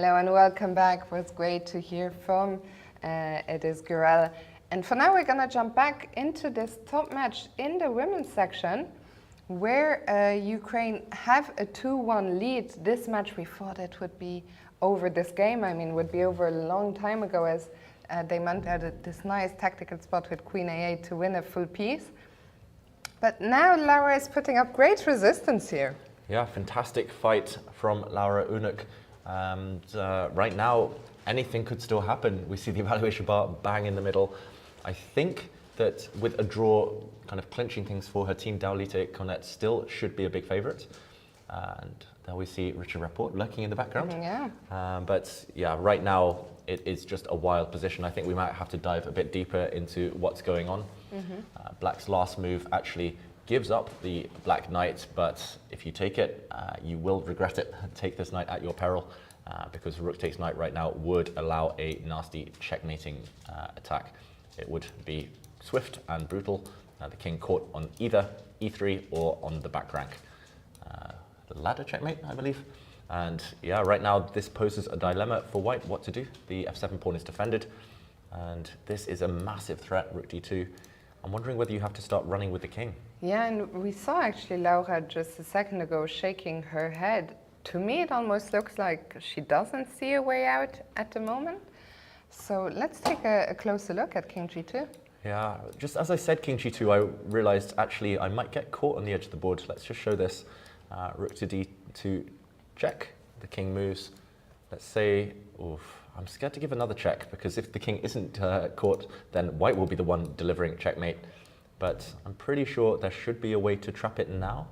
A: Hello and welcome back. It was great to hear from Ediz Gurel. And for now, we're going to jump back into this top match in the women's section, where Ukraine have a 2-1 lead. This match, we thought it would be over this game. I mean, would be over a long time ago, as they managed this nice tactical spot with Queen A8 to win a full piece. But now Laura is putting up great resistance here.
B: Yeah, fantastic fight from Laura Unuk. And right now, anything could still happen. We see the evaluation bar bang in the middle. I think that with a draw kind of clinching things for her team, Dowlite Cornette still should be a big favourite. And there we see Richard Rapport lurking in the background.
A: Yeah.
B: But yeah, right now it is just a wild position. I think we might have to dive a bit deeper into what's going on. Black's last move actually gives up the Black Knight, but if you take it, you will regret it. Take this knight at your peril, because Rook takes knight right now would allow a nasty checkmating attack. It would be swift and brutal. The king caught on either e3 or on the back rank. The ladder checkmate, I believe. And yeah, right now this poses a dilemma for white, what to do. The f7 pawn is defended, and this is a massive threat, rook d2. I'm wondering whether you have to start running with the king.
A: Yeah, and we saw actually Laura just a second ago shaking her head. To me, it almost looks like she doesn't see a way out at the moment. So let's take a closer look at king g2.
B: Yeah, just as I said king g2, I realized actually I might get caught on the edge of the board. Let's just show this. Rook to d2 check, the king moves. Let's say, oof, I'm scared to give another check, because if the king isn't caught, then white will be the one delivering checkmate. But I'm pretty sure there should be a way to trap it now.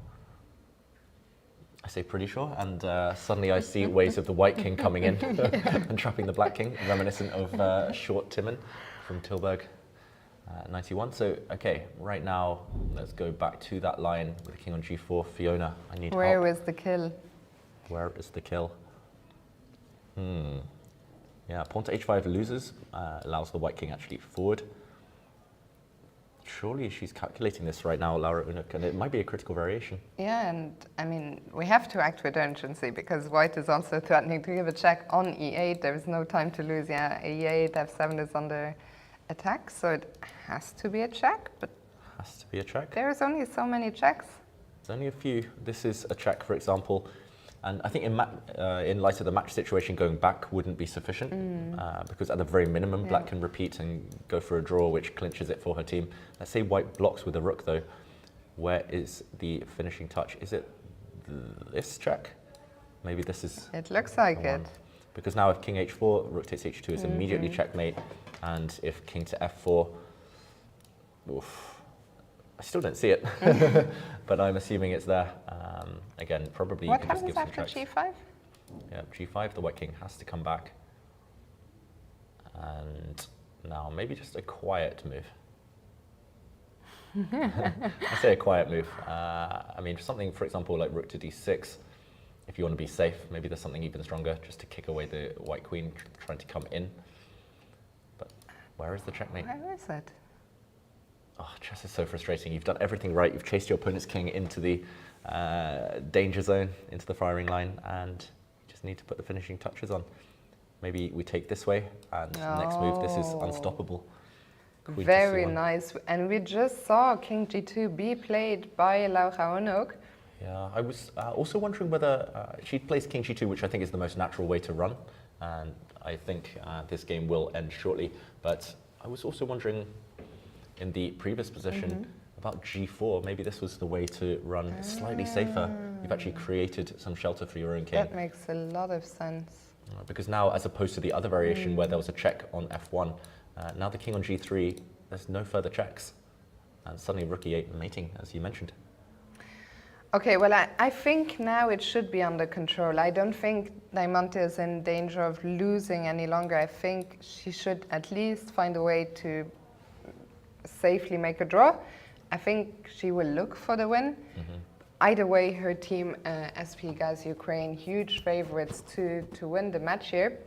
B: I say pretty sure, and suddenly I see waves of the white king coming in and trapping the black king, reminiscent of Short Timon from Tilburg 91. So, okay, right now, let's go back to that line with the king on g4. Fiona, I need help.
A: Where is the kill?
B: Where is the kill? Yeah, pawn to h5 loses, allows the white king actually forward. Surely she's calculating this right now, Laura Unuk, and it might be a critical variation.
A: Yeah, and I mean, we have to act with urgency, because white is also threatening to give a check on e8. There is no time to lose. Yeah, e8, f7 is under attack, so it has to be a check, but
B: Has to be a check.
A: there's only so many checks.
B: There's only a few. This is a check, for example. And I think in light of the match situation, going back wouldn't be sufficient, because at the very minimum, black can repeat and go for a draw, which clinches it for her team. Let's say white blocks with a rook, though. Where is the finishing touch? Is it this check? Maybe this is...
A: It looks like it.
B: Because now if king h4, rook takes h2 is immediately checkmate, and if king to f4, oof, I still don't see it, but I'm assuming it's there. Again, probably
A: What
B: you can just
A: happens
B: give some
A: after
B: checks.
A: g5?
B: Yeah, g5, the white king has to come back. And now maybe just a quiet move. I say a quiet move. I mean, something, for example, like rook to d6, if you want to be safe, maybe there's something even stronger, just to kick away the white queen trying to come in. But where is the checkmate?
A: Where is it?
B: Oh, chess is so frustrating. You've done everything right. You've chased your opponent's king into the danger zone, into the firing line, and you just need to put the finishing touches on. Maybe we take this way, and next move, this is unstoppable. Queen to
A: Very
B: c1.
A: nice. And we just saw king g2 be played by Laura Unuk.
B: Yeah, I was also wondering whether she plays king g2, which I think is the most natural way to run, and I think this game will end shortly. But I was also wondering, in the previous position, about g4. Maybe this was the way to run slightly safer. You've actually created some shelter for your own king.
A: That makes a lot of sense.
B: Because now, as opposed to the other variation where there was a check on f1, now the king on g3, there's no further checks. And suddenly rook e8 mating, as you mentioned.
A: Okay, well, I think now it should be under control. I don't think Diamante is in danger of losing any longer. I think she should at least find a way to safely make a draw. I think she will look for the win. Either way, her team, SP Gaz Ukraine, huge favorites to win the match here.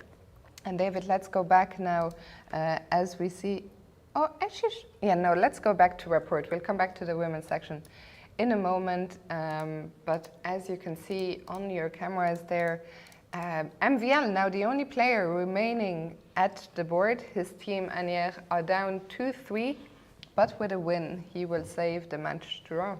A: And David, let's go back now as we see... Oh, actually, let's go back to report. We'll come back to the women's section in a moment. But as you can see on your cameras there, MVL, now the only player remaining at the board, his team Anier are down 2-3, but with a win, he will save the match draw.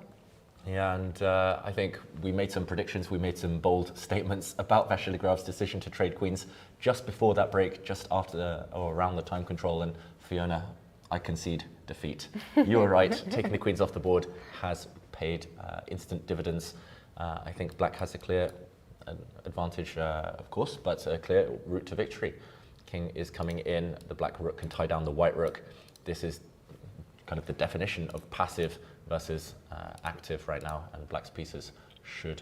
B: Yeah, and I think we made some predictions, we made some bold statements about Vachier-Lagrave's decision to trade queens just before that break, just after or around the time control, and Fiona, I concede defeat. You were right, taking the queens off the board has paid instant dividends. I think black has a clear advantage, of course, but a clear route to victory. King is coming in, the black rook can tie down the white rook. This is kind of the definition of passive versus active right now, and black's pieces should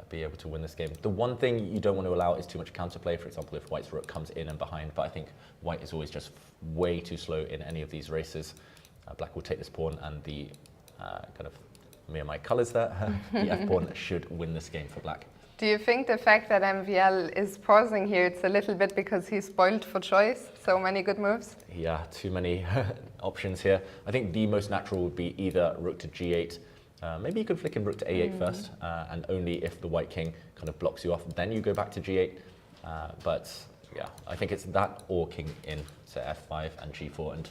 B: be able to win this game. The one thing you don't want to allow is too much counterplay. For example, if white's rook comes in and behind, but I think white is always just way too slow in any of these races. Black will take this pawn, and the kind of me and my colours there, the f-pawn should win this game for black.
A: Do you think the fact that MVL is pausing here, it's a little bit because he's spoiled for choice? So many good moves?
B: Yeah, too many options here. I think the most natural would be either rook to g8. Maybe you could flick in rook to a8 first, and only if the white king kind of blocks you off, then you go back to g8. But yeah, I think it's that or king in to f5 and g4. And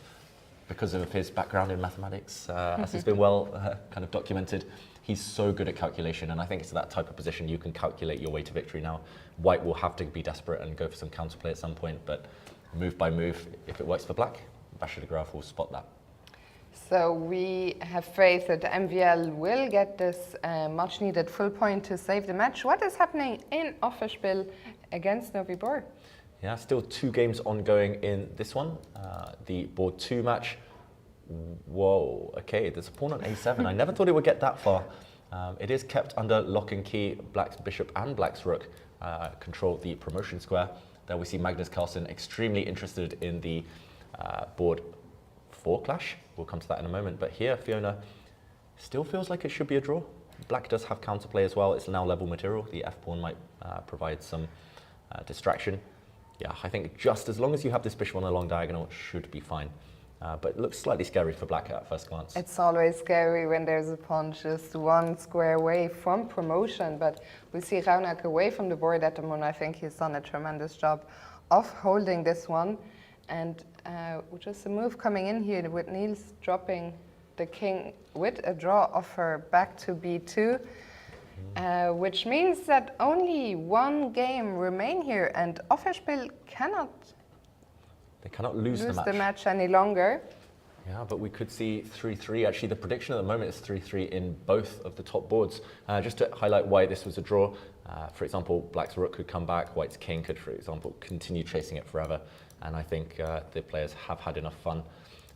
B: because of his background in mathematics, as has been well kind of documented, he's so good at calculation, and I think it's that type of position you can calculate your way to victory now. White will have to be desperate and go for some counterplay at some point, but move by move, if it works for black, Vachier-Lagrave will spot that.
A: So we have faith that MVL will get this much needed full point to save the match. What is happening in Offerspiel against Novi Bor?
B: Yeah, still 2 games ongoing in this one. The board 2 match. Whoa, okay, there's a pawn on a7. I never thought it would get that far. It is kept under lock and key. Black's bishop and black's rook control the promotion square. There we see Magnus Carlsen extremely interested in the board 4 clash. We'll come to that in a moment. But here, Fiona still feels like it should be a draw. Black does have counterplay as well. It's now level material. The f-pawn might provide some distraction. Yeah, I think just as long as you have this bishop on a long diagonal, it should be fine. But it looks slightly scary for black at first glance.
A: It's always scary when there's a pawn just 1 square away from promotion, but we see Raunak away from the board at the moment. I think he's done a tremendous job of holding this one. And just a move coming in here with Niels dropping the king with a draw offer back to b2, which means that only 1 game remain here, and Offerspiel cannot
B: lose
A: the match any longer.
B: Yeah, but we could see 3-3. Actually, the prediction at the moment is 3-3 in both of the top boards. Just to highlight why this was a draw, for example, black's rook could come back, white's king could, for example, continue chasing it forever. And I think the players have had enough fun.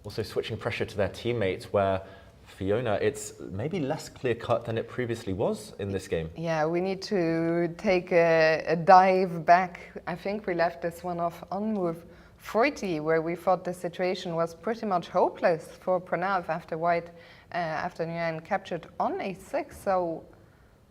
B: Also switching pressure to their teammates, where Fiona, it's maybe less clear-cut than it previously was in this game.
A: Yeah, we need to take a dive back. I think we left this one off on move 40, where we thought the situation was pretty much hopeless for Prav after white, after Nguyen captured on a6. So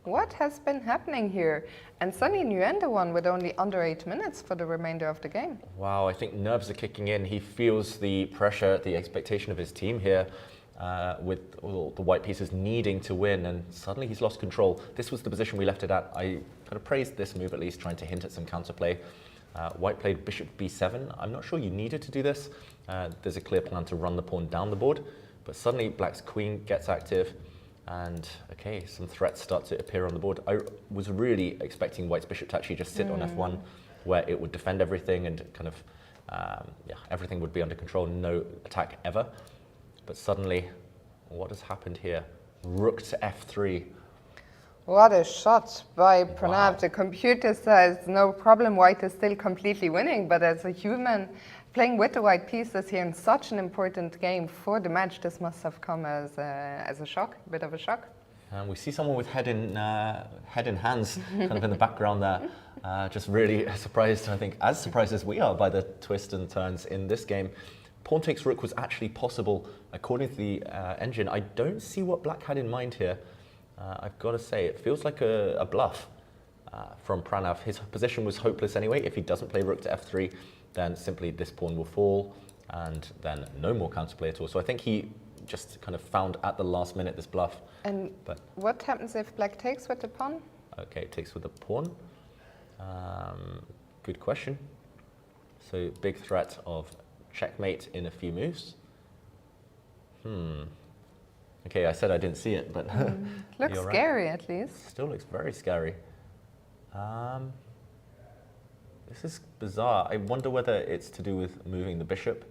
A: what has been happening here? And suddenly Nguyen the one with only under 8 minutes for the remainder of the game.
B: Wow, I think nerves are kicking in. He feels the pressure, the expectation of his team here, with all the white pieces needing to win, and suddenly he's lost control. This was the position we left it at. I kind of praised this move, at least trying to hint at some counterplay. White played bishop b7. I'm not sure you needed to do this. There's a clear plan to run the pawn down the board, but suddenly black's queen gets active, and okay, some threats start to appear on the board. I was really expecting white's bishop to actually just sit on f1, where it would defend everything and kind of, yeah, everything would be under control, no attack ever. But suddenly, what has happened here? Rook to f3.
A: What a shot by Prav.
B: Wow.
A: The computer says no problem, white is still completely winning, but as a human playing with the white pieces here in such an important game for the match, this must have come as a shock, a bit of a shock.
B: And we see someone with head in hands kind of in the background there. Just really surprised, I think, as surprised as we are by the twists and turns in this game. Pawn takes rook was actually possible according to the engine. I don't see what black had in mind here. I've got to say, it feels like a bluff from Prav. His position was hopeless anyway. If he doesn't play rook to f3, then simply this pawn will fall, and then no more counterplay at all. So I think he just kind of found at the last minute this bluff.
A: And what happens if black takes with the pawn?
B: Okay, takes with the pawn. Good question. So big threat of checkmate in a few moves. Okay, I said I didn't see it, but
A: Looks
B: you're right.
A: scary at least.
B: Still looks very scary. This is bizarre. I wonder whether it's to do with moving the bishop.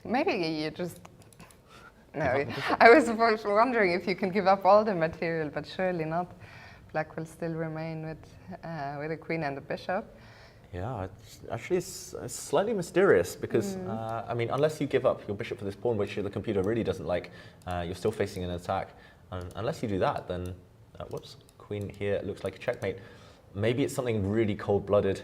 A: Maybe you just... No, I was wondering if you can give up all the material, but surely not. Black will still remain with the queen and the bishop.
B: Yeah, it's slightly mysterious because, I mean, unless you give up your bishop for this pawn, which the computer really doesn't like, you're still facing an attack. Unless you do that, then, whoops, queen here looks like a checkmate. Maybe it's something really cold-blooded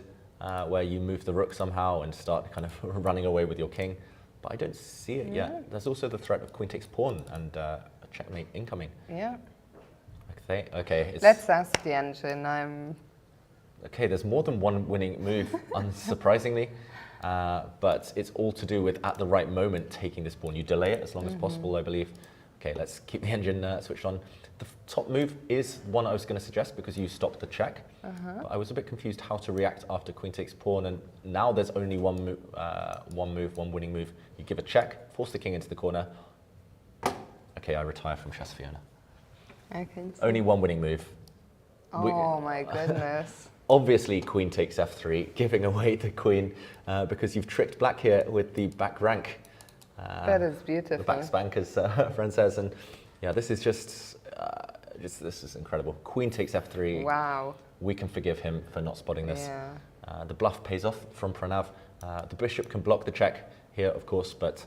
B: where you move the rook somehow and start kind of running away with your king. But I don't see it yet. There's also the threat of queen takes pawn and a checkmate incoming.
A: Yeah.
B: Okay.
A: Let's ask the engine.
B: Okay, there's more than one winning move, unsurprisingly. But it's all to do with, at the right moment, taking this pawn. You delay it as long as possible, I believe. Okay, let's keep the engine switched on. The top move is one I was going to suggest because you stopped the check. But I was a bit confused how to react after queen takes pawn, and now there's only one winning move. You give a check, force the king into the corner. Okay, I retire from chess, Fiona.
A: Okay.
B: Only one winning move.
A: Oh my goodness.
B: Obviously, queen takes f3, giving away the queen because you've tricked black here with the back rank.
A: That is beautiful.
B: The back spank, as friend says, and yeah, this is just this is incredible. Queen takes f3.
A: Wow.
B: We can forgive him for not spotting this.
A: Yeah.
B: The bluff pays off from Pranav. The bishop can block the check here, of course, but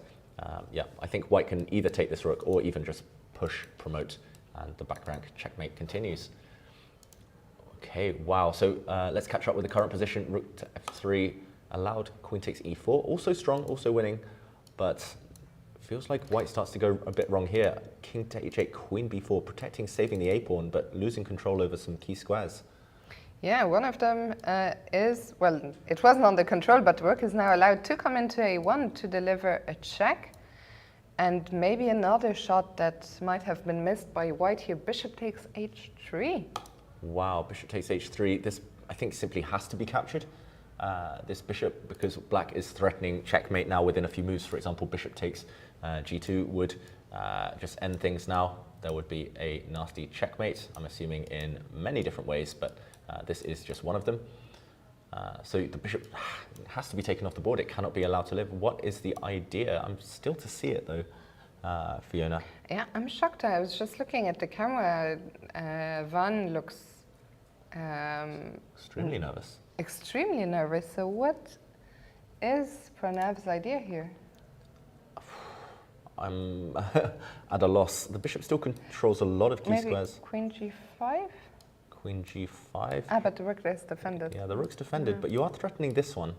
B: yeah, I think white can either take this rook or even just push, promote, and the back rank checkmate continues. Okay, wow. So let's catch up with the current position. Rook to f3, allowed queen takes e4. Also strong, also winning, but feels like white starts to go a bit wrong here. King to h8, queen b4, protecting, saving the a-pawn, but losing control over some key squares.
A: Yeah, one of them is, well, it wasn't under control, but the rook is now allowed to come into a1 to deliver a check. And maybe another shot that might have been missed by white here. Bishop takes h3.
B: Wow, bishop takes h3. This, I think, simply has to be captured. This bishop, because black is threatening checkmate now within a few moves. For example, bishop takes g2 would just end things now. There would be a nasty checkmate, I'm assuming in many different ways, but this is just one of them. So the bishop has to be taken off the board. It cannot be allowed to live. What is the idea? I'm still to see it though, Fiona.
A: Yeah, I'm shocked. I was just looking at the camera. Van looks
B: Extremely nervous.
A: Extremely nervous. So what is Pranav's idea here?
B: I'm at a loss. The bishop still controls a lot of key squares.
A: Queen g5?
B: Queen g5.
A: Ah, but the rook is defended.
B: Yeah, the rook's defended, but you are threatening this one.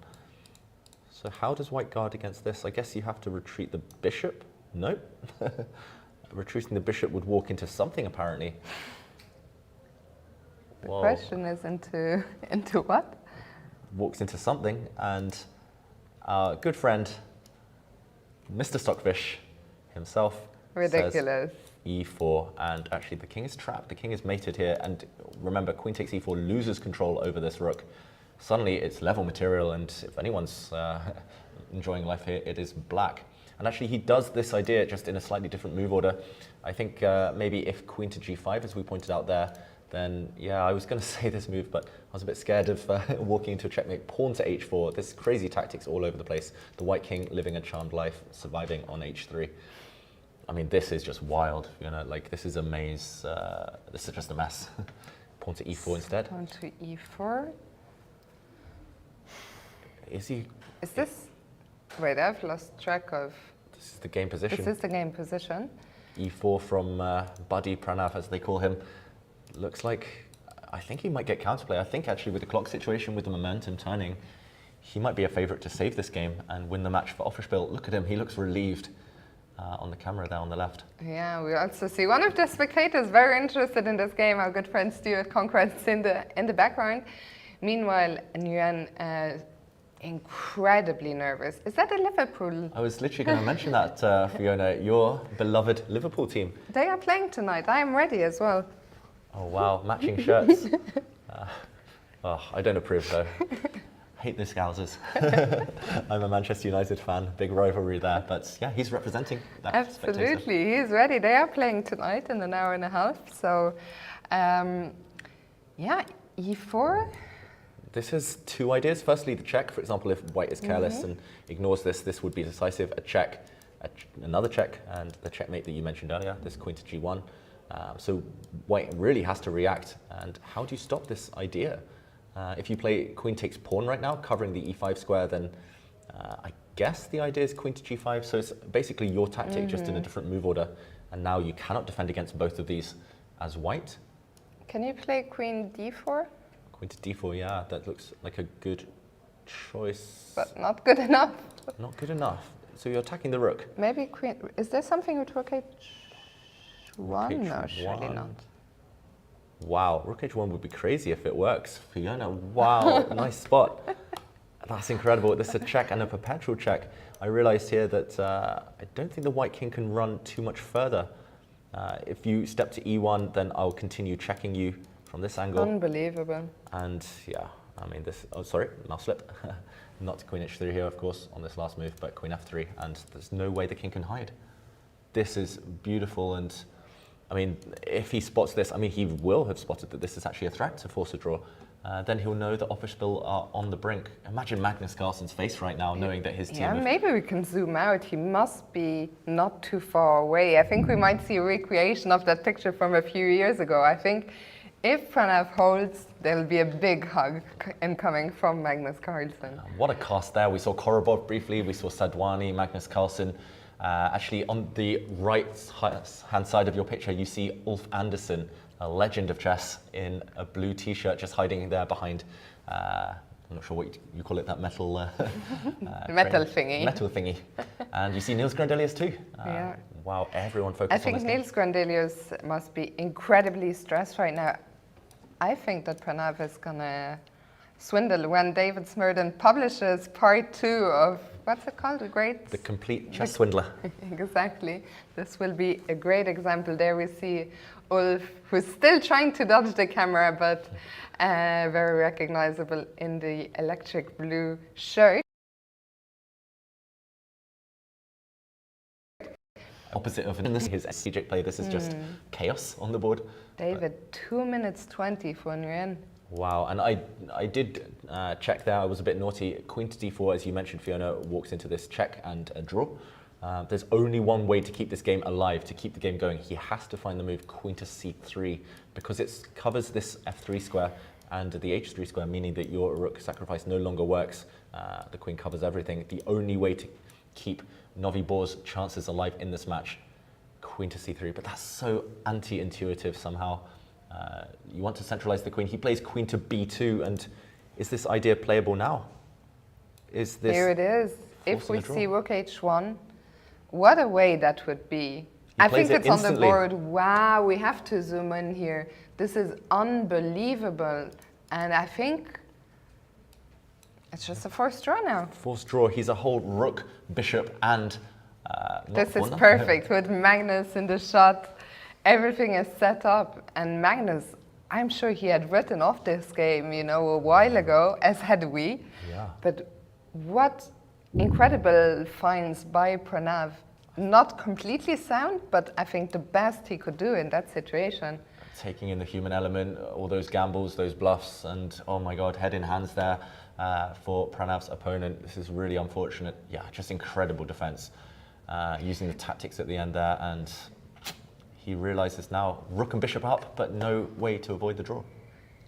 B: So how does white guard against this? I guess you have to retreat the bishop. Nope. Retreating the bishop would walk into something, apparently.
A: The question is into what?
B: Walks into something, and our good friend, Mr. Stockfish himself,
A: ridiculous.
B: Says e4, and actually the king is trapped. The king is mated here, and remember, queen takes e4 loses control over this rook. Suddenly it's level material, and if anyone's enjoying life here, it is black. And actually he does this idea just in a slightly different move order. I think maybe if queen to g5, as we pointed out there, then yeah, I was going to say this move, but I was a bit scared of walking into a checkmate. Pawn to h4, this crazy tactics all over the place. The white king living a charmed life, surviving on h3. I mean, this is just wild, you know, like this is a maze, this is just a mess. Pawn to e4 instead.
A: Pawn to e4.
B: Is he?
A: Is this? Wait, I've lost track of.
B: This is the game position.
A: This is the game position.
B: e4 from Buddy Pranav, as they call him. Looks like, I think he might get counterplay. I think actually with the clock situation, with the momentum turning, he might be a favorite to save this game and win the match for Offerspiel. Look at him, he looks relieved on the camera there on the left.
A: Yeah, we also see one of the spectators very interested in this game, our good friend Stuart Conquest in the background. Meanwhile, Nguyen incredibly nervous. Is that a Liverpool?
B: I was literally going to mention that, Fiona, your beloved Liverpool team.
A: They are playing tonight. I am ready as well.
B: Oh wow, matching shirts. Oh, I don't approve though. Hate the Scousers. I'm a Manchester United fan, big rivalry there, but yeah, he's representing that.
A: Absolutely, he's ready. They are playing tonight in an hour and a half, so yeah, e4.
B: This has two ideas. Firstly, the check, for example, if white is careless and ignores this, this would be decisive. A check, another check, and the checkmate that you mentioned earlier, this queen to g1. So white really has to react. And how do you stop this idea? If you play queen takes pawn right now, covering the e5 square, then I guess the idea is queen to g5. So it's basically your tactic, just in a different move order. And now you cannot defend against both of these as white.
A: Can you play queen d4?
B: Queen to d4, yeah, that looks like a good choice.
A: But not good enough.
B: Not good enough. So you're attacking the rook.
A: Maybe queen. Is there something with rook h1?
B: Rook
A: No,
B: H1.
A: surely not.
B: Wow, rook h1 would be crazy if it works. Fiona, wow, nice spot. That's incredible. This is a check and a perpetual check. I realized here that I don't think the white king can run too much further. If you step to e1, then I'll continue checking you from this angle.
A: Unbelievable.
B: And yeah, I mean this, oh sorry, mouse slip. Not queen h3 here, of course, on this last move, but queen f3, and there's no way the king can hide. This is beautiful, and I mean, if he spots this, I mean, he will have spotted that this is actually a threat to force a draw. Then he'll know that Offerspiel are on the brink. Imagine Magnus Carlsen's face right now, knowing that his team...
A: Yeah, maybe we can zoom out. He must be not too far away. I think we might see a recreation of that picture from a few years ago. I think if Pranav holds, there'll be a big hug incoming from Magnus Carlsen.
B: What a cast there. We saw Korobov briefly, we saw Sadani, Magnus Carlsen. Actually, on the right-hand side of your picture, you see Ulf Andersson, a legend of chess, in a blue t-shirt, just hiding there behind, I'm not sure what you call it, that metal...
A: metal thingy.
B: Metal thingy. And you see Niels Grandelius too.
A: Yeah.
B: Wow, everyone focused
A: I
B: on
A: think
B: this
A: Niels Grandelius must be incredibly stressed right now. I think that Pranav is going to swindle when David Smurden publishes part 2 of, what's it called?
B: The complete chess swindler.
A: Exactly. This will be a great example. There we see Ulf, who's still trying to dodge the camera, but very recognizable in the electric blue shirt.
B: Opposite of his strategic play, this is just chaos on the board.
A: David, 2 minutes 20 for Nguyen.
B: Wow, and I did check there. I was a bit naughty. Queen to d4, as you mentioned, Fiona, walks into this check and a draw. There's only one way to keep this game alive, to keep the game going. He has to find the move queen to c3, because it covers this f3 square and the h3 square, meaning that your rook sacrifice no longer works. The queen covers everything. The only way to keep Novi Bor's chances alive in this match, queen to c3, but that's so anti-intuitive somehow. You want to centralize the queen. He plays queen to b2, and is this idea playable now? Is this...
A: Here it is. If we see rook h1, what a way that would be. I think it's on the board. Wow, we have to zoom in here. This is unbelievable. And I think it's just a forced draw now.
B: Forced draw. He's a whole rook, bishop, and...
A: this is perfect with Magnus in the shot. Everything is set up, and Magnus, I'm sure he had written off this game, you know, a while ago, as had we.
B: Yeah.
A: But what incredible finds by Pranav. Not completely sound, but I think the best he could do in that situation.
B: Taking in the human element, all those gambles, those bluffs, and oh my God, head in hands there for Pranav's opponent. This is really unfortunate. Yeah, just incredible defense. Using the tactics at the end there, and he realizes now rook and bishop up, but no way to avoid the draw.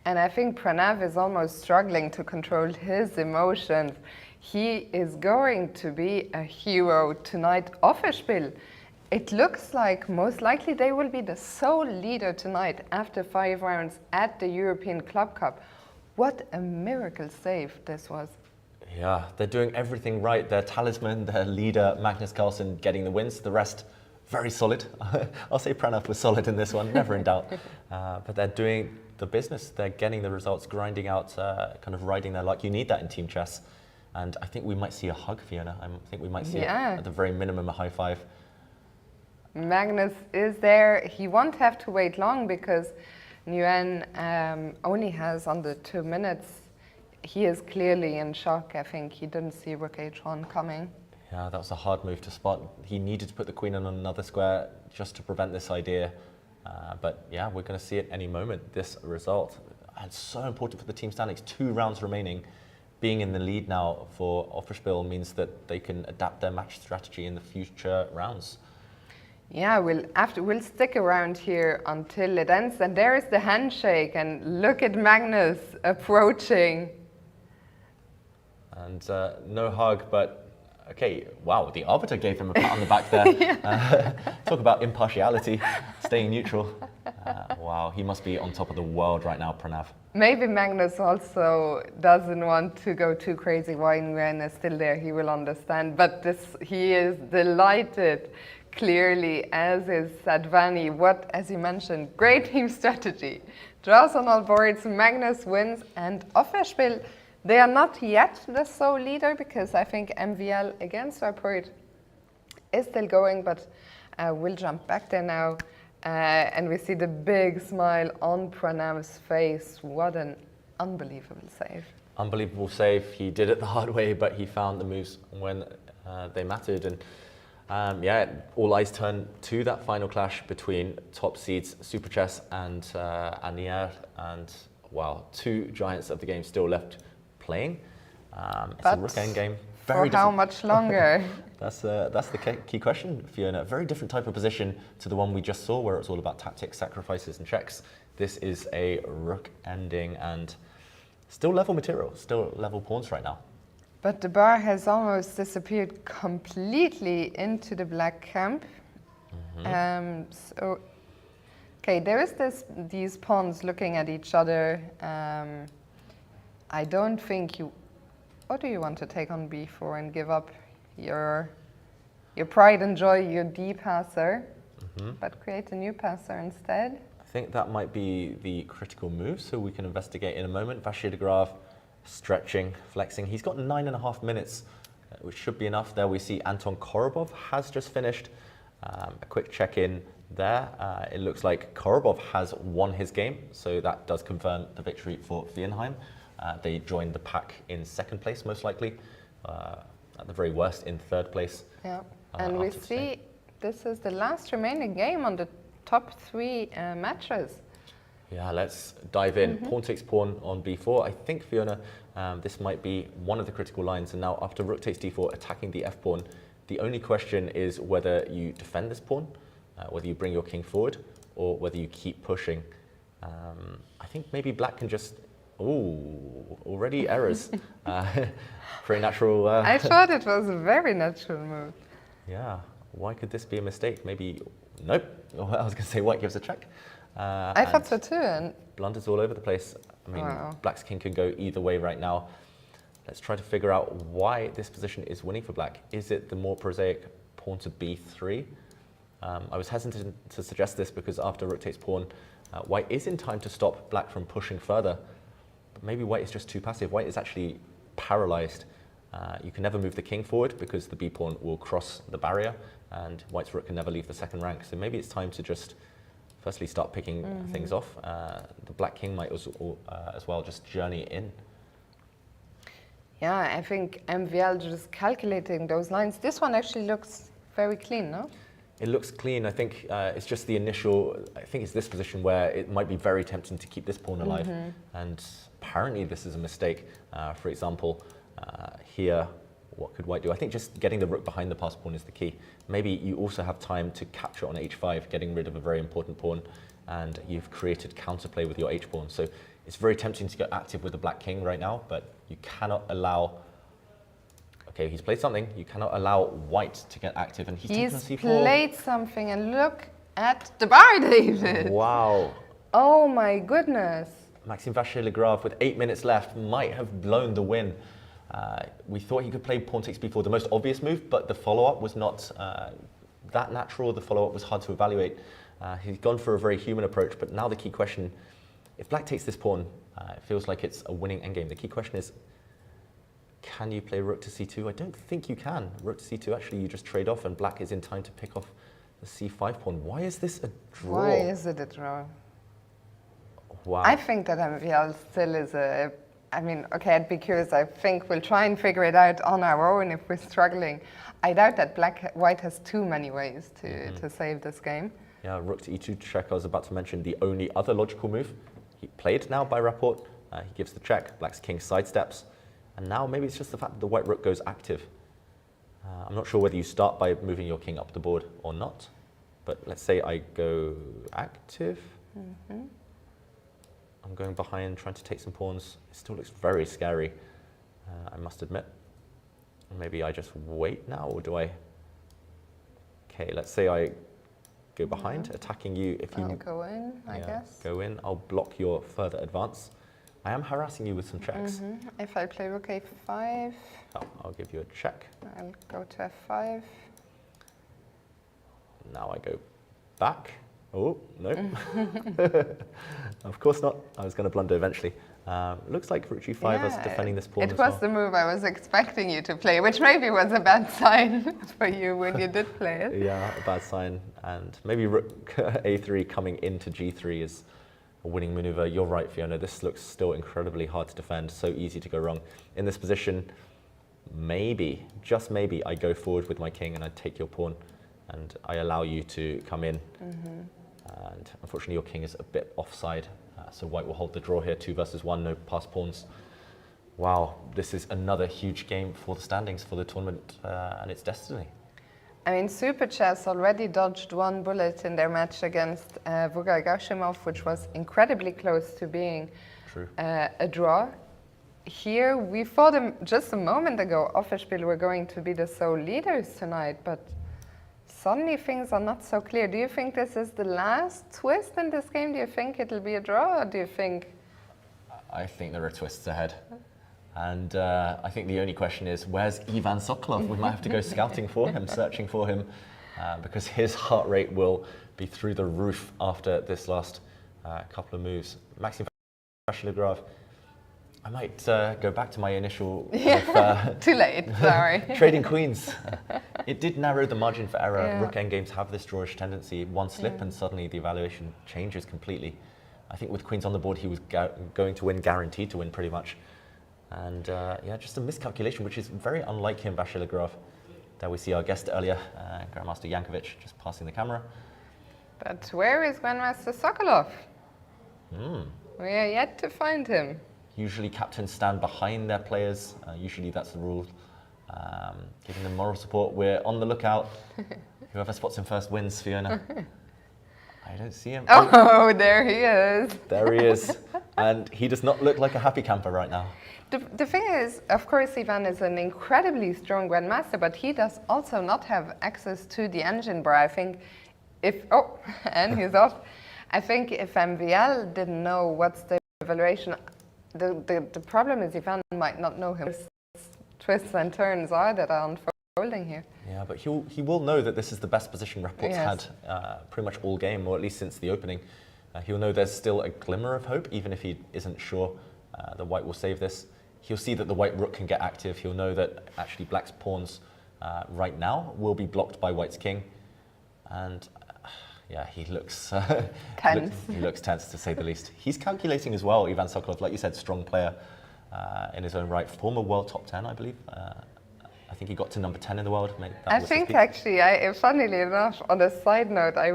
A: And I think Pranav is almost struggling to control his emotions. He is going to be a hero tonight. Offerspiel. It looks like most likely they will be the sole leader tonight after 5 rounds at the European Club Cup. What a miracle save this was.
B: Yeah, they're doing everything right. Their talisman, their leader, Magnus Carlsen, getting the wins. The rest, very solid. I'll say Pranav was solid in this one, never in doubt. But they're doing the business. They're getting the results, grinding out, kind of riding their luck. You need that in team chess. And I think we might see a hug, Fiona. I think we might see at the very minimum a high five.
A: Magnus is there. He won't have to wait long because Nguyen only has under 2 minutes. He is clearly in shock. I think he didn't see rook h1 coming.
B: Yeah, that was a hard move to spot. He needed to put the queen on another square just to prevent this idea. But yeah, we're going to see it any moment, this result. And so important for the team standings. 2 rounds remaining. Being in the lead now for Offerspiel means that they can adapt their match strategy in the future rounds.
A: Yeah, we'll stick around here until it ends. And there is the handshake. And look at Magnus approaching.
B: And no hug, but okay, wow, the arbiter gave him a pat on the back there. Talk about impartiality, staying neutral. Wow, he must be on top of the world right now, Pranav.
A: Maybe Magnus also doesn't want to go too crazy while Nguyen is still there. He will understand. But he is delighted, clearly, as is Sadani. What, as you mentioned, great team strategy. Draws on all boards, Magnus wins, and Offerspiel. They are not yet the sole leader because I think MVL against Oparin is still going, but we'll jump back there now. And we see the big smile on Pranav's face. What an unbelievable save.
B: Unbelievable save. He did it the hard way, but he found the moves when they mattered. And yeah, all eyes turn to that final clash between top seeds Super Chess and Anier. And wow, 2 giants of the game still left playing. It's a rook endgame.
A: For how much longer?
B: That's the key question, Fiona. A very different type of position to the one we just saw, where it's all about tactics, sacrifices, and checks. This is a rook ending, and still level material, still level pawns right now.
A: But the bar has almost disappeared completely into the black camp. So, okay, there is these pawns looking at each other. I don't think you. Or do you want to take on b4 and give up your pride and joy, your d passer, but create a new passer instead?
B: I think that might be the critical move, so we can investigate in a moment. Vachier-Lagrave stretching, flexing. He's got 9.5 minutes, which should be enough. There we see Anton Korobov has just finished. A quick check-in there. It looks like Korobov has won his game, so that does confirm the victory for Vienheim. They joined the pack in 2nd place, most likely. At the very worst, in 3rd place.
A: Yeah, and we see this is the last remaining game on the top 3 matches.
B: Yeah, let's dive in. Pawn takes pawn on b4. I think, Fiona, this might be one of the critical lines. And now, after rook takes d4, attacking the f-pawn, the only question is whether you defend this pawn, whether you bring your king forward, or whether you keep pushing. I think maybe black can just... Ooh, already errors. Very natural.
A: I thought it was a very natural move.
B: Yeah, why could this be a mistake? Maybe, nope. I was going to say white gives a check.
A: I thought so too. And
B: blunders all over the place. I mean, black's king can go either way right now. Let's try to figure out why this position is winning for black. Is it the more prosaic pawn to b3? I was hesitant to suggest this because after rook takes pawn, white is in time to stop black from pushing further. But maybe white is just too passive. White is actually paralyzed. You can never move the king forward because the b pawn will cross the barrier, and white's rook can never leave the 2nd rank. So maybe it's time to just firstly start picking things off. The black king might as well just journey in.
A: Yeah, I think MVL just calculating those lines. This one actually looks very clean, no?
B: It looks clean. I think it's just the initial, I think it's this position where it might be very tempting to keep this pawn alive. And apparently this is a mistake. For example, here, what could white do? I think just getting the rook behind the passed pawn is the key. Maybe you also have time to capture on h5, getting rid of a very important pawn, and you've created counterplay with your h-pawn. So it's very tempting to get active with the black king right now, but you cannot allow... Okay, he's played something. You cannot allow white to get active, and he's taken on c4.
A: Played something, and look at the bar, David.
B: Wow.
A: Oh my goodness.
B: Maxime Vachier-Lagrave with 8 minutes left might have blown the win. We thought he could play pawn takes b4, the most obvious move, but the follow-up was not that natural. The follow-up was hard to evaluate. He's gone for a very human approach, but now the key question, if black takes this pawn, it feels like it's a winning endgame. The key question is, can you play rook to c2? I don't think you can. Rook to c2, actually, you just trade off, and black is in time to pick off the c5 pawn. Why is this a draw?
A: Why is it a draw?
B: Wow.
A: I think that MVL still is a. I mean, okay, I'd be curious. I think we'll try and figure it out on our own if we're struggling. I doubt that white has too many ways to save this game.
B: Yeah, rook to e2 check. I was about to mention the only other logical move. He played now by Rapport. He gives the check. Black's king sidesteps. And now maybe it's just the fact that the white rook goes active. I'm not sure whether you start by moving your king up the board or not. But let's say I go active. I'm going behind, trying to take some pawns. It still looks very scary, I must admit. Maybe I just wait now, or do I? Okay, let's say I go behind, attacking you. If you
A: I'll go in, I guess.
B: Go in, I'll block your further advance. I am harassing you with some checks.
A: If I play rook a5,
B: Oh, I'll give you a check.
A: I'll go to f5.
B: Now I go back. Oh, no. Of course not. I was going to blunder eventually. Looks like rook g5 is defending this pawn
A: It
B: as
A: was
B: well.
A: the move I was expecting you to play, which maybe was a bad sign for you when you did play it.
B: Yeah, a bad sign. And maybe rook a3 coming into g3 is a winning maneuver. You're right, Fiona. This looks still incredibly hard to defend. So easy to go wrong. In this position, maybe, just maybe, I go forward with my king and I take your pawn and I allow you to come in. And unfortunately, your king is a bit offside. So white will hold the draw here, 2 versus 1, no passed pawns. Wow, this is another huge game for the standings, for the tournament and its destiny.
A: I mean, Super Chess already dodged 1 bullet in their match against Vugar-Gashimov, which was incredibly close to being a draw. Here, we thought just a moment ago, Offerspiel were going to be the sole leaders tonight, but suddenly things are not so clear. Do you think this is the last twist in this game? Do you think it'll be a draw, or do you think?
B: I think there are twists ahead. And I think the only question is, where's Ivan Sokolov? We might have to go scouting for him, searching for him, because his heart rate will be through the roof after this last couple of moves. Maxime Vachier-Lagrave, I might go back to my initial
A: Too late, sorry.
B: trading queens. It did narrow the margin for error. Rook endgames have this drawish tendency. One slip and suddenly the evaluation changes completely. I think with queens on the board, he was going to win, guaranteed to win pretty much. And yeah, just a miscalculation, which is very unlike him, Vachier-Lagrave. There we see our guest earlier, Grandmaster Yankovich, just passing the camera.
A: But where is Grandmaster Sokolov? We are yet to find him.
B: Usually captains stand behind their players. Usually that's the rule. Giving them moral support. We're on the lookout. Whoever spots him first wins, Fiona. I don't see him.
A: Oh, there he is.
B: There he is. And he does not look like a happy camper right now.
A: The thing is, of course, Ivan is an incredibly strong grandmaster, but he does also not have access to the engine bar. I think and he's off. I think if MVL didn't know what's the evaluation, the problem is Ivan might not know him. Twists and turns that are unfolding here.
B: Yeah, but he will know that this is the best position Rapport's had pretty much all game, or at least since the opening. He'll know there's still a glimmer of hope, even if he isn't sure that white will save this. He'll see that the white rook can get active. He'll know that actually black's pawns right now will be blocked by white's king. And yeah, he looks
A: tense.
B: He looks tense, to say the least. He's calculating as well, Ivan Sokolov, like you said, strong player in his own right. Former world top 10, I believe. I think he got to number 10 in the world.
A: I think actually, funnily enough, on a side note, I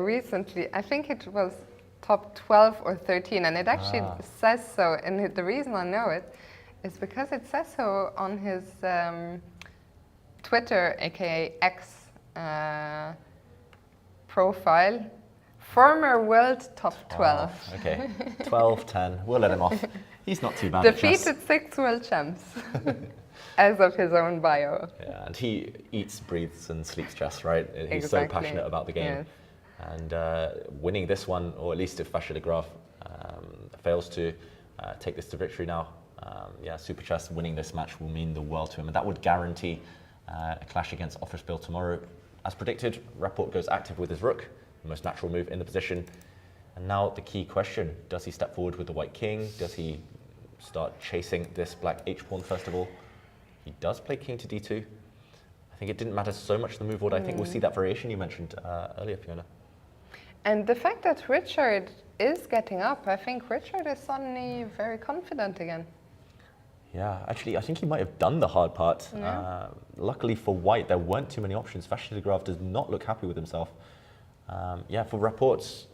A: think it was top 12 or 13, and it actually says so. And the reason I know it is because it says so on his Twitter, aka X profile. Former world top 12.
B: Okay, 12, 10. We'll let him off. He's not too bad.
A: Defeated 6 world champs, as of his own bio.
B: Yeah, and he eats, breathes, and sleeps chess, right? He's
A: Exactly.
B: so passionate about the game.
A: Yes.
B: And winning this one, or at least if Vachier-Lagrave fails to take this to victory now, yeah, Super Chess winning this match will mean the world to him. And that would guarantee a clash against Offerspiel tomorrow. As predicted, Rapport goes active with his rook, the most natural move in the position. And now the key question, does he step forward with the white king? Does he start chasing this black h-pawn first of all? He does play king to d2. I think it didn't matter so much the move order. I think we'll see that variation you mentioned earlier, Fiona.
A: And the fact that Richard is getting up. I think Richard is suddenly very confident again.
B: Yeah, actually, I think he might have done the hard part.
A: Yeah.
B: Luckily for White, there weren't too many options. Vachier-Lagrave does not look happy with himself. Yeah, for reports,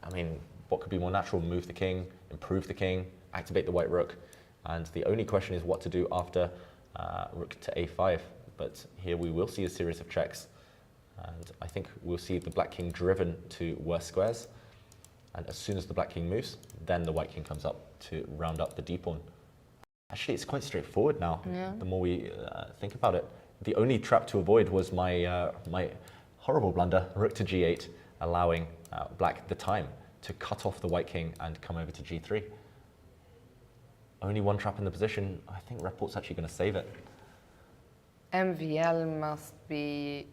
B: I mean, what could be more natural? Move the king, improve the king, activate the white rook. And the only question is what to do after rook to a5. But here we will see a series of checks. And I think we'll see the black king driven to worse squares. And as soon as the black king moves, then the white king comes up to round up the d pawn. Actually, it's quite straightforward now, the more we think about it. The only trap to avoid was my, my horrible blunder, rook to g8, allowing black the time to cut off the white king and come over to g3. Only one trap in the position. I think Report's actually going to save it.
A: MVL must be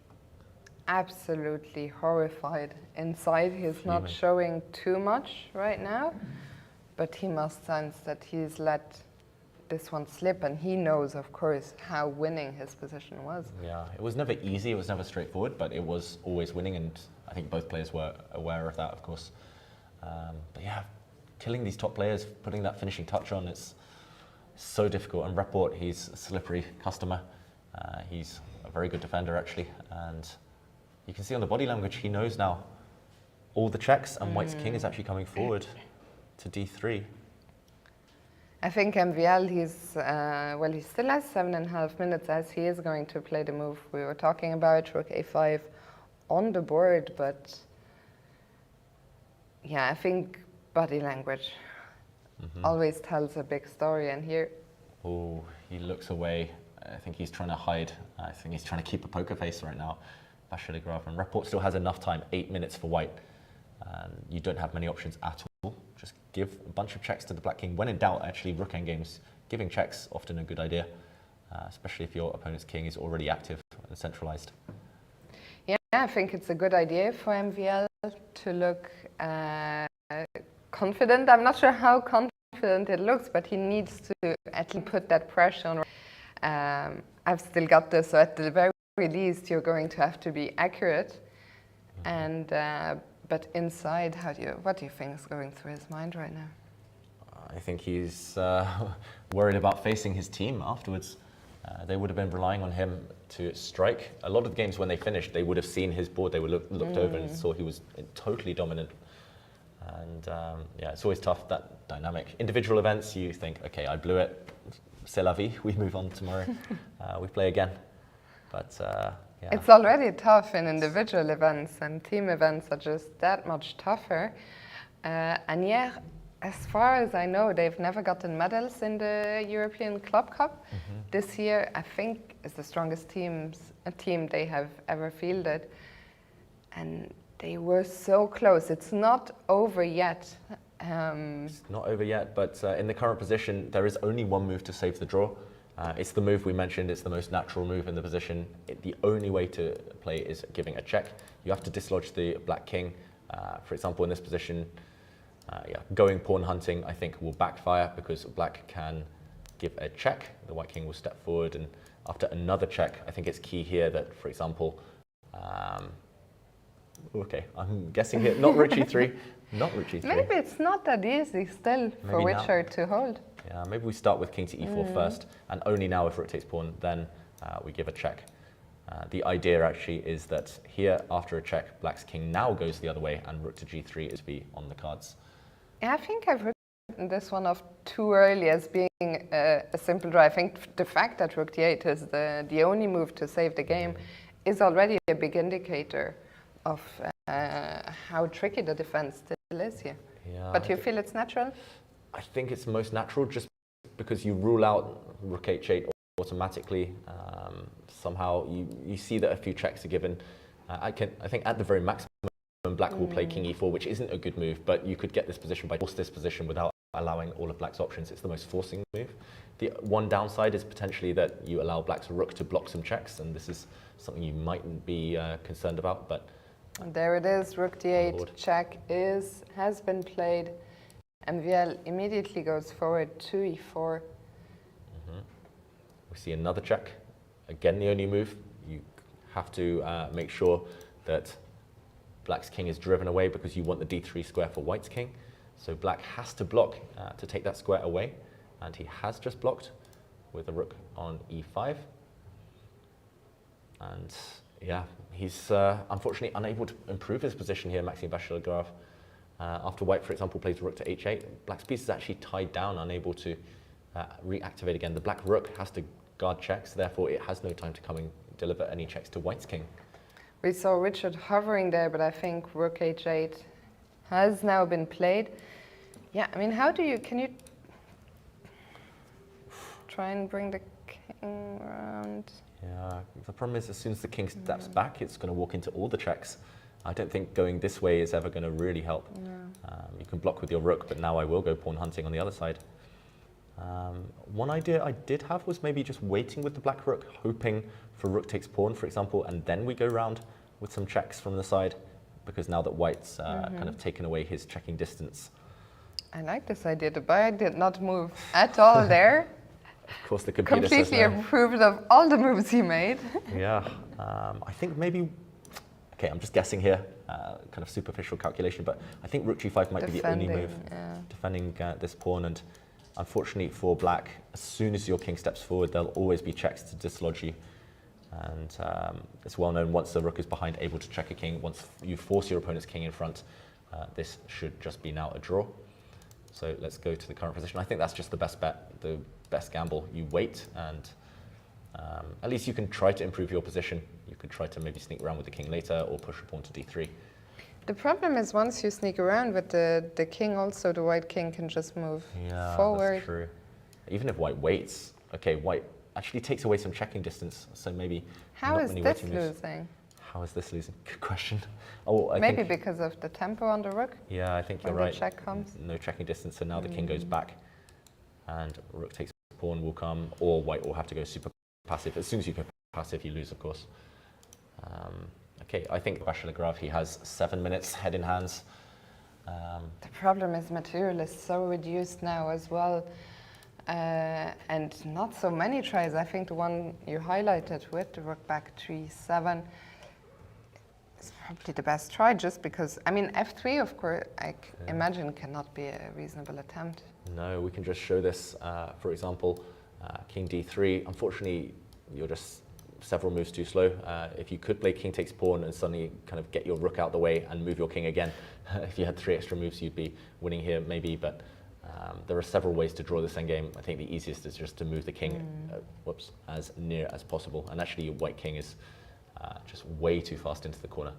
A: absolutely horrified inside. He's not showing too much right now, but he must sense that he's let this one slip, and he knows, of course, how winning his position was.
B: Yeah, it was never easy, it was never straightforward, but it was always winning, and I think both players were aware of that, of course. But yeah, killing these top players, putting that finishing touch on, it's so difficult. And Report, he's a slippery customer. He's a very good defender, actually, and you can see on the body language, he knows now all the checks, and White's king is actually coming forward to d3.
A: I think MVL, well, he still has 7.5 minutes, as he is going to play the move we were talking about, rook a5 on the board, but yeah, I think body language always tells a big story, and here...
B: Oh, he looks away. I think he's trying to hide. I think he's trying to keep a poker face right now. Vachier-Lagrave, and Report still has enough time, 8 minutes for White. You don't have many options at all. Just give a bunch of checks to the black king. When in doubt, actually, rook endgames, giving checks often a good idea, especially if your opponent's king is already active and centralized.
A: Yeah, I think it's a good idea for MVL to look confident. I'm not sure how confident it looks, but he needs to at least put that pressure on. I've still got this, so at the very least, you're going to have to be accurate. And but inside, what do you think is going through his mind right now?
B: I think he's worried about facing his team afterwards. They would have been relying on him to strike. A lot of the games when they finished, they would have seen his board. They would have looked over and saw he was totally dominant. And yeah, it's always tough, that dynamic. Individual events, you think, okay, I blew it. C'est la vie. We move on tomorrow. We play again. But yeah.
A: It's already tough in individual events, and team events are just that much tougher. And yeah, as far as I know, they've never gotten medals in the European Club Cup. This year, I think, is the strongest team they have ever fielded. And they were so close. It's not over yet.
B: It's not over yet, but in the current position, there is only one move to save the draw. It's the move we mentioned. It's the most natural move in the position. The only way to play is giving a check. You have to dislodge the black king. For example, in this position, yeah, going pawn hunting, I think, will backfire because black can give a check. The white king will step forward, and after another check, I think it's key here that, for example, okay, I'm guessing here, not rook e3, not rook e3.
A: Maybe it's not that easy still for Richard to hold.
B: Yeah, maybe we start with king to e4 first, and only now if rook takes pawn, then we give a check. The idea actually is that here, after a check, black's king now goes the other way, and rook to g3 is to be on the cards.
A: Yeah, I think I've written this one off too early as being a simple draw. I think the fact that rook d8 is the only move to save the game is already a big indicator of how tricky the defense still is here.
B: Yeah,
A: but you feel it's natural?
B: I think it's most natural just because you rule out rook h8 automatically. Somehow you see that a few checks are given. I think at the very maximum, black will play king e4, which isn't a good move, but you could get this position by force this position without allowing all of black's options. It's the most forcing move. The one downside is potentially that you allow black's rook to block some checks, and this is something you mightn't be concerned about. But
A: and there it is, rook d8 check has been played. MVL immediately goes forward to e4.
B: We see another check. Again, the only move. You have to make sure that black's king is driven away because you want the d3 square for white's king. So black has to block to take that square away, and he has just blocked with a rook on e5. And yeah, he's unfortunately unable to improve his position here, Maxime Vachier-Lagrave. After white, for example, plays rook to h8, black's piece is actually tied down, unable to reactivate again. The black rook has to guard checks, therefore it has no time to come and deliver any checks to white's king.
A: We saw Richard hovering there, but I think rook h8 has now been played. Yeah, I mean, can you try and bring the king around?
B: Yeah, the problem is as soon as the king steps back, it's going to walk into all the checks. I don't think going this way is ever going to really help. You can block with your rook, but now I will go pawn hunting on the other side. One idea I did have was maybe just waiting with the black rook, hoping for rook takes pawn, for example, and then we go round with some checks from the side, because now that white's kind of taken away his checking distance.
A: I like this idea. The bishop did not move at all there.
B: Of course, the computer
A: Completely
B: says no.
A: approved of all the moves he made.
B: Yeah, I think maybe, okay, I'm just guessing here, kind of superficial calculation, but I think rook g5 might be the only move defending this pawn. And unfortunately for black, as soon as your king steps forward, there'll always be checks to dislodge you. And it's well known, once the rook is behind, able to check a king, once you force your opponent's king in front, this should just be now a draw. So let's go to the current position. I think that's just the best bet, the best gamble. You wait, and at least you can try to improve your position. You could try to maybe sneak around with the king later, or push a pawn to d3.
A: The problem is once you sneak around with the king also, the white king can just move forward.
B: That's true. Even if white waits, okay, white actually takes away some checking distance, so maybe
A: How
B: not
A: is
B: many
A: this
B: waiting moves.
A: losing?
B: How is this losing? Good question. Oh, I
A: Maybe
B: think,
A: because of the tempo on the rook?
B: yeah, I think you're
A: when
B: right.
A: the check comes?
B: No checking distance, so now the king goes back, and rook takes pawn will come, or white will have to go super passive. As soon as you go passive, you lose, of course. Okay, I think Vachier-Lagrave, he has 7 minutes head in hands.
A: The problem is material is so reduced now as well, and not so many tries. I think the one you highlighted with the rook back 3-7 is probably the best try, just because, I mean, f3, of course, I imagine cannot be a reasonable attempt.
B: No, we can just show this, for example, king d3. Unfortunately, you're just several moves too slow. If you could play king takes pawn and suddenly kind of get your rook out the way and move your king again, if you had 3 extra moves, you'd be winning here maybe, but there are several ways to draw this endgame. I think the easiest is just to move the king as near as possible. And actually, your white king is just way too fast into the corner.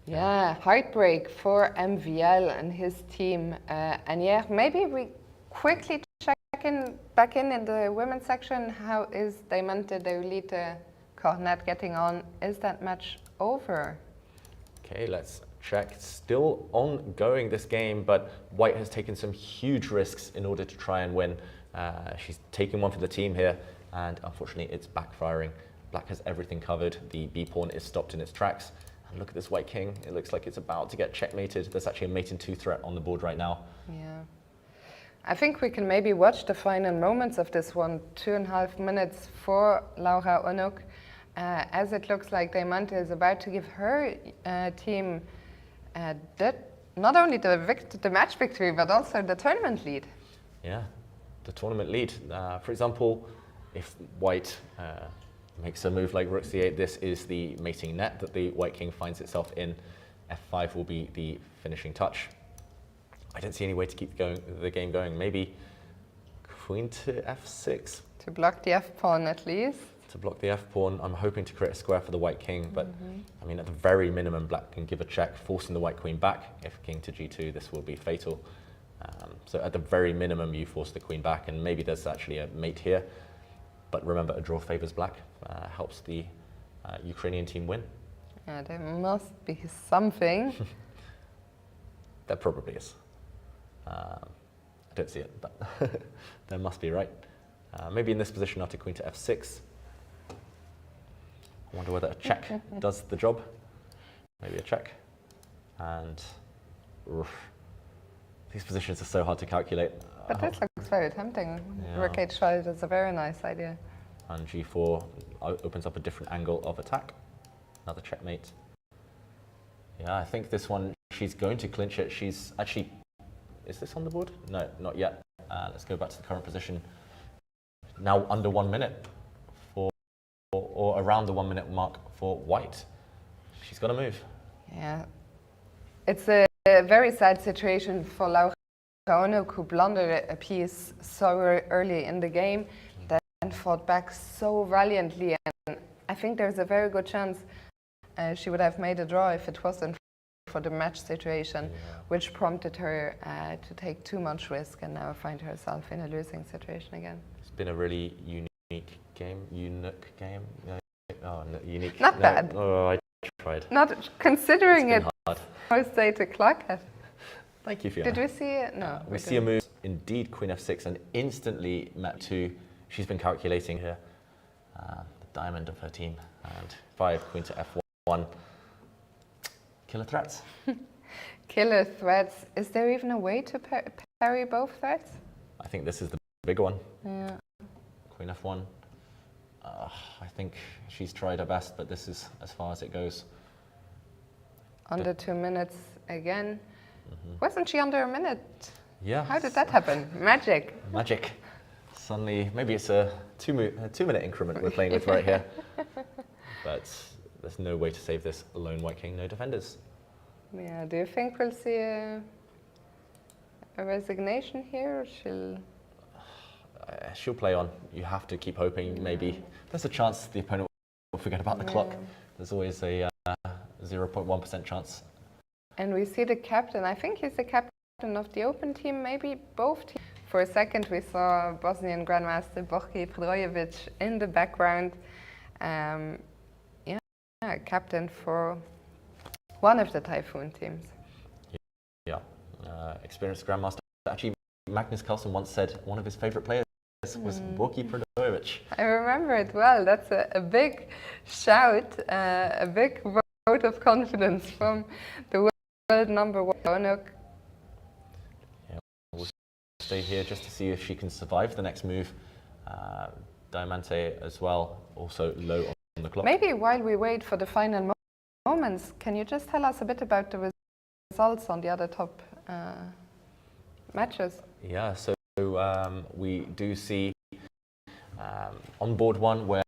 A: Yeah, heartbreak for MVL and his team. And yeah, maybe we quickly check back in the women's section. How is Diamante de Elite Cornette getting on? Is that match over?
B: Okay, let's check. It's still ongoing, this game, but white has taken some huge risks in order to try and win. She's taking one for the team here, and unfortunately it's backfiring. Black has everything covered. The B pawn is stopped in its tracks. And look at this white king. It looks like it's about to get checkmated. There's actually a mate in 2 threat on the board right now.
A: Yeah. I think we can maybe watch the final moments of this one, 2.5 minutes for Laura Unuk, as it looks like Diamante is about to give her team not only the match victory, but also the tournament lead.
B: Yeah, the tournament lead. For example, if white makes a move like rook c8, this is the mating net that the white king finds itself in. f5 will be the finishing touch. I don't see any way to keep the game going. Maybe queen to f6.
A: To block the f-pawn at least.
B: To block the f-pawn. I'm hoping to create a square for the white king, but I mean, at the very minimum, black can give a check, forcing the white queen back. If king to g2, this will be fatal. So at the very minimum, you force the queen back, and maybe there's actually a mate here. But remember, a draw favors black, helps the Ukrainian team win.
A: Yeah, there must be something.
B: There probably is. I don't see it, but there must be, right? Maybe in this position after queen to f6. I wonder whether a check does the job. Maybe a check. And these positions are so hard to calculate.
A: But this looks very tempting.
B: Yeah.
A: Rook h5 is a very nice idea.
B: And g4 opens up a different angle of attack. Another checkmate. Yeah, I think this one, she's going to clinch it. She's actually, is this on the board? No, not yet. Let's go back to the current position. Now under 1 minute or around the 1 minute mark for white. She's got to move.
A: Yeah. It's a very sad situation for Laura Unuk, who blundered a piece so early in the game, then fought back so valiantly. And I think there's a very good chance she would have made a draw if it wasn't for the match situation, which prompted her to take too much risk and now find herself in a losing situation again.
B: It's been a really unique game. Oh, no, unique.
A: Not bad.
B: Oh, I tried.
A: Not considering it.
B: Hard.
A: Most day to clock it.
B: Thank you, Fiona.
A: Did we see it? No.
B: We see a move, indeed, Queen F6, and instantly map 2. She's been calculating here, the diamond of her team, and 5, Queen to F1. Killer threats.
A: Killer threats. Is there even a way to parry both threats?
B: I think this is the big one.
A: Yeah.
B: Queen F1. I think she's tried her best, but this is as far as it goes.
A: Under 2 minutes again. Wasn't she under a minute?
B: Yeah.
A: How did that happen? Magic.
B: Magic. Suddenly, maybe it's a 2 minute increment we're playing with right here. But there's no way to save this lone white king, no defenders.
A: Yeah, do you think we'll see a resignation here, or
B: she'll play on. You have to keep hoping. Maybe there's a chance the opponent will forget about the clock. There's always a 0.1% chance.
A: And we see the captain. I think he's the captain of the open team, maybe both teams. For a second, we saw Bosnian Grandmaster Vachier-Lagrave in the background. Captain for one of the Typhoon teams.
B: Yeah, experienced Grandmaster. Actually, Magnus Carlsen once said one of his favorite players was Vachier-Lagrave.
A: I remember it well. That's a big shout, a big vote of confidence from the world number 1 Unuk.
B: Yeah, we'll stay here just to see if she can survive the next move. Diamante as well, also low on the clock.
A: Maybe while we wait for the final moments, can you just tell us a bit about the results on the other top matches?
B: Yeah, so we do see on board 1 where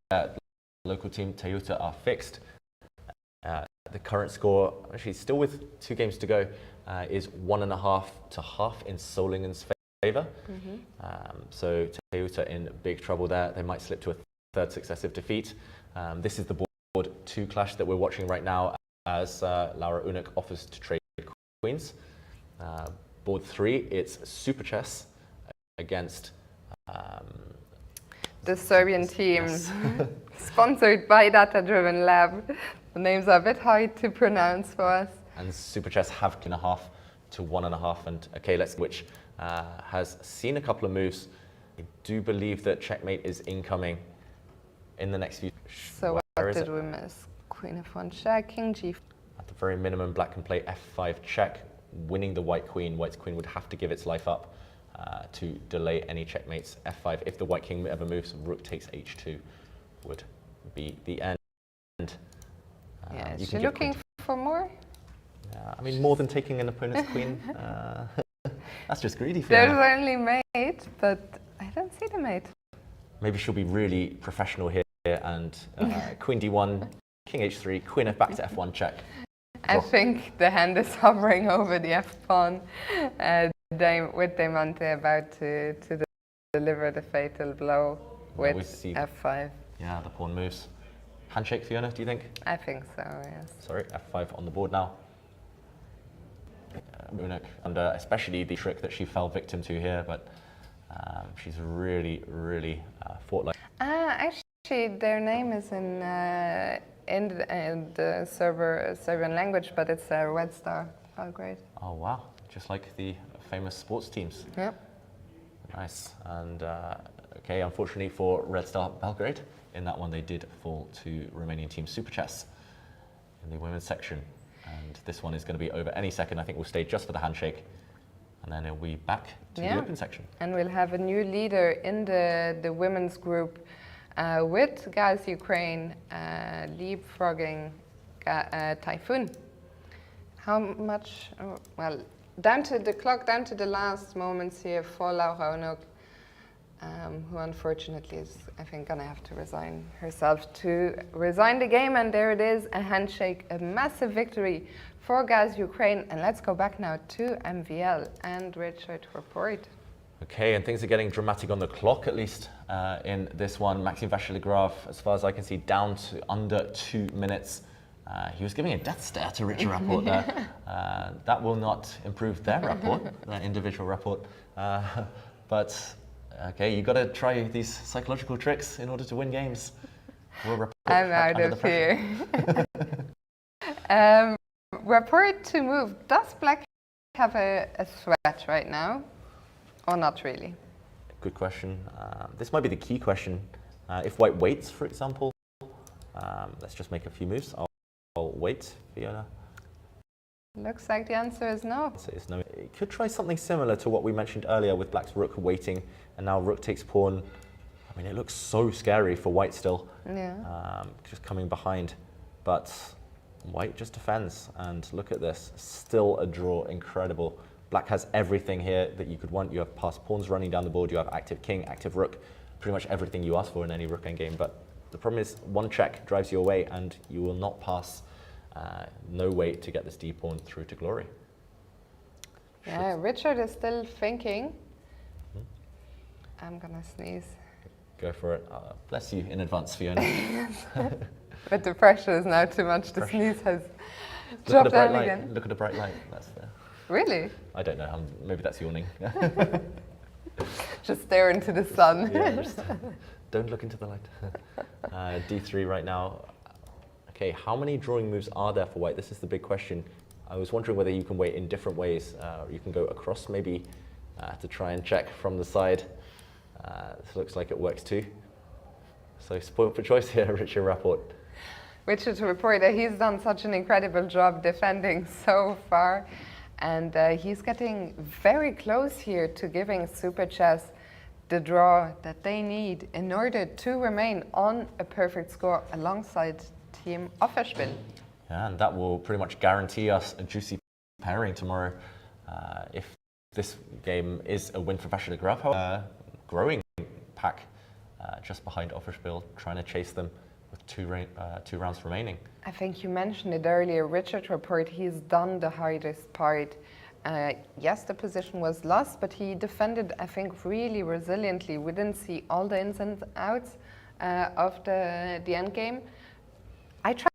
B: local team Toyota are fixed. The current score, actually still with 2 games to go, is 1.5 to half in Solingen's favour. So Toyota in big trouble there. They might slip to a 3rd successive defeat. This is the board 2 clash that we're watching right now as Laura Unuk offers to trade queens. Board 3, it's Super Chess against
A: the Serbian team, sponsored by Data Driven Lab. The names are a bit hard to pronounce for us.
B: And Super Chess have 2.5 to 1.5, and okay, which has seen a couple of moves. I do believe that checkmate is incoming in the next few.
A: So what did we miss? Queen F1 check, King G.
B: At the very minimum, black can play F5 check, winning the white queen. White's queen would have to give its life up to delay any checkmates. F5, if the white king ever moves, rook takes H2 would be the end.
A: Yeah, is she looking for more?
B: Yeah, I mean, more than taking an opponent's queen. That's just greedy for her.
A: There's only mate, but I don't see the mate.
B: Maybe she'll be really professional here and queen D1, king H3, queen F back to F1 check.
A: I think the hand is hovering over the F-pawn, with Diamante about to deliver the fatal blow with F5.
B: Yeah, the pawn moves. Handshake, Fiona, do you think?
A: I think so, yes.
B: Sorry, F5 on the board now. Unuk under especially the trick that she fell victim to here, but she's really fought like.
A: Actually, their name is in the Serbian language, but it's Red Star Belgrade.
B: Oh wow! Just like the famous sports teams.
A: Yep.
B: Nice. And okay, unfortunately for Red Star Belgrade, in that one they did fall to Romanian team Super Chess in the women's section. And this one is going to be over any second. I think we'll stay just for the handshake, and then it'll be back to the open section. And
A: we'll have a new leader in the women's group with Guys Ukraine leapfrogging Typhoon. How much? Well, down to the clock, down to the last moments here for Laura Unuk, who unfortunately is, I think, gonna have to resign the game. And there it is, a handshake, a massive victory for Gaz Ukraine. And let's go back now to MVL and Richard report.
B: Okay, and things are getting dramatic on the clock, at least in this one. Maxime Vachier-Lagrave, as far as I can see, down to under 2 minutes. He was giving a death stare to Richard Rapport there. That will not improve their rapport, their individual rapport. But, okay, you've got to try these psychological tricks in order to win games.
A: I'm out of here. Report to move. Does Black have a threat right now? Or not really?
B: Good question. This might be the key question. If White waits, for example, let's just make a few moves. I'll wait, Fiona.
A: Looks like the answer is no.
B: So it's no. It could try something similar to what we mentioned earlier with Black's rook waiting, and now rook takes pawn. I mean, it looks so scary for White still.
A: Yeah.
B: Just coming behind, but White just defends, and look at this. Still a draw, incredible. Black has everything here that you could want. You have passed pawns running down the board, you have active king, active rook, pretty much everything you ask for in any rook endgame. But the problem is one check drives you away and you will not pass. No way to get this d pawn through to glory.
A: Yeah, Richard is still thinking. I'm gonna sneeze.
B: Go for it. Bless you in advance, Fiona.
A: But the pressure is now too much. The sneeze has
B: Look
A: dropped
B: at the bright
A: down
B: light.
A: again.
B: Look at the bright light. That's there.
A: Really?
B: I don't know. Maybe that's yawning.
A: Just stare into the sun.
B: Yeah, just, don't look into the light. D3 right now. Okay, how many drawing moves are there for White? This is the big question. I was wondering whether you can wait in different ways. You can go across maybe to try and check from the side. This looks like it works too. So spoiled for choice here, Richard Rapport.
A: Richard report that he's done such an incredible job defending so far. And he's getting very close here to giving Super Chess the draw that they need in order to remain on a perfect score alongside Team Offerspiel.
B: Yeah, and that will pretty much guarantee us a juicy pairing tomorrow. If this game is a win for Vachier-Lagrave, growing pack just behind Offerspiel, trying to chase them with two rounds remaining.
A: I think you mentioned it earlier, Richard report, he's done the hardest part. Yes, the position was lost, but he defended, I think, really resiliently. We didn't see all the ins and outs of the end game. I tried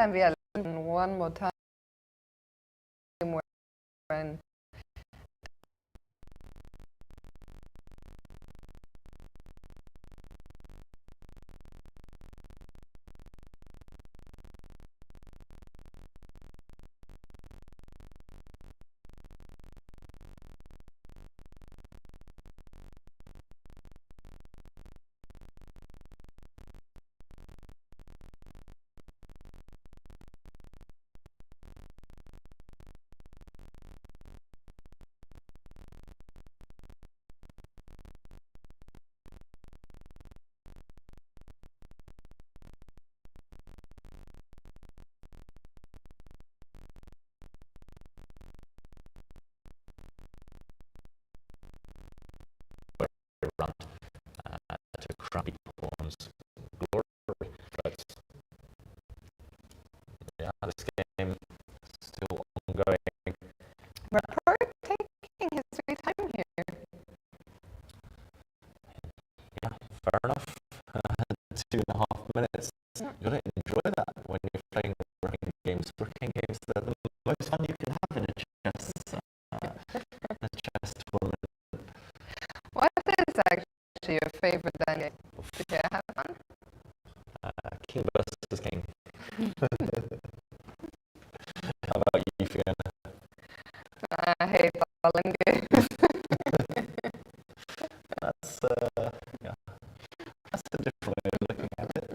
A: MVL one more time when
B: Round to crown pawns glory, but yeah, this game is still ongoing.
A: Rapport taking his sweet time here.
B: Yeah, fair enough. 2.5 minutes. You gotta enjoy that when you're playing King versus king. How about you, Fiona?
A: I hate all in games.
B: That's yeah, that's a different way of looking at it.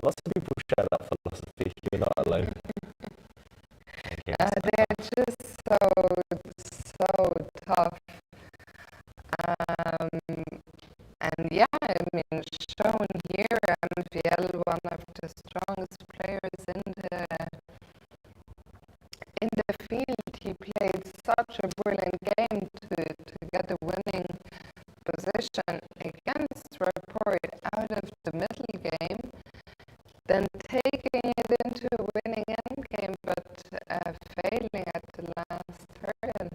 B: Lots of people share that philosophy. You're not alone.
A: They're just so tough. And yeah, I mean, shown here, MVL, one of the strongest players in the field. He played such a brilliant game to get a winning position against Report out of the middle game, then taking it into a winning endgame, but failing at the last turn.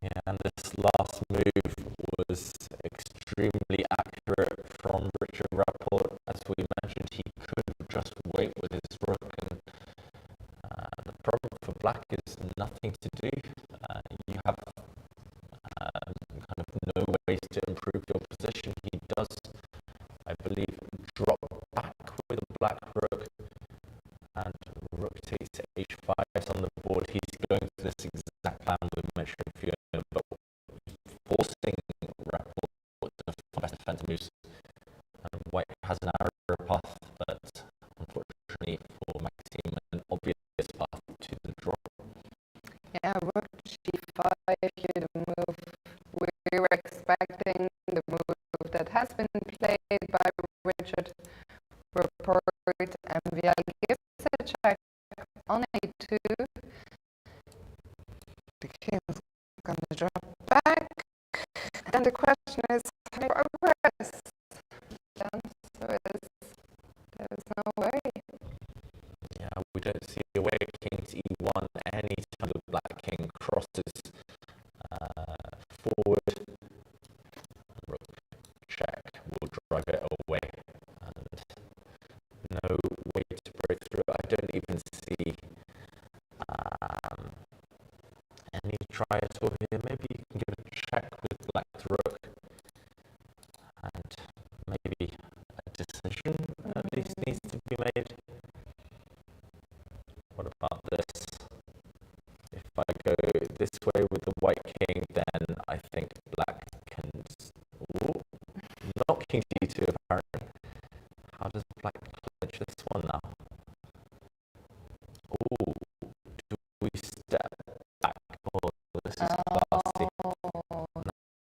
B: Yeah, and this last move was extremely accurate from Richard Rapport. As we mentioned, he could just wait with his rook, and the problem for black is nothing to do. You have kind of no ways to improve your position. He does, I believe, drop back with a black rook, and rook takes h5 on the board. He's going for this exact plan we mentioned, Fiona, but forcing Rapport to best defensive moves. And white has an arrow path, but unfortunately for Maxime, an obvious path to the draw.
A: Yeah, rook g5, here the move we were expecting, the move that has been played by Richard Rapport. MVL gives a check on a2. The king is going to drop back. And the question is, how do you progress? The answer is, there's no way.
B: Yeah, we don't see a way king to e1 anytime the black king crosses forward. Rook check will drive it away, and no way to break through. I don't even see any try at all here. Maybe you can give a check with black's rook, and maybe a decision at least needs to be made. What about this? If I go this way with the white king, then I think black can... Ooh, not king d2 apparently. How does black clinch this one now? Ooh, do we step back? Oh, this is classy.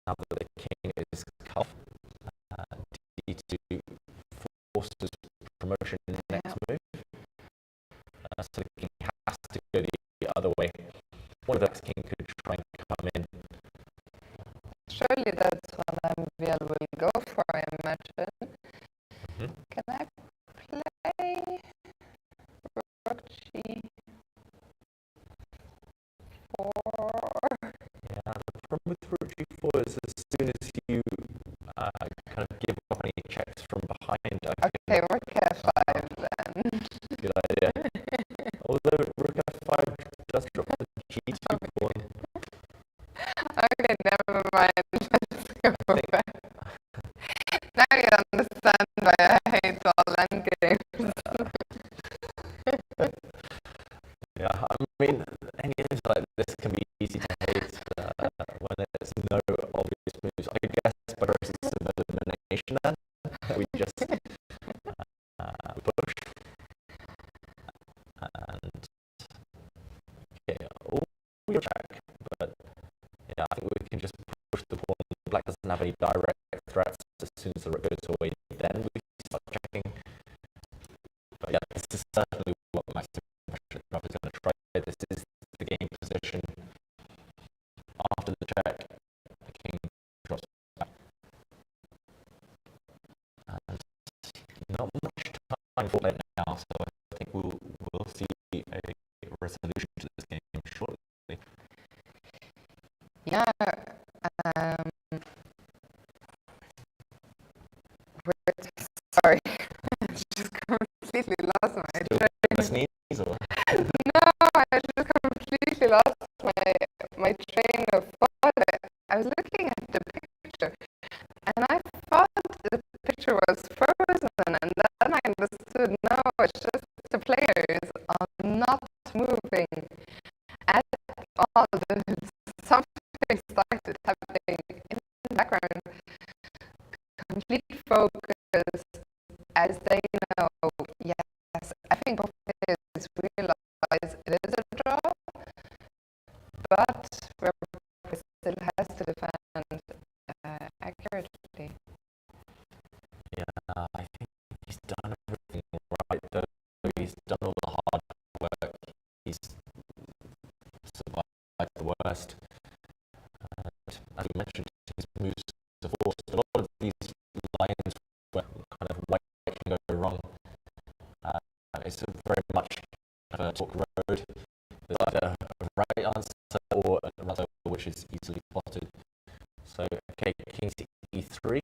B: Now that the king is cuffed, d2 forces promotion in the next move. So the king has to go the other way. One of the king could try and come in.
A: Surely that's what MVL will go for, I imagine. Can I play rook g4?
B: Yeah, the problem with rook g4 is as soon as you kind of give up any checks from behind.
A: Okay, rook f5 then.
B: Good idea. Although rook f5 does drop the g2 pawn.
A: Okay, never mind. Let's go back. Now you understand why I hate all endgames.
B: Yeah, I mean, any games like this can be easy to hate when there's no obvious moves. I guess better is some elimination then. We just push. And okay, we check, but yeah, I think we can just push the pawn. Black doesn't have any direct threats. As soon as the rook goes away, then we start checking. But yeah, this is certainly what Maxime is going to try. This is the game position. After the check, the king drops back. And not much time for it now, so I think we'll see a resolution to this game shortly.
A: Yeah, sorry, I just completely lost my train.
B: Sneeze or?
A: No, I just completely lost my train of thought. I was looking at the picture, and I thought the picture picture was frozen, and then I understood, no, it's just the players are not moving at all. Something started happening in the background. Complete focus, as they know. Yes, I think both players realize it is a draw, but Robert still has to defend accurately.
B: Yeah, I think he's done everything right, though. He's done all the hard work. He's survived the worst. And as we mentioned, his moves have forced a lot of these lines where kind of white can go wrong. It's very much a talk road. There's either a right answer or another which is easily spotted. So, okay, king to e3,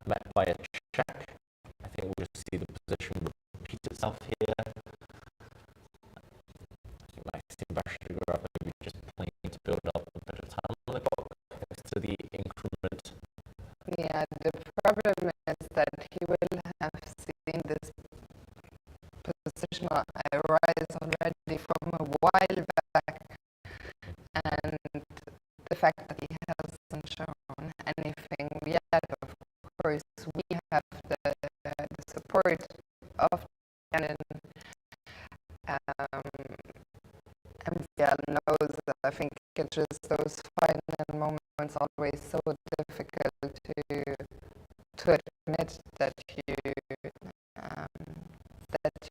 B: met by a check. I think we'll just see the position repeat itself here. I think Vachier-Lagrave maybe just playing to build up a bit of time on the clock next to the increment.
A: Yeah, the problem is that he will have seen this positional rise already from a while back, and the fact that he hasn't shown anything yet, of course, we have the support of Anand. MVL knows that I think it's just those final moments always so difficult to admit that you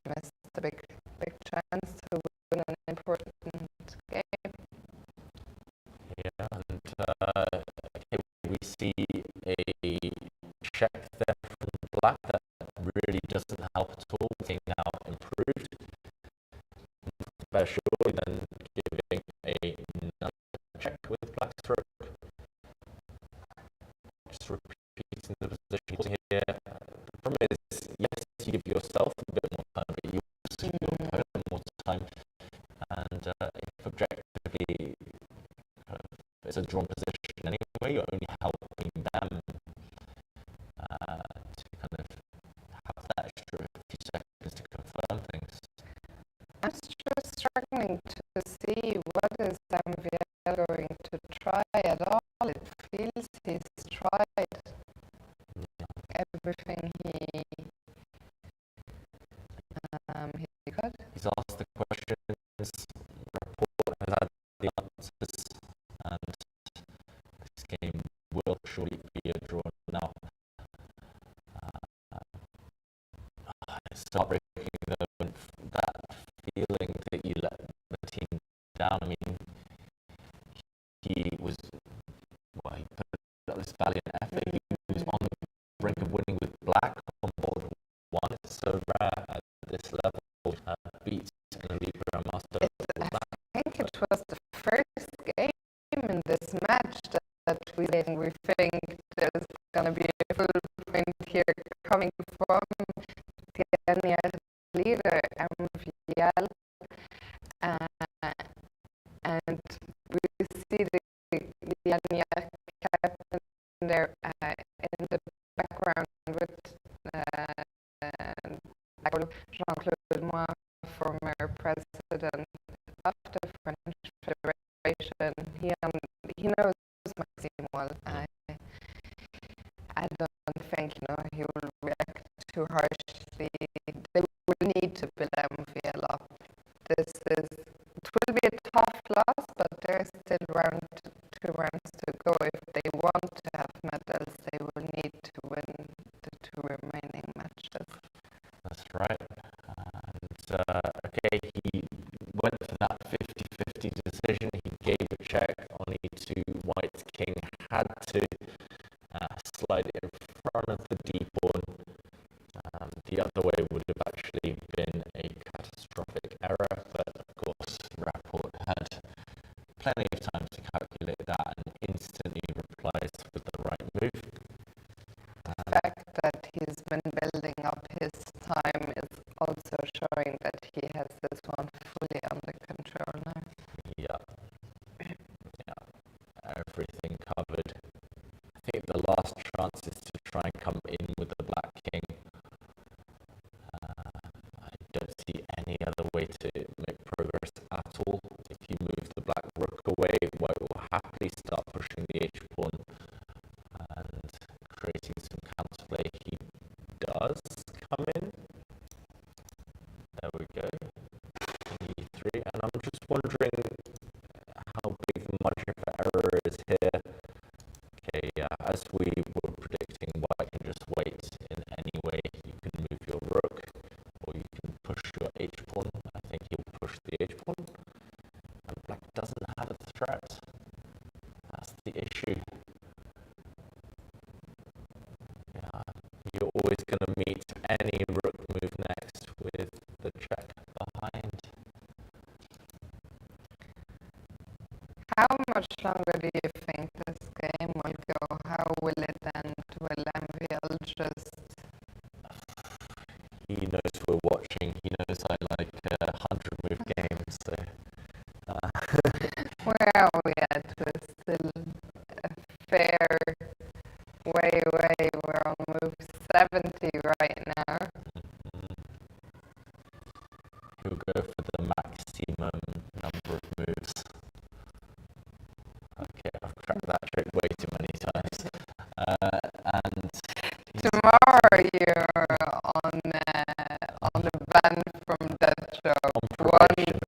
A: missed a big chance to win an important game.
B: Yeah, and okay, we see a check there from black that really doesn't help at all. Being now improved. Better surely than giving another check with black stroke. Just repeating the position here. The problem is, yes, you give yourself a bit more time, but you also give your opponent more time. And if objectively it's a drawn position anyway, you're only helping them to kind of have that extra few seconds to confirm things.
A: I'm just struggling to see what is MVL going to try at all. It feels he's tried everything he could.
B: He's asked the questions, report has had the answers, and this game will surely be a draw now. It's heartbreaking though, that feeling that you let the team down. I mean, he put up this valiant effort. He was on the brink of winning with black on board one. It's so rare at this level. Beats an elite grandmaster.
A: I think it was the first game in this match that we think there's going to be a full point here coming from the Daniel leader, MVL, and we see the Daniel captain there in the background with Jean-Claude Moy, former president of the French Federation. He knows Maxime well. I don't think he will react too harshly. They will need to build MVL up. It will be a tough loss, but there's still two rounds to go. If they want to have medals, they will need to win the two remaining matches.
B: That's right. And okay, he went for that 50-50 decision. He gave a check only to White's king. Had to slide it in front of the d-pawn. The other way would have actually been a catastrophic error, but of course Rapport had plenty of time to calculate that and instantly replies with the right move.
A: The fact that he's been building up his time is also showing that he has this one fully under control now.
B: Yeah, everything covered. I think the last chance is to try and and I'm just wondering how big the margin for error is here. Okay, as we were predicting, white can just wait in any way. You can move your rook, or you can push your h-pawn. I think he'll push the h-pawn, and black doesn't have a threat. That's the issue. Yeah, you're always going to meet any rook move next with the check behind.
A: How much longer do you think this game will go? How will it end? Will MVL just...
B: He knows we're watching. He knows I like 100-move games. So,
A: Where are we at? We're still a fair way. We're on move 70 right now.
B: he'll go for the maximum number of moves. Okay, I've cracked that joke way too many times. And
A: Tomorrow you're on the ban from that job.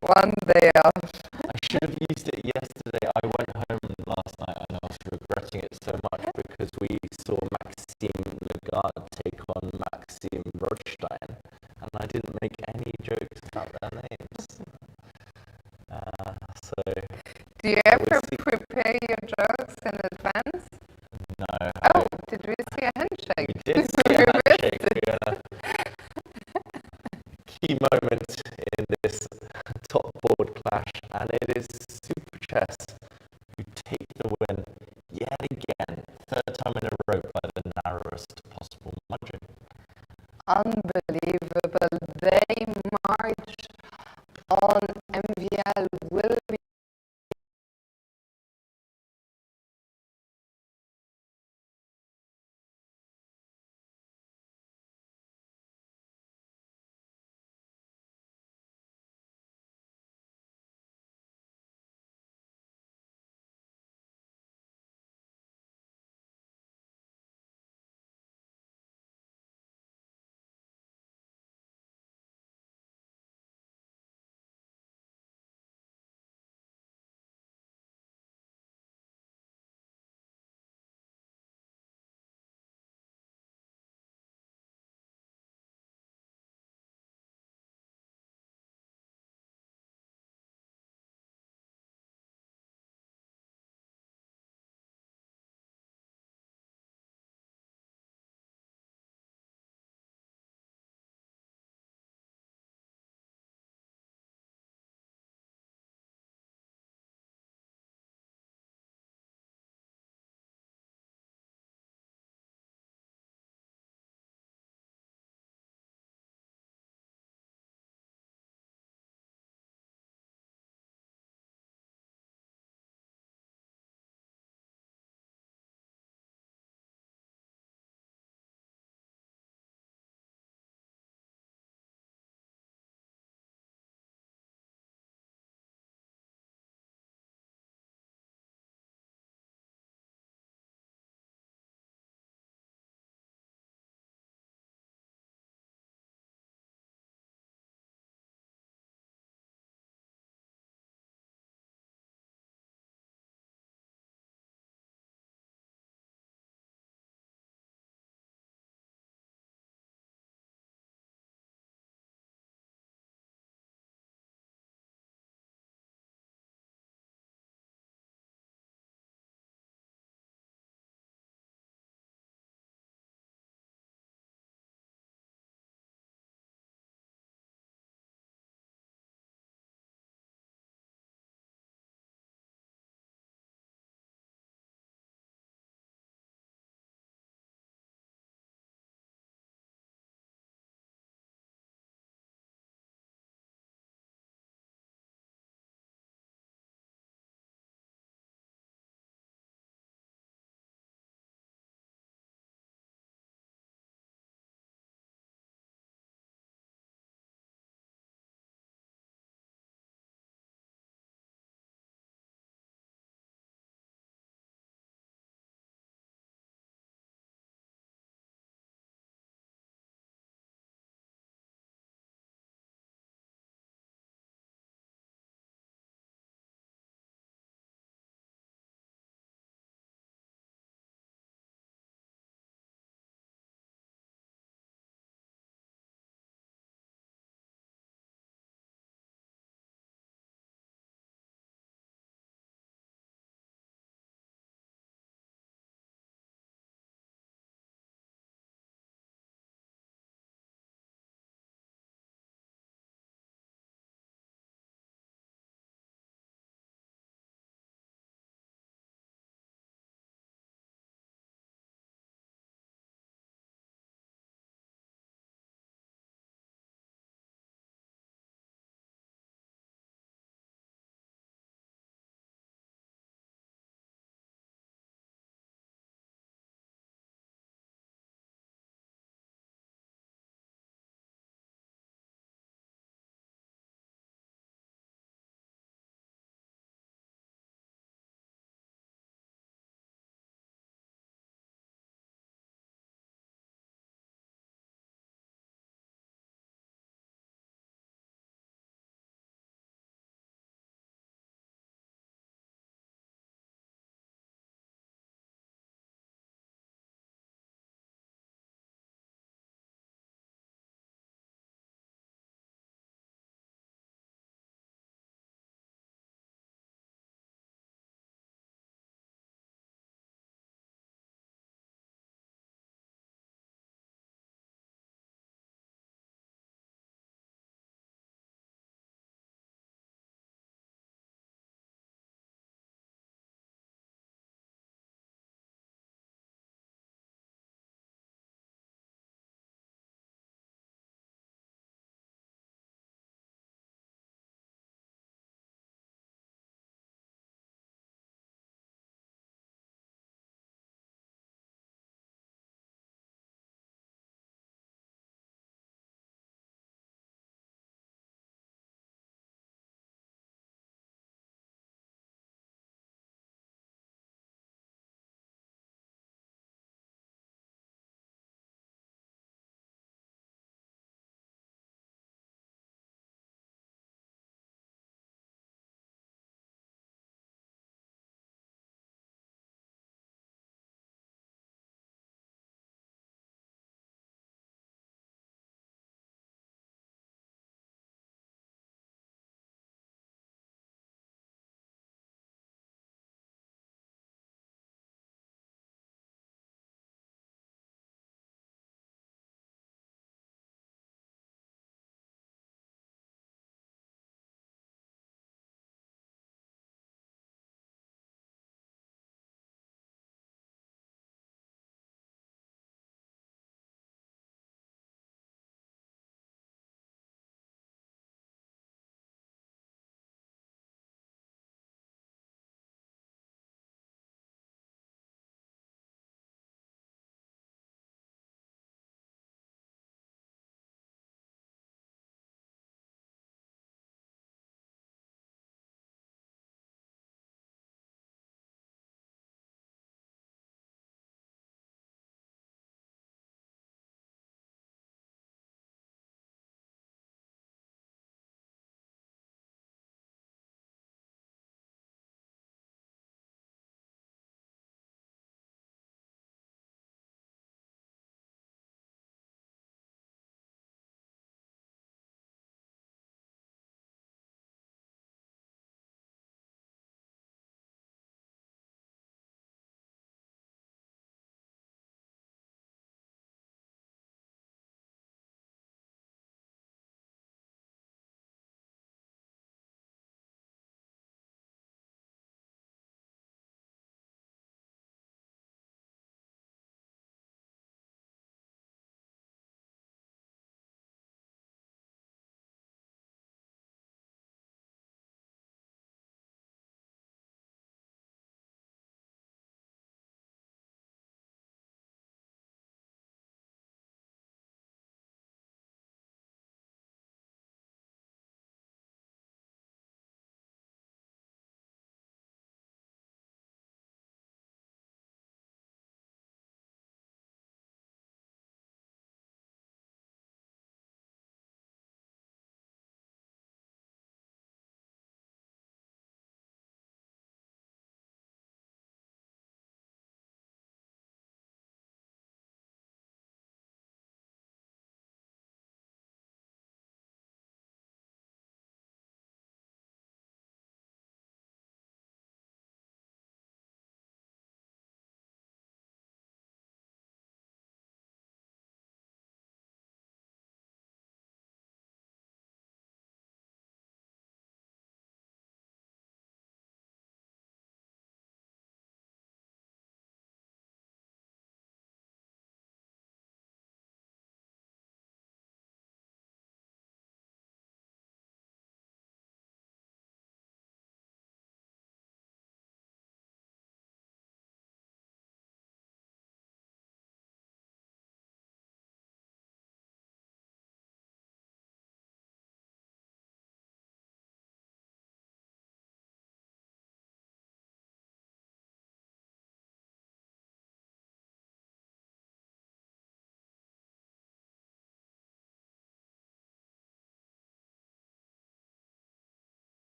A: One day off.
B: I should have used it yesterday. I went home last night and I was regretting it so much because we saw Maxime Lagarde take on Maxime Rothstein and I didn't make any jokes about their names.
A: Do you ever prepare your jokes in advance?
B: No.
A: Oh, did we see a handshake?
B: We did see a handshake, Fiona. Key moment in this top board clash, and it is Super Chess who take the win yet again, third time in a row by the narrowest possible margin.